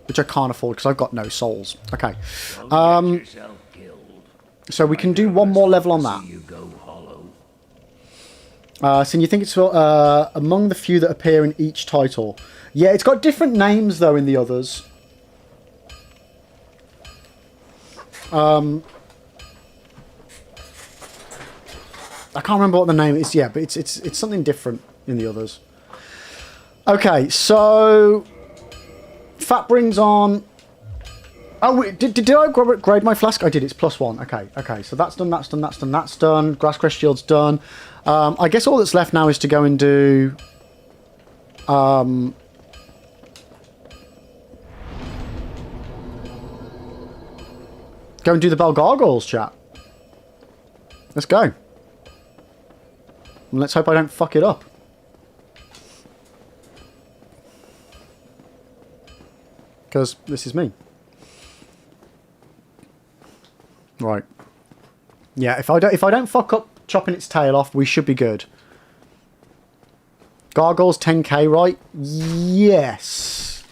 Which I can't afford because I've got no souls. Okay. So we can do one more level on that. So you think it's among the few that appear in each title. Yeah, it's got different names though in the others. I can't remember what the name is. Yeah, but it's something different in the others. Okay, so Fat brings on. Oh, wait, did I upgrade my flask? I did. It's +1. Okay. So that's done. That's done. Grasscrest shield's done. I guess all that's left now is to go and do. Go and do the bell gargoyles, chat. Let's go. And let's hope I don't fuck it up. Because this is me. Right. Yeah, if I don't fuck up chopping its tail off, we should be good. Gargoyles 10k, right? Yes.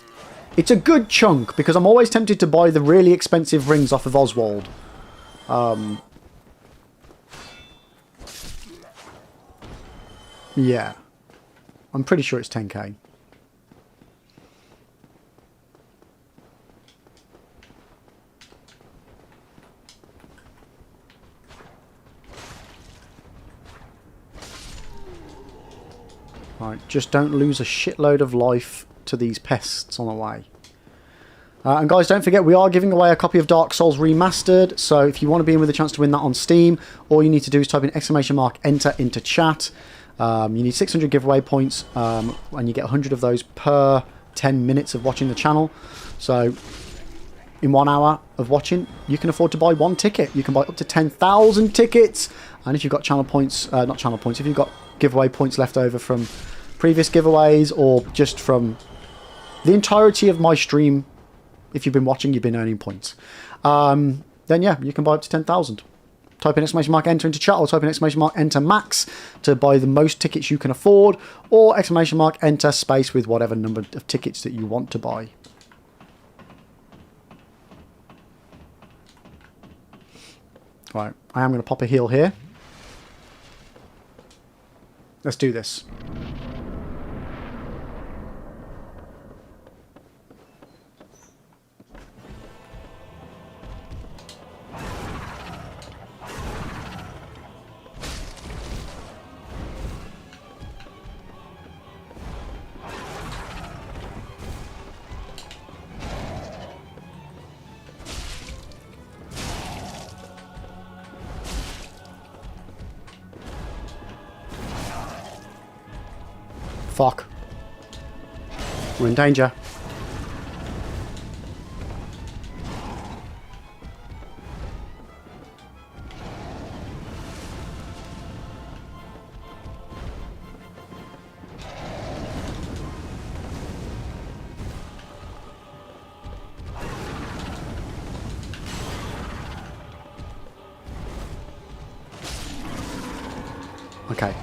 It's a good chunk because I'm always tempted to buy the really expensive rings off of Oswald. Yeah. I'm pretty sure it's 10k. Right, just don't lose a shitload of life to these pests on the way. And guys, don't forget, we are giving away a copy of Dark Souls Remastered, so if you want to be in with a chance to win that on Steam, all you need to do is type in !enter into chat. You need 600 giveaway points, and you get 100 of those per 10 minutes of watching the channel. So, in 1 hour of watching, you can afford to buy 1 ticket. You can buy up to 10,000 tickets, and if you've got channel points, not channel points, if you've got giveaway points left over from previous giveaways or just from the entirety of my stream, if you've been watching, you've been earning points, then yeah, you can buy up to 10,000. Type in !enter into chat or type in !enter max to buy the most tickets you can afford, or !enter space with whatever number of tickets that you want to buy. Right, I am going to pop a heal here. Let's do this. Fuck. We're in danger. Okay.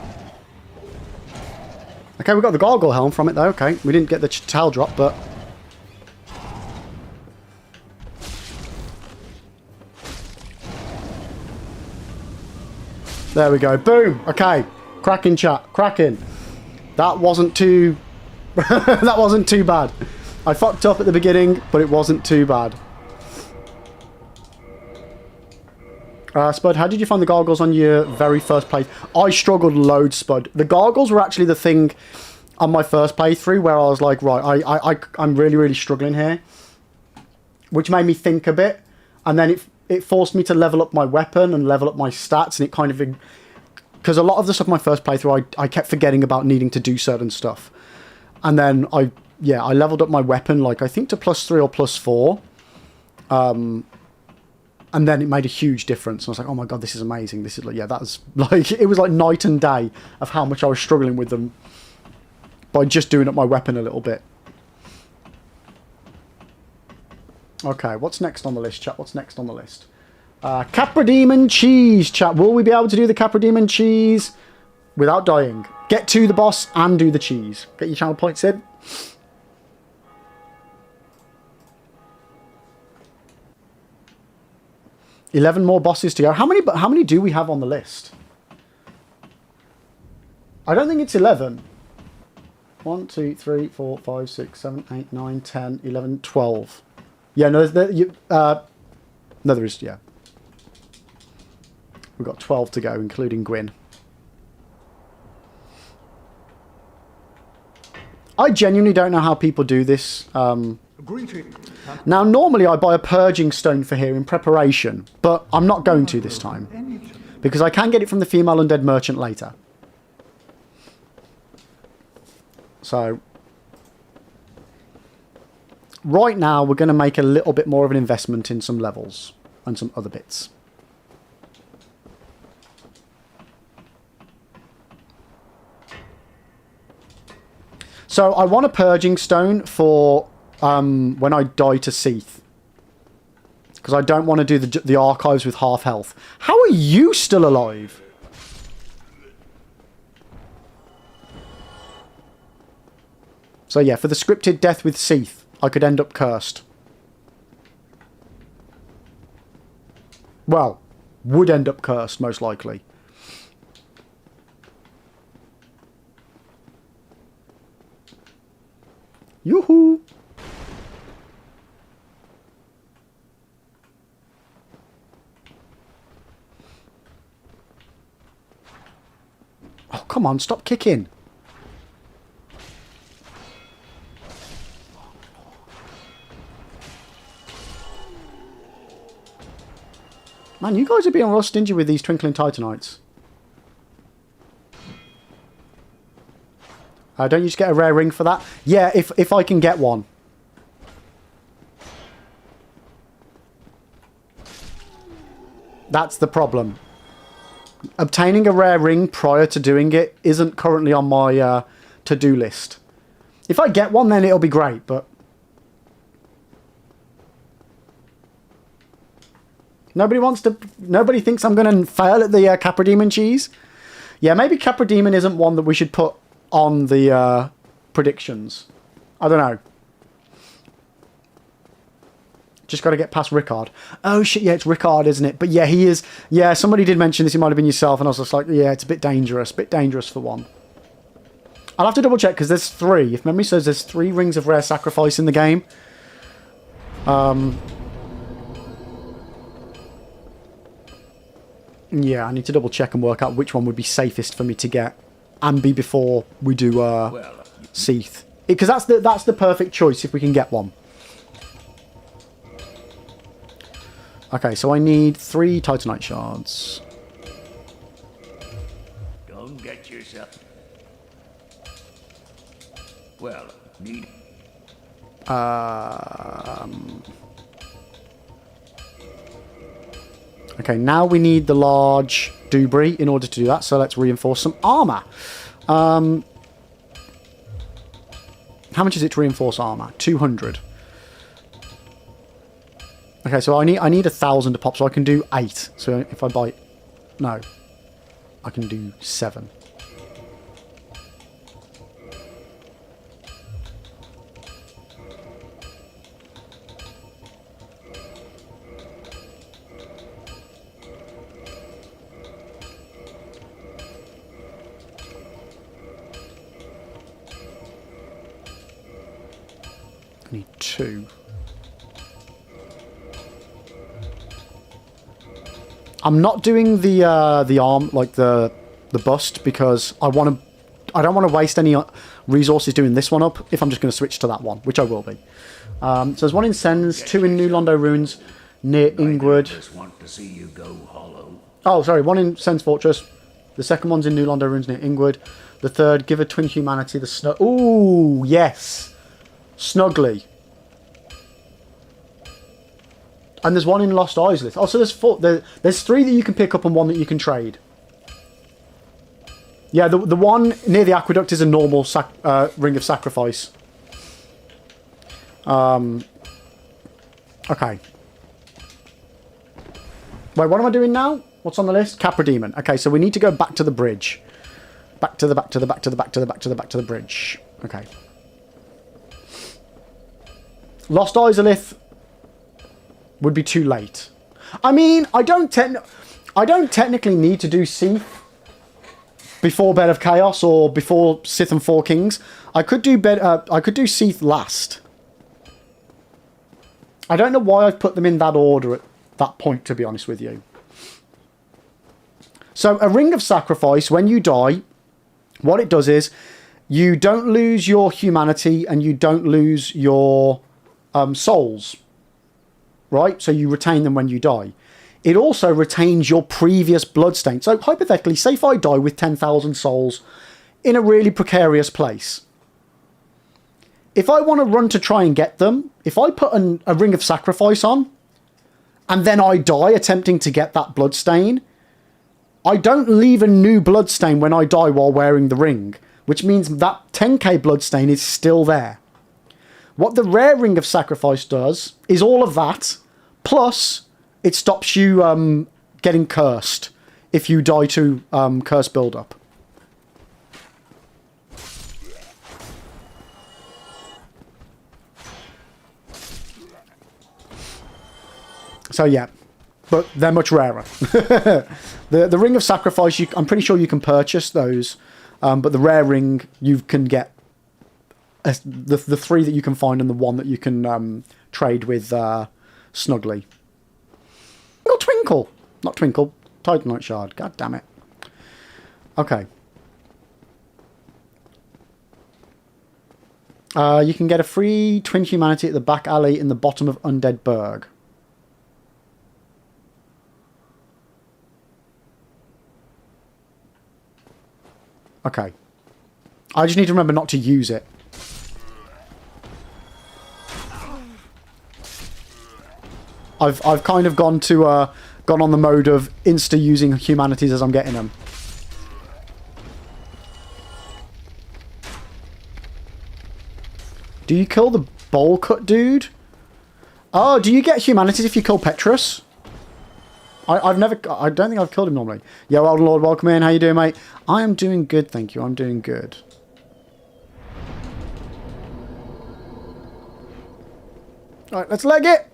Okay, we got the gargoyle helm from it though. Okay, we didn't get the tail drop, but there we go. Boom. Okay, cracking chat, cracking. That wasn't too. That wasn't too bad. I fucked up at the beginning, but it wasn't too bad. Spud, how did you find the gargoyles on your very first play? I struggled loads, Spud. The gargoyles were actually the thing on my first playthrough where I was like, right, I'm really, really struggling here. Which made me think a bit. And then it forced me to level up my weapon and level up my stats. And it kind of... Because a lot of the stuff in my first playthrough, I kept forgetting about needing to do certain stuff. And then I leveled up my weapon, like, I think to +3 or +4. And And then it made a huge difference. And I was like, oh my god, this is amazing. This is like, yeah, that's like, it was like night and day of how much I was struggling with them by just doing up my weapon a little bit. Okay, what's next on the list, chat? What's next on the list? Capra Demon Cheese, chat. Will we be able to do the Capra Demon Cheese without dying? Get to the boss and do the cheese. Get your channel points in. $11 more bosses to go. How many do we have on the list? I don't think it's 11. 1, 2, 3, 4, 5, 6, 7, 8, 9, 10, 11, 12. Yeah, no, no, there is, yeah. We've got 12 to go, including Gwyn. I genuinely don't know how people do this. Now, normally I buy a purging stone for here in preparation, but I'm not going to this time. Because I can get it from the female undead merchant later. So, right now we're going to make a little bit more of an investment in some levels and some other bits. So I want a purging stone for when I die to Seath. Because I don't want to do the archives with half health. How are you still alive? So yeah, for the scripted death with Seath, I could end up cursed. Well, would end up cursed, most likely. Yoo-hoo! Oh, come on, stop kicking. Man, you guys are being real stingy with these Twinkling Titanites. Don't you just get a rare ring for that? Yeah, if I can get one. That's the problem. Obtaining a rare ring prior to doing it isn't currently on my to-do list. If I get one, then it'll be great, but... Nobody thinks I'm going to fail at the Capra Demon cheese? Yeah, maybe Capra Demon isn't one that we should put on the predictions. I don't know. Just got to get past Rickard. Oh shit, yeah, it's Rickard, isn't it? But yeah, he is. Yeah, somebody did mention this. It might have been yourself, and I was just like, yeah, it's a bit dangerous. Bit dangerous for one. I'll have to double check because there's 3. If memory serves, there's 3 rings of rare sacrifice in the game. Yeah, I need to double check and work out which one would be safest for me to get and be before we do Seath. Because that's the perfect choice if we can get one. Okay, so I need 3 Titanite shards. Don't get yourself. Well, need. Okay, now we need the large debris in order to do that, so let's reinforce some armor. How much is it to reinforce armor? 200. Okay, so I need 1,000 to pop, so I can do 8. So if I buy... No. I can do 7. I need 2. I'm not doing the arm, like the bust, because I don't want to waste any resources doing this one up if I'm just going to switch to that one, which I will be. So there's 1 in Sens, 2 in New Londo Ruins near Ingwood. Just want to see you go hollow. Oh, sorry, 1 in Sens Fortress. The second one's in New Londo Ruins near Ingwood. The third, give a twin humanity the snow. Ooh, yes. Snugly. And there's one in Lost Isleth. Oh, so there's 4. There's 3 that you can pick up and 1 that you can trade. Yeah, the one near the aqueduct is a normal Ring of Sacrifice. Okay. Wait, what am I doing now? What's on the list? Capra Demon. Okay, so we need to go back to the bridge. Back to the bridge. Okay. Lost Isleth would be too late. I mean, I don't technically need to do Seath before Bed of Chaos or before Sith and Four Kings. I could do Seath last. I don't know why I've put them in that order at that point, to be honest with you. So a Ring of Sacrifice, when you die, what it does is you don't lose your humanity and you don't lose your souls. Right? So you retain them when you die. It also retains your previous bloodstain. So hypothetically, say if I die with 10,000 souls in a really precarious place. If I want to run to try and get them, if I put a Ring of Sacrifice on, and then I die attempting to get that bloodstain, I don't leave a new bloodstain when I die while wearing the ring, which means that 10k bloodstain is still there. What the rare Ring of Sacrifice does is all of that, plus it stops you getting cursed if you die to curse build-up. So yeah, but they're much rarer. The Ring of Sacrifice, I'm pretty sure you can purchase those, but the rare ring you can get the 3 that you can find and the 1 that you can trade with Snuggly. Or Twinkle. Not Twinkle. Titanite Shard. God damn it. Okay. You can get a free Twin Humanity at the back alley in the bottom of Undead Burg. Okay. I just need to remember not to use it. I've kind of gone on the mode of insta using humanities as I'm getting them. Do you kill the bowl cut dude? Oh, do you get humanities if you kill Petrus? I don't think I've killed him normally. Yo, Old Lord, welcome in. How you doing, mate? I am doing good, thank you. I'm doing good. Alright, let's leg it.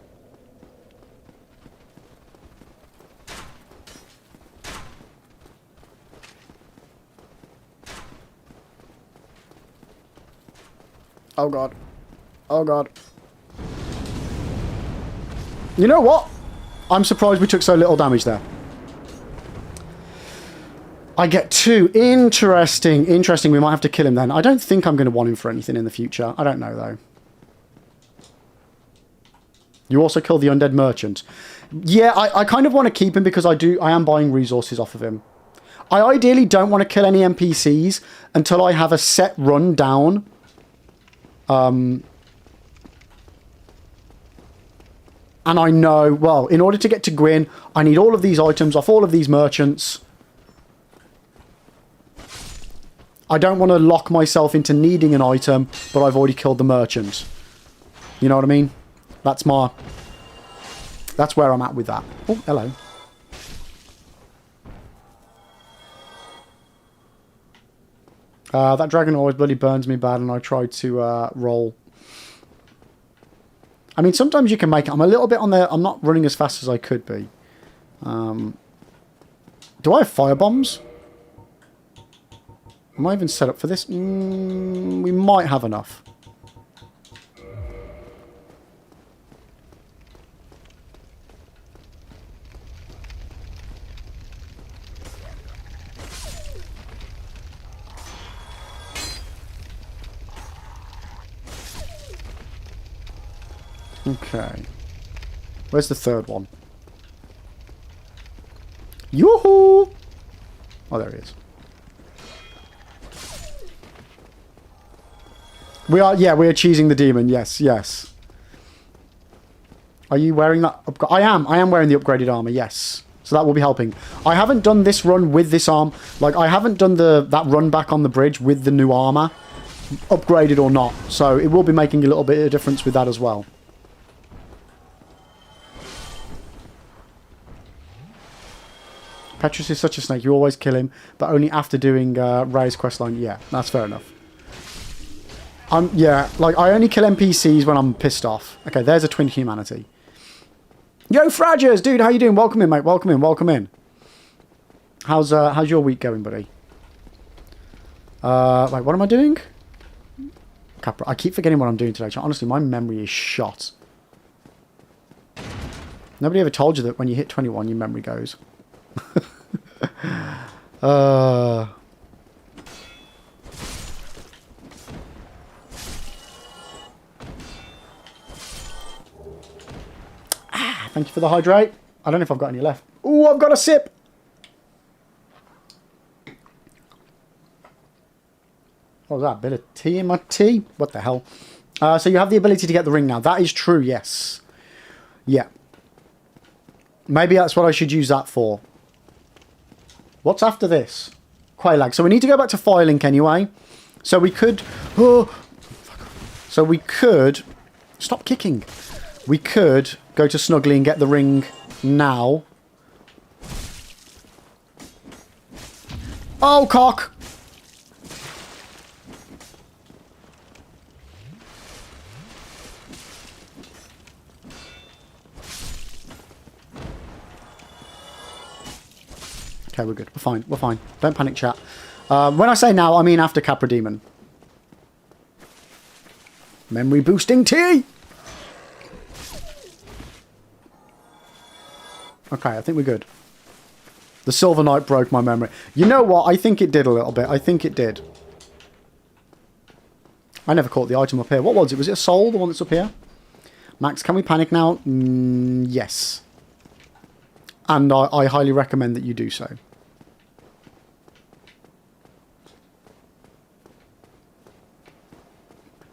Oh god. Oh god. You know what? I'm surprised we took so little damage there. I get 2. Interesting. Interesting. We might have to kill him then. I don't think I'm going to want him for anything in the future. I don't know, though. You also killed the Undead Merchant. Yeah, I kind of want to keep him because I am buying resources off of him. I ideally don't want to kill any NPCs until I have a set run down. And I know, well, in order to get to Gwyn, I need all of these items off all of these merchants. I don't want to lock myself into needing an item, but I've already killed the merchant. You know what I mean? That's where I'm at with that. Oh, hello. That dragon always bloody burns me bad, and I tried to roll. I mean, sometimes you can make it. I'm a little bit on there. I'm not running as fast as I could be. Do I have fire bombs? Am I even set up for this? We might have enough. Okay. Where's the third one? Yoo-hoo! Oh, there he is. We are cheesing the demon. Yes, yes. Are you wearing that? I am wearing the upgraded armor, yes. So that will be helping. I haven't done this run with this arm. Like, I haven't done that run back on the bridge with the new armor, upgraded or not. So it will be making a little bit of difference with that as well. Petrus is such a snake. You always kill him, but only after doing Ray's questline. Yeah, that's fair enough. Yeah, like, I only kill NPCs when I'm pissed off. Okay, there's a twin humanity. Yo, Fragers! Dude, how you doing? Welcome in, mate. Welcome in, welcome in. How's your week going, buddy? Wait, what am I doing? Capra. I keep forgetting what I'm doing today. Honestly, my memory is shot. Nobody ever told you that when you hit 21, your memory goes. Thank you for the hydrate. I don't know if I've got any left. Ooh, I've got a sip. What was that? A bit of tea in my tea? What the hell? So you have the ability to get the ring now. That is true, yes. Yeah. Maybe that's what I should use that for. What's after this? Quailag. So we need to go back to Firelink anyway. So we could... Oh, so we could... Stop kicking. We could go to Snuggly and get the ring now. Oh, cock! Okay, we're good. We're fine. We're fine. Don't panic, chat. When I say now, I mean after Capra Demon. Memory boosting tea! Okay, I think we're good. The Silver Knight broke my memory. You know what? I think it did a little bit. I think it did. I never caught the item up here. What was it? Was it a soul, the one that's up here? Max, can we panic now? Yes. And I highly recommend that you do so. What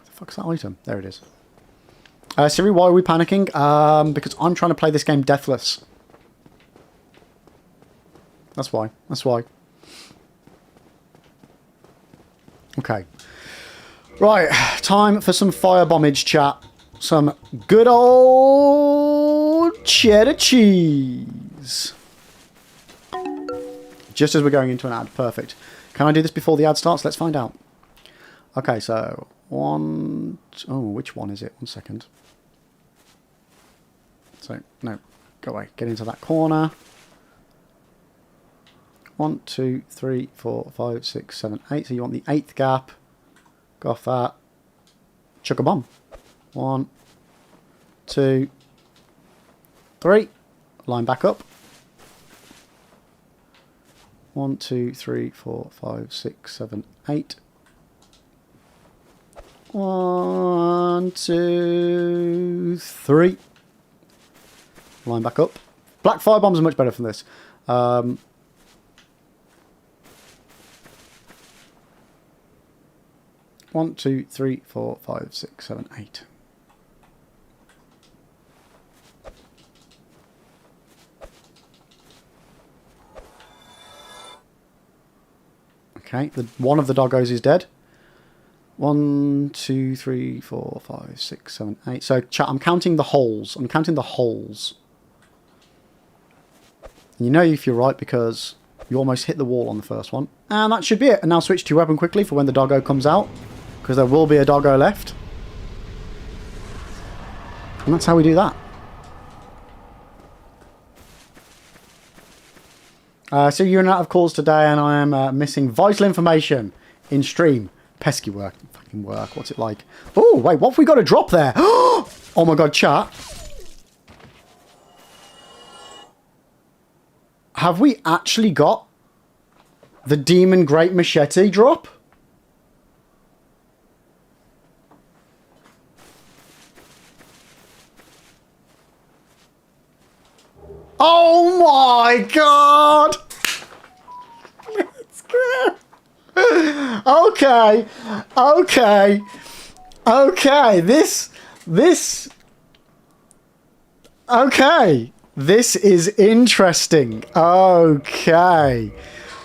the fuck's that item? There it is. Siri, why are we panicking? Because I'm trying to play this game deathless. That's why. That's why. Okay. Right. Time for some firebombage, chat. Some good old cheddar cheese. Just as we're going into an ad. Perfect. Can I do this before the ad starts? Let's find out. Okay, so... Oh, which one is it? 1 second. So, no. Go away. Get into that corner. 1, 2, 3, 4, 5, 6, 7, 8. So you want the 8th gap. Go off that. Chuck a bomb. 1, 2, 3. Line back up. 1, 2, 3, 4, 5, 6, 7, 8. 1, 2, 3. Line back up. Black firebombs are much better from this. 1, 2, 3, 4, 5, 6, 7, 8. Okay, one of the doggos is dead. 1, 2, 3, 4, 5, 6, 7, 8. So, chat, I'm counting the holes. I'm counting the holes. And you know if you're right because you almost hit the wall on the first one. And that should be it. And now switch to your weapon quickly for when the doggo comes out. Because there will be a doggo left. And that's how we do that. So you're out of calls today and I am missing vital information in stream. Pesky work. Fucking work. What's it like? Oh, wait, what have we got to drop there? Oh my god, chat. Have we actually got the Demon Great Machete drop? Oh my god! Let's go. Okay. Okay. Okay. This. Okay. This is interesting. Okay.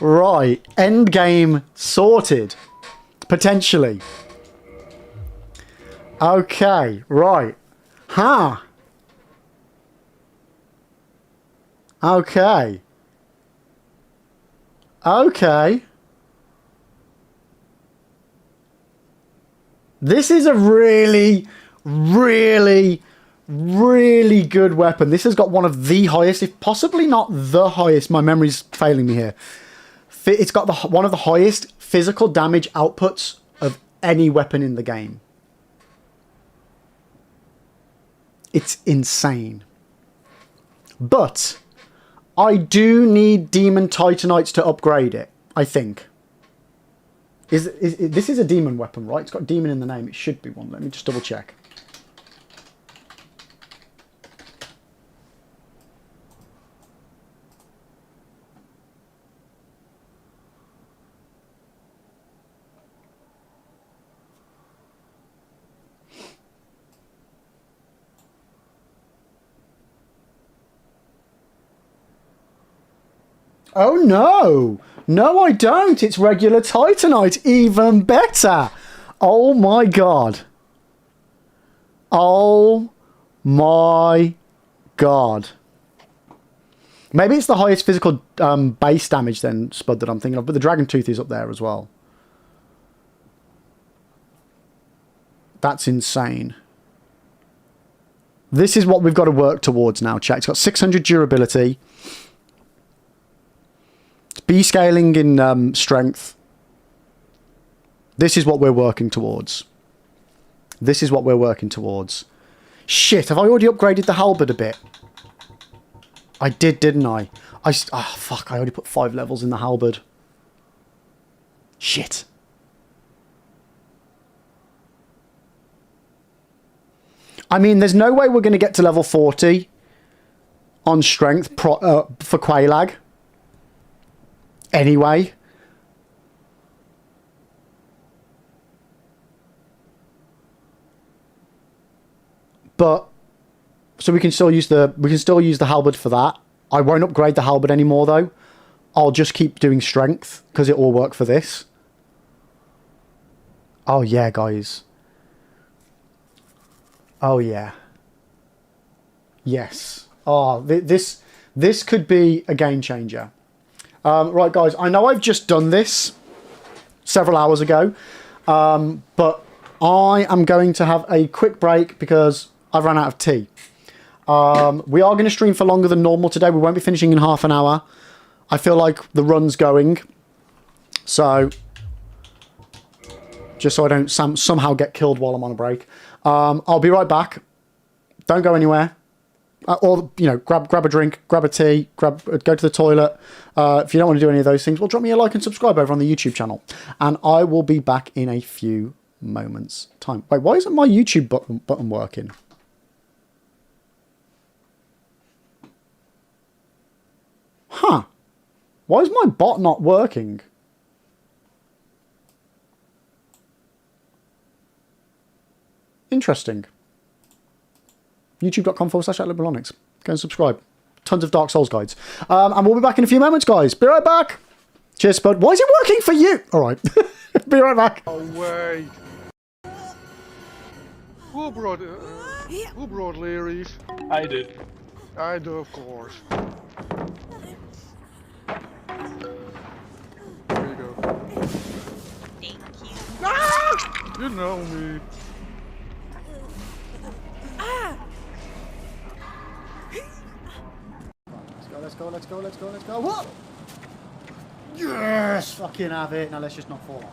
Right. End game sorted. Potentially. Okay. Right. Huh. Okay. Okay. This is a really, really, really good weapon. This has got one of the highest, if possibly not the highest, my memory's failing me here. It's got one of the highest physical damage outputs of any weapon in the game. It's insane. But I do need Demon Titanites to upgrade it, I think. This is a demon weapon, right? It's got demon in the name. It should be one. Let me just double check. Oh no! No, I don't. It's regular Titanite. Even better. Oh my god. Oh my god. Maybe it's the highest physical base damage then, Spud, that I'm thinking of. But the Dragon Tooth is up there as well. That's insane. This is what we've got to work towards now, chat. It's got 600 durability. B scaling in strength. This is what we're working towards. This is what we're working towards. Shit, have I already upgraded the halberd a bit? I did, didn't I? Fuck, I already put 5 levels in the halberd. Shit. I mean, there's no way we're going to get to level 40 on strength for Qualag. Anyway. But so we can still use the halberd for that. I won't upgrade the halberd anymore though. I'll just keep doing strength because it will work for this. Oh yeah, guys. Oh yeah. Yes. Oh, this could be a game changer. Right, guys, I know I've just done this several hours ago, but I am going to have a quick break because I've run out of tea. We are going to stream for longer than normal today. We won't be finishing in half an hour. I feel like the run's going. So, just so I don't somehow get killed while I'm on a break. I'll be right back. Don't go anywhere. Or, you know, grab a drink, grab a tea, go to the toilet. If you don't want to do any of those things, well, drop me a like and subscribe over on the YouTube channel. And I will be back in a few moments' time. Wait, why isn't my YouTube button working? Huh. Why is my bot not working? Interesting. YouTube.com/@liberalonics. Go and subscribe. Tons of Dark Souls guides. And we'll be back in a few moments, guys. Be right back. Cheers, Spud. Why is it working for you? All right. Be right back. Oh, wait. Who brought Learies? I did. I do, of course. There you go. Thank you. Ah! You know me. Let's go. What? Yes! Fucking have it. Now let's just not fall off.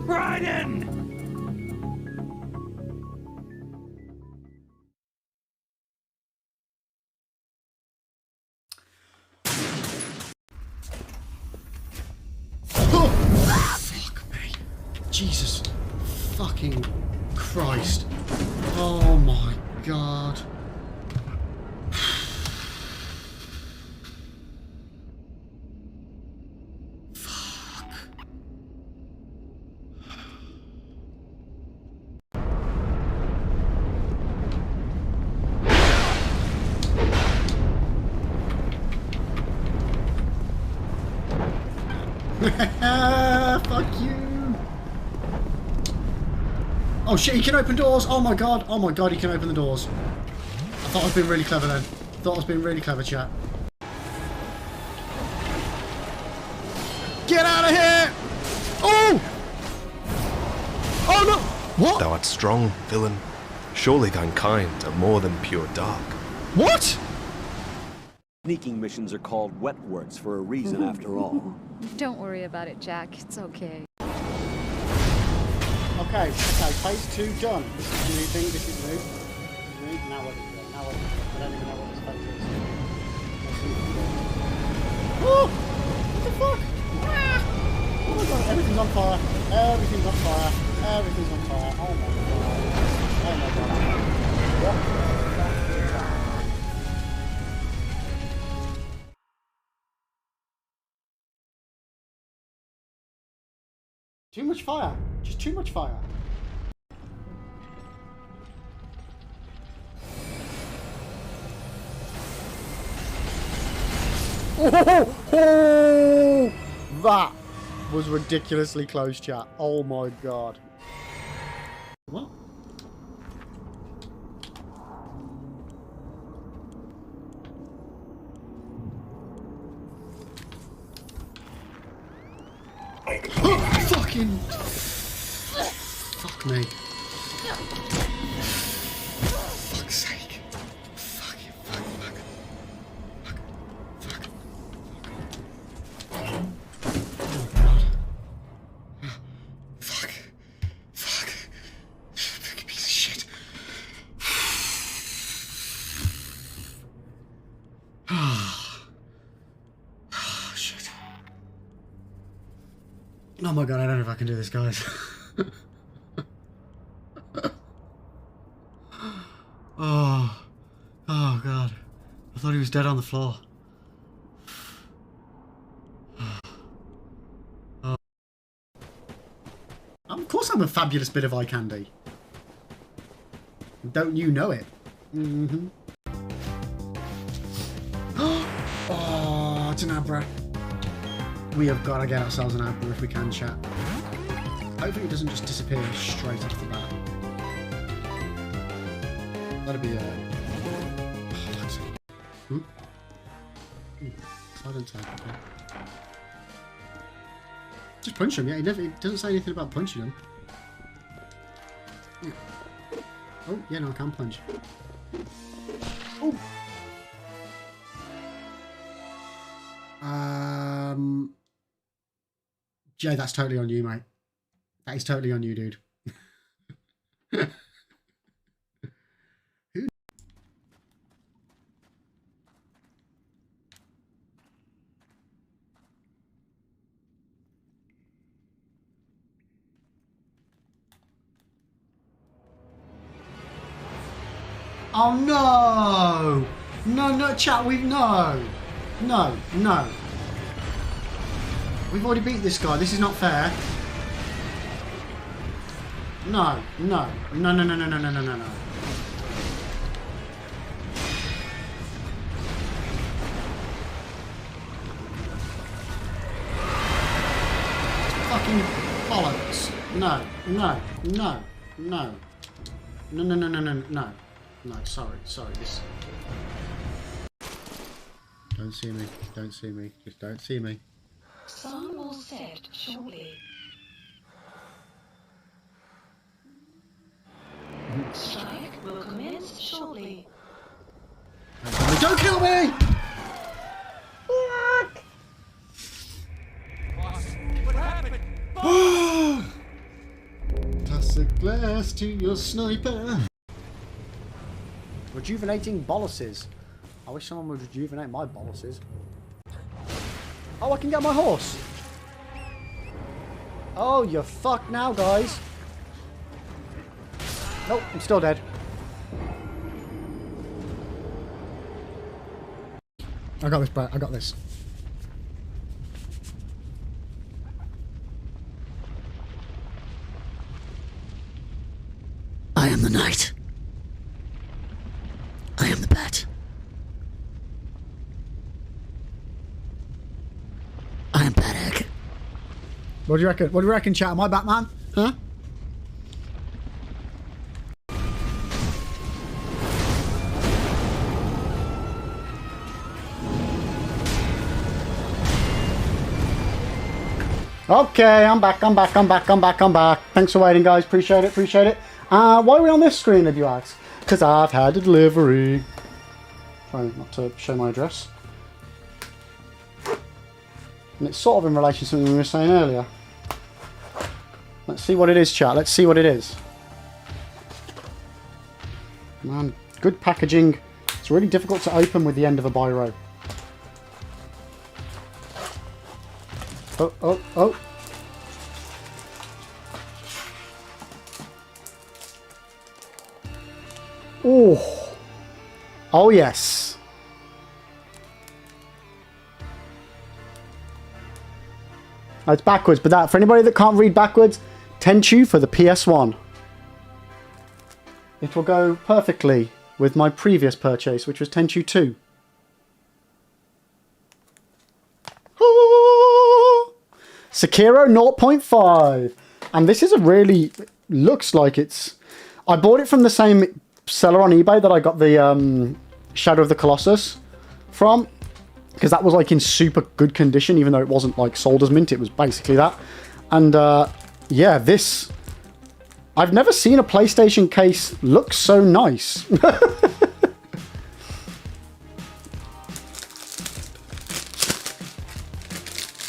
Raiden! Fuck me. Jesus fucking Christ. Oh my god. Fuck. Fuck you. Oh shit, he can open doors. Oh my god, he can open the doors. I thought I was being really clever then. Thought I was being really clever, chat. Get out of here! Oh! Oh no! What? Thou art strong, villain. Surely thine kind are more than pure dark. What? Sneaking missions are called wet works for a reason after all. Don't worry about it, Jack. It's okay. Okay, phase 2 done. This is a new thing, this is new. Now what is it? I don't even know what this phase is. Oh! What the fuck? Ah! Oh my god, everything's on fire. Everything's on fire. Everything's on fire. Oh my god. Oh my god. What? Too much fire. Just too much fire. Oh, that was ridiculously close, chat. Oh my god. What? Fucking... Fuck me. Fuck's sake. Fuck. Oh god. Fuck. Fucking piece of shit. Shit. Oh my god, I don't know if I can do this, guys. Oh god. I thought he was dead on the floor. Oh. Of course I'm a fabulous bit of eye candy. Don't you know it? Mm-hmm. Oh, it's an Abra. We have got to get ourselves an Abra if we can, chat. Hopefully it doesn't just disappear straight off the bat. That'd be silent type, okay. Just punch him, yeah. He doesn't say anything about punching him. Yeah. Oh, yeah, no, I can punch. Oh! Jay, that's totally on you, mate. That is totally on you, dude. Oh no! No, chat, no! We've already beat this guy, this is not fair. No. Fucking bollocks. No. No, sorry, this... Don't see me, just don't see me. Sun will set shortly. Strike will commence shortly. Don't kill me! What happened? Toss a glass to your sniper. Rejuvenating boluses. I wish someone would rejuvenate my boluses. Oh, I can get my horse. Oh, you're fucked now, guys. Nope, I'm still dead. I got this, Brett. I got this. I am the knight. I am the bat. I am Bad Egg. What do you reckon? What do you reckon, chat? Am I Batman? Huh? Okay, I'm back. Thanks for waiting, guys. Appreciate it. Why are we on this screen, if you ask? Because I've had a delivery. Trying not to show my address. And it's sort of in relation to something we were saying earlier. Let's see what it is, chat. Let's see what it is. Man, good packaging. It's really difficult to open with the end of a biro. Oh. Oh. Oh, yes. Oh, it's backwards, but that, for anybody that can't read backwards, Tenchu for the PS1. It will go perfectly with my previous purchase, which was Tenchu 2. Sekiro 0.5. And this is a really... looks like it's... I bought it from the same seller on eBay that I got the Shadow of the Colossus from. Because that was like in super good condition, even though it wasn't like sold as mint. It was basically that. And yeah, this... I've never seen a PlayStation case look so nice.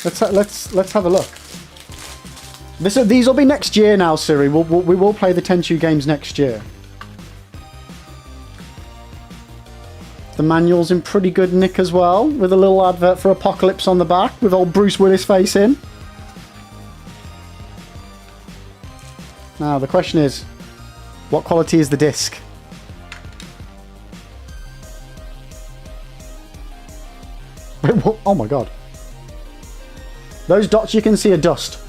Let's have a look. These will be next year now, Siri. We will play the Tenchu games next year. The manual's in pretty good nick as well, with a little advert for Apocalypse on the back, with old Bruce Willis face in. Now, the question is, what quality is the disc? Oh my god. Those dots you can see are dust.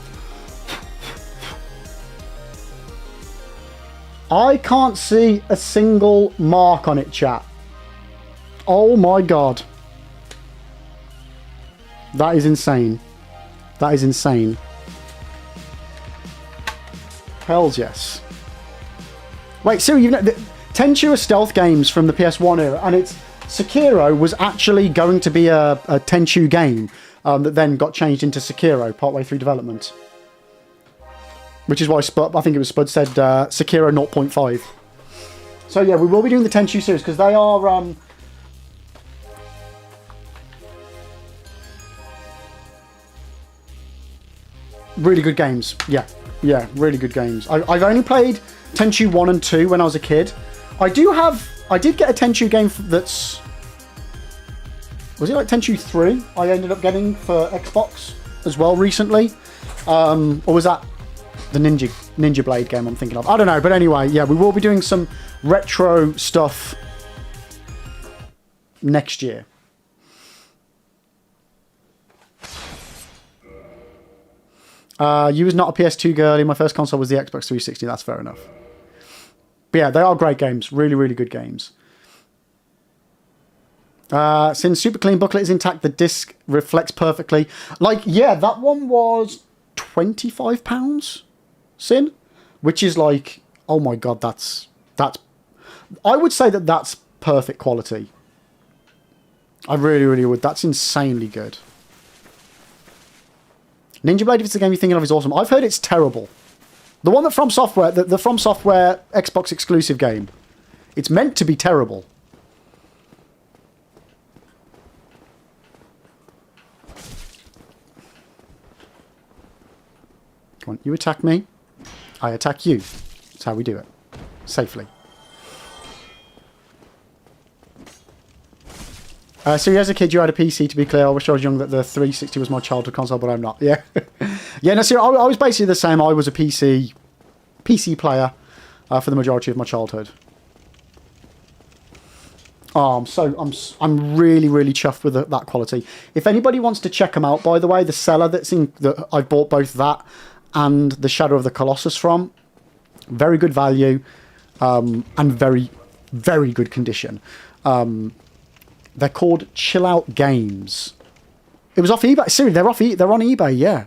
I can't see a single mark on it, chat. Oh my god. That is insane. That is insane. Hells yes. Wait, Siri, you've Tenchu are stealth games from the PS1 era, and it's Sekiro was actually going to be a Tenchu game that then got changed into Sekiro partway through development. Which is why I think it was Spud said Sekiro 0.5. So yeah, we will be doing the Tenchu series because they are really good games. Yeah, really good games. I've only played Tenchu 1 and 2 when I was a kid. I did get a Tenchu game that's... Was it like Tenchu 3 I ended up getting for Xbox as well recently? Or was that the Ninja Blade game I'm thinking of? I don't know, but anyway, yeah, we will be doing some retro stuff next year. You was not a PS2 girly. My first console was the Xbox 360. That's fair enough. But yeah, they are great games. Really, really good games. Since Super Clean booklet is intact, the disc reflects perfectly. Like, yeah, that one was £25, Sin, which is like, oh my god, that's. I would say that's perfect quality. I really, really would. That's insanely good. Ninja Blade, if it's the game you're thinking of, is awesome. I've heard it's terrible. The one that FromSoftware, the FromSoftware Xbox exclusive game, it's meant to be terrible. Come on, you attack me, I attack you. That's how we do it. Safely. So as a kid, you had a PC, to be clear. I wish I was young that the 360 was my childhood console, but I'm not. Yeah. Yeah, no, see, I was basically the same. I was a PC player for the majority of my childhood. Oh, I'm really, really chuffed with that quality. If anybody wants to check them out, by the way, the seller that I bought both that and the Shadow of the Colossus from, very good value, and very, very good condition. They're called Chill Out Games. It was off eBay. Seriously, they're on eBay, yeah.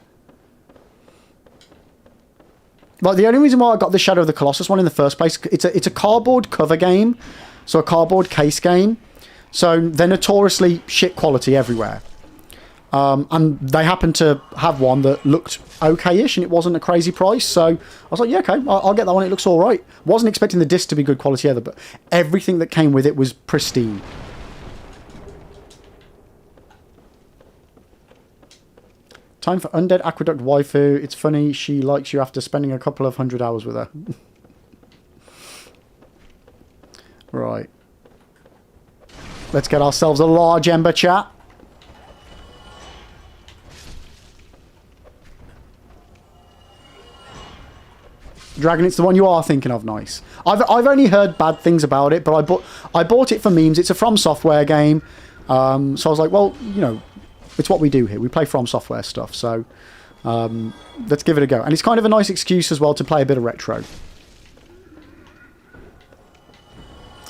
Like, the only reason why I got the Shadow of the Colossus one in the first place, it's a cardboard cover game, so a cardboard case game. So they're notoriously shit quality everywhere. And they happened to have one that looked okay-ish, and it wasn't a crazy price. So I was like, yeah, okay, I'll get that one. It looks all right. Wasn't expecting the disc to be good quality either, but everything that came with it was pristine. Time for Undead Aqueduct Waifu. It's funny, she likes you after spending a couple of 100 hours with her. Right. Let's get ourselves a large ember, chat. Dragon, it's the one you are thinking of. Nice. I've only heard bad things about it, but I bought it for memes. It's a FromSoftware game, so I was like, well, you know, it's what we do here. We play FromSoftware stuff, so let's give it a go. And it's kind of a nice excuse as well to play a bit of retro.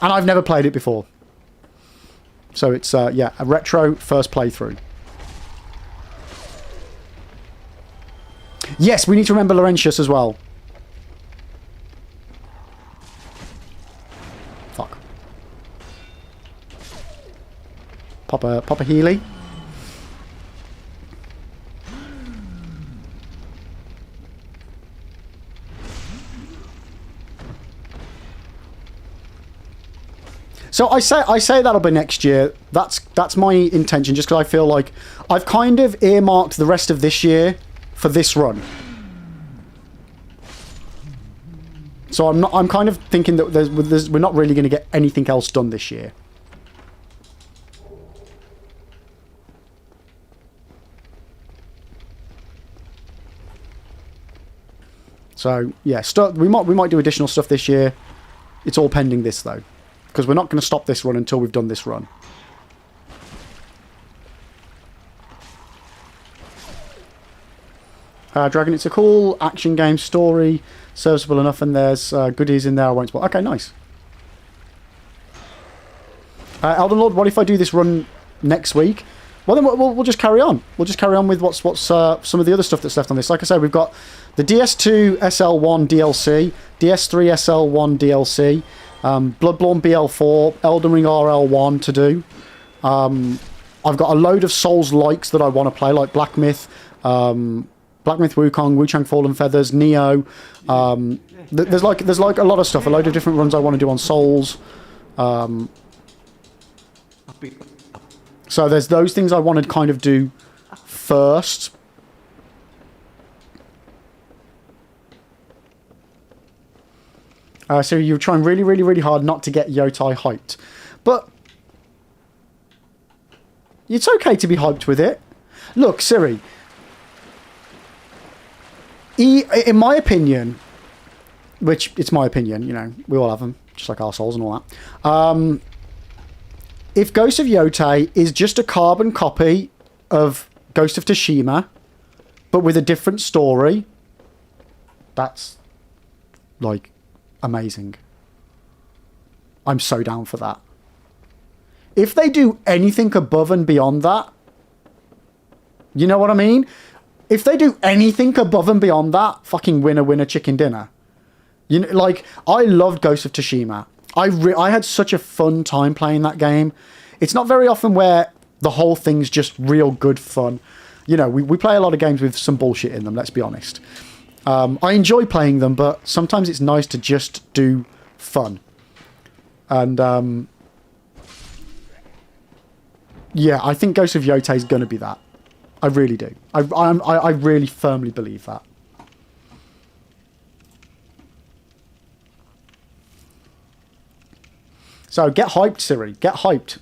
And I've never played it before, so it's yeah, a retro first playthrough. Yes, we need to remember Laurentius as well. Fuck. Pop a Healy. So I say that'll be next year. That's my intention, just because I feel like I've kind of earmarked the rest of this year for this run. So I'm kind of thinking that we're not really going to get anything else done this year. So yeah, we might do additional stuff this year. It's all pending this though, because we're not going to stop this run until we've done this run. Dragon, it's a cool action game story, serviceable enough, and there's goodies in there I won't spoil. Okay, nice. Elden Lord, what if I do this run next week? Well, then we'll just carry on. We'll just carry on with what's some of the other stuff that's left on this. Like I said, we've got the DS2 SL1 DLC, DS3 SL1 DLC, Bloodborne BL4, Elden Ring RL1 to do. I've got a load of Souls-likes that I want to play, like Black Myth, Black Myth Wukong, Wuchang Fallen Feathers, Neo. There's like a lot of stuff, a load of different runs I want to do on Souls. So there's those things I want to kind of do first. So you're trying really, really, really hard not to get Yotai hyped. But it's okay to be hyped with it. Look, Siri. In my opinion, which it's my opinion, you know, we all have them, just like our souls and all that. If Ghost of Yotei is just a carbon copy of Ghost of Tsushima, but with a different story, that's, like, amazing. I'm so down for that. If they do anything above and beyond that, you know what I mean? If they do anything above and beyond that, fucking winner chicken dinner. You know, like, I loved Ghost of Tsushima. I had such a fun time playing that game. It's not very often where the whole thing's just real good fun. You know, we play a lot of games with some bullshit in them, let's be honest. I enjoy playing them, but sometimes it's nice to just do fun. And, yeah, I think Ghost of Yotei is going to be that. I really do. I really firmly believe that. So get hyped, Siri. Get hyped.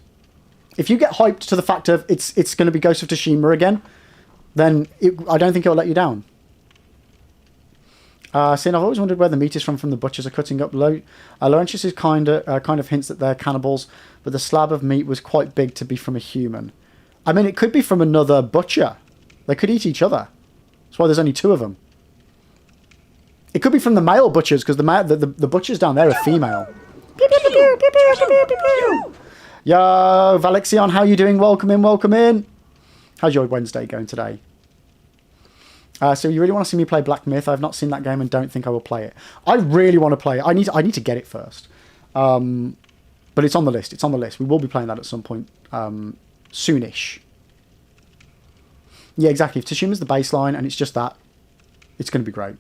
If you get hyped to the fact of it's going to be Ghost of Tsushima again, then I don't think it'll let you down. Seeing, I've always wondered where the meat is from the butchers are cutting up. Laurentius is kind of hints that they're cannibals, but the slab of meat was quite big to be from a human. I mean, it could be from another butcher. They could eat each other. That's why there's only two of them. It could be from the male butchers, because the butchers down there are female. Yo, Valexion, how you doing? Welcome in, welcome in. How's your Wednesday going today? So you really want to see me play Black Myth? I've not seen that game and don't think I will play it. I really want to play it. I need to get it first. But it's on the list. It's on the list. We will be playing that at some point soonish. Yeah, exactly. If Tsushima's the baseline and it's just that, it's going to be great.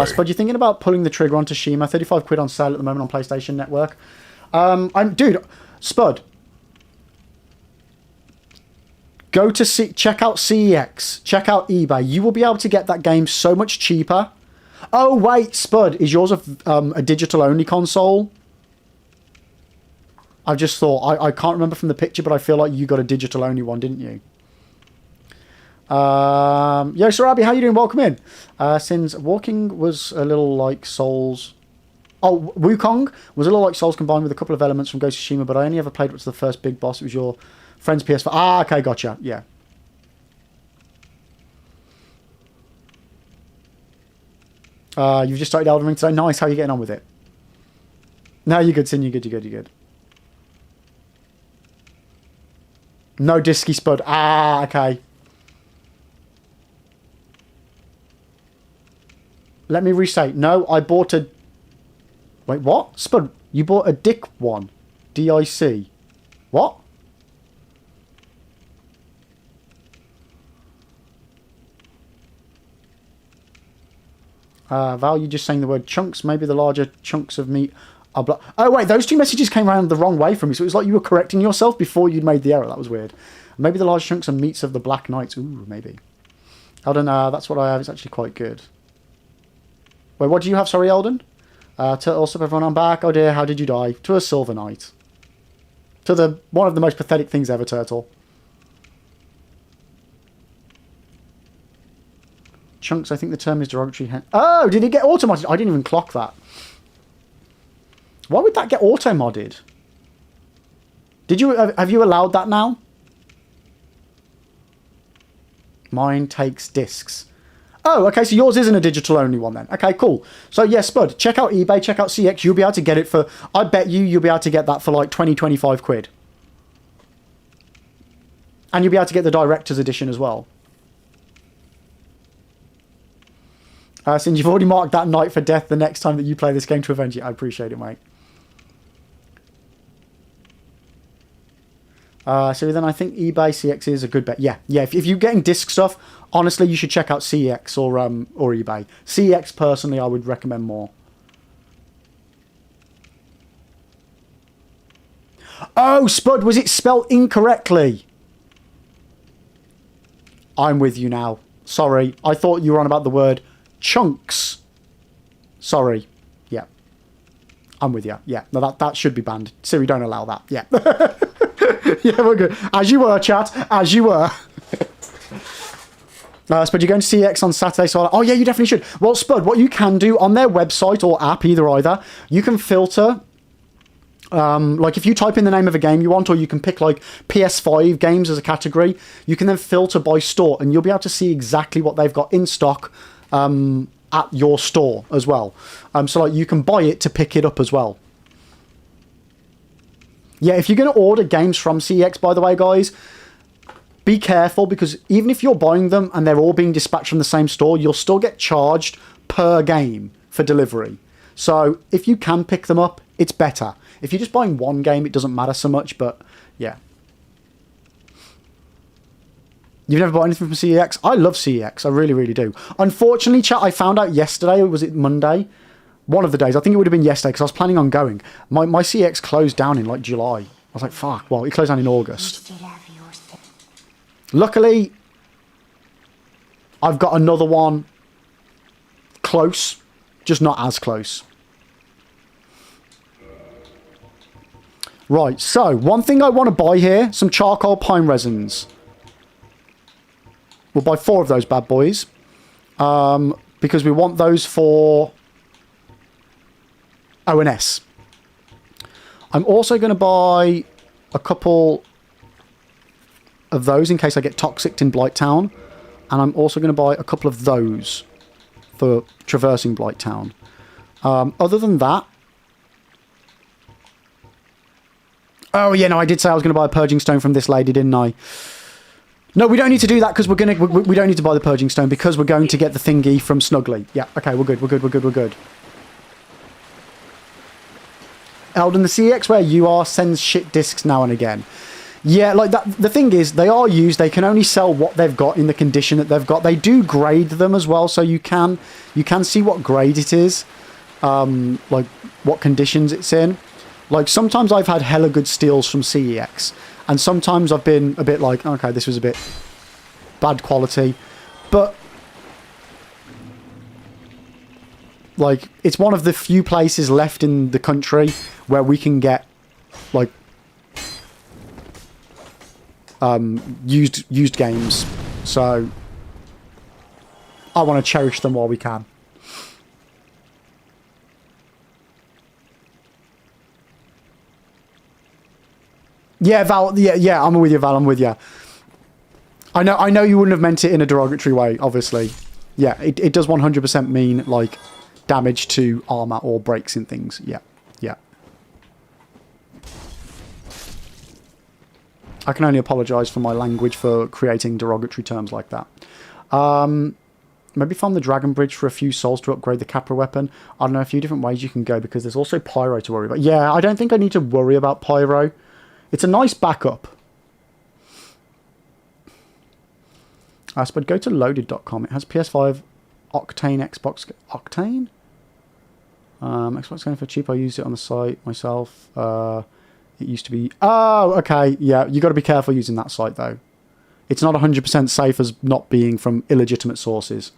Spud, you thinking about pulling the trigger on Tsushima? 35 quid on sale at the moment on PlayStation Network. Dude, Spud, go to check out CEX, check out eBay. You will be able to get that game so much cheaper. Oh wait, Spud, is yours a digital only console? I just thought, I can't remember from the picture, but I feel like you got a digital only one, didn't you? Yo, Sarabi, how you doing? Welcome in. Since walking was a little like Souls... Oh, Wukong was a little like Souls combined with a couple of elements from Ghost of Tsushima, but I only ever played up to the first big boss. It was your friend's PS4. Ah, okay, gotcha. Yeah. You've just started Elden Ring today. Nice. How are you getting on with it? No, you're good, Sin. You're good, you're good, you're good. No disky Spud. Ah, okay. Let me restate. No, I bought a... Wait, what? Spud, you bought a dick one. D-I-C. What? Val, you just saying the word chunks. Maybe the larger chunks of meat are black. Oh, wait, those two messages came around the wrong way from me. So it was like you were correcting yourself before you'd made the error. That was weird. Maybe the large chunks are meats of the Black Knights. Ooh, maybe. Elden, that's what I have. It's actually quite good. Wait, what do you have? Sorry, Elden? Turtles up, everyone, I'm back. Oh dear, how did you die? To a Silver Knight. To one of the most pathetic things ever, Turtle. Chunks, I think the term is derogatory. Oh, did it get auto-modded? I didn't even clock that. Why would that get auto-modded? Did you have you allowed that now? Mine takes discs. Oh, okay, so yours isn't a digital only one then. Okay, cool. So yeah, Spud, check out eBay, check out CX. You'll be able to get it for, I bet you'll be able to get that for like 20, 25 quid. And you'll be able to get the Director's Edition as well. Since you've already marked that night for death the next time that you play this game to avenge it. I appreciate it, mate. So then I think eBay CX is a good bet. Yeah. If you're getting disc stuff, honestly, you should check out CX or eBay. CX, personally, I would recommend more. Oh, Spud, was it spelled incorrectly? I'm with you now. Sorry. I thought you were on about the word chunks. Sorry. Yeah. I'm with you. Yeah. No, that should be banned. Siri, don't allow that. Yeah. Yeah, we're good. As you were, chat. As you were. Spud, you're going to CX on Saturday, so oh yeah, you definitely should. Well, Spud, what you can do on their website or app, either, you can filter. Like if you type in the name of a game you want, or you can pick like PS5 games as a category, you can then filter by store, and you'll be able to see exactly what they've got in stock at your store as well. So like you can buy it to pick it up as well. Yeah, if you're going to order games from CX, by the way, guys, be careful, because even if you're buying them and they're all being dispatched from the same store, you'll still get charged per game for delivery. So if you can pick them up, it's better. If you're just buying one game, it doesn't matter so much, but yeah. You've never bought anything from CEX? I love CEX. I really, really do. Unfortunately, chat, I found out yesterday, or was it Monday? One of the days. I think it would have been yesterday, because I was planning on going. My CEX closed down in like July. I was like, fuck. Well, it closed down in August. Luckily, I've got another one close, just not as close. Right, so one thing I want to buy here, some charcoal pine resins. We'll buy 4 of those bad boys. Because we want those for ONS. I'm also going to buy a couple of those in case I get toxicked in Blighttown. And I'm also going to buy a couple of those for traversing Blighttown. Other than that... Oh, yeah, no, I did say I was going to buy a purging stone from this lady, didn't I? No, we don't need to do that because we don't need to buy the purging stone because we're going to get the thingy from Snuggly. Yeah, okay, we're good. Eldon, the CX where you are sends shit discs now and again. Yeah, like that. The thing is, they are used. They can only sell what they've got in the condition that they've got. They do grade them as well, so you can see what grade it is, like what conditions it's in. Like sometimes I've had hella good steals from CEX, and sometimes I've been a bit like, okay, this was a bit bad quality, but like it's one of the few places left in the country where we can get like used games, so I want to cherish them while we can. Yeah, Val. Yeah, I'm with you, Val. I'm with you. I know you wouldn't have meant it in a derogatory way, obviously. Yeah, it does 100% mean like damage to armor or breaks in things. Yeah. I can only apologise for my language for creating derogatory terms like that. Maybe farm the Dragon Bridge for a few souls to upgrade the Capra weapon. I don't know, a few different ways you can go because there's also Pyro to worry about. Yeah, I don't think I need to worry about Pyro. It's a nice backup. But go to loaded.com. It has PS5, Octane, Xbox... Octane? Xbox going for cheap. I used it on the site myself. It used to be... Oh, okay. Yeah, you got to be careful using that site, though. It's not 100% safe as not being from illegitimate sources.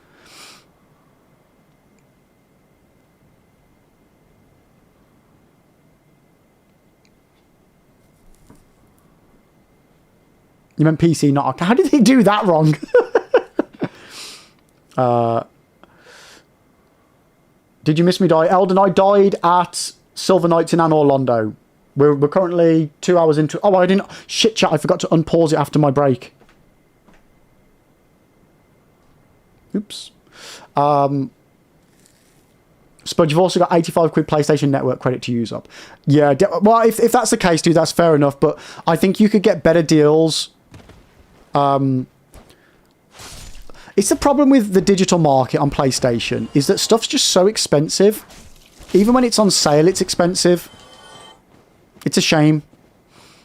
You meant PC, not Octane. How did they do that wrong? Did you miss me die? Eldon, I died at Silver Knights in Anor, Londo. We're currently 2 hours into... Oh, I didn't... Shit, chat. I forgot to unpause it after my break. Oops. Spud, you've also got 85 quid PlayStation Network credit to use up. Yeah, well, if that's the case, dude, that's fair enough. But I think you could get better deals. It's the problem with the digital market on PlayStation is that stuff's just so expensive. Even when it's on sale, it's expensive. It's a shame.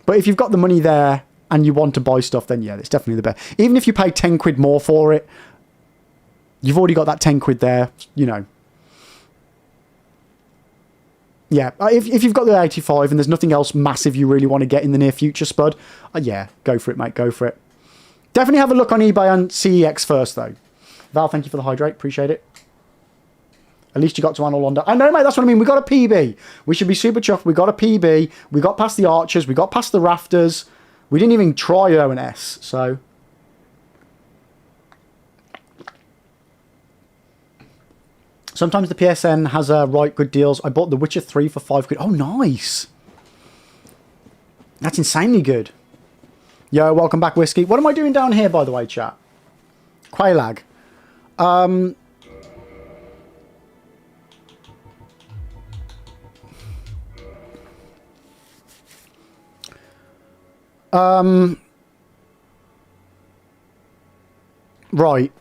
But if you've got the money there and you want to buy stuff, then yeah, it's definitely the best. Even if you pay 10 quid more for it, you've already got that 10 quid there, you know. Yeah, if you've got the 85 and there's nothing else massive you really want to get in the near future, Spud, yeah, go for it, mate, go for it. Definitely have a look on eBay and CEX first, though. Val, thank you for the hydrate. Appreciate it. At least you got to Anor Londo. I know, mate, that's what I mean. We got a PB. We should be super chuffed. We got a PB. We got past the archers. We got past the rafters. We didn't even try O&S, so... Sometimes the PSN has right good deals. I bought The Witcher 3 for 5 quid. Oh, nice. That's insanely good. Yo, welcome back, Whiskey. What am I doing down here, by the way, chat? Quailag. Right.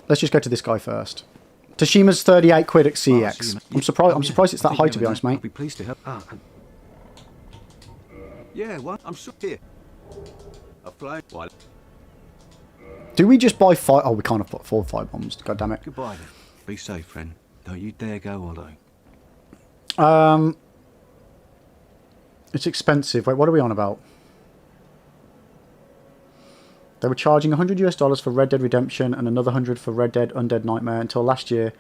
Let's just go to this guy first. Tashima's 38 quid at CEX. I'm surprised it's that high, to be honest, mate. I'll be pleased to help. Yeah, what? I'm sure here. A fly. What? Do we just buy 5? Oh, we can't afford 5 bombs. God damn it. Goodbye then. Be safe, friend. Don't you dare go hollow. It's expensive. Wait, what are we on about? They were charging $100 for Red Dead Redemption and another 100 for Red Dead Undead Nightmare until last year.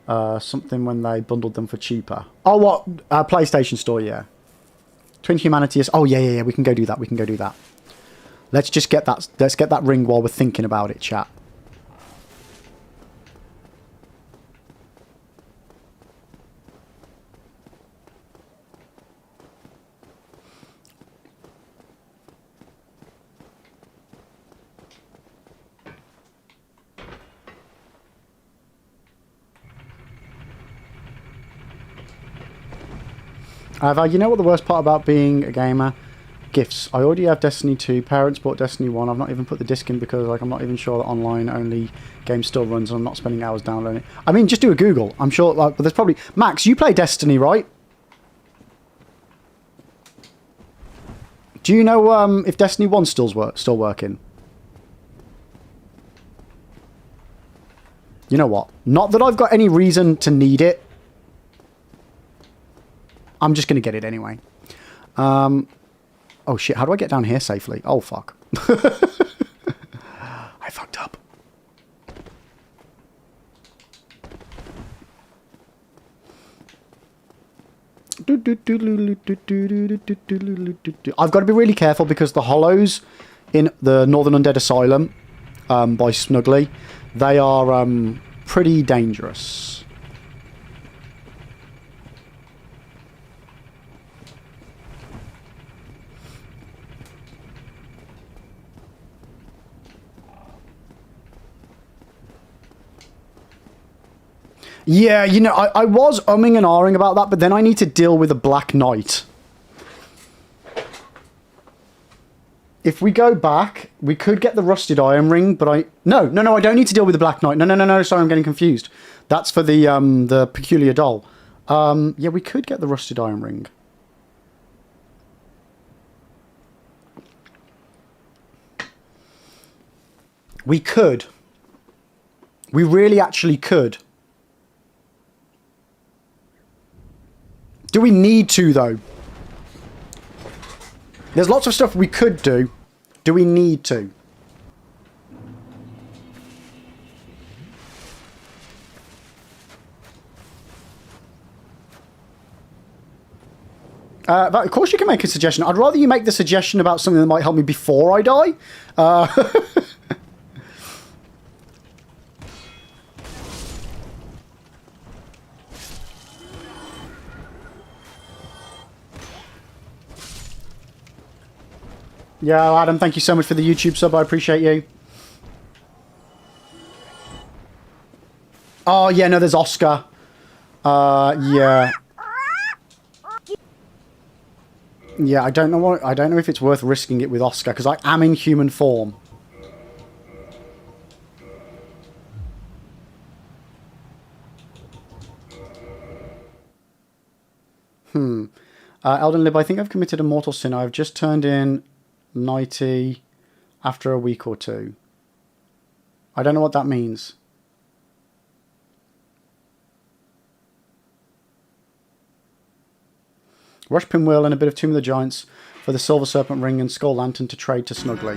Something when they bundled them for cheaper. Oh, what? PlayStation Store, yeah. Twin Humanity is... Oh, yeah. We can go do that. We can go do that. Let's just get that... Let's get that ring while we're thinking about it, chat. Val, you know what the worst part about being a gamer Gifts. I already have Destiny 2. Parents bought Destiny 1. I've not even put the disc in because like I'm not even sure that online only game still runs and I'm not spending hours downloading it. I mean, just do a Google. I'm sure like, but there's probably... Max, you play Destiny, right? Do you know if Destiny 1's still working? You know what? Not that I've got any reason to need it. I'm just going to get it anyway. Oh shit, how do I get down here safely? Oh fuck. I fucked up. I've got to be really careful because the hollows in the Northern Undead Asylum by Snuggly, they are pretty dangerous. Yeah, you know, I was umming and ahhing about that, but then I need to deal with a Black Knight. If we go back, we could get the Rusted Iron Ring, but I... No, I don't need to deal with the Black Knight. No, sorry, I'm getting confused. That's for the Peculiar Doll. Yeah, we could get the Rusted Iron Ring. We could. We really actually could. Do we need to, though? There's lots of stuff we could do. Do we need to? But of course you can make a suggestion. I'd rather you make the suggestion about something that might help me before I die. Yeah, Adam, thank you so much for the YouTube sub. I appreciate you. Oh, yeah, no, there's Oscar. Yeah. Yeah, I don't know if it's worth risking it with Oscar, because I am in human form. Elden Lib, I think I've committed a mortal sin. I've just turned in 90 after a week or two. I don't know what that means. Rush Pinwheel and a bit of Tomb of the Giants for the Silver Serpent Ring and Skull Lantern to trade to Snuggly.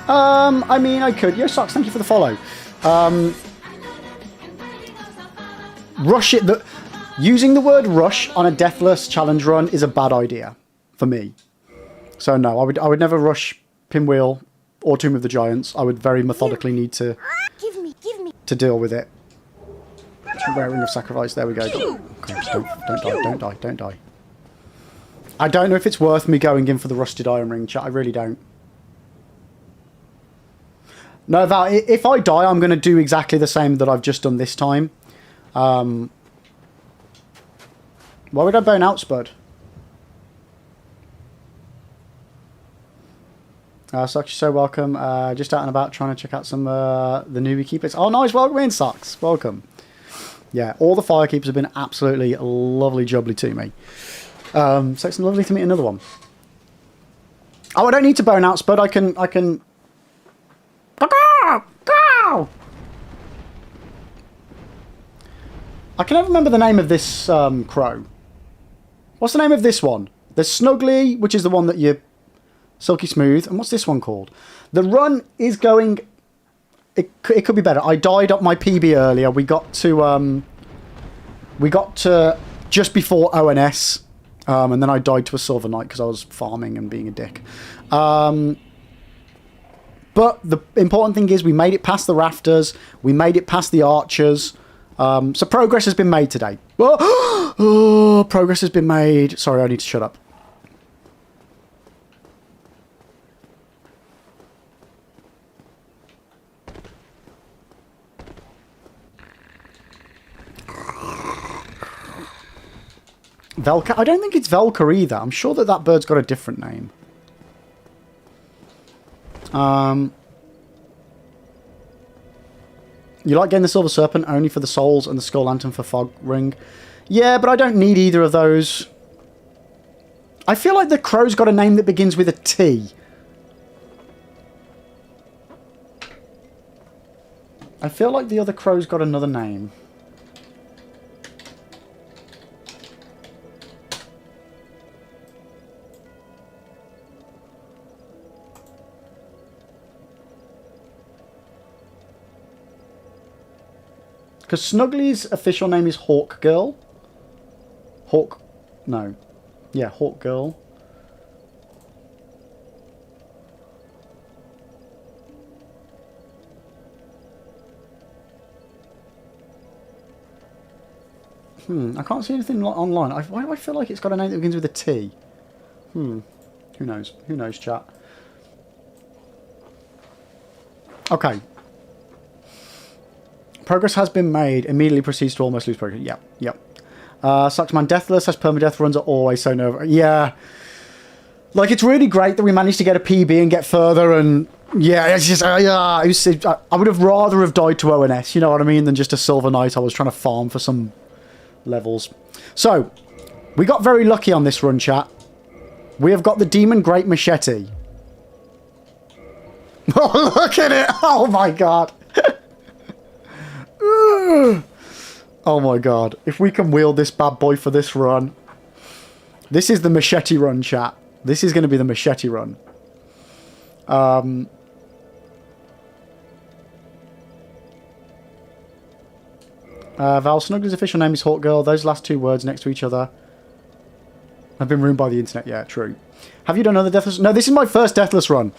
I mean, I could. Yo, Socks, thank you for the follow. Rush it. Using the word rush on a Deathless challenge run is a bad idea for me. So no, I would never rush Pinwheel or Tomb of the Giants. I would very methodically need to deal with it. Rare Ring of Sacrifice. There we go. Don't die. I don't know if it's worth me going in for the Rusted Iron Ring, chat. I really don't. No, Val, if I die, I'm going to do exactly the same that I've just done this time. Why would I burn out, Spud? Socks, you're so welcome. Just out and about trying to check out some the newbie keepers. Oh, nice. Welcome in, Socks. Welcome. Yeah, all the firekeepers have been absolutely lovely jubbly to me. So it's lovely to meet another one. Oh, I don't need to burn out, Spud. I can... I can never remember the name of this crow. What's the name of this one? There's Snuggly, which is the one that you... Silky Smooth. And what's this one called? The run is going... It could be better. I died up my PB earlier. We got to just before ONS. And then I died to a Silver Knight because I was farming and being a dick. But the important thing is we made it past the rafters. We made it past the archers. So progress has been made today. Oh, progress has been made. Sorry, I need to shut up. Velka? I don't think it's Velka either. I'm sure that bird's got a different name. You like getting the Silver Serpent only for the souls and the Skull Lantern for Fog Ring. Yeah, but I don't need either of those. I feel like the crow's got a name that begins with a T. I feel like the other crow's got another name. Because Snuggly's official name is Hawk Girl. Hawk... No. Yeah, Hawk Girl. I can't see anything online. Why do I feel like it's got a name that begins with a T? Who knows? Who knows, chat? Okay. Progress has been made. Immediately proceeds to almost lose progress. Yep. Sucks, man. Deathless has permadeath runs are always so nerve. Yeah. Like, it's really great that we managed to get a PB and get further, and yeah, it's just, I would have rather have died to ONS, you know what I mean, than just a Silver Knight I was trying to farm for some levels. So, we got very lucky on this run, chat. We have got the Demon Great Machete. Oh, look at it! Oh my god! Oh my god. If we can wield this bad boy for this run. This is the machete run, chat. This is going to be the machete run. Val Snuggly's official name is Hawk Girl. Those last two words next to each other have been ruined by the internet. Yeah, true. Have you done other Deathless? No, this is my first Deathless run.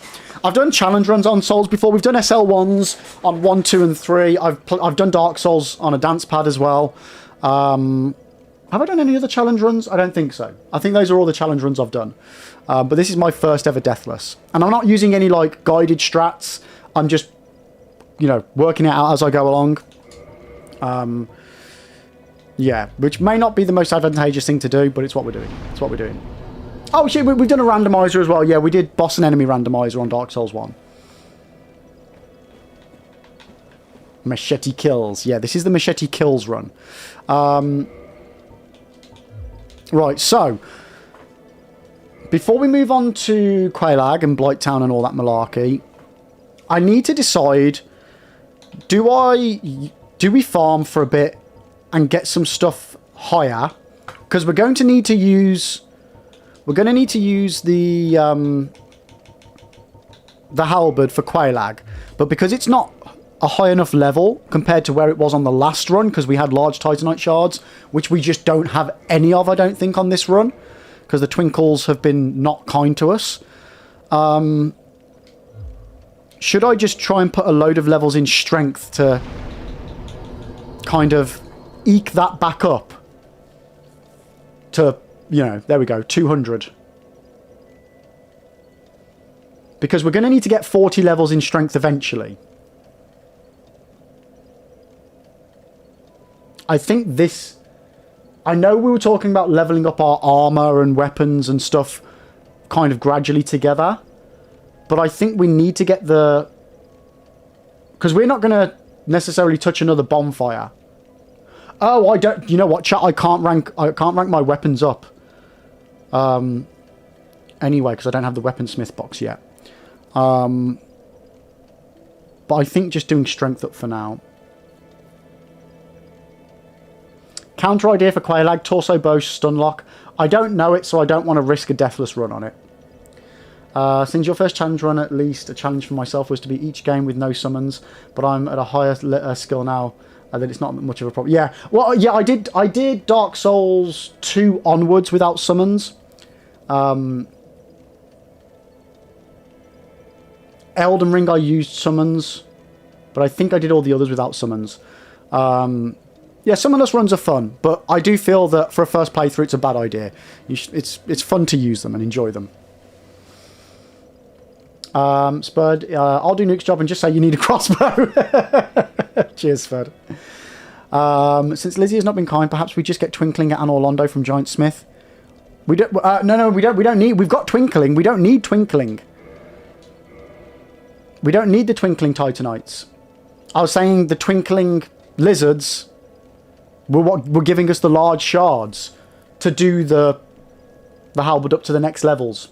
I've done challenge runs on Souls before. We've done SL1s on 1, 2, and 3. I've done Dark Souls on a dance pad as well. Have I done any other challenge runs? I don't think so. I think those are all the challenge runs I've done. But this is my first ever Deathless. And I'm not using any, like, guided strats. I'm just, you know, working it out as I go along. Yeah, which may not be the most advantageous thing to do, but it's what we're doing. It's what we're doing. Oh shit, we've done a randomizer as well. Yeah, we did boss and enemy randomizer on Dark Souls 1. Machete kills. Yeah, this is the machete kills run. Right, so before we move on to Quelaag and Blighttown and all that malarkey, I need to decide, do we farm for a bit and get some stuff higher? Because we're going to need to use the halberd for Quelaag, but because it's not a high enough level compared to where it was on the last run, because we had large Titanite shards, which we just don't have any of, I don't think, on this run, because the Twinkles have been not kind to us. Should I just try and put a load of levels in strength to kind of eke that back up to, you know, there we go, 200. Because we're going to need to get 40 levels in strength eventually. I think this... I know we were talking about leveling up our armor and weapons and stuff kind of gradually together. But I think we need to get the... Because we're not going to necessarily touch another bonfire. Oh, I don't... You know what, chat? I can't rank my weapons up. Anyway, because I don't have the weaponsmith box yet. But I think just doing strength up for now. Counter idea for Quelaag, torso bow, stunlock. I don't know it, so I don't want to risk a deathless run on it. Since your first challenge run, at least a challenge for myself was to be each game with no summons, but I'm at a higher skill now that it's not much of a problem. Yeah, well, yeah, I did Dark Souls 2 onwards without summons. Elden Ring I used summons, but I think I did all the others without summons. Yeah, summonless runs are fun, but I do feel that for a first playthrough it's a bad idea. It's fun to use them and enjoy them. Spud, I'll do Nuke's job and just say you need a crossbow. Cheers, Spud. Since Lizzie has not been kind, perhaps we just get Twinkling at Anor Londo from Giant Smith. We don't. No, we don't need. We've got Twinkling. We don't need Twinkling. We don't need the twinkling titanites. I was saying the twinkling lizards were what were giving us the large shards to do the halberd up to the next levels.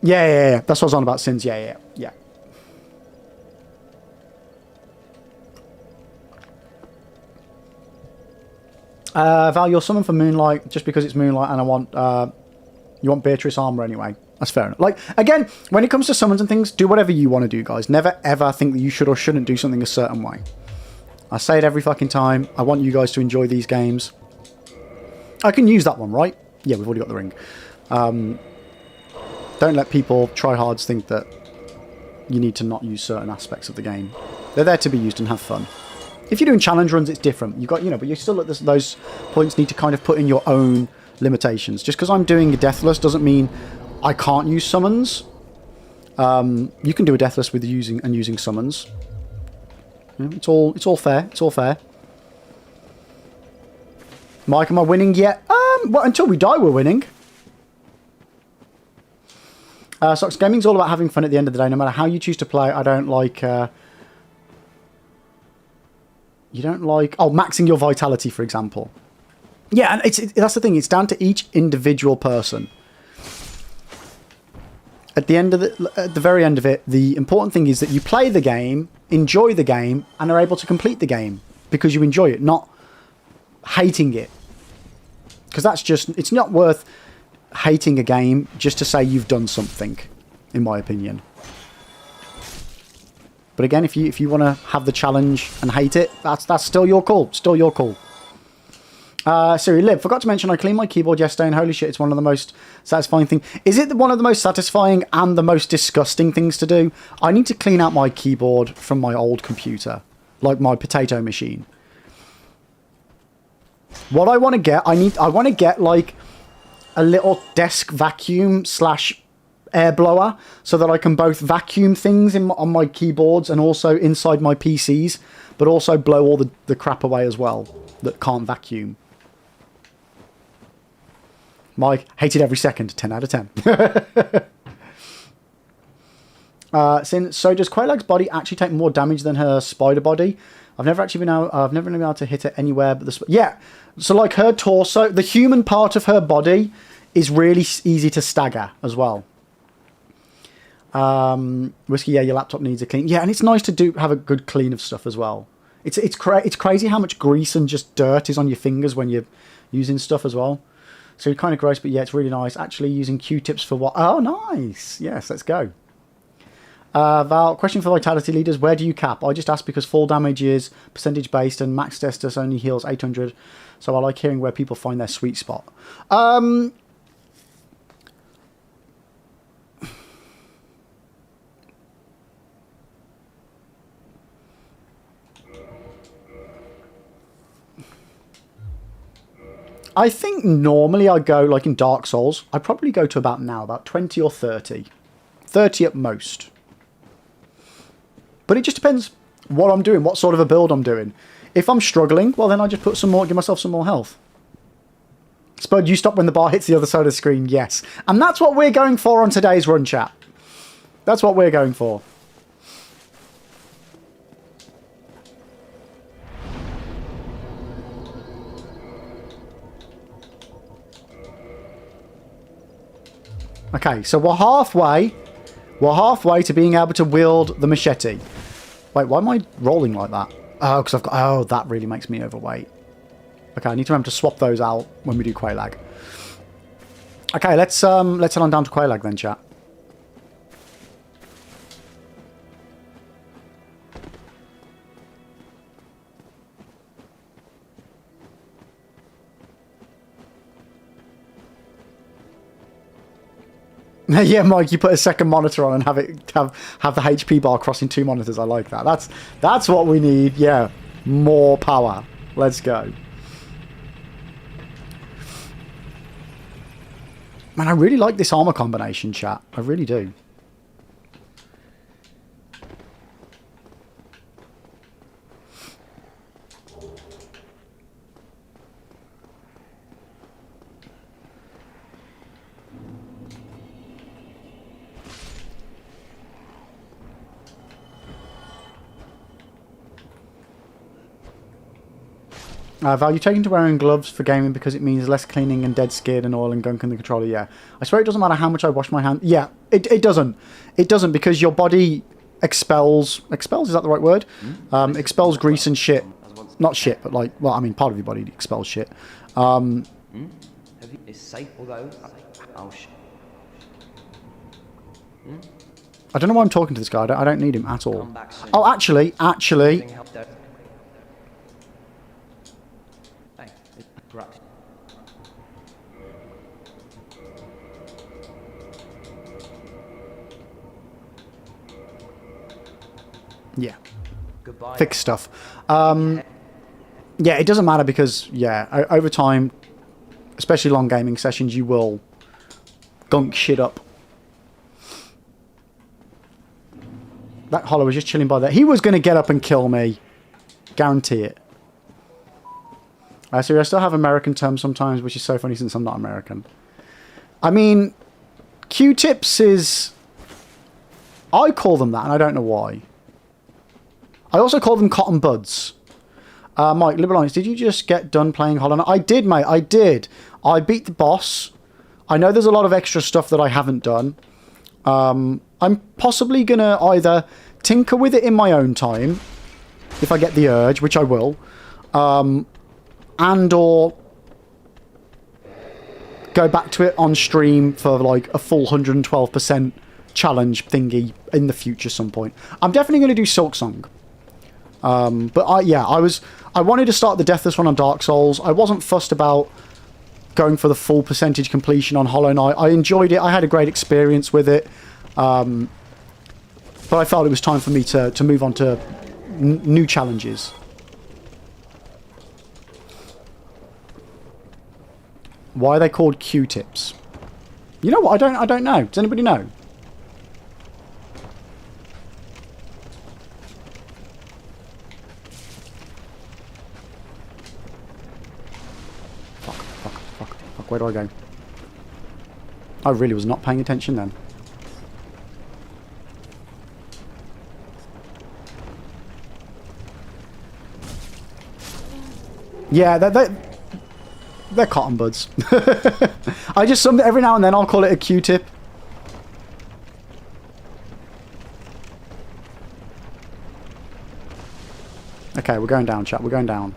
Yeah. That's what I was on about, Sins. Yeah. Val, you're summoned for Moonlight just because it's Moonlight and I want, you want Beatrice armor anyway. That's fair enough. Like, again, when it comes to summons and things, do whatever you want to do, guys. Never, ever think that you should or shouldn't do something a certain way. I say it every fucking time. I want you guys to enjoy these games. I can use that one, right? Yeah, we've already got the ring. Don't let people, tryhards, think that you need to not use certain aspects of the game. They're there to be used and have fun. If you're doing challenge runs, it's different. You've got, you know, but you still at those points need to kind of put in your own limitations. Just because I'm doing a Deathless doesn't mean I can't use summons. You can do a Deathless with using summons. You know, it's all fair. It's all fair. Mike, am I winning yet? Well, until we die, we're winning. Socks, gaming's all about having fun at the end of the day. No matter how you choose to play, I don't like... you don't like... Oh, maxing your vitality, for example. Yeah, and that's the thing. It's down to each individual person. At the very end of it, the important thing is that you play the game, enjoy the game, and are able to complete the game because you enjoy it, not hating it. Because that's just... It's not worth hating a game just to say you've done something, in my opinion. But again, if you want to have the challenge and hate it, that's still your call. Still your call. Siri Liv, forgot to mention I cleaned my keyboard yesterday and holy shit, it's one of the most satisfying things. Is it one of the most satisfying and the most disgusting things to do? I need to clean out my keyboard from my old computer. Like my potato machine. What I want to get, I want to get like a little desk vacuum / air blower so that I can both vacuum things on my keyboards and also inside my PCs, but also blow all the crap away as well that can't vacuum. Mike, hated every second, 10 out of 10. So does Quaylag's body actually take more damage than her spider body? I've never been able to hit it anywhere but the... Yeah, so like her torso, the human part of her body is really easy to stagger as well. Whiskey, yeah, your laptop needs a clean. Yeah, and it's nice to have a good clean of stuff as well. It's crazy how much grease and just dirt is on your fingers when you're using stuff as well. So kind of gross, but yeah, it's really nice. Actually using Q-tips for what? Oh, nice. Yes, let's go. Val, question for Vitality Leaders. Where do you cap? I just asked because fall damage is percentage based and max Estus only heals 800. So I like hearing where people find their sweet spot. I think normally I go, like in Dark Souls, I probably go to about 20 or 30. 30 at most. But it just depends what I'm doing, what sort of a build I'm doing. If I'm struggling, well then I just give myself some more health. Spud, you stop when the bar hits the other side of the screen, yes. And that's what we're going for on today's run, chat. That's what we're going for. Okay, so we're halfway. We're halfway to being able to wield the machete. Wait, why am I rolling like that? Oh, because I've got... Oh, that really makes me overweight. Okay, I need to remember to swap those out when we do Quaylag. Okay, let's head on down to Quaylag then, chat. Yeah, Mike, you put a second monitor on and have the HP bar crossing two monitors. I like that. That's what we need. Yeah, more power. Let's go. Man, I really like this armor combination, chat. I really do. Val, you taken to wearing gloves for gaming because it means less cleaning and dead skin and oil and gunk in the controller. Yeah, I swear it doesn't matter how much I wash my hands. Yeah, it doesn't. It doesn't, because your body expels, is that the right word? Expels grease and shit. Not shit, but like, well, I mean, part of your body expels shit. It's safe, although. Oh shit. I don't know why I'm talking to this guy. I don't need him at all. Oh, actually. Yeah. Goodbye. Fix stuff. Yeah, it doesn't matter because, yeah, over time, especially long gaming sessions, you will gunk shit up. That Hollow was just chilling by there. He was going to get up and kill me. Guarantee it. So I still have American terms sometimes, which is so funny since I'm not American. I mean, Q-tips is... I call them that, and I don't know why. I also call them cotton buds. Mike, Liberal Alliance, did you just get done playing Hollow Knight? I did, mate. I did. I beat the boss. I know there's a lot of extra stuff that I haven't done. I'm possibly going to either tinker with it in my own time, if I get the urge, which I will, and or go back to it on stream for like a full 112% challenge thingy in the future some point. I'm definitely going to do Silksong. But I wanted to start the Deathless one on Dark Souls. I wasn't fussed about going for the full percentage completion on Hollow Knight. I enjoyed it. I had a great experience with it. But I felt it was time for me to move on to new challenges. Why are they called Q-tips? You know what? I don't know. Does anybody know? Fuck, where do I go? I really was not paying attention then. Yeah, they're cotton buds. I just, every now and then I'll call it a Q-tip. Okay, we're going down, chat. We're going down.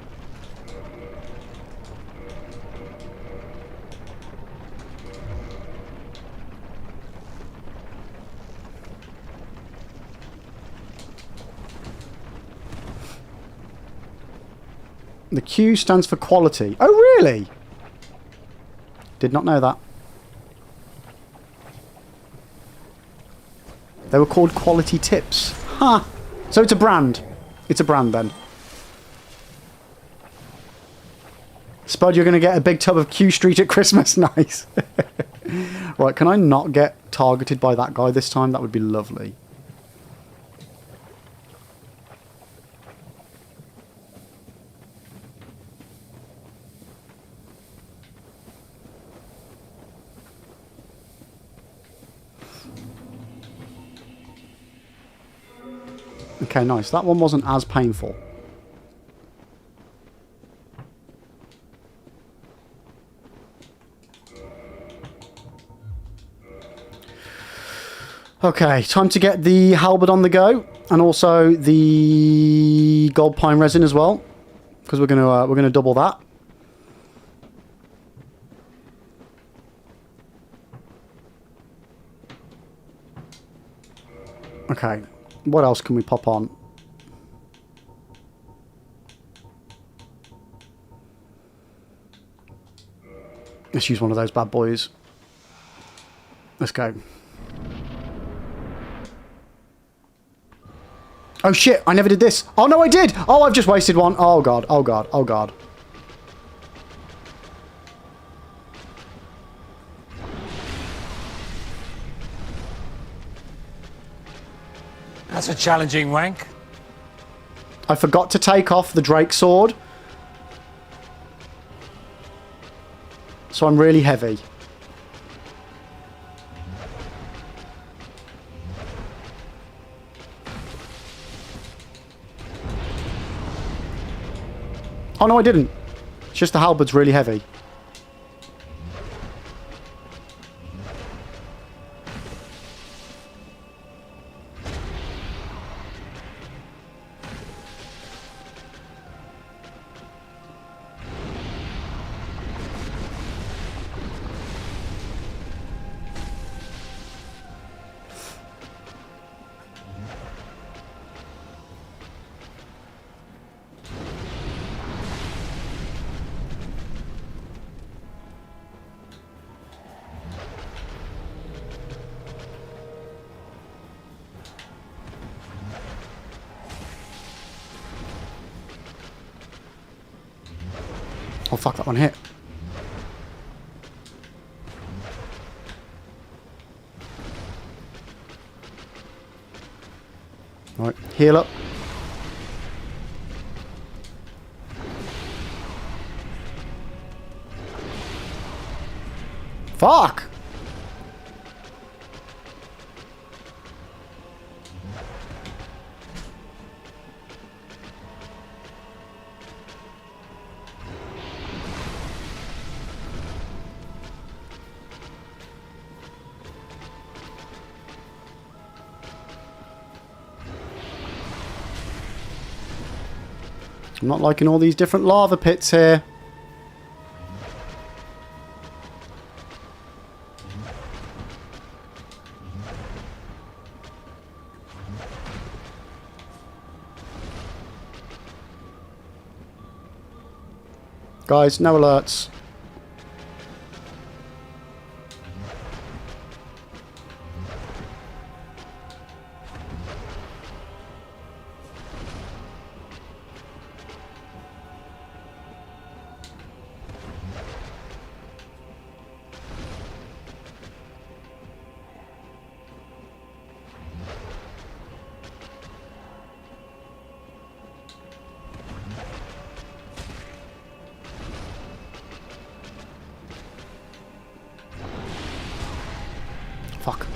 The Q stands for quality. Oh, really? Did not know that. They were called quality tips. Huh. So it's a brand. It's a brand then. Spud, you're going to get a big tub of Q Street at Christmas. Nice. Right, can I not get targeted by that guy this time? That would be lovely. Okay, nice. That one wasn't as painful. Okay, time to get the halberd on the go, and also the gold pine resin as well, because we're gonna double that. Okay. What else can we pop on? Let's use one of those bad boys. Let's go. Oh shit, I never did this. Oh no, I did! Oh, I've just wasted one. Oh god, oh god, oh god. That's a challenging wank. I forgot to take off the Drake sword. So I'm really heavy. Oh no, I didn't. just the halberd's really heavy. Oh fuck, that one hit. Alright, heal up. Fuck! I'm not liking all these different lava pits here. Guys, no alerts. Fuck.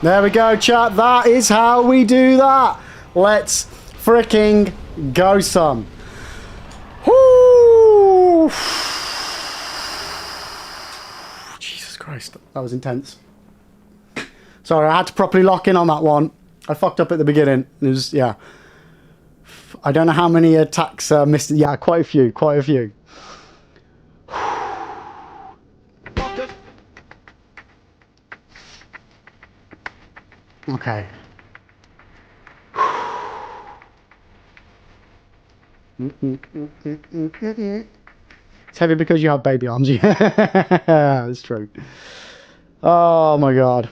There we go, chat. That is how we do that. Let's freaking go some. Whoo! Jesus Christ, that was intense. Sorry, I had to properly lock in on that one. I fucked up at the beginning. It was, yeah. I don't know how many attacks missed. Yeah, quite a few, quite a few. Okay. It's heavy because you have baby arms. Yeah, that's true. Oh my god.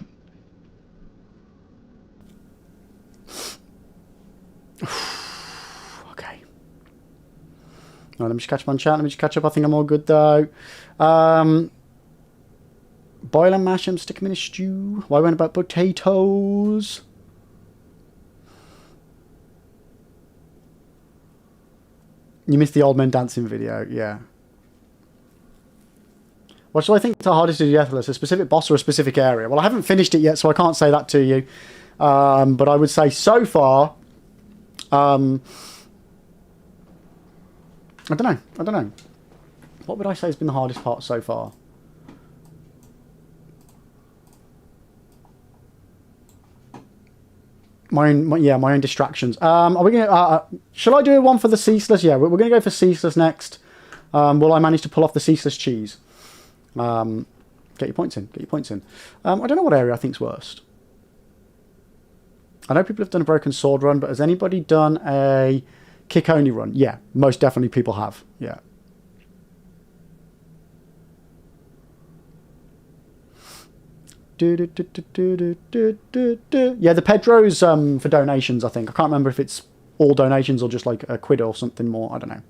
Okay. No, let me just catch up on chat. Let me just catch up. I think I'm all good though. Boil and mash them, stick them in a stew. Why went about potatoes? You missed the old men dancing video, yeah. What do I think the hardest to do Deathless? A specific boss or a specific area? Well, I haven't finished it yet, so I can't say that to you. But I would say so far, I don't know. What would I say has been the hardest part so far? My own distractions. Are we gonna? Shall I do one for the ceaseless? Yeah, we're gonna go for ceaseless next. Will I manage to pull off the ceaseless cheese? Get your points in. Get your points in. I don't know what area I think's worst. I know people have done a broken sword run, but has anybody done a kick only run? Yeah, most definitely people have. Yeah. Yeah, the Pedro's for donations, I think. I can't remember if it's all donations or just like a quid or something more. I don't know.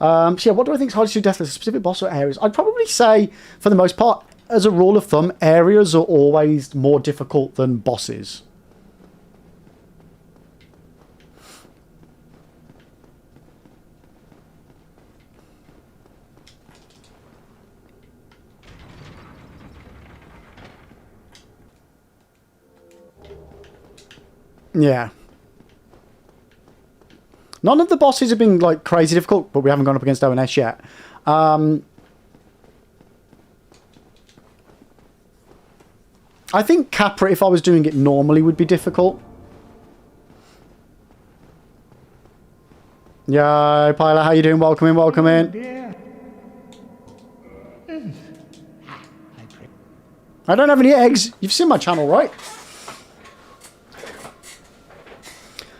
So yeah, what do I think is hardest to do Deathless? Specific boss or areas? I'd probably say, for the most part, as a rule of thumb, areas are always more difficult than bosses. Yeah. None of the bosses have been like crazy difficult, but we haven't gone up against ONS yet. I think Capra, if I was doing it normally, would be difficult. Yo, Pilot, how you doing? Welcome in, welcome in. I don't have any eggs. You've seen my channel, right?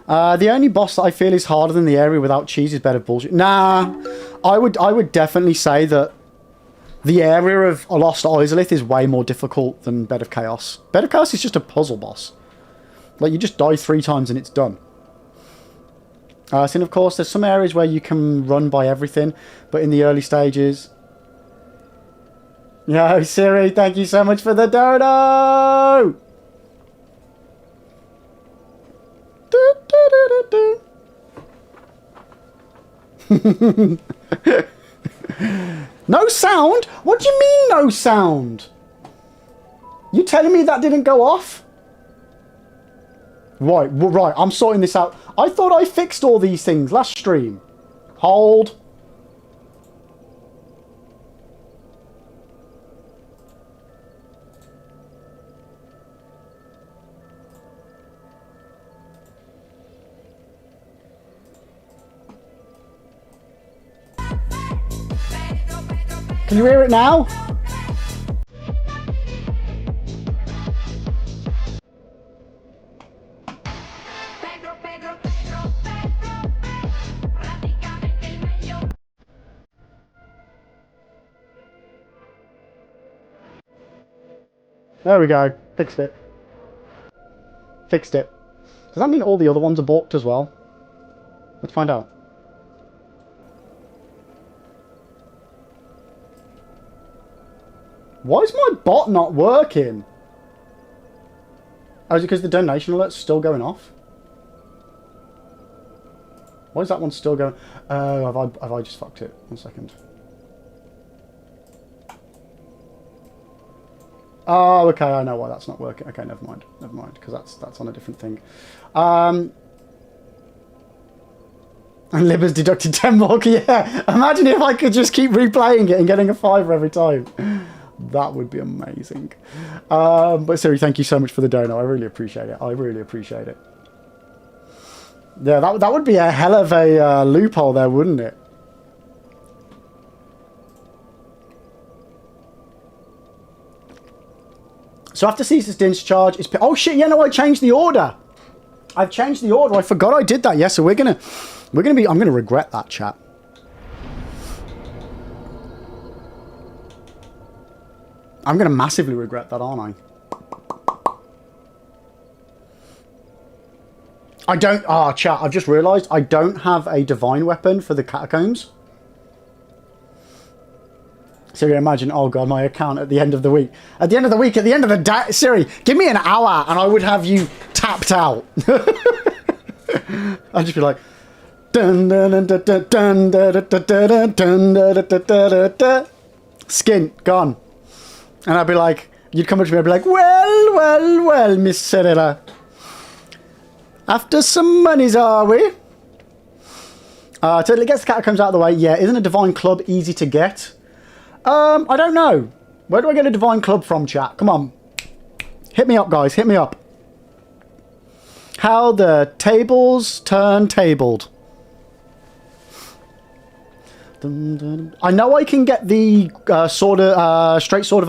The only boss that I feel is harder than the area without cheese is Bed of Bullshit. Nah, I would definitely say that the area of Lost Izalith is way more difficult than Bed of Chaos. Bed of Chaos is just a puzzle boss. Like, you just die 3 times and it's done. So, of course, there's some areas where you can run by everything, but in the early stages... Yo, Siri, thank you so much for the dodo! No sound? What do you mean no sound? You telling me that didn't go off? Right, I'm sorting this out. I thought I fixed all these things last stream. Hold. Can you hear it now? There we go. Fixed it. Fixed it. Does that mean all the other ones are balked as well? Let's find out. Why is my bot not working? Oh, is it because the donation alert's still going off? Why is that one still going? Oh, have I just fucked it? 1 second. Oh, okay, I know why that's not working. Okay, never mind, because that's on a different thing. And Libba's deducted 10 more. Yeah, imagine if I could just keep replaying it and getting a 5 every time. That would be amazing. But Siri, thank you so much for the dono. I really appreciate it. I really appreciate it. Yeah, that would be a hell of a loophole there, wouldn't it? So after Caesar's discharge, it's... Oh shit, yeah, no, I changed the order. I've changed the order. I forgot I did that. Yeah, so we're gonna be... I'm gonna regret that, chat. I'm going to massively regret that, aren't I don't... Ah, chat, I've just realised I don't have a divine weapon for the catacombs. So you imagine, oh god, my account at the end of the week. At the end of the week, at the end of the day... Siri, give me an hour and I would have you tapped out. I'd just be like... Dun, dun, dun, dun, dun, dun, dun, dun, dun, dun, dun, dun, dun, dun. Skin, gone. And I'd be like... You'd come up to me and I'd be like, well, well, well, Miss Serena. After some monies, are we? Totally gets the catacombs out of the way. Yeah, isn't a divine club easy to get? I don't know. Where do I get a divine club from, chat? Come on. Hit me up, guys. Hit me up. How the tables turn tabled. I know I can get the straight sword of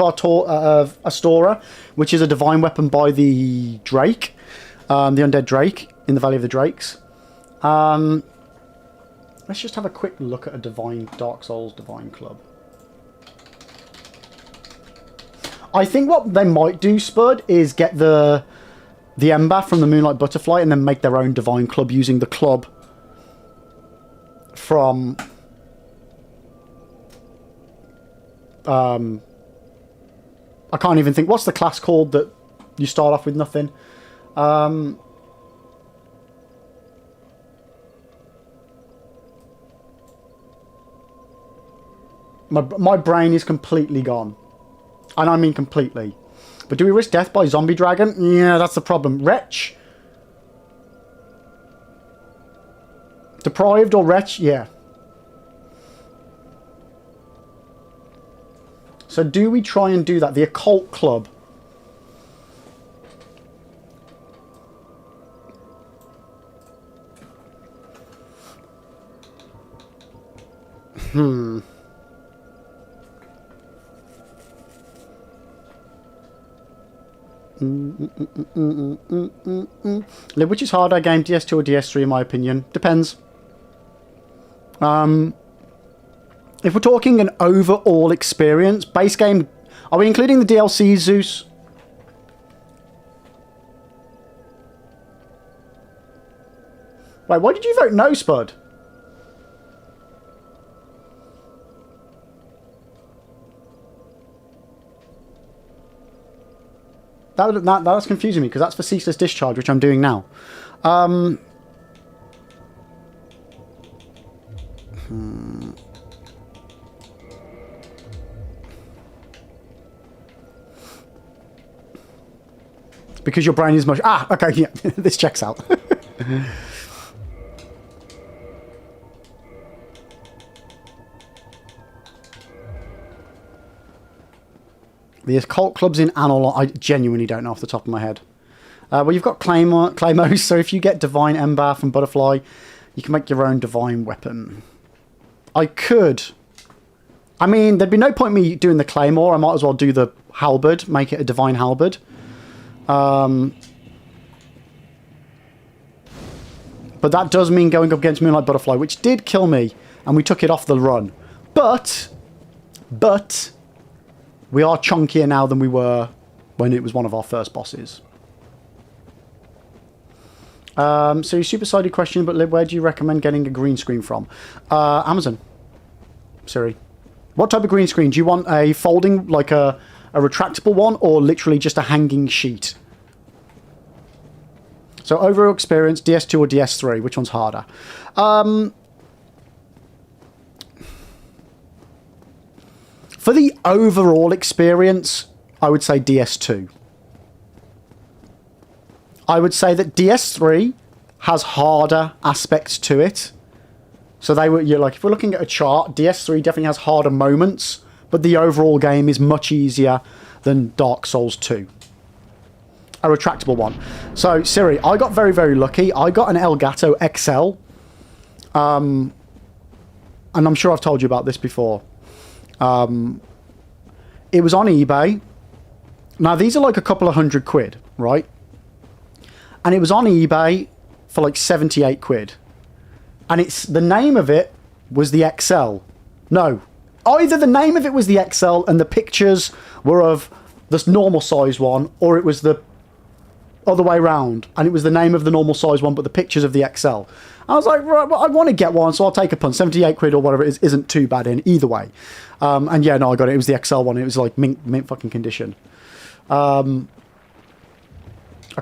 Astora, which is a divine weapon by the Drake, the undead Drake in the Valley of the Drakes. Let's just have a quick look at a Dark Souls divine club. I think what they might do, Spud, is get the ember from the Moonlight Butterfly and then make their own divine club using the club from I can't even think. What's the class called that you start off with nothing? My brain is completely gone. And I mean completely. But do we risk death by zombie dragon? Yeah, that's the problem. Wretch? Deprived or wretch? Yeah. So do we try and do that? The occult club. Which is harder, game DS2 or DS3 in my opinion? Depends. If we're talking an overall experience, base game, are we including the DLC, Zeus? Wait, why did you vote no, Spud? That's confusing me, because that's for Ceaseless Discharge, which I'm doing now. Because your brain is much... Ah, okay, yeah, this checks out. The occult clubs in Anor, I genuinely don't know off the top of my head. Well, you've got Claymores, so if you get Divine Ember from Butterfly, you can make your own Divine Weapon. I could. I mean, there'd be no point me doing the Claymore. I might as well do the Halberd, make it a Divine Halberd. But that does mean going up against Moonlight Butterfly, which did kill me, and we took it off the run. But we are chunkier now than we were when it was one of our first bosses. So your super-sided question, but where do you recommend getting a green screen from? Amazon. Siri. What type of green screen? Do you want a folding, like a retractable one, or literally just a hanging sheet? So overall experience, DS2 or DS3, which one's harder? For the overall experience, I would say DS2. I would say that DS3 has harder aspects to it. So you're like, if we're looking at a chart, DS3 definitely has harder moments, but the overall game is much easier than Dark Souls 2. A retractable one. So, Siri, I got very, very lucky. I got an Elgato XL. And I'm sure I've told you about this before. It was on eBay. Now, these are like a couple of £100, right? And it was on eBay for like 78 quid. And the name of it was the XL. No, Either the name of it was the XL and the pictures were of this normal size one, or it was the other way round and it was the name of the normal size one but the pictures of the XL. I was like, right, well, I want to get one, so I'll take a punt. 78 quid or whatever it is isn't too bad in either way. And yeah, no, I got it. It was the XL one. It was like mint fucking condition. A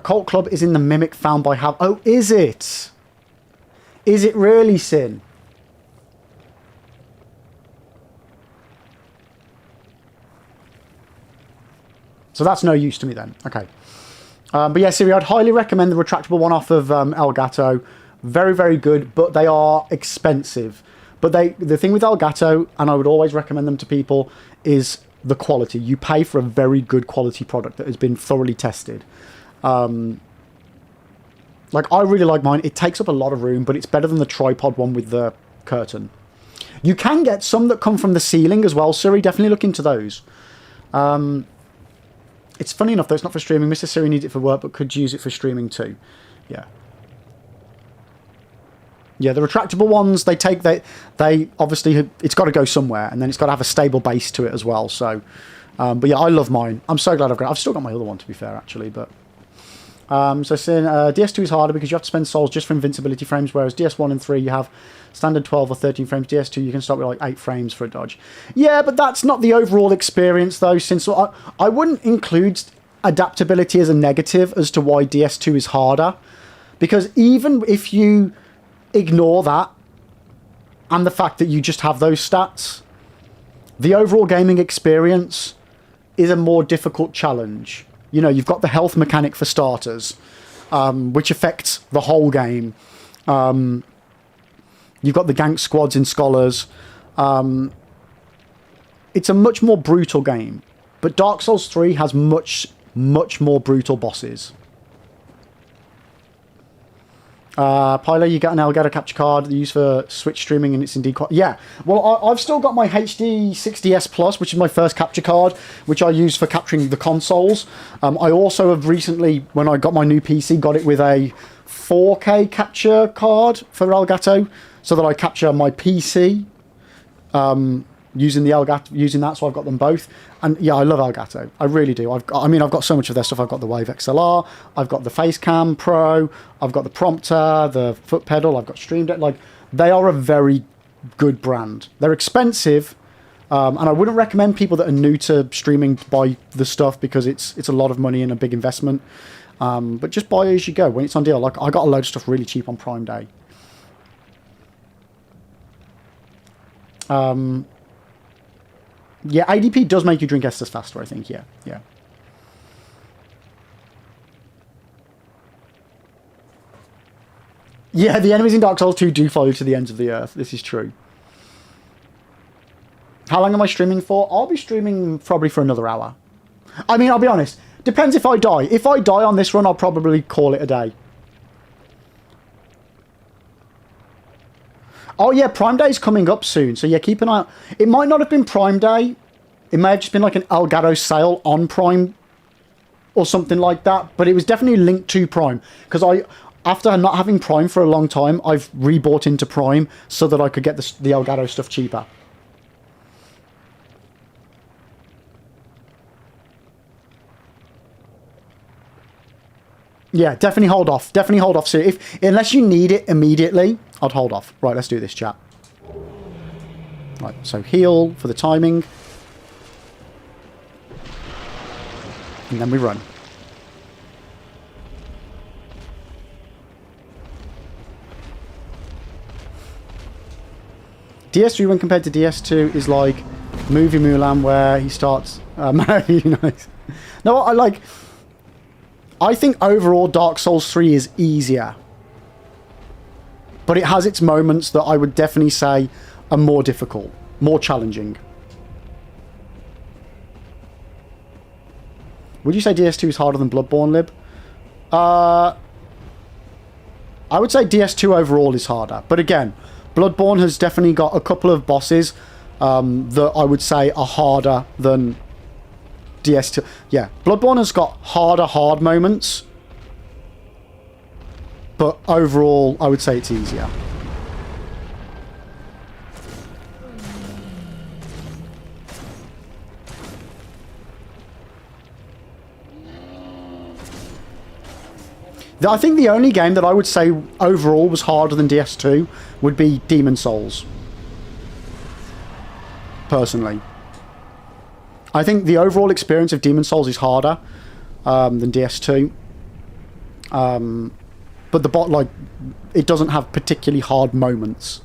cult club is in the Mimic found by Hal. Oh, is it? Is it really, Sin? So that's no use to me then. Okay. But yeah, Siri, I'd highly recommend the retractable one off of Elgato. Very, very good, but they are expensive. But the thing with Elgato, and I would always recommend them to people, is the quality. You pay for a very good quality product that has been thoroughly tested. Like, I really like mine. It takes up a lot of room, but it's better than the tripod one with the curtain. You can get some that come from the ceiling as well, Siri. Definitely look into those. It's funny enough, though, it's not for streaming. Mr. Siri needs it for work, but could use it for streaming too. Yeah. Yeah, the retractable ones, they obviously, it's got to go somewhere, and then it's got to have a stable base to it as well. So, but yeah, I love mine. I'm so glad I've still got my other one, to be fair, actually. But so saying DS2 is harder because you have to spend souls just for invincibility frames, whereas DS1 and 3 you have standard 12 or 13 frames. DS2 you can start with like 8 frames for a dodge. Yeah, but that's not the overall experience though, since I wouldn't include adaptability as a negative as to why DS2 is harder, because even if you ignore that and the fact that you just have those stats, the overall gaming experience is a more difficult challenge. You know, you've got the health mechanic for starters, which affects the whole game. You've got the gank squads in Scholars. It's a much more brutal game. But Dark Souls 3 has much more brutal bosses. Pylo, you get an Elgato capture card used for Switch streaming, and it's indeed quite... Yeah, well, I've still got my HD 60S Plus, which is my first capture card, which I use for capturing the consoles. I also have recently, when I got my new PC, got it with a 4K capture card for Elgato, so that I capture my PC using the Elgato, using that, so I've got them both. And yeah, I love Elgato. I really do. I've got so much of their stuff. I've got the Wave XLR, I've got the Facecam Pro, I've got the prompter, the foot pedal, I've got Stream Deck. Like, they are a very good brand. They're expensive, and I wouldn't recommend people that are new to streaming buy the stuff because it's a lot of money and a big investment. But just buy as you go when it's on deal. Like, I got a load of stuff really cheap on Prime Day. Yeah, ADP does make you drink Estus faster, I think. Yeah. Yeah, the enemies in Dark Souls 2 do follow to the ends of the earth. This is true. How long am I streaming for? I'll be streaming probably for another hour. I mean, I'll be honest. Depends if I die. If I die on this run, I'll probably call it a day. Oh yeah, Prime Day is coming up soon, so yeah, keep an eye out. It might not have been Prime Day. It may have just been like an Elgato sale on Prime or something like that, but it was definitely linked to Prime, because after not having Prime for a long time, I've rebought into Prime so that I could get the Elgato stuff cheaper. Yeah, definitely hold off. Definitely hold off. So unless you need it immediately, I'd hold off. Right, let's do this, chat. Right, so heal for the timing. And then we run. DS3 when compared to DS2 is like Movie Mulan, where he starts... nice. No, I think overall Dark Souls 3 is easier. But it has its moments that I would definitely say are more difficult, more challenging. Would you say DS2 is harder than Bloodborne, Lib? I would say DS2 overall is harder. But again, Bloodborne has definitely got a couple of bosses that I would say are harder than DS2. Yeah, Bloodborne has got hard moments. But overall, I would say it's easier. I think the only game that I would say overall was harder than DS2 would be Demon Souls. Personally. I think the overall experience of Demon Souls is harder than DS2. But the bot, like, it doesn't have particularly hard moments.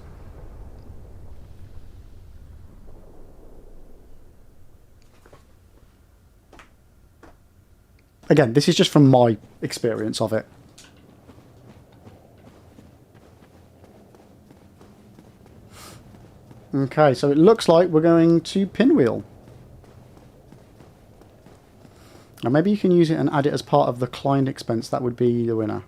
Again, this is just from my experience of it. Okay, so it looks like we're going to Pinwheel. Now maybe you can use it and add it as part of the client expense. That would be the winner.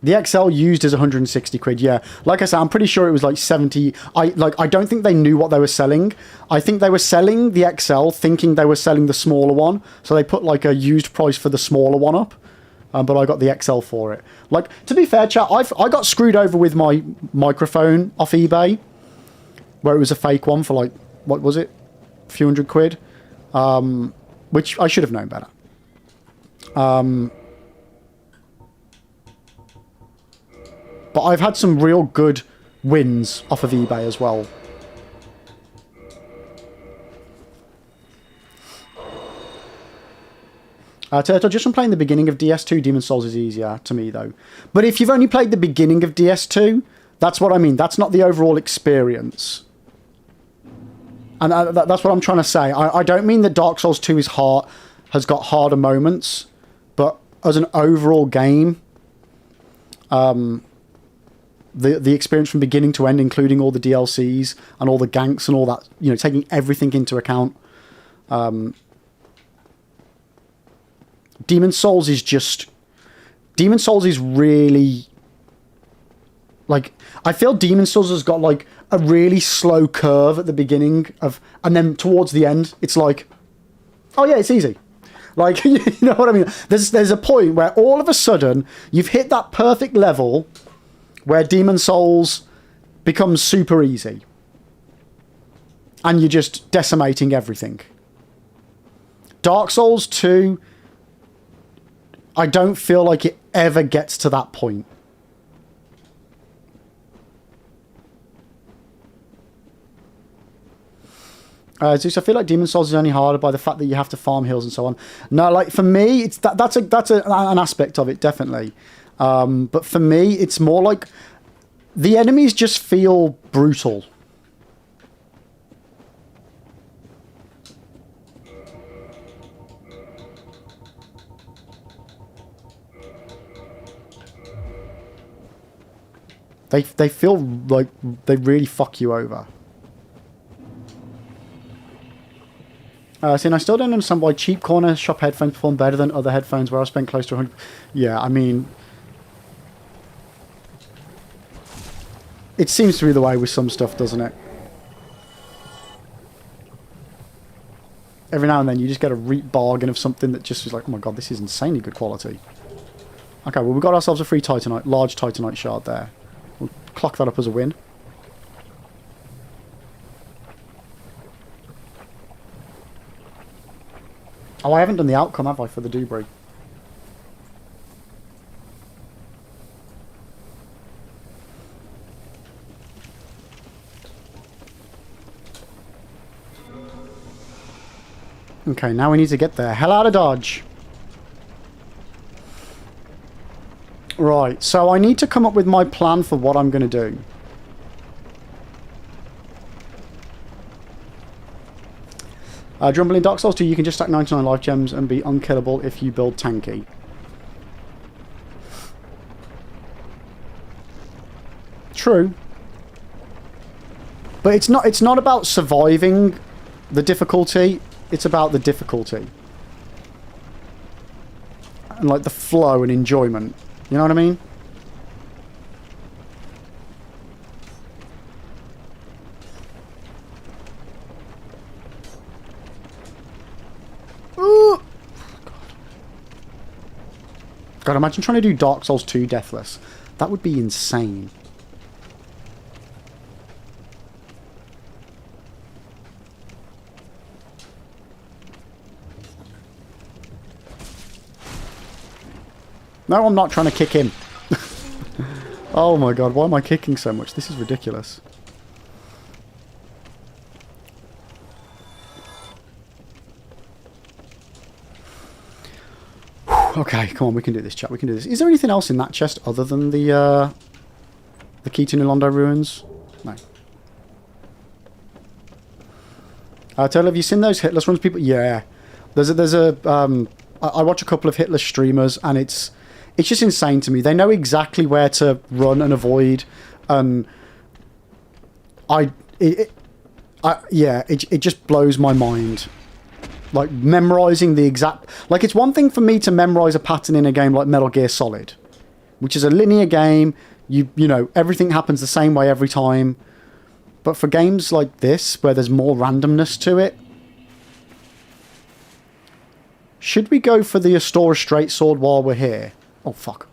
The XL used is 160 quid, yeah. Like I said, I'm pretty sure it was like 70. I don't think they knew what they were selling. I think they were selling the XL thinking they were selling the smaller one. So they put like a used price for the smaller one up. But I got the XL for it. Like, to be fair, chat, I got screwed over with my microphone off eBay. Where it was a fake one for like, what was it? A few hundred quid. Which I should have known better. But I've had some real good wins off of eBay as well. Turtle, just from playing the beginning of DS2, Demon Souls is easier to me, though. But if you've only played the beginning of DS2, that's what I mean. That's not the overall experience. And that's what I'm trying to say. I don't mean that Dark Souls 2 is has got harder moments, but as an overall game, the experience from beginning to end, including all the DLCs and all the ganks and all that, you know, taking everything into account. Demon Souls is really, like, I feel Demon Souls has got like a really slow curve at the beginning of, and then towards the end, it's like, oh yeah, it's easy. Like, you know what I mean? There's a point where all of a sudden you've hit that perfect level where Demon Souls becomes super easy. And you're just decimating everything. Dark Souls 2, I don't feel like it ever gets to that point. Zeus, I feel like Demon Souls is only harder by the fact that you have to farm hills and so on. No, like for me, it's that's an aspect of it, definitely. But for me, it's more like the enemies just feel brutal. They feel like they really fuck you over. See, and I still don't understand why cheap corner shop headphones perform better than other headphones where I spent close to 100. Yeah, I mean, it seems to be the way with some stuff, doesn't it? Every now and then you just get a bargain of something that just is like, oh my god, this is insanely good quality. Okay, well, we got ourselves a free Titanite, large Titanite shard there. We'll clock that up as a win. Oh, I haven't done the outcome, have I, for the Dubry? Okay, now we need to get the hell out of Dodge. Right, so I need to come up with my plan for what I'm going to do. Drumble in Dark Souls 2, you can just stack 99 life gems and be unkillable if you build tanky. True. But it's not about surviving the difficulty, it's about the difficulty. And like the flow and enjoyment. You know what I mean? Ooh. God, imagine trying to do Dark Souls 2 Deathless. That would be insane. No, I'm not trying to kick him. Oh my god, why am I kicking so much? This is ridiculous. Okay, come on, we can do this, chat. We can do this. Is there anything else in that chest other than the key to Londo ruins? No. Taylor, have you seen those hitless runs? People, yeah. I watch a couple of hitless streamers, and it's just insane to me. They know exactly where to run and avoid, and it just blows my mind. Like, memorizing the exact... Like, it's one thing for me to memorize a pattern in a game like Metal Gear Solid, which is a linear game. You know, everything happens the same way every time. But for games like this, where there's more randomness to it... Should we go for the Astora Straight Sword while we're here? Oh, fuck.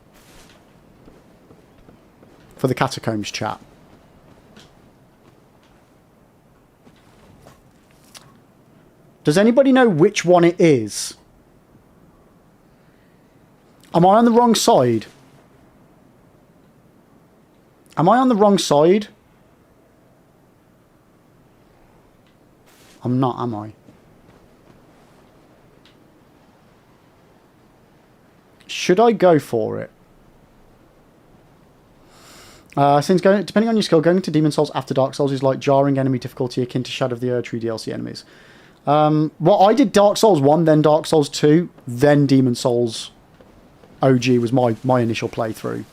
For the Catacombs, chat. Does anybody know which one it is? Am I on the wrong side? Am I on the wrong side? I'm not, am I? Should I go for it? Depending on your skill, going to Demon Souls after Dark Souls is like jarring enemy difficulty akin to Shadow of the Erdtree DLC enemies. Well, I did Dark Souls 1, then Dark Souls 2, then Demon Souls OG was my initial playthrough.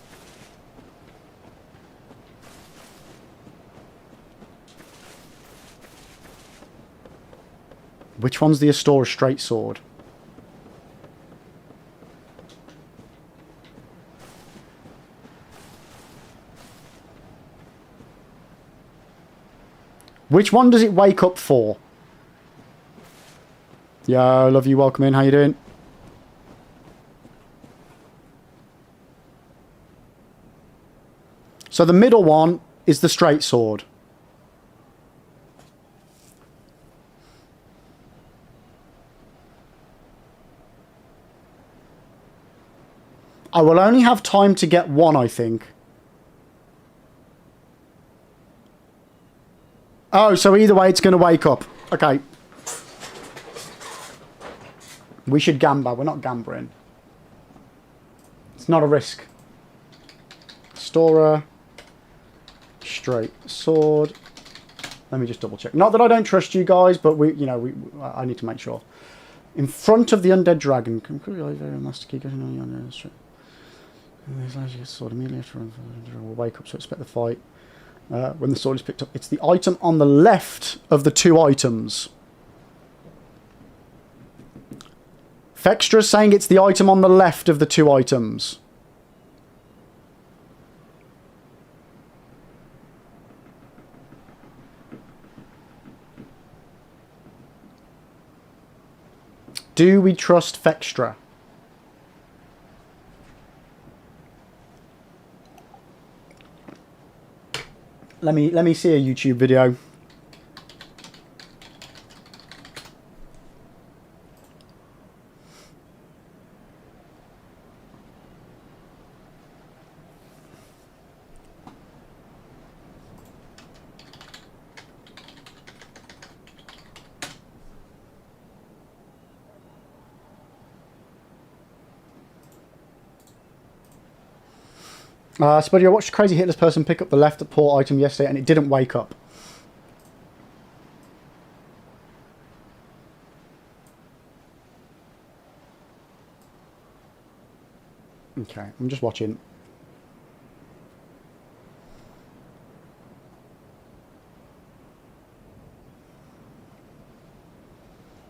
Which one's the Astora Straight Sword? Which one does it wake up for? Yo, love you, welcome in, how you doing? So the middle one is the straight sword. I will only have time to get one, I think. Oh, so either way it's going to wake up. Okay. We should gamble. We're not gambling. It's not a risk. Astora. Straight sword. Let me just double check. Not that I don't trust you guys, but I need to make sure. In front of the undead dragon. Master key getting on the street. Sword immediately after will wake up, so expect the fight. When the sword is picked up, it's the item on the left of the two items. Fextra's saying it's the item on the left of the two items. Do we trust Fextra? Let me see a YouTube video. Spuddy, I watched a crazy hitless person pick up the left port item yesterday and it didn't wake up. Okay, I'm just watching.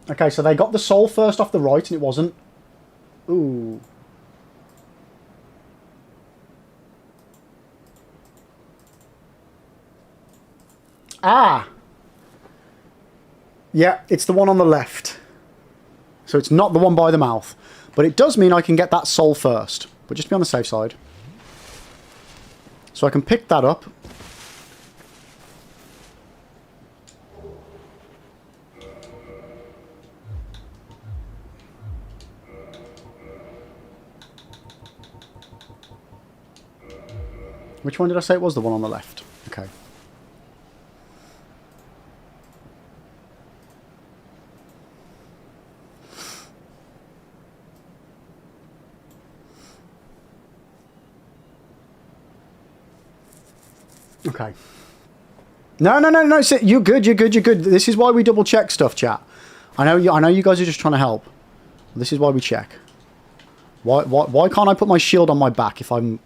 Okay, so they got the soul first off the right and it wasn't. Ooh. Ah! Yeah, it's the one on the left. So it's not the one by the mouth. But it does mean I can get that soul first. But just be on the safe side. So I can pick that up. Which one did I say it was? The one on the left. Okay. Okay. No. You're good. You're good. This is why we double check stuff, chat. I know you guys are just trying to help. This is why we check. Why can't I put my shield on my back if I'm...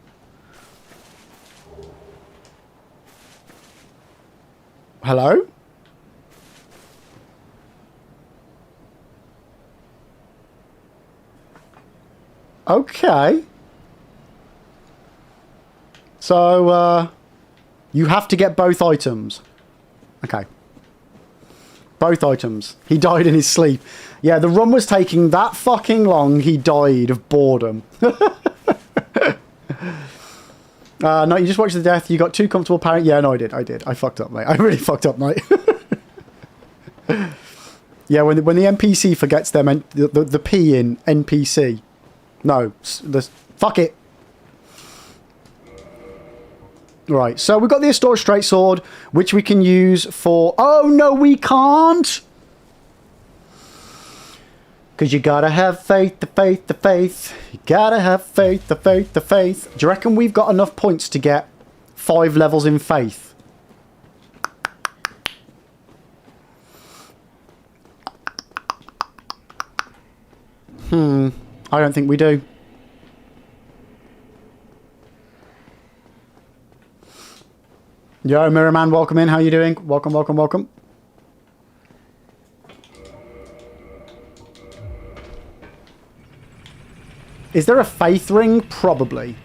Hello? Okay. So, you have to get both items. Okay. Both items. He died in his sleep. Yeah, the run was taking that fucking long, he died of boredom. No, you just watched the death. You got too comfortable parrying. Yeah, no, I did. I fucked up, mate. I really fucked up, mate. Yeah, when the NPC forgets the P in NPC. No, fuck it. Right, so we've got the Historic Straight Sword, which we can use for... Oh, no, we can't! Because you gotta have faith, the faith, the faith. You gotta have faith, the faith, the faith. Do you reckon we've got enough points to get 5 levels in faith? I don't think we do. Yo, Mirrorman, welcome in. How you doing? Welcome. Is there a faith ring? Probably.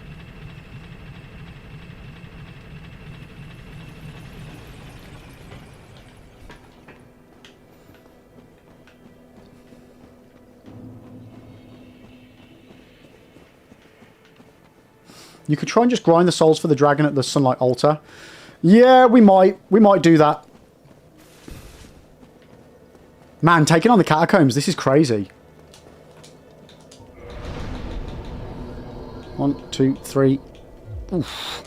You could try and just grind the souls for the dragon at the Sunlight Altar. Yeah, we might do that. Man, taking on the Catacombs, this is crazy. 1, 2, 3. Oof.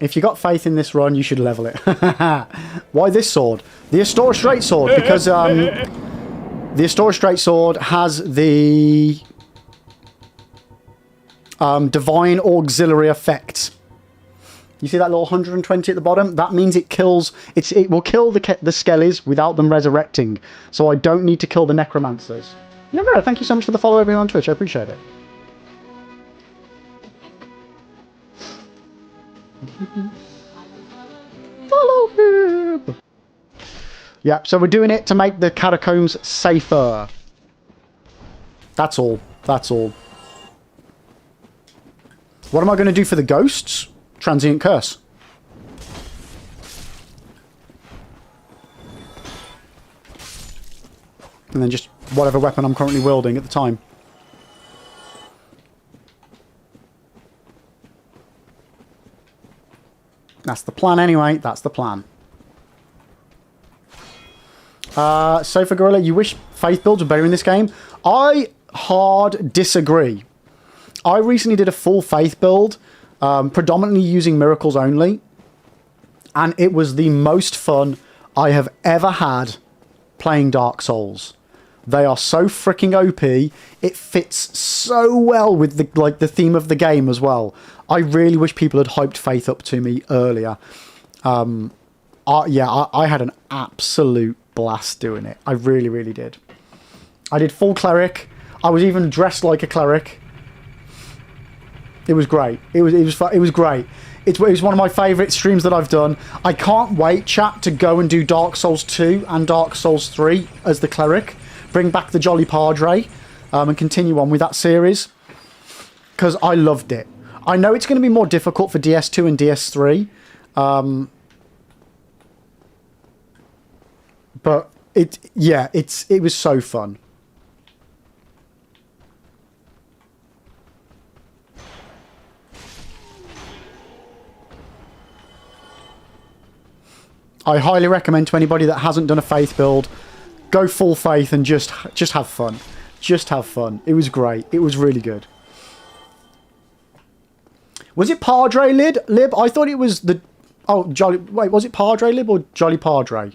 If you got faith in this run, you should level it. Why this sword? The Historic Straight Sword, because the Historic Straight Sword has the divine auxiliary effect. You see that little 120 at the bottom? That means it kills... It will kill the skellies without them resurrecting. So I don't need to kill the necromancers. Yeah, thank you so much for the follow everyone on Twitch. I appreciate it. Follow him! Yeah, so we're doing it to make the catacombs safer. That's all. That's all. What am I going to do for the ghosts? Transient Curse. And then just whatever weapon I'm currently wielding at the time. That's the plan anyway. That's the plan. So for Gorilla, you wish faith builds were better in this game? I hard disagree. I recently did a full faith build, predominantly using miracles only, and it was the most fun I have ever had playing Dark Souls. They are so freaking OP. It fits so well with the theme of the game as well. I really wish people had hyped faith up to me earlier. I had an absolute blast doing it. I really, really did. I did full cleric. I was even dressed like a cleric. It was great. It was great. It was one of my favourite streams that I've done. I can't wait, chat, to go and do Dark Souls 2 and Dark Souls 3 as the cleric. Bring back the Jolly Padre and continue on with that series. Because I loved it. I know it's going to be more difficult for DS2 and DS3. But it was so fun. I highly recommend to anybody that hasn't done a faith build, go full faith and just have fun. just have fun. It was great. It was really good. Was it Padre Lib? I thought it was the... Oh, Jolly... Wait, was it Padre Lib or Jolly Padre?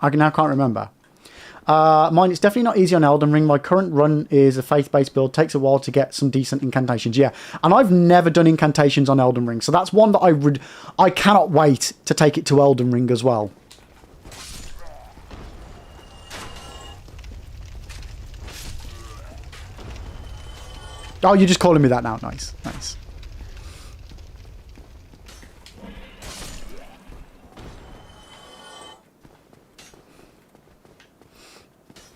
I now can't remember. Mine, it's definitely not easy on Elden Ring. My current run is a faith-based build. Takes a while to get some decent incantations. Yeah, and I've never done incantations on Elden Ring. So that's one that I cannot wait to take it to Elden Ring as well. Oh, you're just calling me that now. Nice, nice.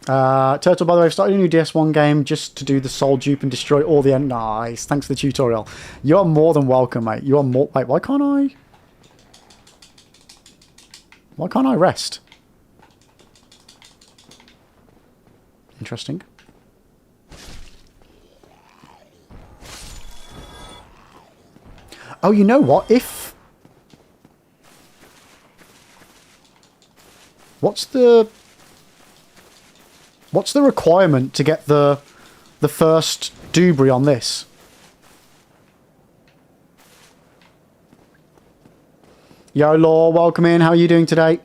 Turtle, by the way, I've started a new DS1 game just to do the soul dupe and destroy all the end. Nice. Thanks for the tutorial. You're more than welcome, mate. You are more... Wait, why can't I... Why can't I rest? Interesting. Oh, you know what? If... What's the requirement to get the first Dubry on this? Yo, Law, welcome in. How are you doing today?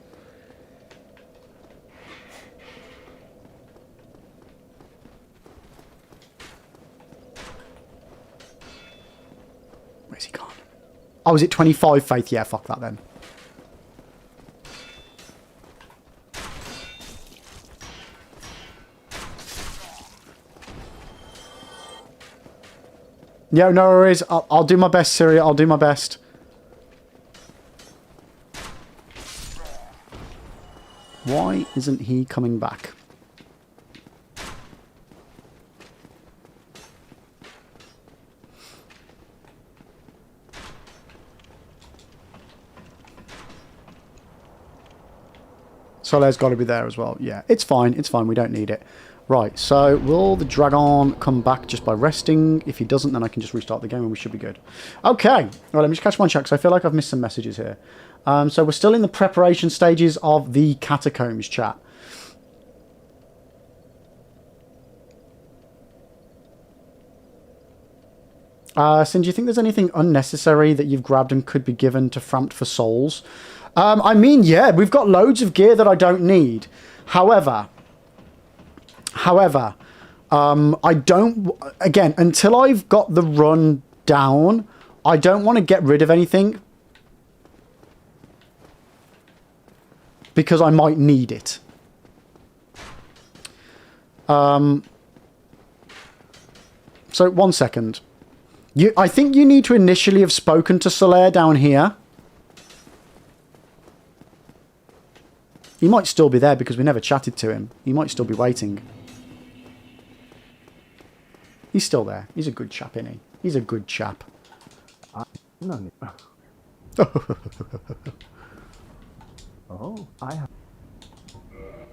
Where's he gone? Oh, is it 25 faith? Yeah, fuck that then. Yeah, no worries. I'll do my best, Siri. I'll do my best. Why isn't he coming back? Soleil's got to be there as well. Yeah, it's fine. It's fine. We don't need it. Right, so will the dragon come back just by resting? If he doesn't, then I can just restart the game and we should be good. Okay, well, let me just catch one check, because I feel like I've missed some messages here. So we're still in the preparation stages of the Catacombs chat. Sin, do you think there's anything unnecessary that you've grabbed and could be given to Framped for Souls? I mean, yeah, we've got loads of gear that I don't need. However, I don't... Again, until I've got the run down, I don't want to get rid of anything. Because I might need it. So, 1 second. I think you need to initially have spoken to Solaire down here. He might still be there because we never chatted to him. He might still be waiting. He's still there. He's a good chap, isn't he? He's a good chap. No. Oh, I have...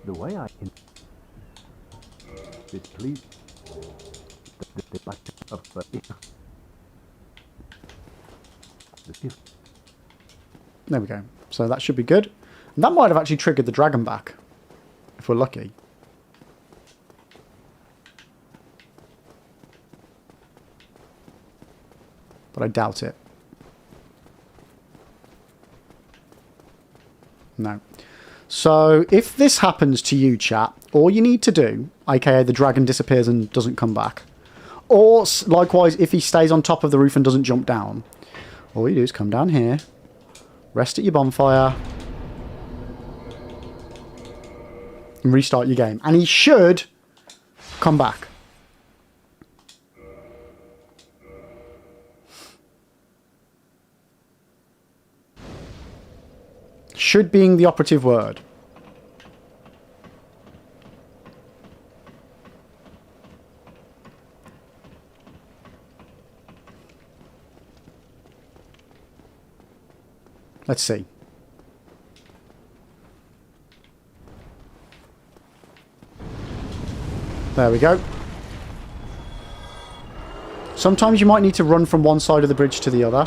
The way I... It please... There we go. So that should be good. And that might have actually triggered the dragon back. If we're lucky. But I doubt it. No. So, if this happens to you, chat, all you need to do, aka the dragon disappears and doesn't come back, or likewise, if he stays on top of the roof and doesn't jump down, all you do is come down here, rest at your bonfire, and restart your game. And he should come back. Should being the operative word. Let's see. There we go. Sometimes you might need to run from one side of the bridge to the other.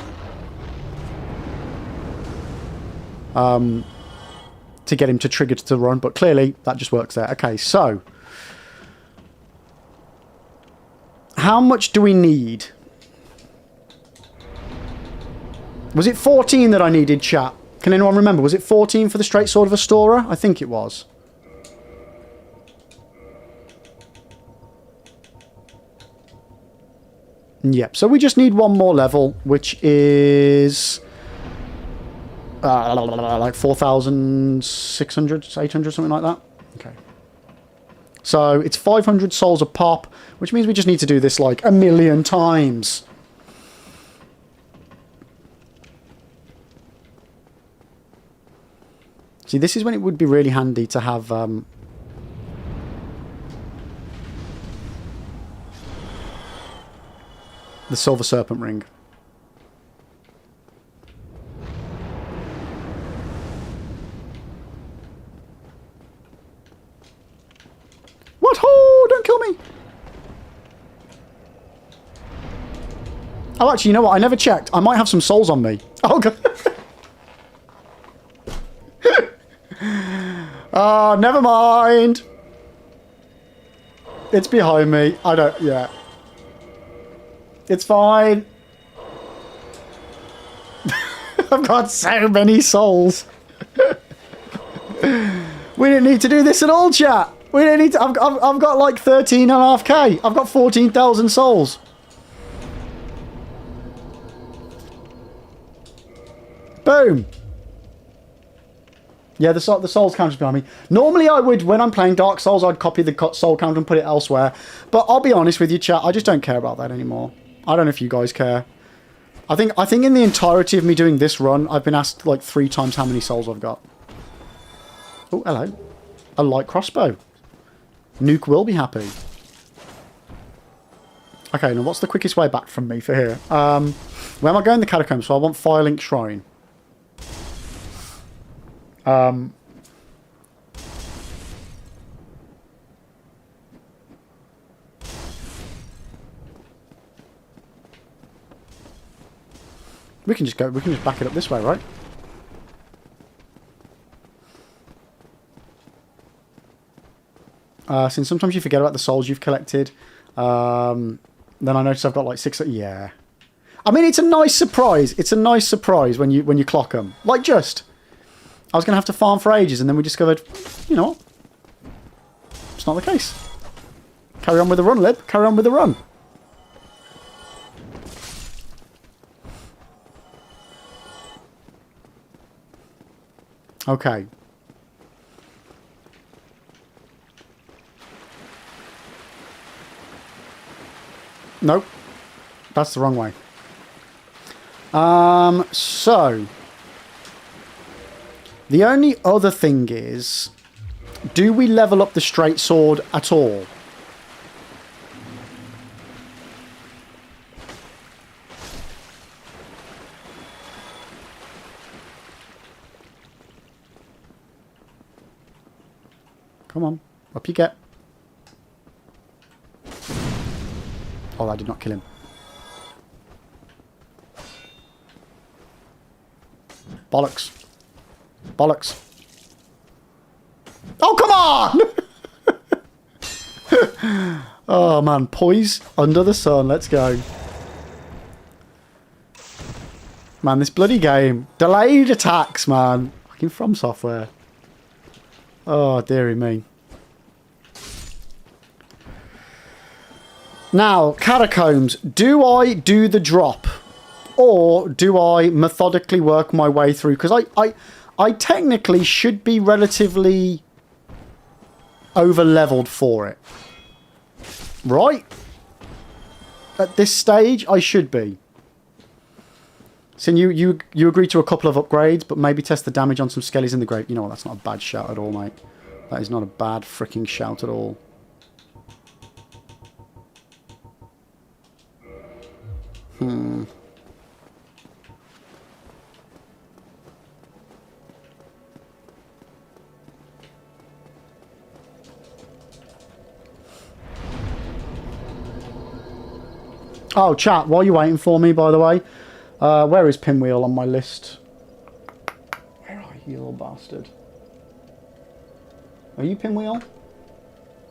To get him to trigger to run, but clearly that just works there. Okay, so how much do we need? Was it 14 that I needed, chat? Can anyone remember? Was it 14 for the Straight Sword of Astora? I think it was. Yep, so we just need one more level, which is like 4,600, 800, something like that. Okay. So it's 500 souls a pop, which means we just need to do this like a million times. See, this is when it would be really handy to have the Silver Serpent Ring. What? Oh, don't kill me! Oh, actually, you know what? I never checked. I might have some souls on me. Oh, God. Oh, never mind. It's behind me. I don't... Yeah. It's fine. I've got so many souls. We didn't need to do this at all, chat. We didn't need to... I've got like 13.5k. I've got 14,000 souls. Boom. Yeah, the souls counter's behind me. Normally I would, when I'm playing Dark Souls, I'd copy the soul counter and put it elsewhere. But I'll be honest with you, chat, I just don't care about that anymore. I don't know if you guys care. I think in the entirety of me doing this run, I've been asked like 3 times how many souls I've got. Oh, hello. A light crossbow. Nuke will be happy. Okay, now what's the quickest way back from me for here? Where am I going? The Catacombs, so I want Firelink Shrine. We can just back it up this way, right? Since sometimes you forget about the souls you've collected, then I notice I've got like 6. Yeah, I mean it's a nice surprise. It's a nice surprise when you clock them. Like just, I was gonna have to farm for ages, and then we discovered, you know what? It's not the case. Carry on with the run, Lib. Carry on with the run. Okay. Nope. That's the wrong way. So the only other thing is, do we level up the straight sword at all? Come on, up you get. Oh, I did not kill him. Bollocks. Bollocks. Oh, come on! Oh, man. Poise under the sun. Let's go. Man, this bloody game. Delayed attacks, man. Fucking FromSoftware. Oh, dearie me. Now, Catacombs. Do I do the drop? Or do I methodically work my way through? Because I technically should be relatively over-leveled for it. Right? At this stage, I should be. So you agree to a couple of upgrades, but maybe test the damage on some skellies in the grave. You know what, that's not a bad shout at all, mate. That is not a bad freaking shout at all. Oh, chat, while you're waiting for me, by the way, where is Pinwheel on my list? Where are you, little bastard? Are you Pinwheel?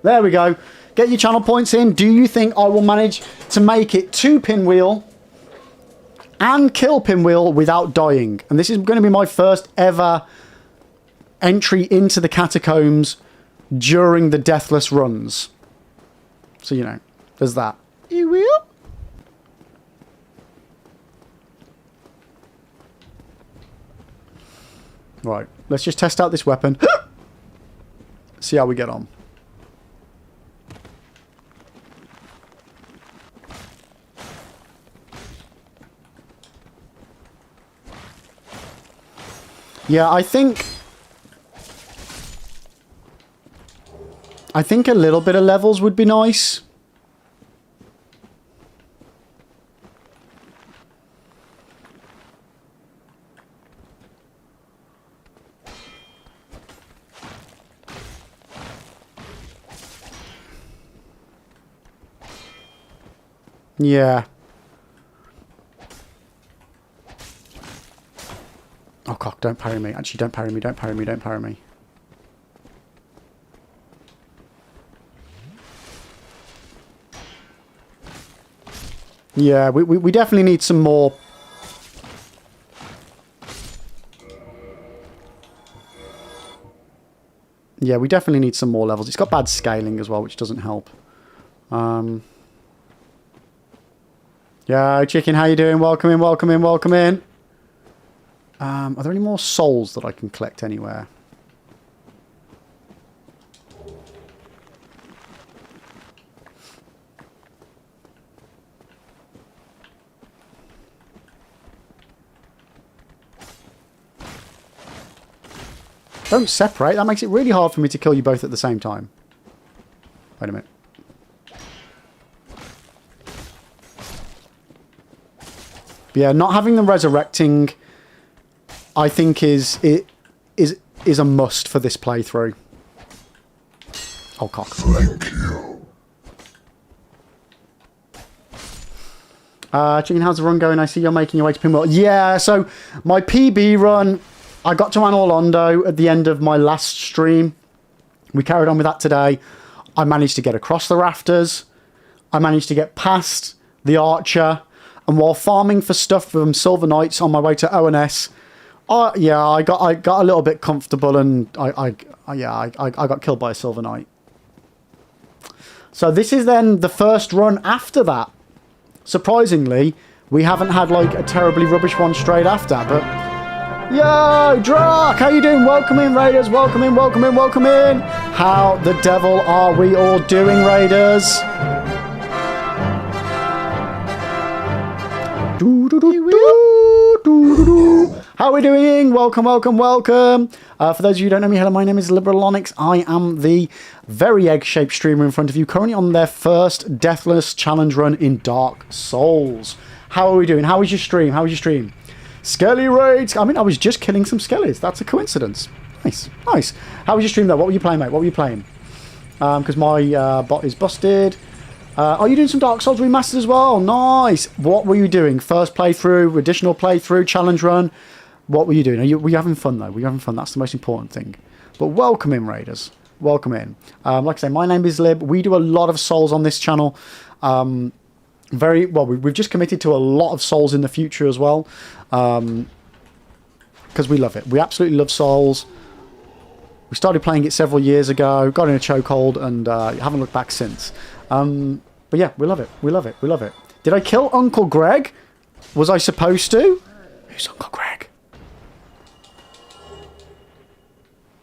There we go. Get your channel points in. Do you think I will manage to make it to Pinwheel and kill Pinwheel without dying? And this is going to be my first ever entry into the Catacombs during the Deathless runs. So, you know, there's that. You will? Right, let's just test out this weapon. See how we get on. Yeah, I think a little bit of levels would be nice. Yeah. Oh, cock, don't parry me. Actually, don't parry me, don't parry me, don't parry me. Yeah, we definitely need some more. Yeah, we definitely need some more levels. It's got bad scaling as well, which doesn't help. Yeah, chicken, how you doing? Welcome in, welcome in, welcome in. Are there any more souls that I can collect anywhere? Don't separate. That makes it really hard for me to kill you both at the same time. Wait a minute. But yeah, not having them resurrecting, I think is a must for this playthrough. Oh, cock. Thank you. Chicken, how's the run going? I see you're making your way to Pinwheel. Yeah, so my PB run, I got to Anor Londo at the end of my last stream. We carried on with that today. I managed to get across the rafters. I managed to get past the archer. And while farming for stuff from Silver Knights on my way to ONS, yeah, I got a little bit comfortable, and I got killed by a Silver Knight. So this is then the first run after that. Surprisingly, we haven't had like a terribly rubbish one straight after, but yo, Drak, how you doing? Welcome in, Raiders. Welcome in, welcome in, welcome in. How the devil are we all doing, Raiders? How are we doing? Welcome, welcome, welcome. For those of you who don't know me, hello, my name is Liberalonix. I am the very egg-shaped streamer in front of you, currently on their first Deathless challenge run in Dark Souls. How are we doing? How was your stream? How was your stream? Skelly raids. I mean, I was just killing some skellies. That's a coincidence. Nice, nice. How was your stream, though? What were you playing, mate? What were you playing? Because my bot is busted. Are you doing some Dark Souls Remastered as well? Nice. What were you doing? First playthrough, additional playthrough, challenge run? What were you doing? Were you having fun, though? Were you having fun? That's the most important thing. But welcome in, Raiders. Welcome in. Like I say, my name is Lib. We do a lot of Souls on this channel. Very well, we've just committed to a lot of Souls in the future as well. Because we love it. We absolutely love Souls. We started playing it several years ago, got in a chokehold, and haven't looked back since. But yeah, we love it. We love it. We love it. Did I kill Uncle Greg? Was I supposed to? Who's Uncle Greg?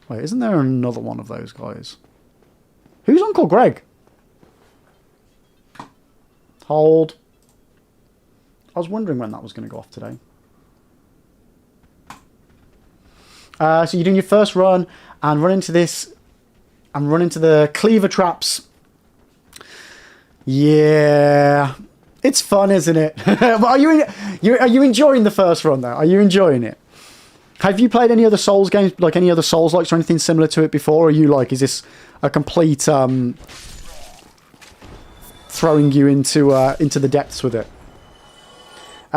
Wait, isn't there another one of those guys? Who's Uncle Greg? Hold. I was wondering when that was going to go off today. So you're doing your first run and run into this and run into the cleaver traps. Yeah, it's fun, isn't it? Are you enjoying the first run though? Are you enjoying it? Have you played any other Souls games, like any other Souls likes or anything similar to it before? Or are you like, is this a complete throwing you into the depths with it?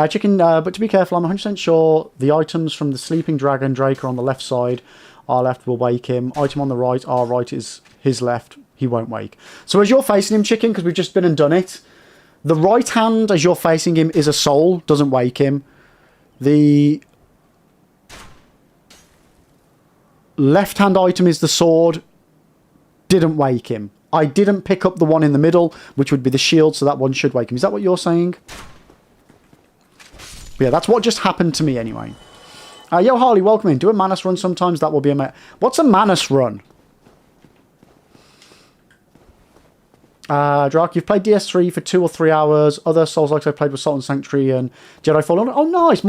Chicken, but to be careful, I'm 100% sure the items from the Sleeping Dragon Drake are on the left side. Our left will wake him. Item on the right, our right is his left. He won't wake. So as you're facing him, chicken, because we've just been and done it, the right hand, as you're facing him, is a soul. Doesn't wake him. The left-hand item is the sword. Didn't wake him. I didn't pick up the one in the middle, which would be the shield, so that one should wake him. Is that what you're saying? Yeah, that's what just happened to me anyway. Yo, Harley, welcome in. Do a Manus run sometimes. That will be a... What's a Manus run? Drak, you've played DS3 for 2 or 3 hours. Other Souls-likes I played with Salt and Sanctuary and Jedi Fallen Order. Oh, nice.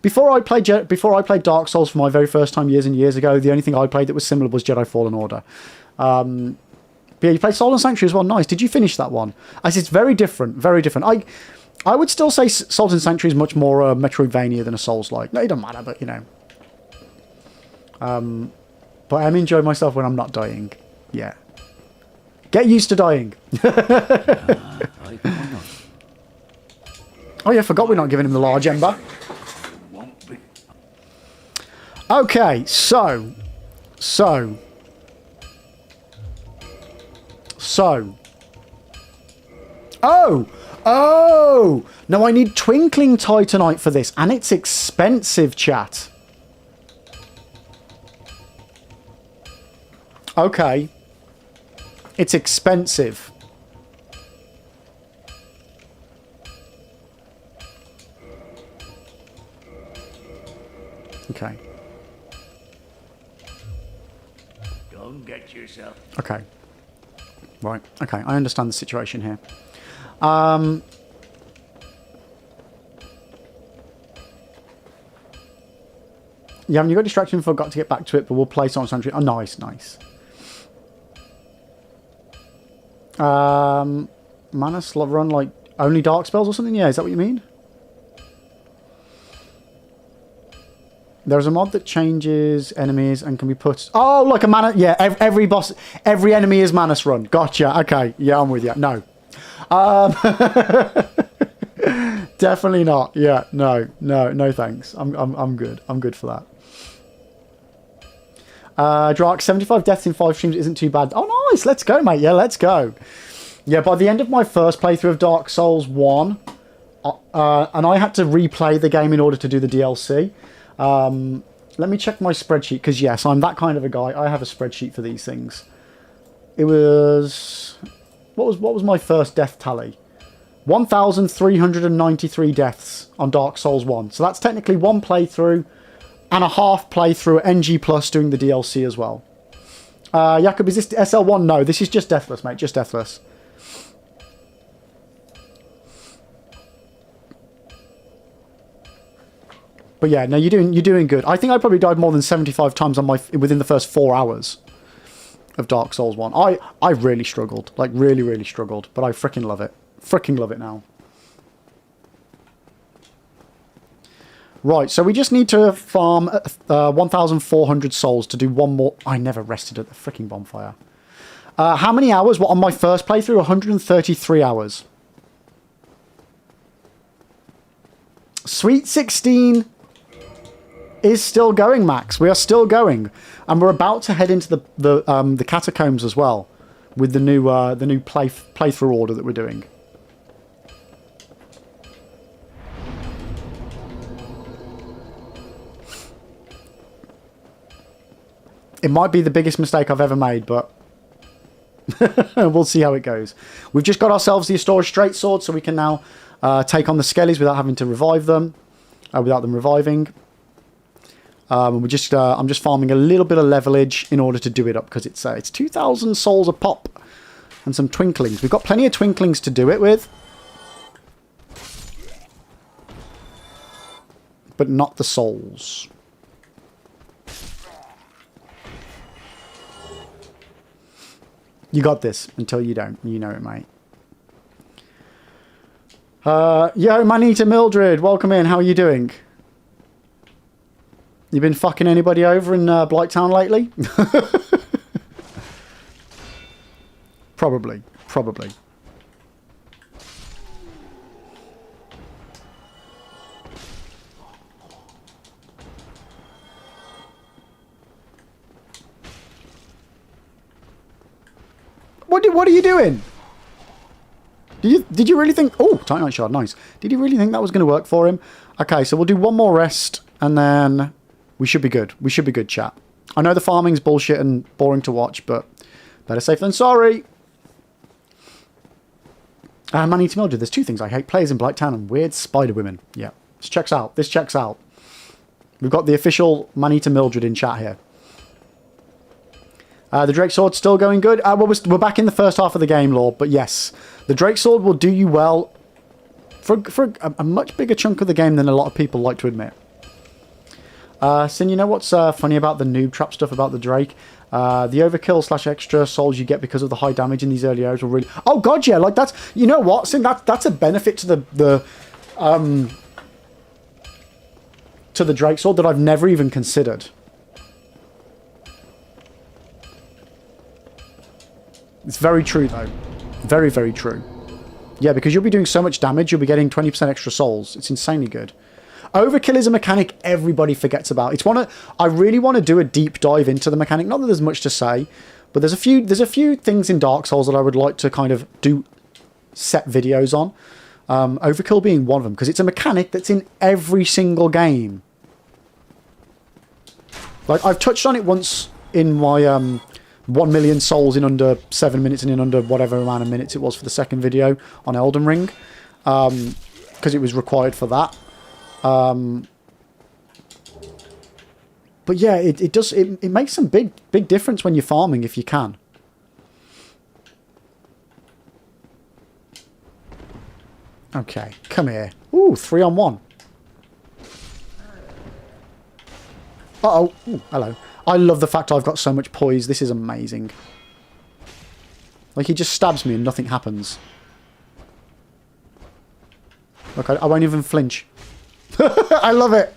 Before I played Dark Souls for my very first time years and years ago, the only thing I played that was similar was Jedi Fallen Order. But yeah, you played Salt and Sanctuary as well. Nice. Did you finish that one? As it's very different. Very different. I would still say Salt and Sanctuary is much more Metroidvania than a Souls-like. No, it doesn't matter, but you know. But I'm enjoying myself when I'm not dying. Yeah. Get used to dying. Oh yeah, forgot we're not giving him the large ember. Okay, so. Oh! No, I need Twinkling Titanite for this, and it's expensive, chat. Okay. It's expensive. Okay. Don't get yourself. Okay. Right. Okay, I understand the situation here. Yeah, you got distracted and forgot to get back to it, but we'll play Sonic Sanctuary. Oh, nice, nice. Mana slot run like only dark spells or something? Yeah, is that what you mean? There's a mod that changes enemies and can be put... Oh, like a mana... Yeah, every boss... Every enemy is Manus run. Gotcha. Okay. Yeah, I'm with you. No. Definitely not. Yeah, no thanks. I'm good. I'm good for that. Drak, 75 deaths in 5 streams isn't too bad. Oh, nice. Let's go, mate. Yeah, let's go. Yeah, by the end of my first playthrough of Dark Souls 1, and I had to replay the game in order to do the DLC. Let me check my spreadsheet, because yes, I'm that kind of a guy. I have a spreadsheet for these things. It was... What was my first death tally? 1,393 deaths on Dark Souls 1. So that's technically 1 playthrough and a half playthrough at NG Plus doing the DLC as well. Jakob, is this SL1? No, this is just Deathless, mate. Just Deathless. But yeah, no, you're doing good. I think I probably died more than 75 times on within the first 4 hours of Dark Souls 1. I really struggled. Like, really, really struggled. But I freaking love it. Freaking love it now. Right, so we just need to farm 1,400 souls to do one more... I never rested at the freaking bonfire. How many hours? Well, on my first playthrough, 133 hours. Sweet 16 is still going, Max. We are still going. And we're about to head into the catacombs as well, with the new playthrough order that we're doing. It might be the biggest mistake I've ever made, but we'll see how it goes. We've just got ourselves the Astora Straight Sword, so we can now take on the Skellies without having to revive them, without them reviving. I'm just farming a little bit of levelage in order to do it up, because it's 2,000 souls a pop and some twinklings. We've got plenty of twinklings to do it with, but not the souls. You got this until you don't. You know it, mate. Yo, Manita Mildred, welcome in. How are you doing? You been fucking anybody over in Blighttown lately? Probably. What are you doing? Did you really think... Oh, Titanite Shard, nice. Did you really think that was going to work for him? Okay, so we'll do one more rest, and then we should be good. We should be good, chat. I know the farming's bullshit and boring to watch, but better safe than sorry. Manny to Mildred, there's two things I hate. Players in Blight Town and weird spider women. Yeah, this checks out. This checks out. We've got the official Manny to Mildred in chat here. The Drake Sword's still going good. Well, we're back in the first half of the game, Lord, but yes. The Drake Sword will do you well for a much bigger chunk of the game than a lot of people like to admit. Sin, you know what's funny about the noob trap stuff about the Drake? The overkill / extra souls you get because of the high damage in these early areas will really... Oh, God, yeah, like that's... You know what, Sin, that's a benefit to the Drake Sword that I've never even considered. It's very true, though. Very, very true. Yeah, because you'll be doing so much damage, you'll be getting 20% extra souls. It's insanely good. Overkill is a mechanic everybody forgets about. I really want to do a deep dive into the mechanic. Not that there's much to say, but there's a few things in Dark Souls that I would like to kind of do set videos on. Overkill being one of them, because it's a mechanic that's in every single game. Like, I've touched on it once in my 1 million souls in under 7 minutes and in under whatever amount of minutes it was for the second video on Elden Ring, because it was required for that. But yeah, it makes some big difference when you're farming if you can. Okay, come here. Ooh, 3 on 1. Uh-oh. Ooh, hello. I love the fact I've got so much poise. This is amazing. Like, he just stabs me and nothing happens. Okay, I won't even flinch. I love it.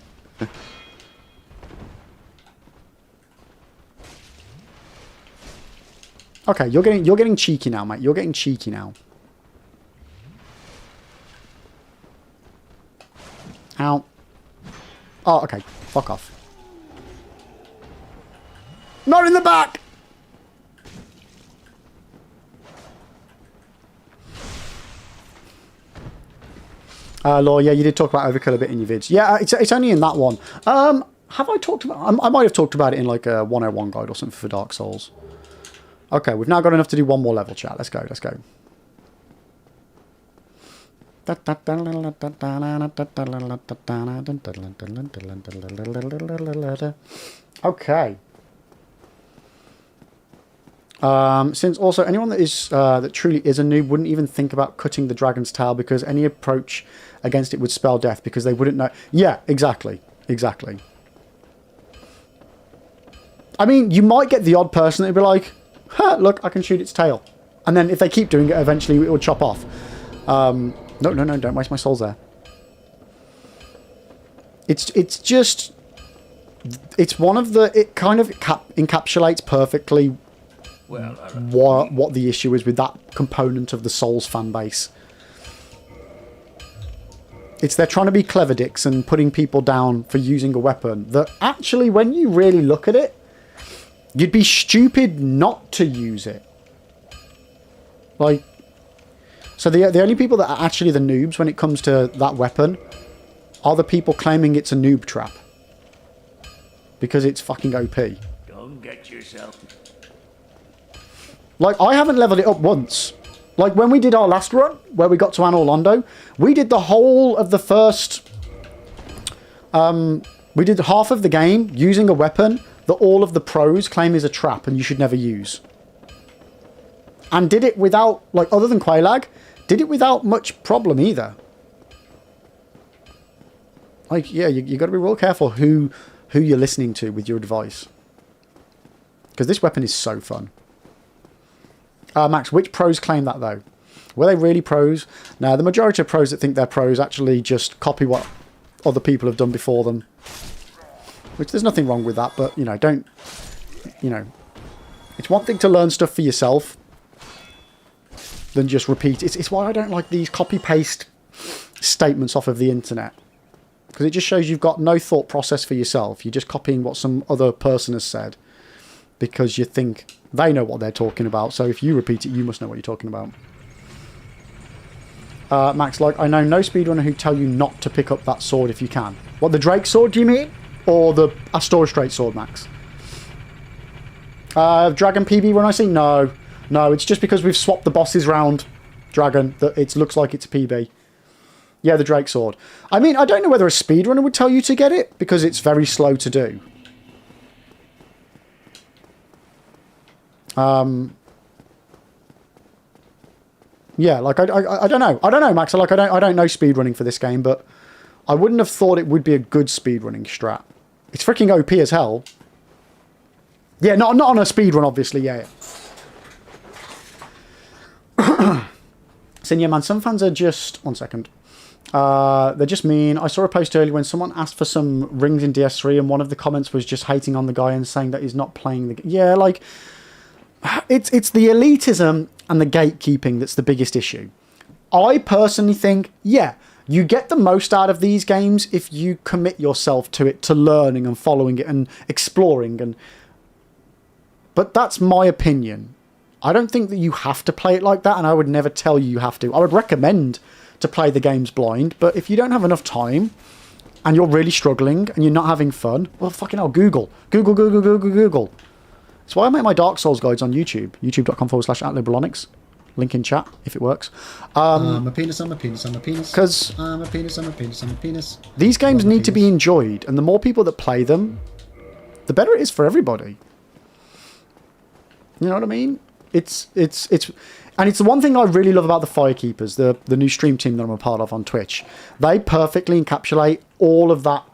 Okay, you're getting cheeky now, mate. You're getting cheeky now. Ow. Oh, okay. Fuck off. Not in the back! Law, yeah, you did talk about Overkill a bit in your vids. Yeah, it's only in that one. Have I talked about... I might have talked about it in like a 101 guide or something for Dark Souls. Okay, we've now got enough to do one more level, chat. Let's go, let's go. Okay. Since also anyone that is that truly is a noob wouldn't even think about cutting the dragon's tail because any approach against it would spell death because they wouldn't know. Yeah, exactly. Exactly. I mean, you might get the odd person that'd be like, ha, look, I can shoot its tail. And then if they keep doing it, eventually it will chop off. No, don't waste my souls there. It's just... It's one of the... It kind of encapsulates perfectly what the issue is with that component of the Souls fan base. It's they're trying to be clever dicks and putting people down for using a weapon that actually, when you really look at it, you'd be stupid not to use it. Like, so the only people that are actually the noobs when it comes to that weapon are the people claiming it's a noob trap. Because it's fucking OP. Don't get yourself... Like, I haven't leveled it up once. Like, when we did our last run, where we got to Anor Londo, we did the whole of the first... we did half of the game using a weapon that all of the pros claim is a trap and you should never use. And did it without, like, other than Quailag, did it without much problem either. Like, yeah, you got to be real careful who you're listening to with your advice. Because this weapon is so fun. Max, which pros claim that, though? Were they really pros? No, the majority of pros that think they're pros actually just copy what other people have done before them. Which, there's nothing wrong with that, but, you know, don't... You know... It's one thing to learn stuff for yourself than just repeat. It's why I don't like these copy-paste statements off of the internet. Because it just shows you've got no thought process for yourself. You're just copying what some other person has said. Because you think They know what they're talking about, so if you repeat it, you must know what you're talking about. Max, like, I know no speedrunner who tell you not to pick up that sword if you can. What, the Drake sword, do you mean? Or the Astora Straight sword, Max? Dragon PB when I see? No. No, it's just because we've swapped the bosses round, Dragon, that it looks like it's a PB. Yeah, the Drake sword. I mean, I don't know whether a speedrunner would tell you to get it, because it's very slow to do. Yeah, like, I don't know. I don't know, Max. Like, I don't know speedrunning for this game, but I wouldn't have thought it would be a good speedrunning strat. It's freaking OP as hell. Yeah, not on a speedrun, obviously, yeah. Saying, yeah, man, some fans are just... One second. They're just mean. I saw a post earlier when someone asked for some rings in DS3 and one of the comments was just hating on the guy and saying that he's not playing the... Yeah, like... It's the elitism and the gatekeeping that's the biggest issue. I personally think, yeah, you get the most out of these games if you commit yourself to it, to learning and following it and exploring. But that's my opinion. I don't think that you have to play it like that, and I would never tell you have to. I would recommend to play the games blind, but if you don't have enough time and you're really struggling and you're not having fun, well, fucking hell, Google. Google. That's why I make my Dark Souls guides on YouTube. youtube.com/@liberalonyx. Link in chat, if it works. I'm a penis, I'm a penis, I'm a penis. Because I'm a penis, I'm a penis, I'm a penis. These games need to be enjoyed, and the more people that play them, the better it is for everybody. You know what I mean? And it's the one thing I really love about the Firekeepers, the new stream team that I'm a part of on Twitch. They perfectly encapsulate all of that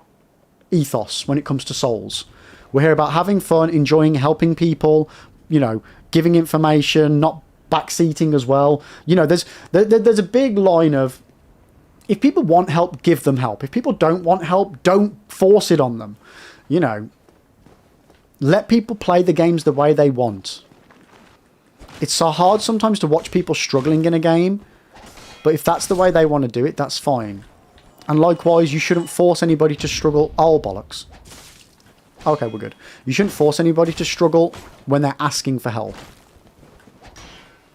ethos when it comes to Souls. We're here about having fun, enjoying, helping people, you know, giving information, not backseating as well. You know, there's a big line of, if people want help, give them help. If people don't want help, don't force it on them. You know, let people play the games the way they want. It's so hard sometimes to watch people struggling in a game, but if that's the way they want to do it, that's fine. And likewise, you shouldn't force anybody to struggle. Oh, bollocks. Okay, we're good. You shouldn't force anybody to struggle when they're asking for help.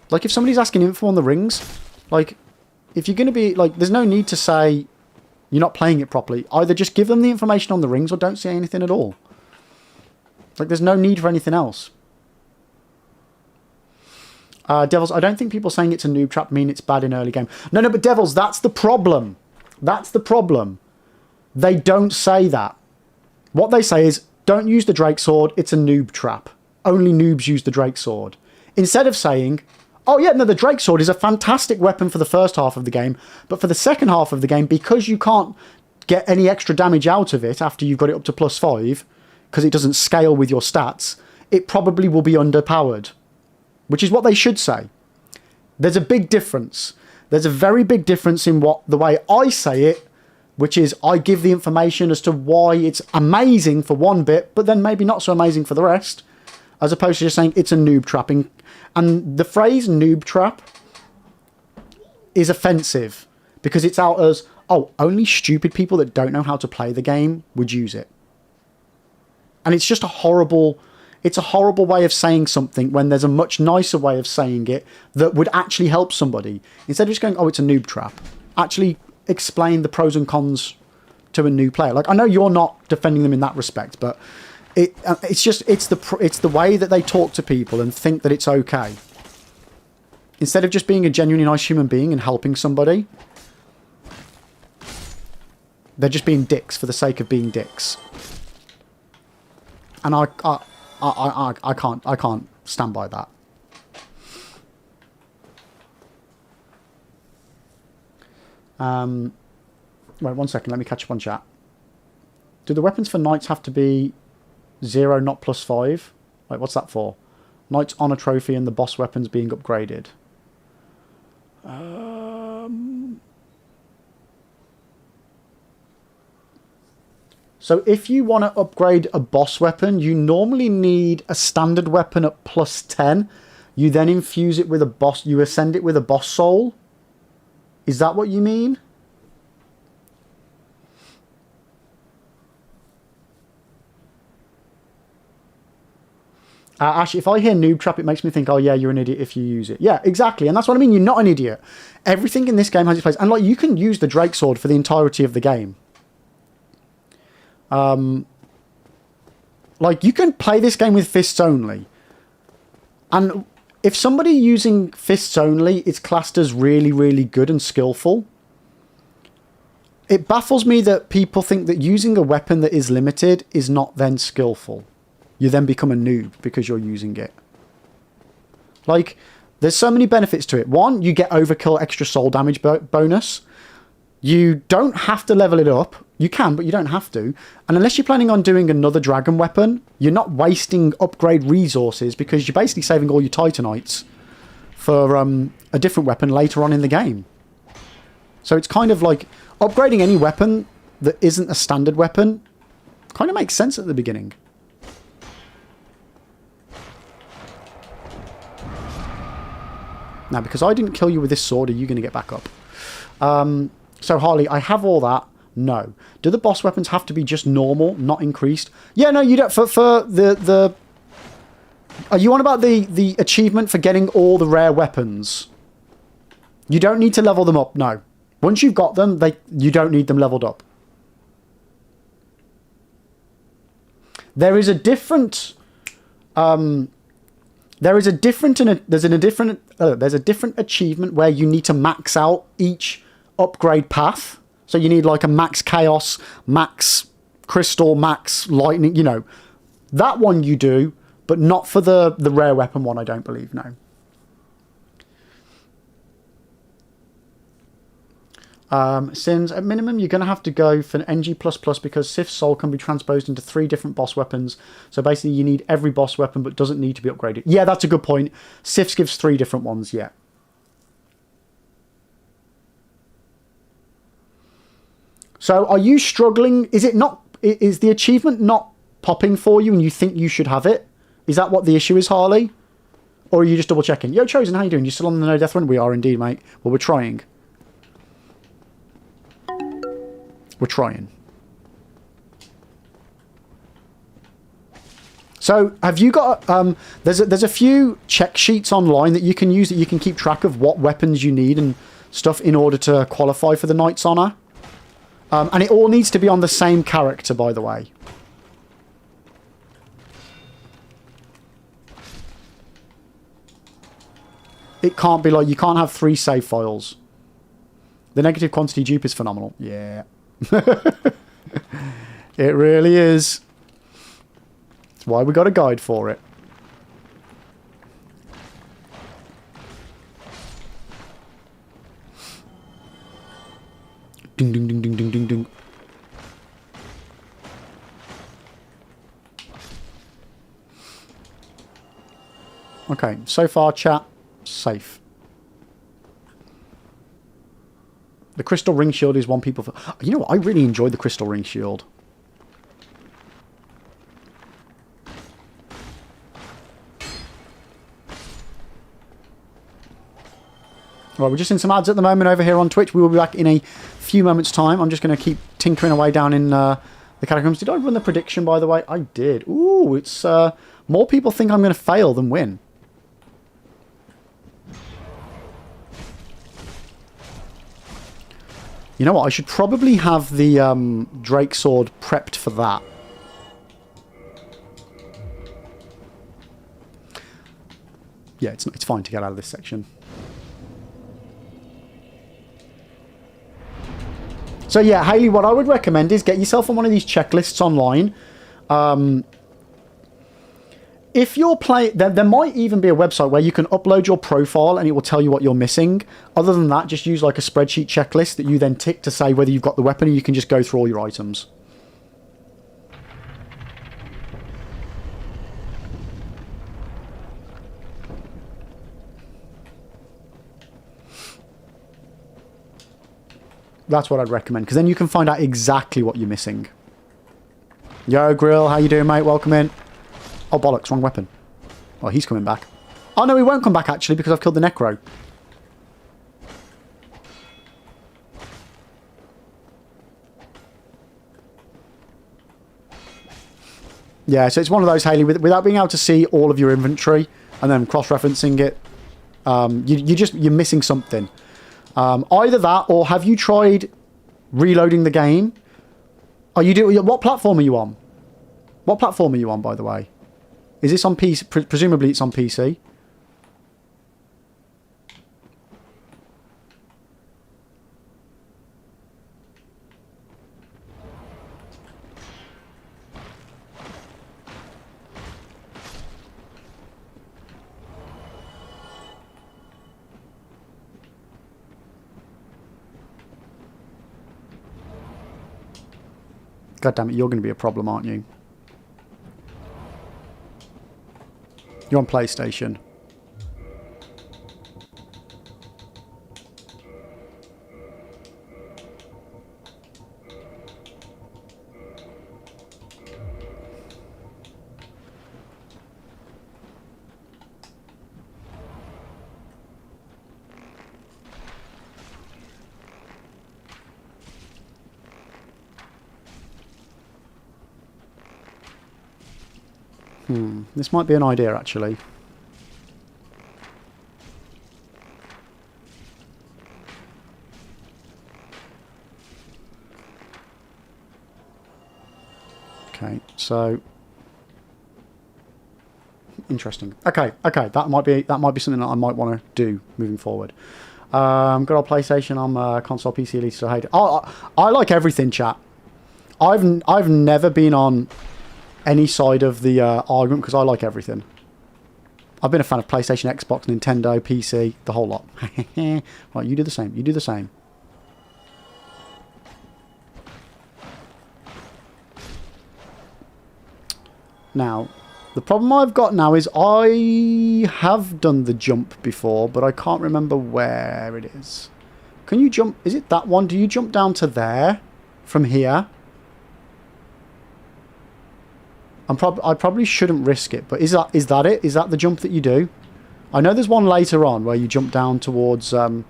Like, if somebody's asking info on the rings, like, if you're going to be, like, there's no need to say you're not playing it properly. Either just give them the information on the rings or don't say anything at all. Like, there's no need for anything else. Devils, I don't think people saying it's a noob trap mean it's bad in early game. No, but Devils, that's the problem. That's the problem. They don't say that. What they say is, don't use the Drake sword, it's a noob trap. Only noobs use the Drake sword. Instead of saying, oh yeah, no, the Drake sword is a fantastic weapon for the first half of the game, but for the second half of the game, because you can't get any extra damage out of it after you've got it up to +5, because it doesn't scale with your stats, it probably will be underpowered. Which is what they should say. There's a big difference. There's a very big difference in the way I say it, which is I give the information as to why it's amazing for one bit, but then maybe not so amazing for the rest, as opposed to just saying it's a noob trapping. And the phrase noob trap is offensive because it's out as, oh, only stupid people that don't know how to play the game would use it. And it's just a horrible way of saying something when there's a much nicer way of saying it that would actually help somebody. Instead of just going, oh, it's a noob trap, actually explain the pros and cons to a new player. Like, I know you're not defending them in that respect, but it's the way that they talk to people and think that it's okay. Instead of just being a genuinely nice human being and helping somebody, they're just being dicks for the sake of being dicks. And I can't stand by that. Wait 1 second, let me catch up on chat. Do the weapons for knights have to be 0, not +5? Wait, what's that for? Knights honor trophy and the boss weapons being upgraded. So if you want to upgrade a boss weapon, you normally need a standard weapon at +10. You then infuse it with a boss, you ascend it with a boss soul. Is that what you mean? Ash, if I hear noob trap, it makes me think, oh yeah, you're an idiot if you use it. Yeah, exactly. And that's what I mean. You're not an idiot. Everything in this game has its place. And like, you can use the Drake Sword for the entirety of the game. Like, you can play this game with fists only. And if somebody using fists only is classed as really, really good and skillful, it baffles me that people think that using a weapon that is limited is not then skillful. You then become a noob because you're using it. Like, there's so many benefits to it. One, you get overkill extra soul damage bonus. You don't have to level it up. You can, but you don't have to. And unless you're planning on doing another dragon weapon, you're not wasting upgrade resources because you're basically saving all your titanites for a different weapon later on in the game. So it's kind of like upgrading any weapon that isn't a standard weapon kind of makes sense at the beginning. Now, because I didn't kill you with this sword, are you going to get back up? So, Harley, I have all that. No. Do the boss weapons have to be just normal, not increased? Yeah, no, you don't. For the... Are you on about the achievement for getting all the rare weapons? You don't need to level them up, no. Once you've got them, you don't need them leveled up. There is a different... there's a different achievement where you need to max out each upgrade path. So you need like a max chaos, max crystal, max lightning, you know. That one you do, but not for the rare weapon one, I don't believe, no. Sins, at minimum, you're going to have to go for an NG++ because Sif's soul can be transposed into 3 different boss weapons. So basically, you need every boss weapon, but doesn't need to be upgraded. Yeah, that's a good point. Sif's gives 3 different ones, yeah. So, are you struggling? Is the achievement not popping for you and you think you should have it? Is that what the issue is, Harley? Or are you just double checking? Yo, Chosen, how you doing? You still on the no death run? We are indeed, mate. Well, we're trying. We're trying. So, have you got... there's a few check sheets online that you can use that you can keep track of what weapons you need and stuff in order to qualify for the Knight's Honor. And it all needs to be on the same character, by the way. It can't be like... You can't have 3 save files. The negative quantity dupe is phenomenal. Yeah. It really is. That's why we got a guide for it. Ding ding ding ding ding ding ding. Okay, so far chat safe. The crystal ring shield is one people... You know what? I really enjoyed the crystal ring shield. Right, we're just in some ads at the moment over here on Twitch. We will be back in a few moments' time. I'm just going to keep tinkering away down in the catacombs. Did I run the prediction, by the way? I did. Ooh, it's... more people think I'm going to fail than win. You know what? I should probably have the Drake Sword prepped for that. Yeah, it's fine to get out of this section. So yeah, Hayley, what I would recommend is get yourself on one of these checklists online. If you're playing... There might even be a website where you can upload your profile and it will tell you what you're missing. Other than that, just use like a spreadsheet checklist that you then tick to say whether you've got the weapon, and you can just go through all your items. That's what I'd recommend, because then you can find out exactly what you're missing. Yo, Grill, how you doing, mate? Welcome in. Oh, bollocks, wrong weapon. Oh, he's coming back. Oh, no, he won't come back, actually, because I've killed the Necro. Yeah, so it's one of those, Haley, without being able to see all of your inventory and then cross-referencing it, you're missing something. Either that, or have you tried reloading the game? What platform are you on? What platform are you on, by the way? Is this on PC? Presumably it's on PC. God damn it, you're going to be a problem, aren't you? You're on PlayStation. This might be an idea, actually. Okay, so interesting. Okay, that might be something that I might want to do moving forward. Good old PlayStation. I'm console, PC, Elite, so hate it. I like everything, chat. I've never been on any side of the argument because I like everything. I've been a fan of PlayStation, Xbox, Nintendo, PC, the whole lot. Right, you do the same. You do the same. Now, the problem I've got now is I have done the jump before, but I can't remember where it is. Can you jump? Is it that one? Do you jump down to there from here? I probably shouldn't risk it, but is that it? Is that the jump that you do? I know there's one later on where you jump down towards the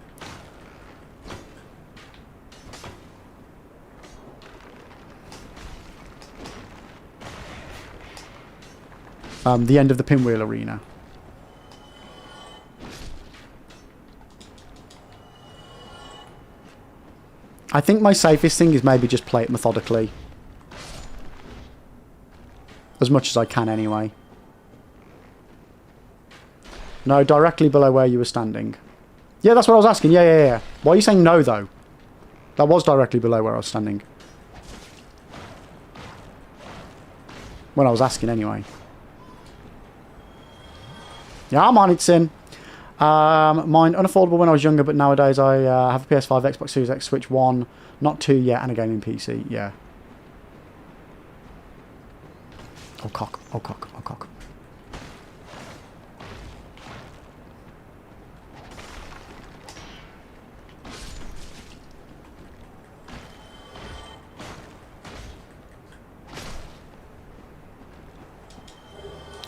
end of the Pinwheel arena. I think my safest thing is maybe just play it methodically. As much as I can, anyway. No, directly below where you were standing. Yeah, that's what I was asking. Yeah. Why are you saying no, though? That was directly below where I was standing. When I was asking, anyway. Yeah, I'm on it, Sin. Mine, unaffordable when I was younger, but nowadays I have a PS5, Xbox Series X, Switch 1, not 2 yet, and a gaming PC. Yeah. Oh cock, oh cock, oh cock.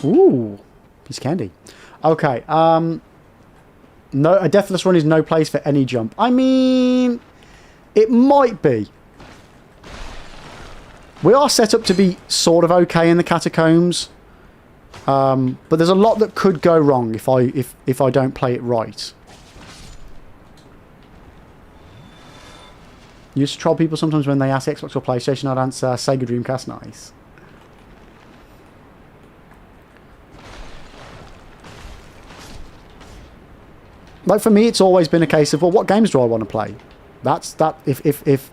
Ooh, piece of candy. Okay, no, a deathless run is no place for any jump. I mean, it might be. We are set up to be sort of okay in the catacombs, but there's a lot that could go wrong if I don't play it right. You used to troll people sometimes when they ask Xbox or PlayStation. I'd answer Sega Dreamcast. Nice. Like for me, it's always been a case of, well, what games do I want to play? That's that. If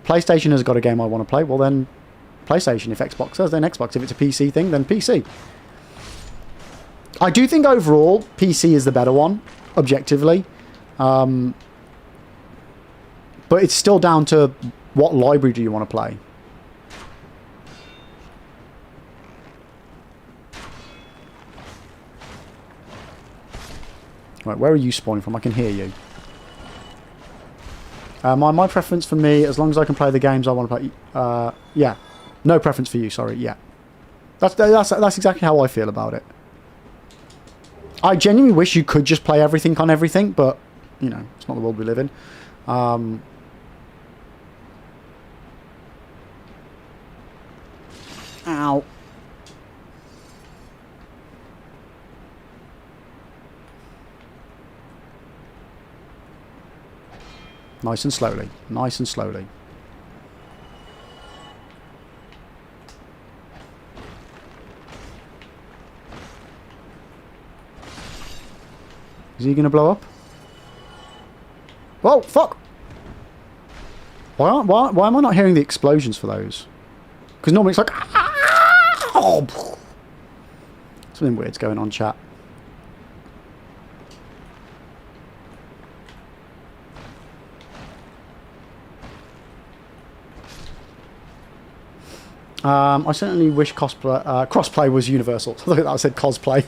PlayStation has got a game I want to play, well then PlayStation. If Xbox does, then Xbox. If it's a PC thing, then PC. I do think overall PC is the better one, objectively. But it's still down to what library do you want to play. Right, where are you spawning from? I can hear you. My preference for me, as long as I can play the games I want to play... yeah. No preference for you, sorry, yeah. That's exactly how I feel about it. I genuinely wish you could just play everything on everything, but, you know, it's not the world we live in. Ow. Nice and slowly. Nice and slowly. Is he going to blow up? Whoa, fuck! Why am I not hearing the explosions for those? Because normally it's like... Oh. Something weird's going on, chat. I certainly wish crossplay was universal. I thought that said cosplay.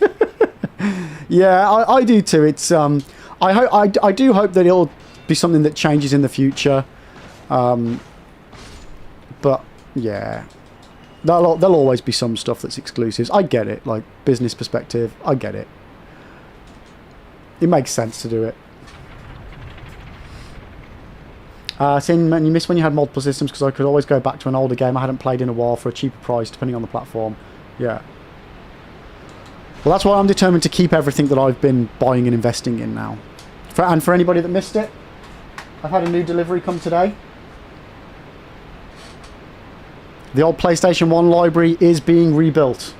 Yeah, I do too. It's I do hope that it'll be something that changes in the future. But yeah, there'll always be some stuff that's exclusives. I get it, like business perspective. I get it. It makes sense to do it. Saying, man, you miss when you had multiple systems because I could always go back to an older game I hadn't played in a while for a cheaper price, depending on the platform. Yeah. Well, that's why I'm determined to keep everything that I've been buying and investing in now. And for anybody that missed it, I've had a new delivery come today. The old PlayStation 1 library is being rebuilt.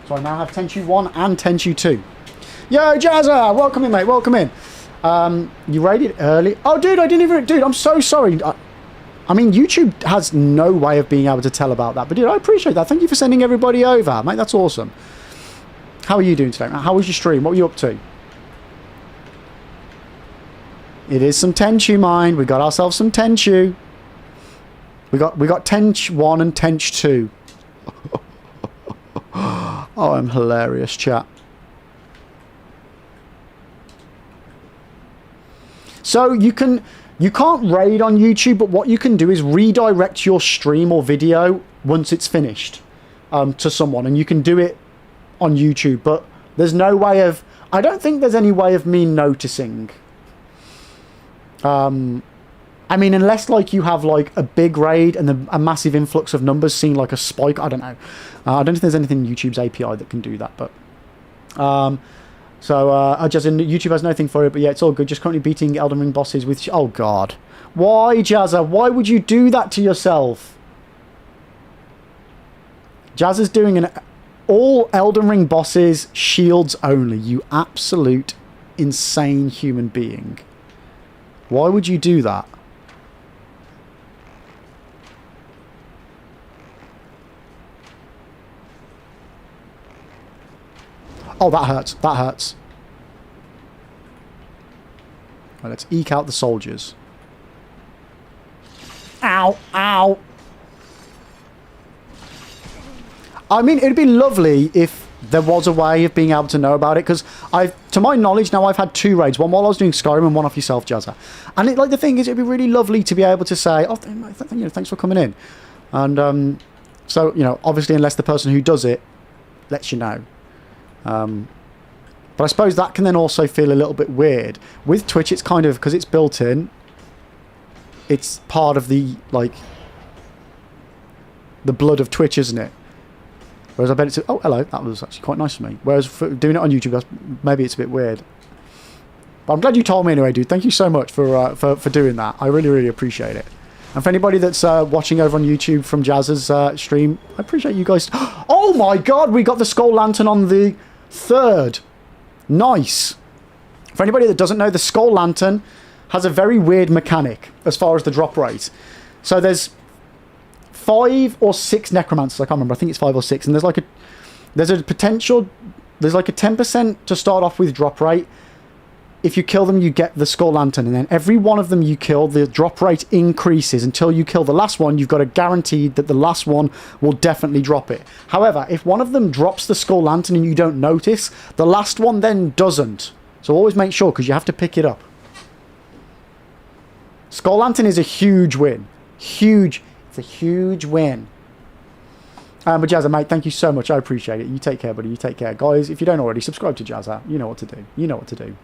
So I now have Tenchu 1 and Tenchu 2. Yo, Jazza! Welcome in, mate. Welcome in. You raided early. Oh, dude, I didn't even... Dude, I'm so sorry. I mean, YouTube has no way of being able to tell about that. But, dude, I appreciate that. Thank you for sending everybody over. Mate, that's awesome. How are you doing today? How was your stream? What were you up to? It is some Tenchu, mine. We got ourselves some Tenchu. We got Tench 1 and Tench 2. Oh, I'm hilarious, chat. So you can't raid on YouTube, but what you can do is redirect your stream or video once it's finished to someone, and you can do it on YouTube, but there's no way of... I don't think there's any way of me noticing. I mean, unless like you have like a big raid and a massive influx of numbers, seeing like a spike. I don't know. I don't think there's anything in YouTube's API that can do that, but... YouTube has nothing for it, but yeah, it's all good. Just currently beating Elden Ring bosses with... Oh, God. Why, Jazza? Why would you do that to yourself? Jazza's doing an... All Elden Ring bosses, shields only. You absolute insane human being. Why would you do that? Oh, that hurts. That hurts. Right, let's eke out the soldiers. Ow! Ow! I mean, it'd be lovely if there was a way of being able to know about it, because to my knowledge, now I've had 2 raids. One while I was doing Skyrim and one off yourself, Jazza. And the thing is, it'd be really lovely to be able to say, oh, thanks for coming in. And so, obviously, unless the person who does it lets you know. But I suppose that can then also feel a little bit weird. With Twitch, it's kind of, because it's built in, it's part of the blood of Twitch, isn't it? Whereas I bet it's... Oh, hello. That was actually quite nice for me. Whereas for doing it on YouTube, maybe it's a bit weird. But I'm glad you told me anyway, dude. Thank you so much for doing that. I really, really appreciate it. And for anybody that's watching over on YouTube from Jazz's stream, I appreciate you guys. Oh my God, we got the Skull Lantern on the 3rd. Nice. For anybody that doesn't know, the Skull Lantern has a very weird mechanic as far as the drop rate. So there's 5 or 6 necromancers. I can't remember. I think it's 5 or 6. And there's a potential. There's like a 10% to start off with drop rate. If you kill them, you get the Skull Lantern, and then every one of them you kill, the drop rate increases until you kill the last one. You've got a guarantee that the last one will definitely drop it. However, if one of them drops the Skull Lantern and you don't notice, the last one then doesn't. So always make sure, because you have to pick it up. Skull Lantern is a huge win. Huge. It's a huge win. But Jazza, mate, thank you so much. I appreciate it. You take care, buddy. You take care. Guys, if you don't already, subscribe to Jazza. You know what to do. You know what to do.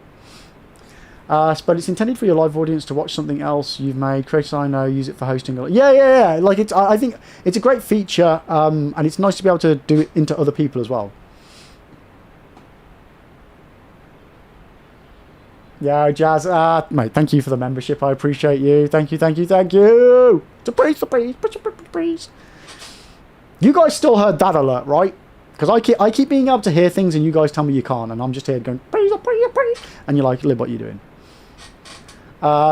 But it's intended for your live audience to watch something else you've made. Creators I know use it for hosting. Yeah. Like I think it's a great feature, and it's nice to be able to do it into other people as well. Yeah, Jazz. Mate, thank you for the membership. I appreciate you. Thank you, thank you, thank you. Surprise. You guys still heard that alert, right? Because I keep being able to hear things and you guys tell me you can't. And I'm just here going, praise. And you're like, Lib, what are you doing?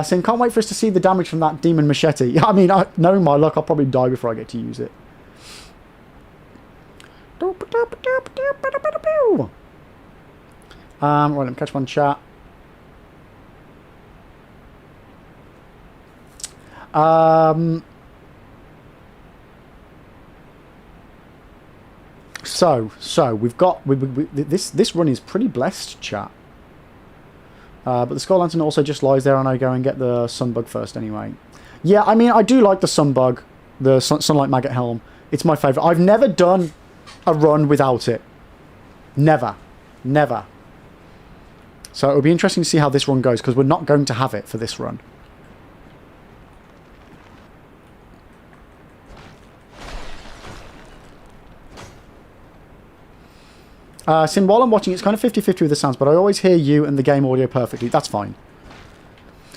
Saying, can't wait for us to see the damage from that demon machete. I mean, knowing my luck, I'll probably die before I get to use it. Right, let me catch one chat. So we've got this run is pretty blessed, chat. But the Skull Lantern also just lies there, and I go and get the Sunbug first anyway. Yeah, I mean, I do like the Sunbug, the Sunlight Maggot Helm. It's my favourite. I've never done a run without it. Never. So it'll be interesting to see how this run goes, because we're not going to have it for this run. Sim, while I'm watching, it's kind of 50-50 with the sounds, but I always hear you and the game audio perfectly. That's fine.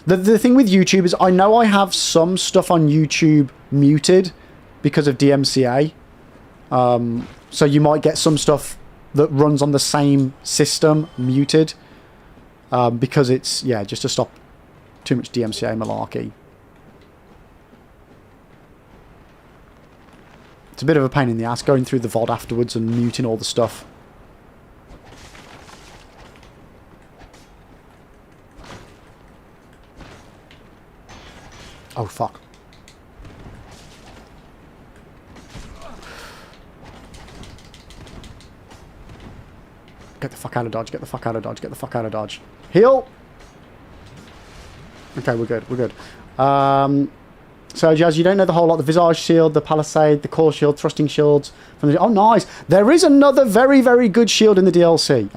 The thing with YouTube is I know I have some stuff on YouTube muted because of DMCA. So you might get some stuff that runs on the same system muted because it's, yeah, just to stop too much DMCA malarkey. It's a bit of a pain in the ass going through the VOD afterwards and muting all the stuff. Oh, fuck. Get the fuck out of dodge, get the fuck out of dodge, get the fuck out of dodge. Heal! Okay, we're good. So, Jazz, you don't know the whole lot. The Visage Shield, the Palisade, the Core Shield, Thrusting Shields. From the, oh, nice! There is another very, very good shield in the DLC.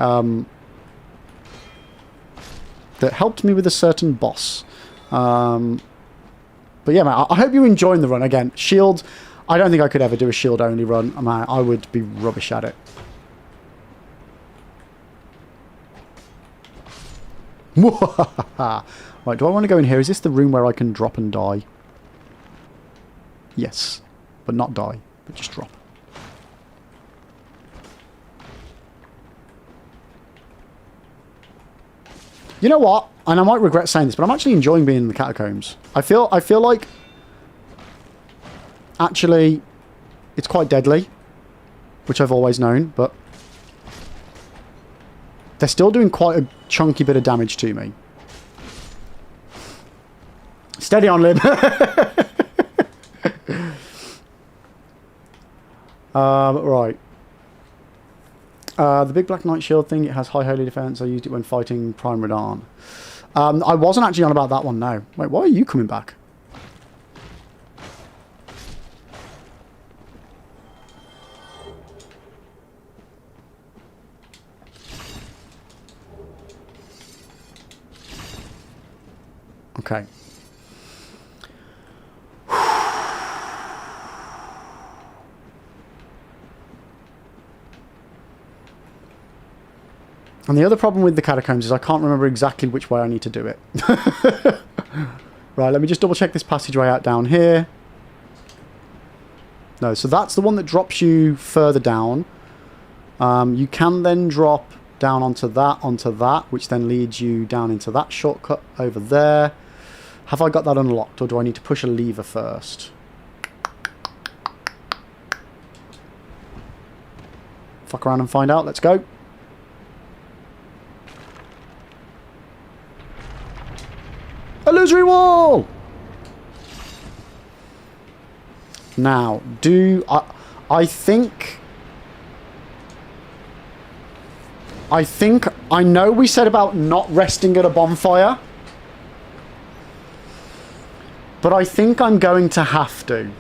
That helped me with a certain boss. But yeah, man, I hope you're enjoying the run. Again, shield, I don't think I could ever do a shield-only run. I would be rubbish at it. Right, do I want to go in here? Is this the room where I can drop and die? Yes, but not die, but just drop. You know what? And I might regret saying this, but I'm actually enjoying being in the catacombs. I feel like actually it's quite deadly, which I've always known, but they're still doing quite a chunky bit of damage to me. Steady on, Lib. Right. The big black knight shield thing, it has high holy defense. I used it when fighting Prime Radahn. I wasn't actually on about that one, no. Wait, why are you coming back? Okay. And the other problem with the catacombs is I can't remember exactly which way I need to do it. Right, let me just double check this passageway out down here. No, so that's the one that drops you further down. You can then drop down onto that, which then leads you down into that shortcut over there. Have I got that unlocked, or do I need to push a lever first? Fuck around and find out. Let's go. Illusory wall! Now, I think I know we said about not resting at a bonfire, but I think I'm going to have to.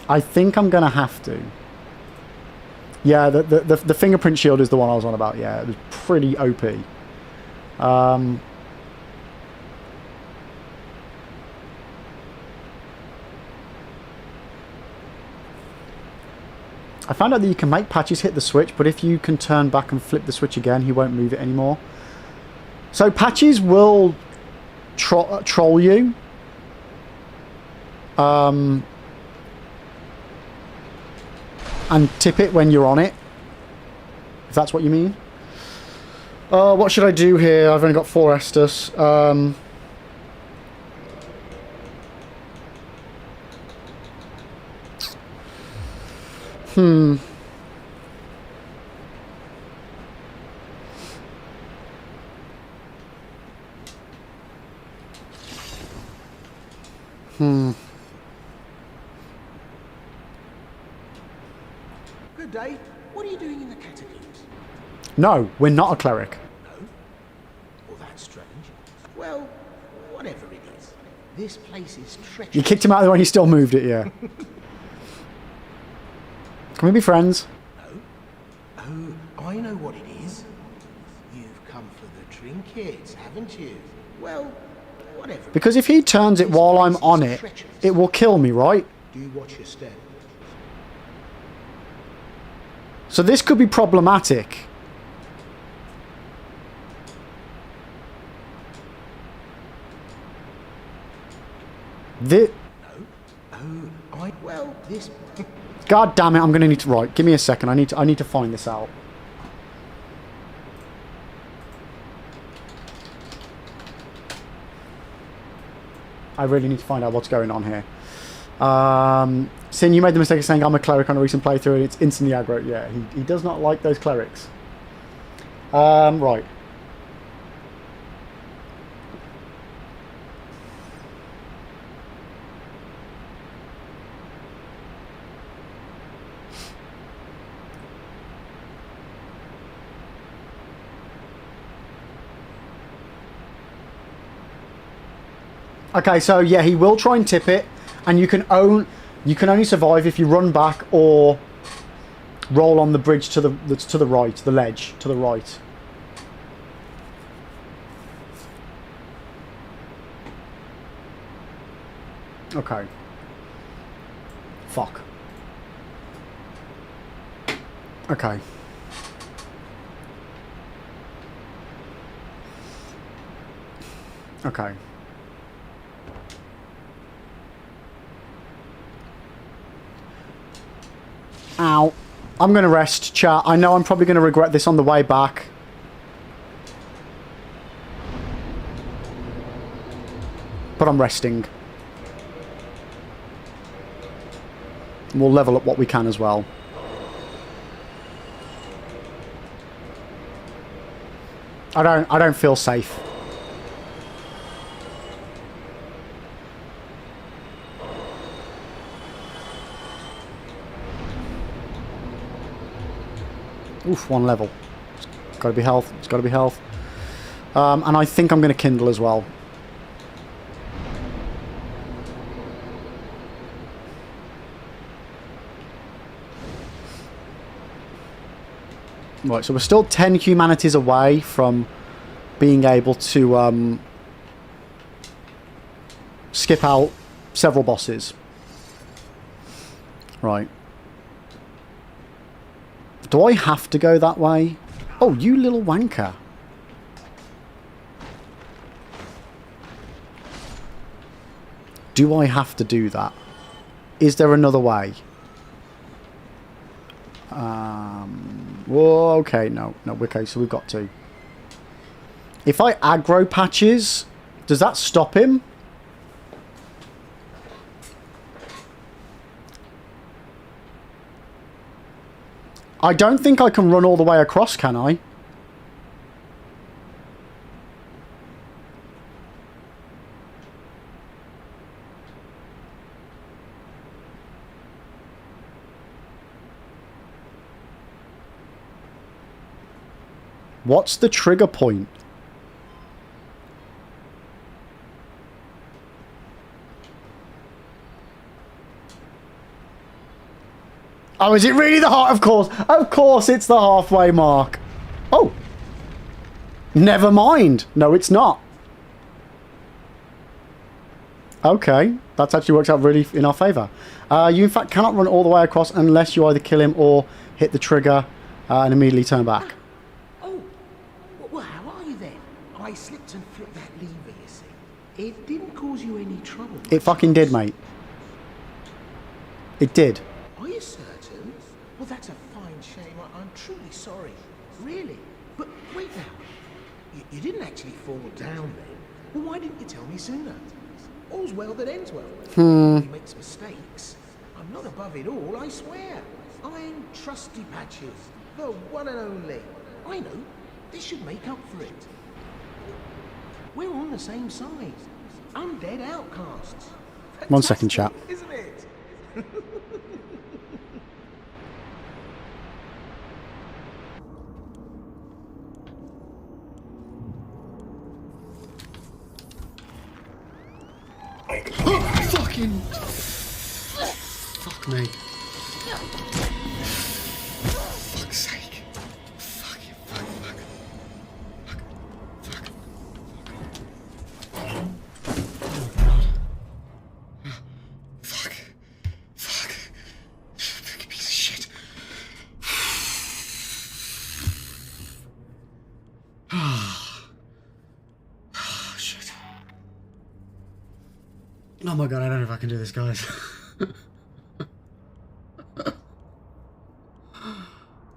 I think I'm going to have to. Yeah, the fingerprint shield is the one I was on about. Yeah, it was pretty OP. I found out that you can make Patches hit the switch, but if you can turn back and flip the switch again, he won't move it anymore. So Patches will troll you. And tip it when you're on it. If that's what you mean. What should I do here? I've only got 4 Estus. Hmm. Good day. What are you doing in the catacombs? No, we're not a cleric. No? Well, that's strange. Well, whatever it is. This place is treacherous. You kicked him out of the way, he still moved it, yeah. Can we be friends? No? Oh, I know what it is. You've come for the trinkets, haven't you? Well, whatever. Because if he turns it while I'm on it, it will kill me, right? Do watch your step. So this could be problematic. This... Well, this... God damn it, I'm going to need to... Right, give me a second. I need to find this out. I really need to find out what's going on here. Sin, you made the mistake of saying I'm a cleric on a recent playthrough and it's instantly aggro. Yeah, he does not like those clerics. Right. Okay, so yeah, he will try and tip it, and you can only survive if you run back or roll on the bridge to the right, the ledge to the right. Okay. Fuck. Okay. Okay. Ow. I'm going to rest, chat. I know I'm probably going to regret this on the way back. But I'm resting. We'll level up what we can as well. I don't feel safe. Oof, 1 level. It's got to be health. It's got to be health. And I think I'm going to kindle as well. Right, so we're still 10 humanities away from being able to skip out several bosses. Right. Do I have to go that way? Oh, you little wanker. Do I have to do that? Is there another way? Whoa, okay, no, okay, so we've got to. If I aggro Patches, does that stop him? I don't think I can run all the way across, can I? What's the trigger point? Oh, is it really the half? Of course it's the halfway mark. Oh. Never mind. No, it's not. Okay, that's actually worked out really in our favour. You in fact cannot run all the way across unless you either kill him or hit the trigger and immediately turn back. Oh, well, how are you then? I slipped and flipped that lever, you see. It didn't cause you any trouble. It fucking did, mate. It did. Are you certain? Well, that's a fine shame. I'm truly sorry. Really. But wait now. You didn't actually fall down then. Well, why didn't you tell me sooner? All's well that ends well. He makes mistakes. I'm not above it all, I swear. I'm Trusty Patches, the one and only. I know. This should make up for it. We're on the same side. Undead outcasts. 1 second, chat. Isn't it? Fucking... Fuck me. Fuck's sake. Fucking fuck. Fuck. Fucking piece of shit. Shit. Oh my god, I don't know if I can do this, guys.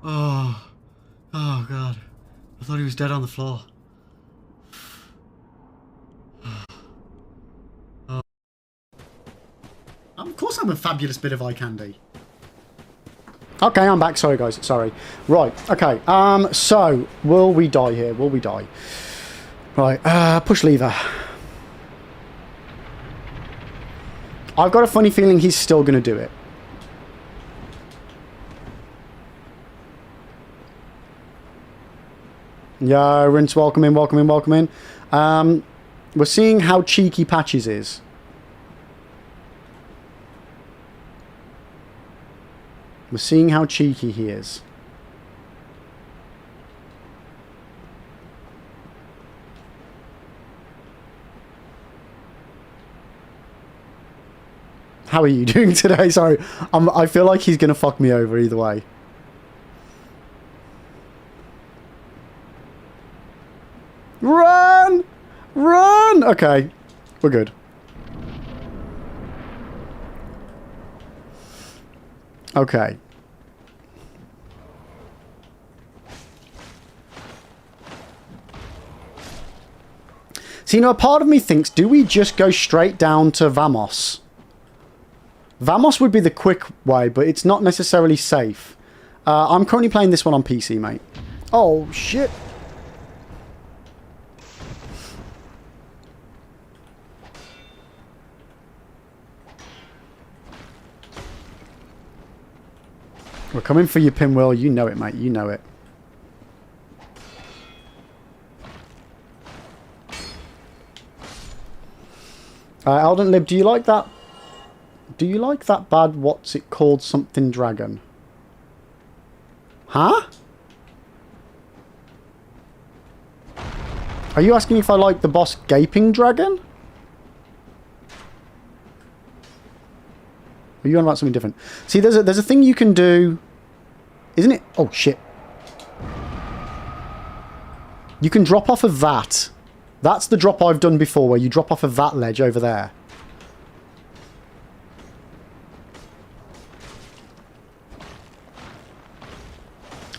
Oh god. I thought he was dead on the floor. Of course I'm a fabulous bit of eye candy. Okay, I'm back. Sorry, guys. Sorry. Right. Okay. So, will we die here? Will we die? Right. Push lever. I've got a funny feeling he's still going to do it. Yo, Rinse, welcome in. We're seeing how cheeky Patches is. We're seeing how cheeky he is. How are you doing today? Sorry, I feel like he's going to fuck me over either way. Run! Run! Okay, we're good. Okay. See, now a part of me thinks, do we just go straight down to Vamos? Vamos would be the quick way, but it's not necessarily safe. I'm currently playing this one on PC, mate. Oh, shit. We're coming for you, Pinwheel. You know it, mate. You know it. Elden Lib, do you like that? Do you like that bad, what's it called, something dragon? Huh? Are you asking if I like the boss Gaping Dragon? Are you on about something different? See, there's a thing you can do, isn't it? Oh shit! You can drop off of that. That's the drop I've done before, where you drop off of that ledge over there.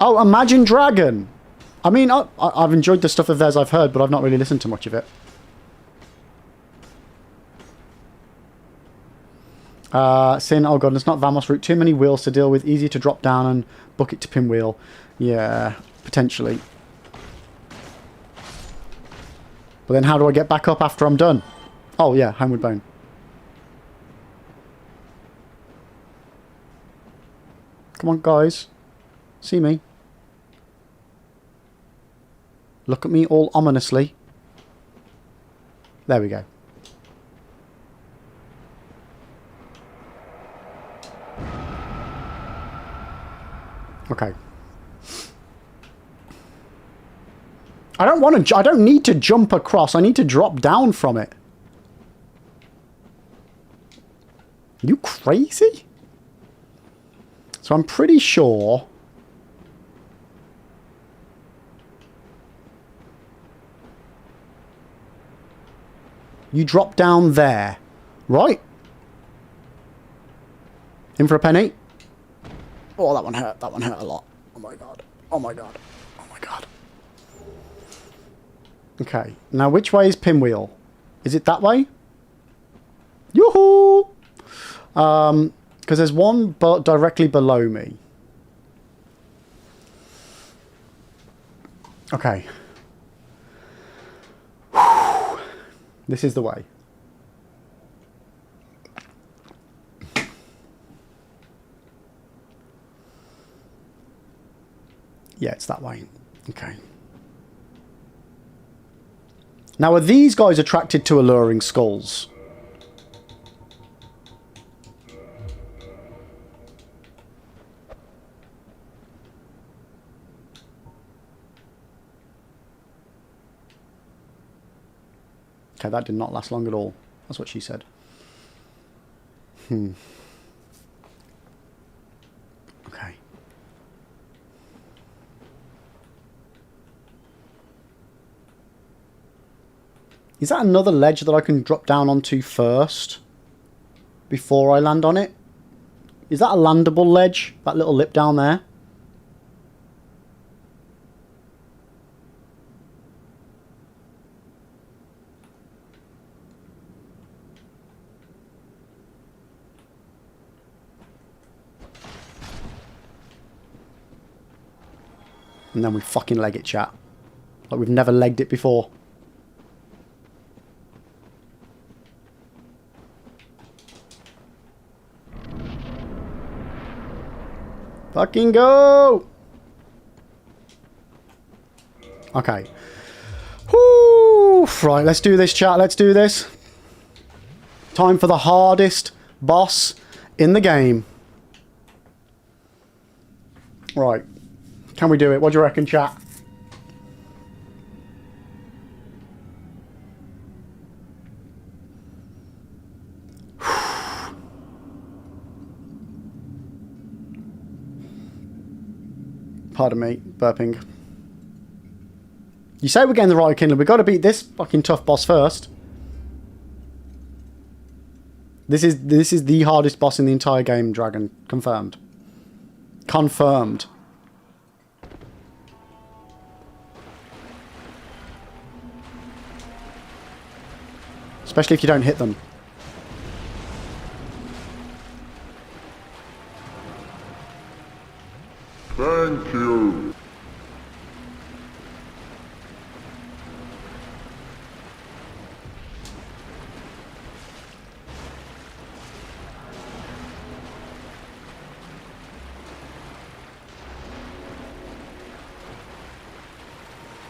Oh, Imagine Dragon. I mean, I've enjoyed the stuff of theirs I've heard, but I've not really listened to much of it. Sin, oh god, it's not Vamos route. Too many wheels to deal with. Easy to drop down and book it to Pinwheel. Yeah, potentially. But then how do I get back up after I'm done? Oh yeah, Homeward Bone. Come on, guys. See me. Look at me all ominously. There we go. Okay. I don't want to. I don't need to jump across. I need to drop down from it. You crazy? So I'm pretty sure... You drop down there, right? In for a penny? Oh, that one hurt. That one hurt a lot. Oh my god. Oh my god. Oh my god. Okay. Now, which way is Pinwheel? Is it that way? Yoo-hoo! Because there's one directly below me. Okay. This is the way. Yeah, it's that way. Okay. Now, are these guys attracted to alluring skulls? Okay, that did not last long at all. That's what she said. Okay. Is that another ledge that I can drop down onto first? Before I land on it? Is that a landable ledge? That little lip down there? And then we fucking leg it, chat. Like we've never legged it before. Fucking go! Okay. Whoo! Right, let's do this, chat. Let's do this. Time for the hardest boss in the game. Right. Can we do it? What do you reckon, chat? Pardon me, burping. You say we're getting the right kindle. We've got to beat this fucking tough boss first. This is the hardest boss in the entire game, Dragon. Confirmed. Confirmed. Especially if you don't hit them. Thank you.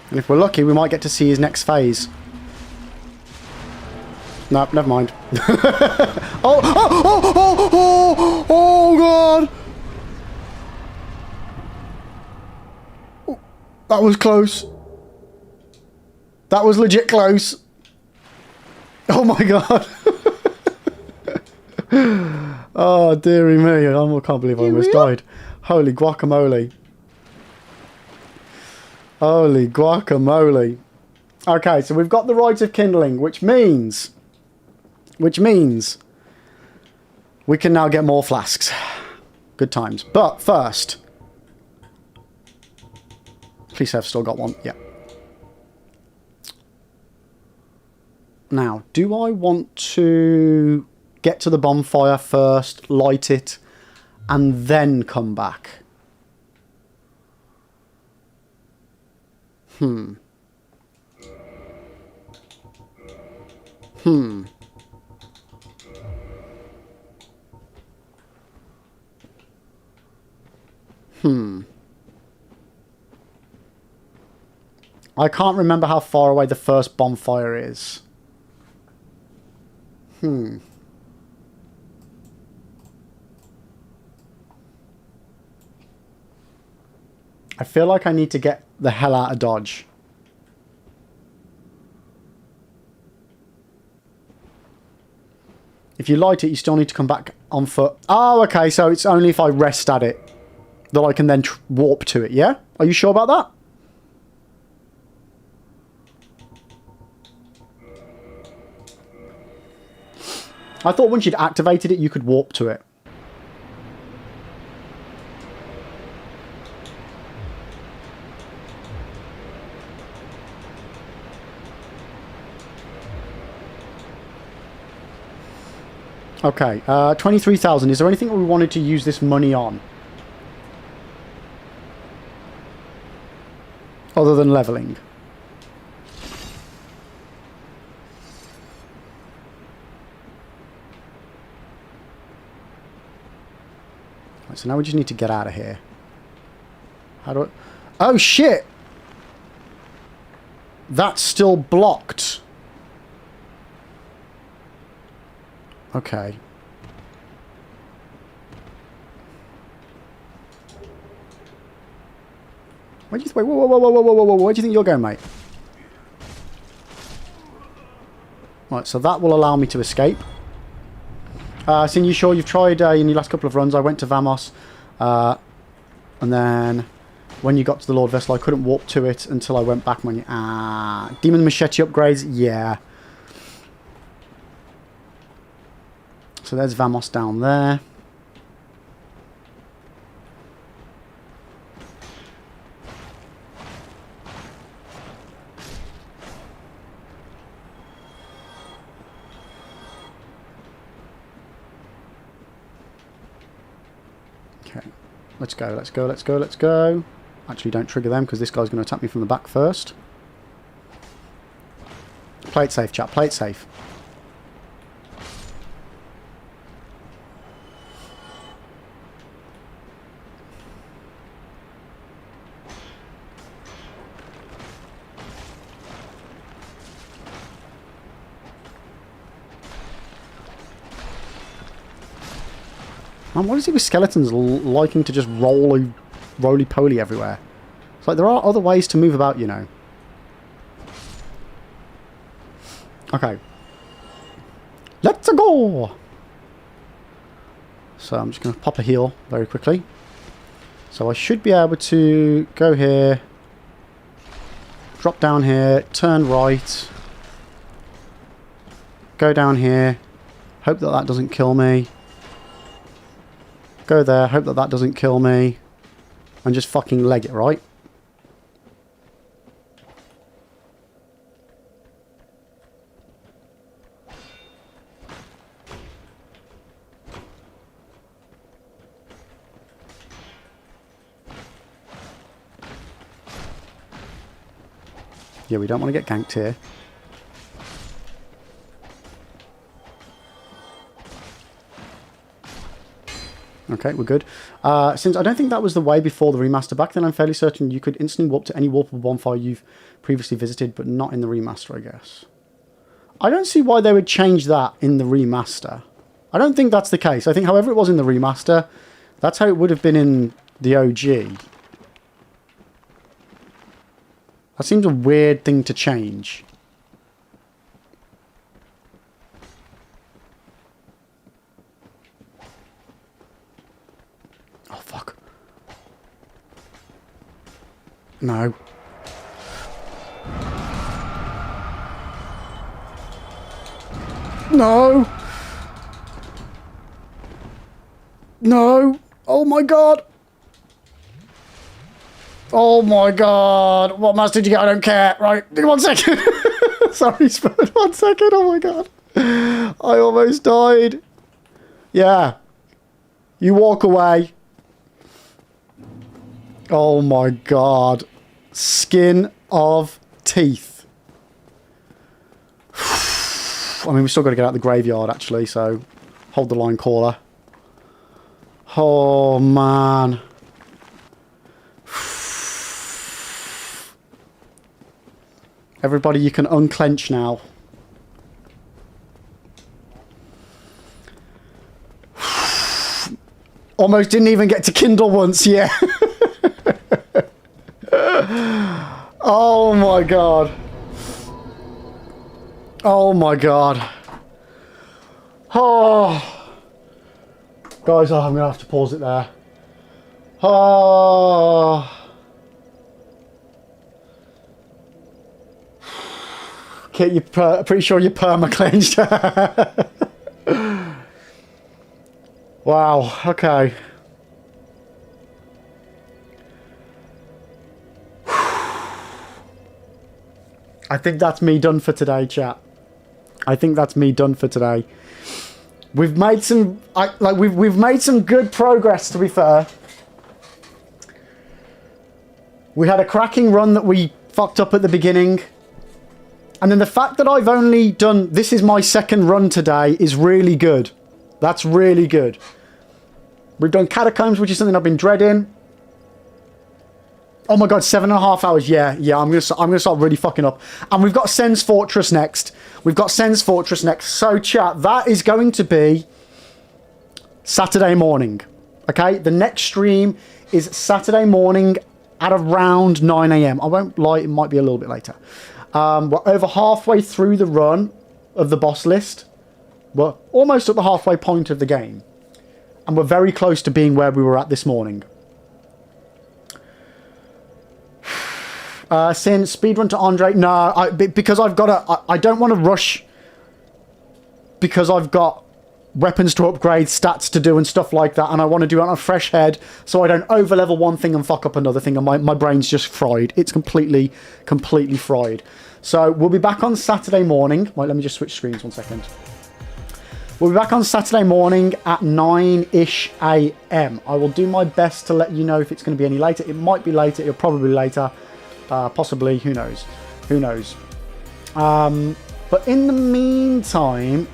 And if we're lucky, we might get to see his next phase. No, never mind. Oh, God! Oh, that was close. That was legit close. Oh my God. Oh, dearie me. I can't believe I almost died. Holy guacamole. Holy guacamole. Okay, so we've got the Rite of Kindling, which means we can now get more flasks. Good times. But first, please say I've still got one. Yeah. Now, do I want to get to the bonfire first, light it, and then come back? Hmm. I can't remember how far away the first bonfire is. I feel like I need to get the hell out of Dodge. If you light it, you still need to come back on foot. Oh, okay, so it's only if I rest at it that I can then warp to it, yeah? Are you sure about that? I thought once you'd activated it, you could warp to it. Okay, 23,000. Is there anything we wanted to use this money on? Other than leveling? Right, so now we just need to get out of here. How do I... Oh, shit! That's still blocked. Okay. Where do you... Wait, where do you think you're going, mate? Right, so that will allow me to escape. So you sure you've tried in your last couple of runs? I went to Vamos, and then when you got to the Lord Vessel, I couldn't warp to it until I went back. When you Demon Machete upgrades, yeah. So there's Vamos down there. Okay, let's go, let's go, let's go, let's go. Actually, don't trigger them because this guy's going to attack me from the back first. Play it safe, chap, play it safe. Man, what is it with skeletons liking to just roly-poly everywhere? It's like there are other ways to move about, you know. Okay. Let's go! So I'm just going to pop a heal very quickly. So I should be able to go here, drop down here, turn right, go down here, hope that that doesn't kill me. Go there, hope that that doesn't kill me, and just fucking leg it, right? Yeah, we don't want to get ganked here. Okay, we're good. Since I don't think that was the way before the remaster, back then I'm fairly certain you could instantly warp to any warpable bonfire you've previously visited, but not in the remaster, I guess. I don't see why they would change that in the remaster. I don't think that's the case. I think however it was in the remaster, that's how it would have been in the OG. That seems a weird thing to change. Oh, fuck. No. No! No! Oh my god! Oh my god! What mask did you get? I don't care. Right, 1 second. Sorry, Spud. 1 second. Oh my god. I almost died. Yeah. You walk away. Oh my god. Skin of teeth. I mean, we've still got to get out of the graveyard, actually, so hold the line, caller. Oh, man. Everybody, you can unclench now. Almost didn't even get to kindle once, yeah. Oh my god. Oh my god. Oh. Guys, I'm going to have to pause it there. Oh. Kit, you're pretty sure you're perma-cleansed. Wow, okay. I think that's me done for today, chat. I think that's me done for today. We've made some we've made some good progress, to be fair. We had a cracking run that we fucked up at the beginning. And then the fact that I've only done... This is my second run today is really good. That's really good. We've done Catacombs, which is something I've been dreading. Oh my god, 7.5 hours. Yeah, I'm gonna start really fucking up. And we've got Sen's Fortress next. So chat, that is going to be Saturday morning. Okay? The next stream is Saturday morning at around 9 AM. I won't lie, it might be a little bit later. We're over halfway through the run of the boss list. We're almost at the halfway point of the game. And we're very close to being where we were at this morning. Sin, speedrun to Andre. No, because I've got to... I don't want to rush. Because I've got weapons to upgrade, stats to do and stuff like that. And I want to do it on a fresh head. So I don't over-level one thing and fuck up another thing. And my brain's just fried. It's completely fried. So we'll be back on Saturday morning. Wait, let me just switch screens 1 second. We'll be back on Saturday morning at 9-ish AM. I will do my best to let you know if it's going to be any later. It might be later. It'll probably be later. Possibly. Who knows? Who knows? But in the meantime,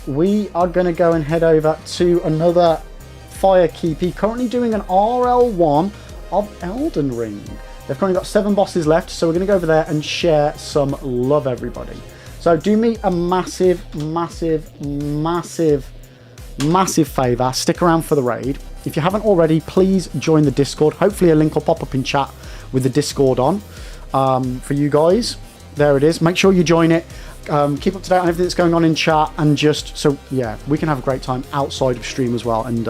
we are going to go and head over to another Firekeepy. Currently doing an RL1 of Elden Ring. They've currently got 7 bosses left, so we're going to go over there and share some love, everybody. So do me a massive favour. Stick around for the raid. If you haven't already, please join the Discord. Hopefully a link will pop up in chat with the Discord on for you guys. There it is. Make sure you join it. Keep up to date on everything that's going on in chat, and just so, yeah, we can have a great time outside of stream as well, and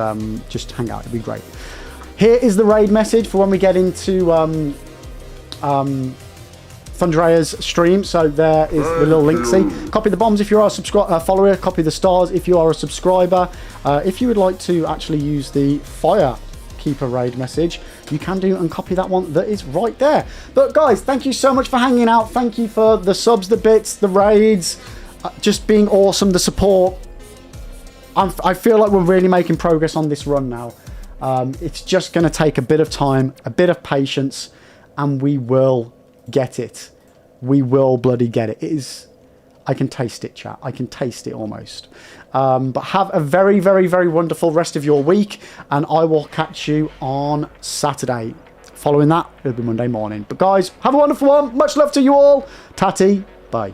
just hang out. It'd be great. Here is the raid message for when we get into Thundrea's stream. So there is the little link. See, copy the bombs if you are a follower. Copy the stars if you are a subscriber. If you would like to actually use the Firekeeper raid message, you can do, and copy that one that is right there. But guys, thank you so much for hanging out. Thank you for the subs, the bits, the raids, just being awesome, the support. I feel like we're really making progress on this run now. It's just going to take a bit of time, a bit of patience, and we will get it. We will bloody get it. It is... I can taste it, chat. I can taste it almost. But have a very, very, very wonderful rest of your week, and I will catch you on Saturday. Following that, it'll be Monday morning. But guys, have a wonderful one. Much love to you all. Tatty. Bye.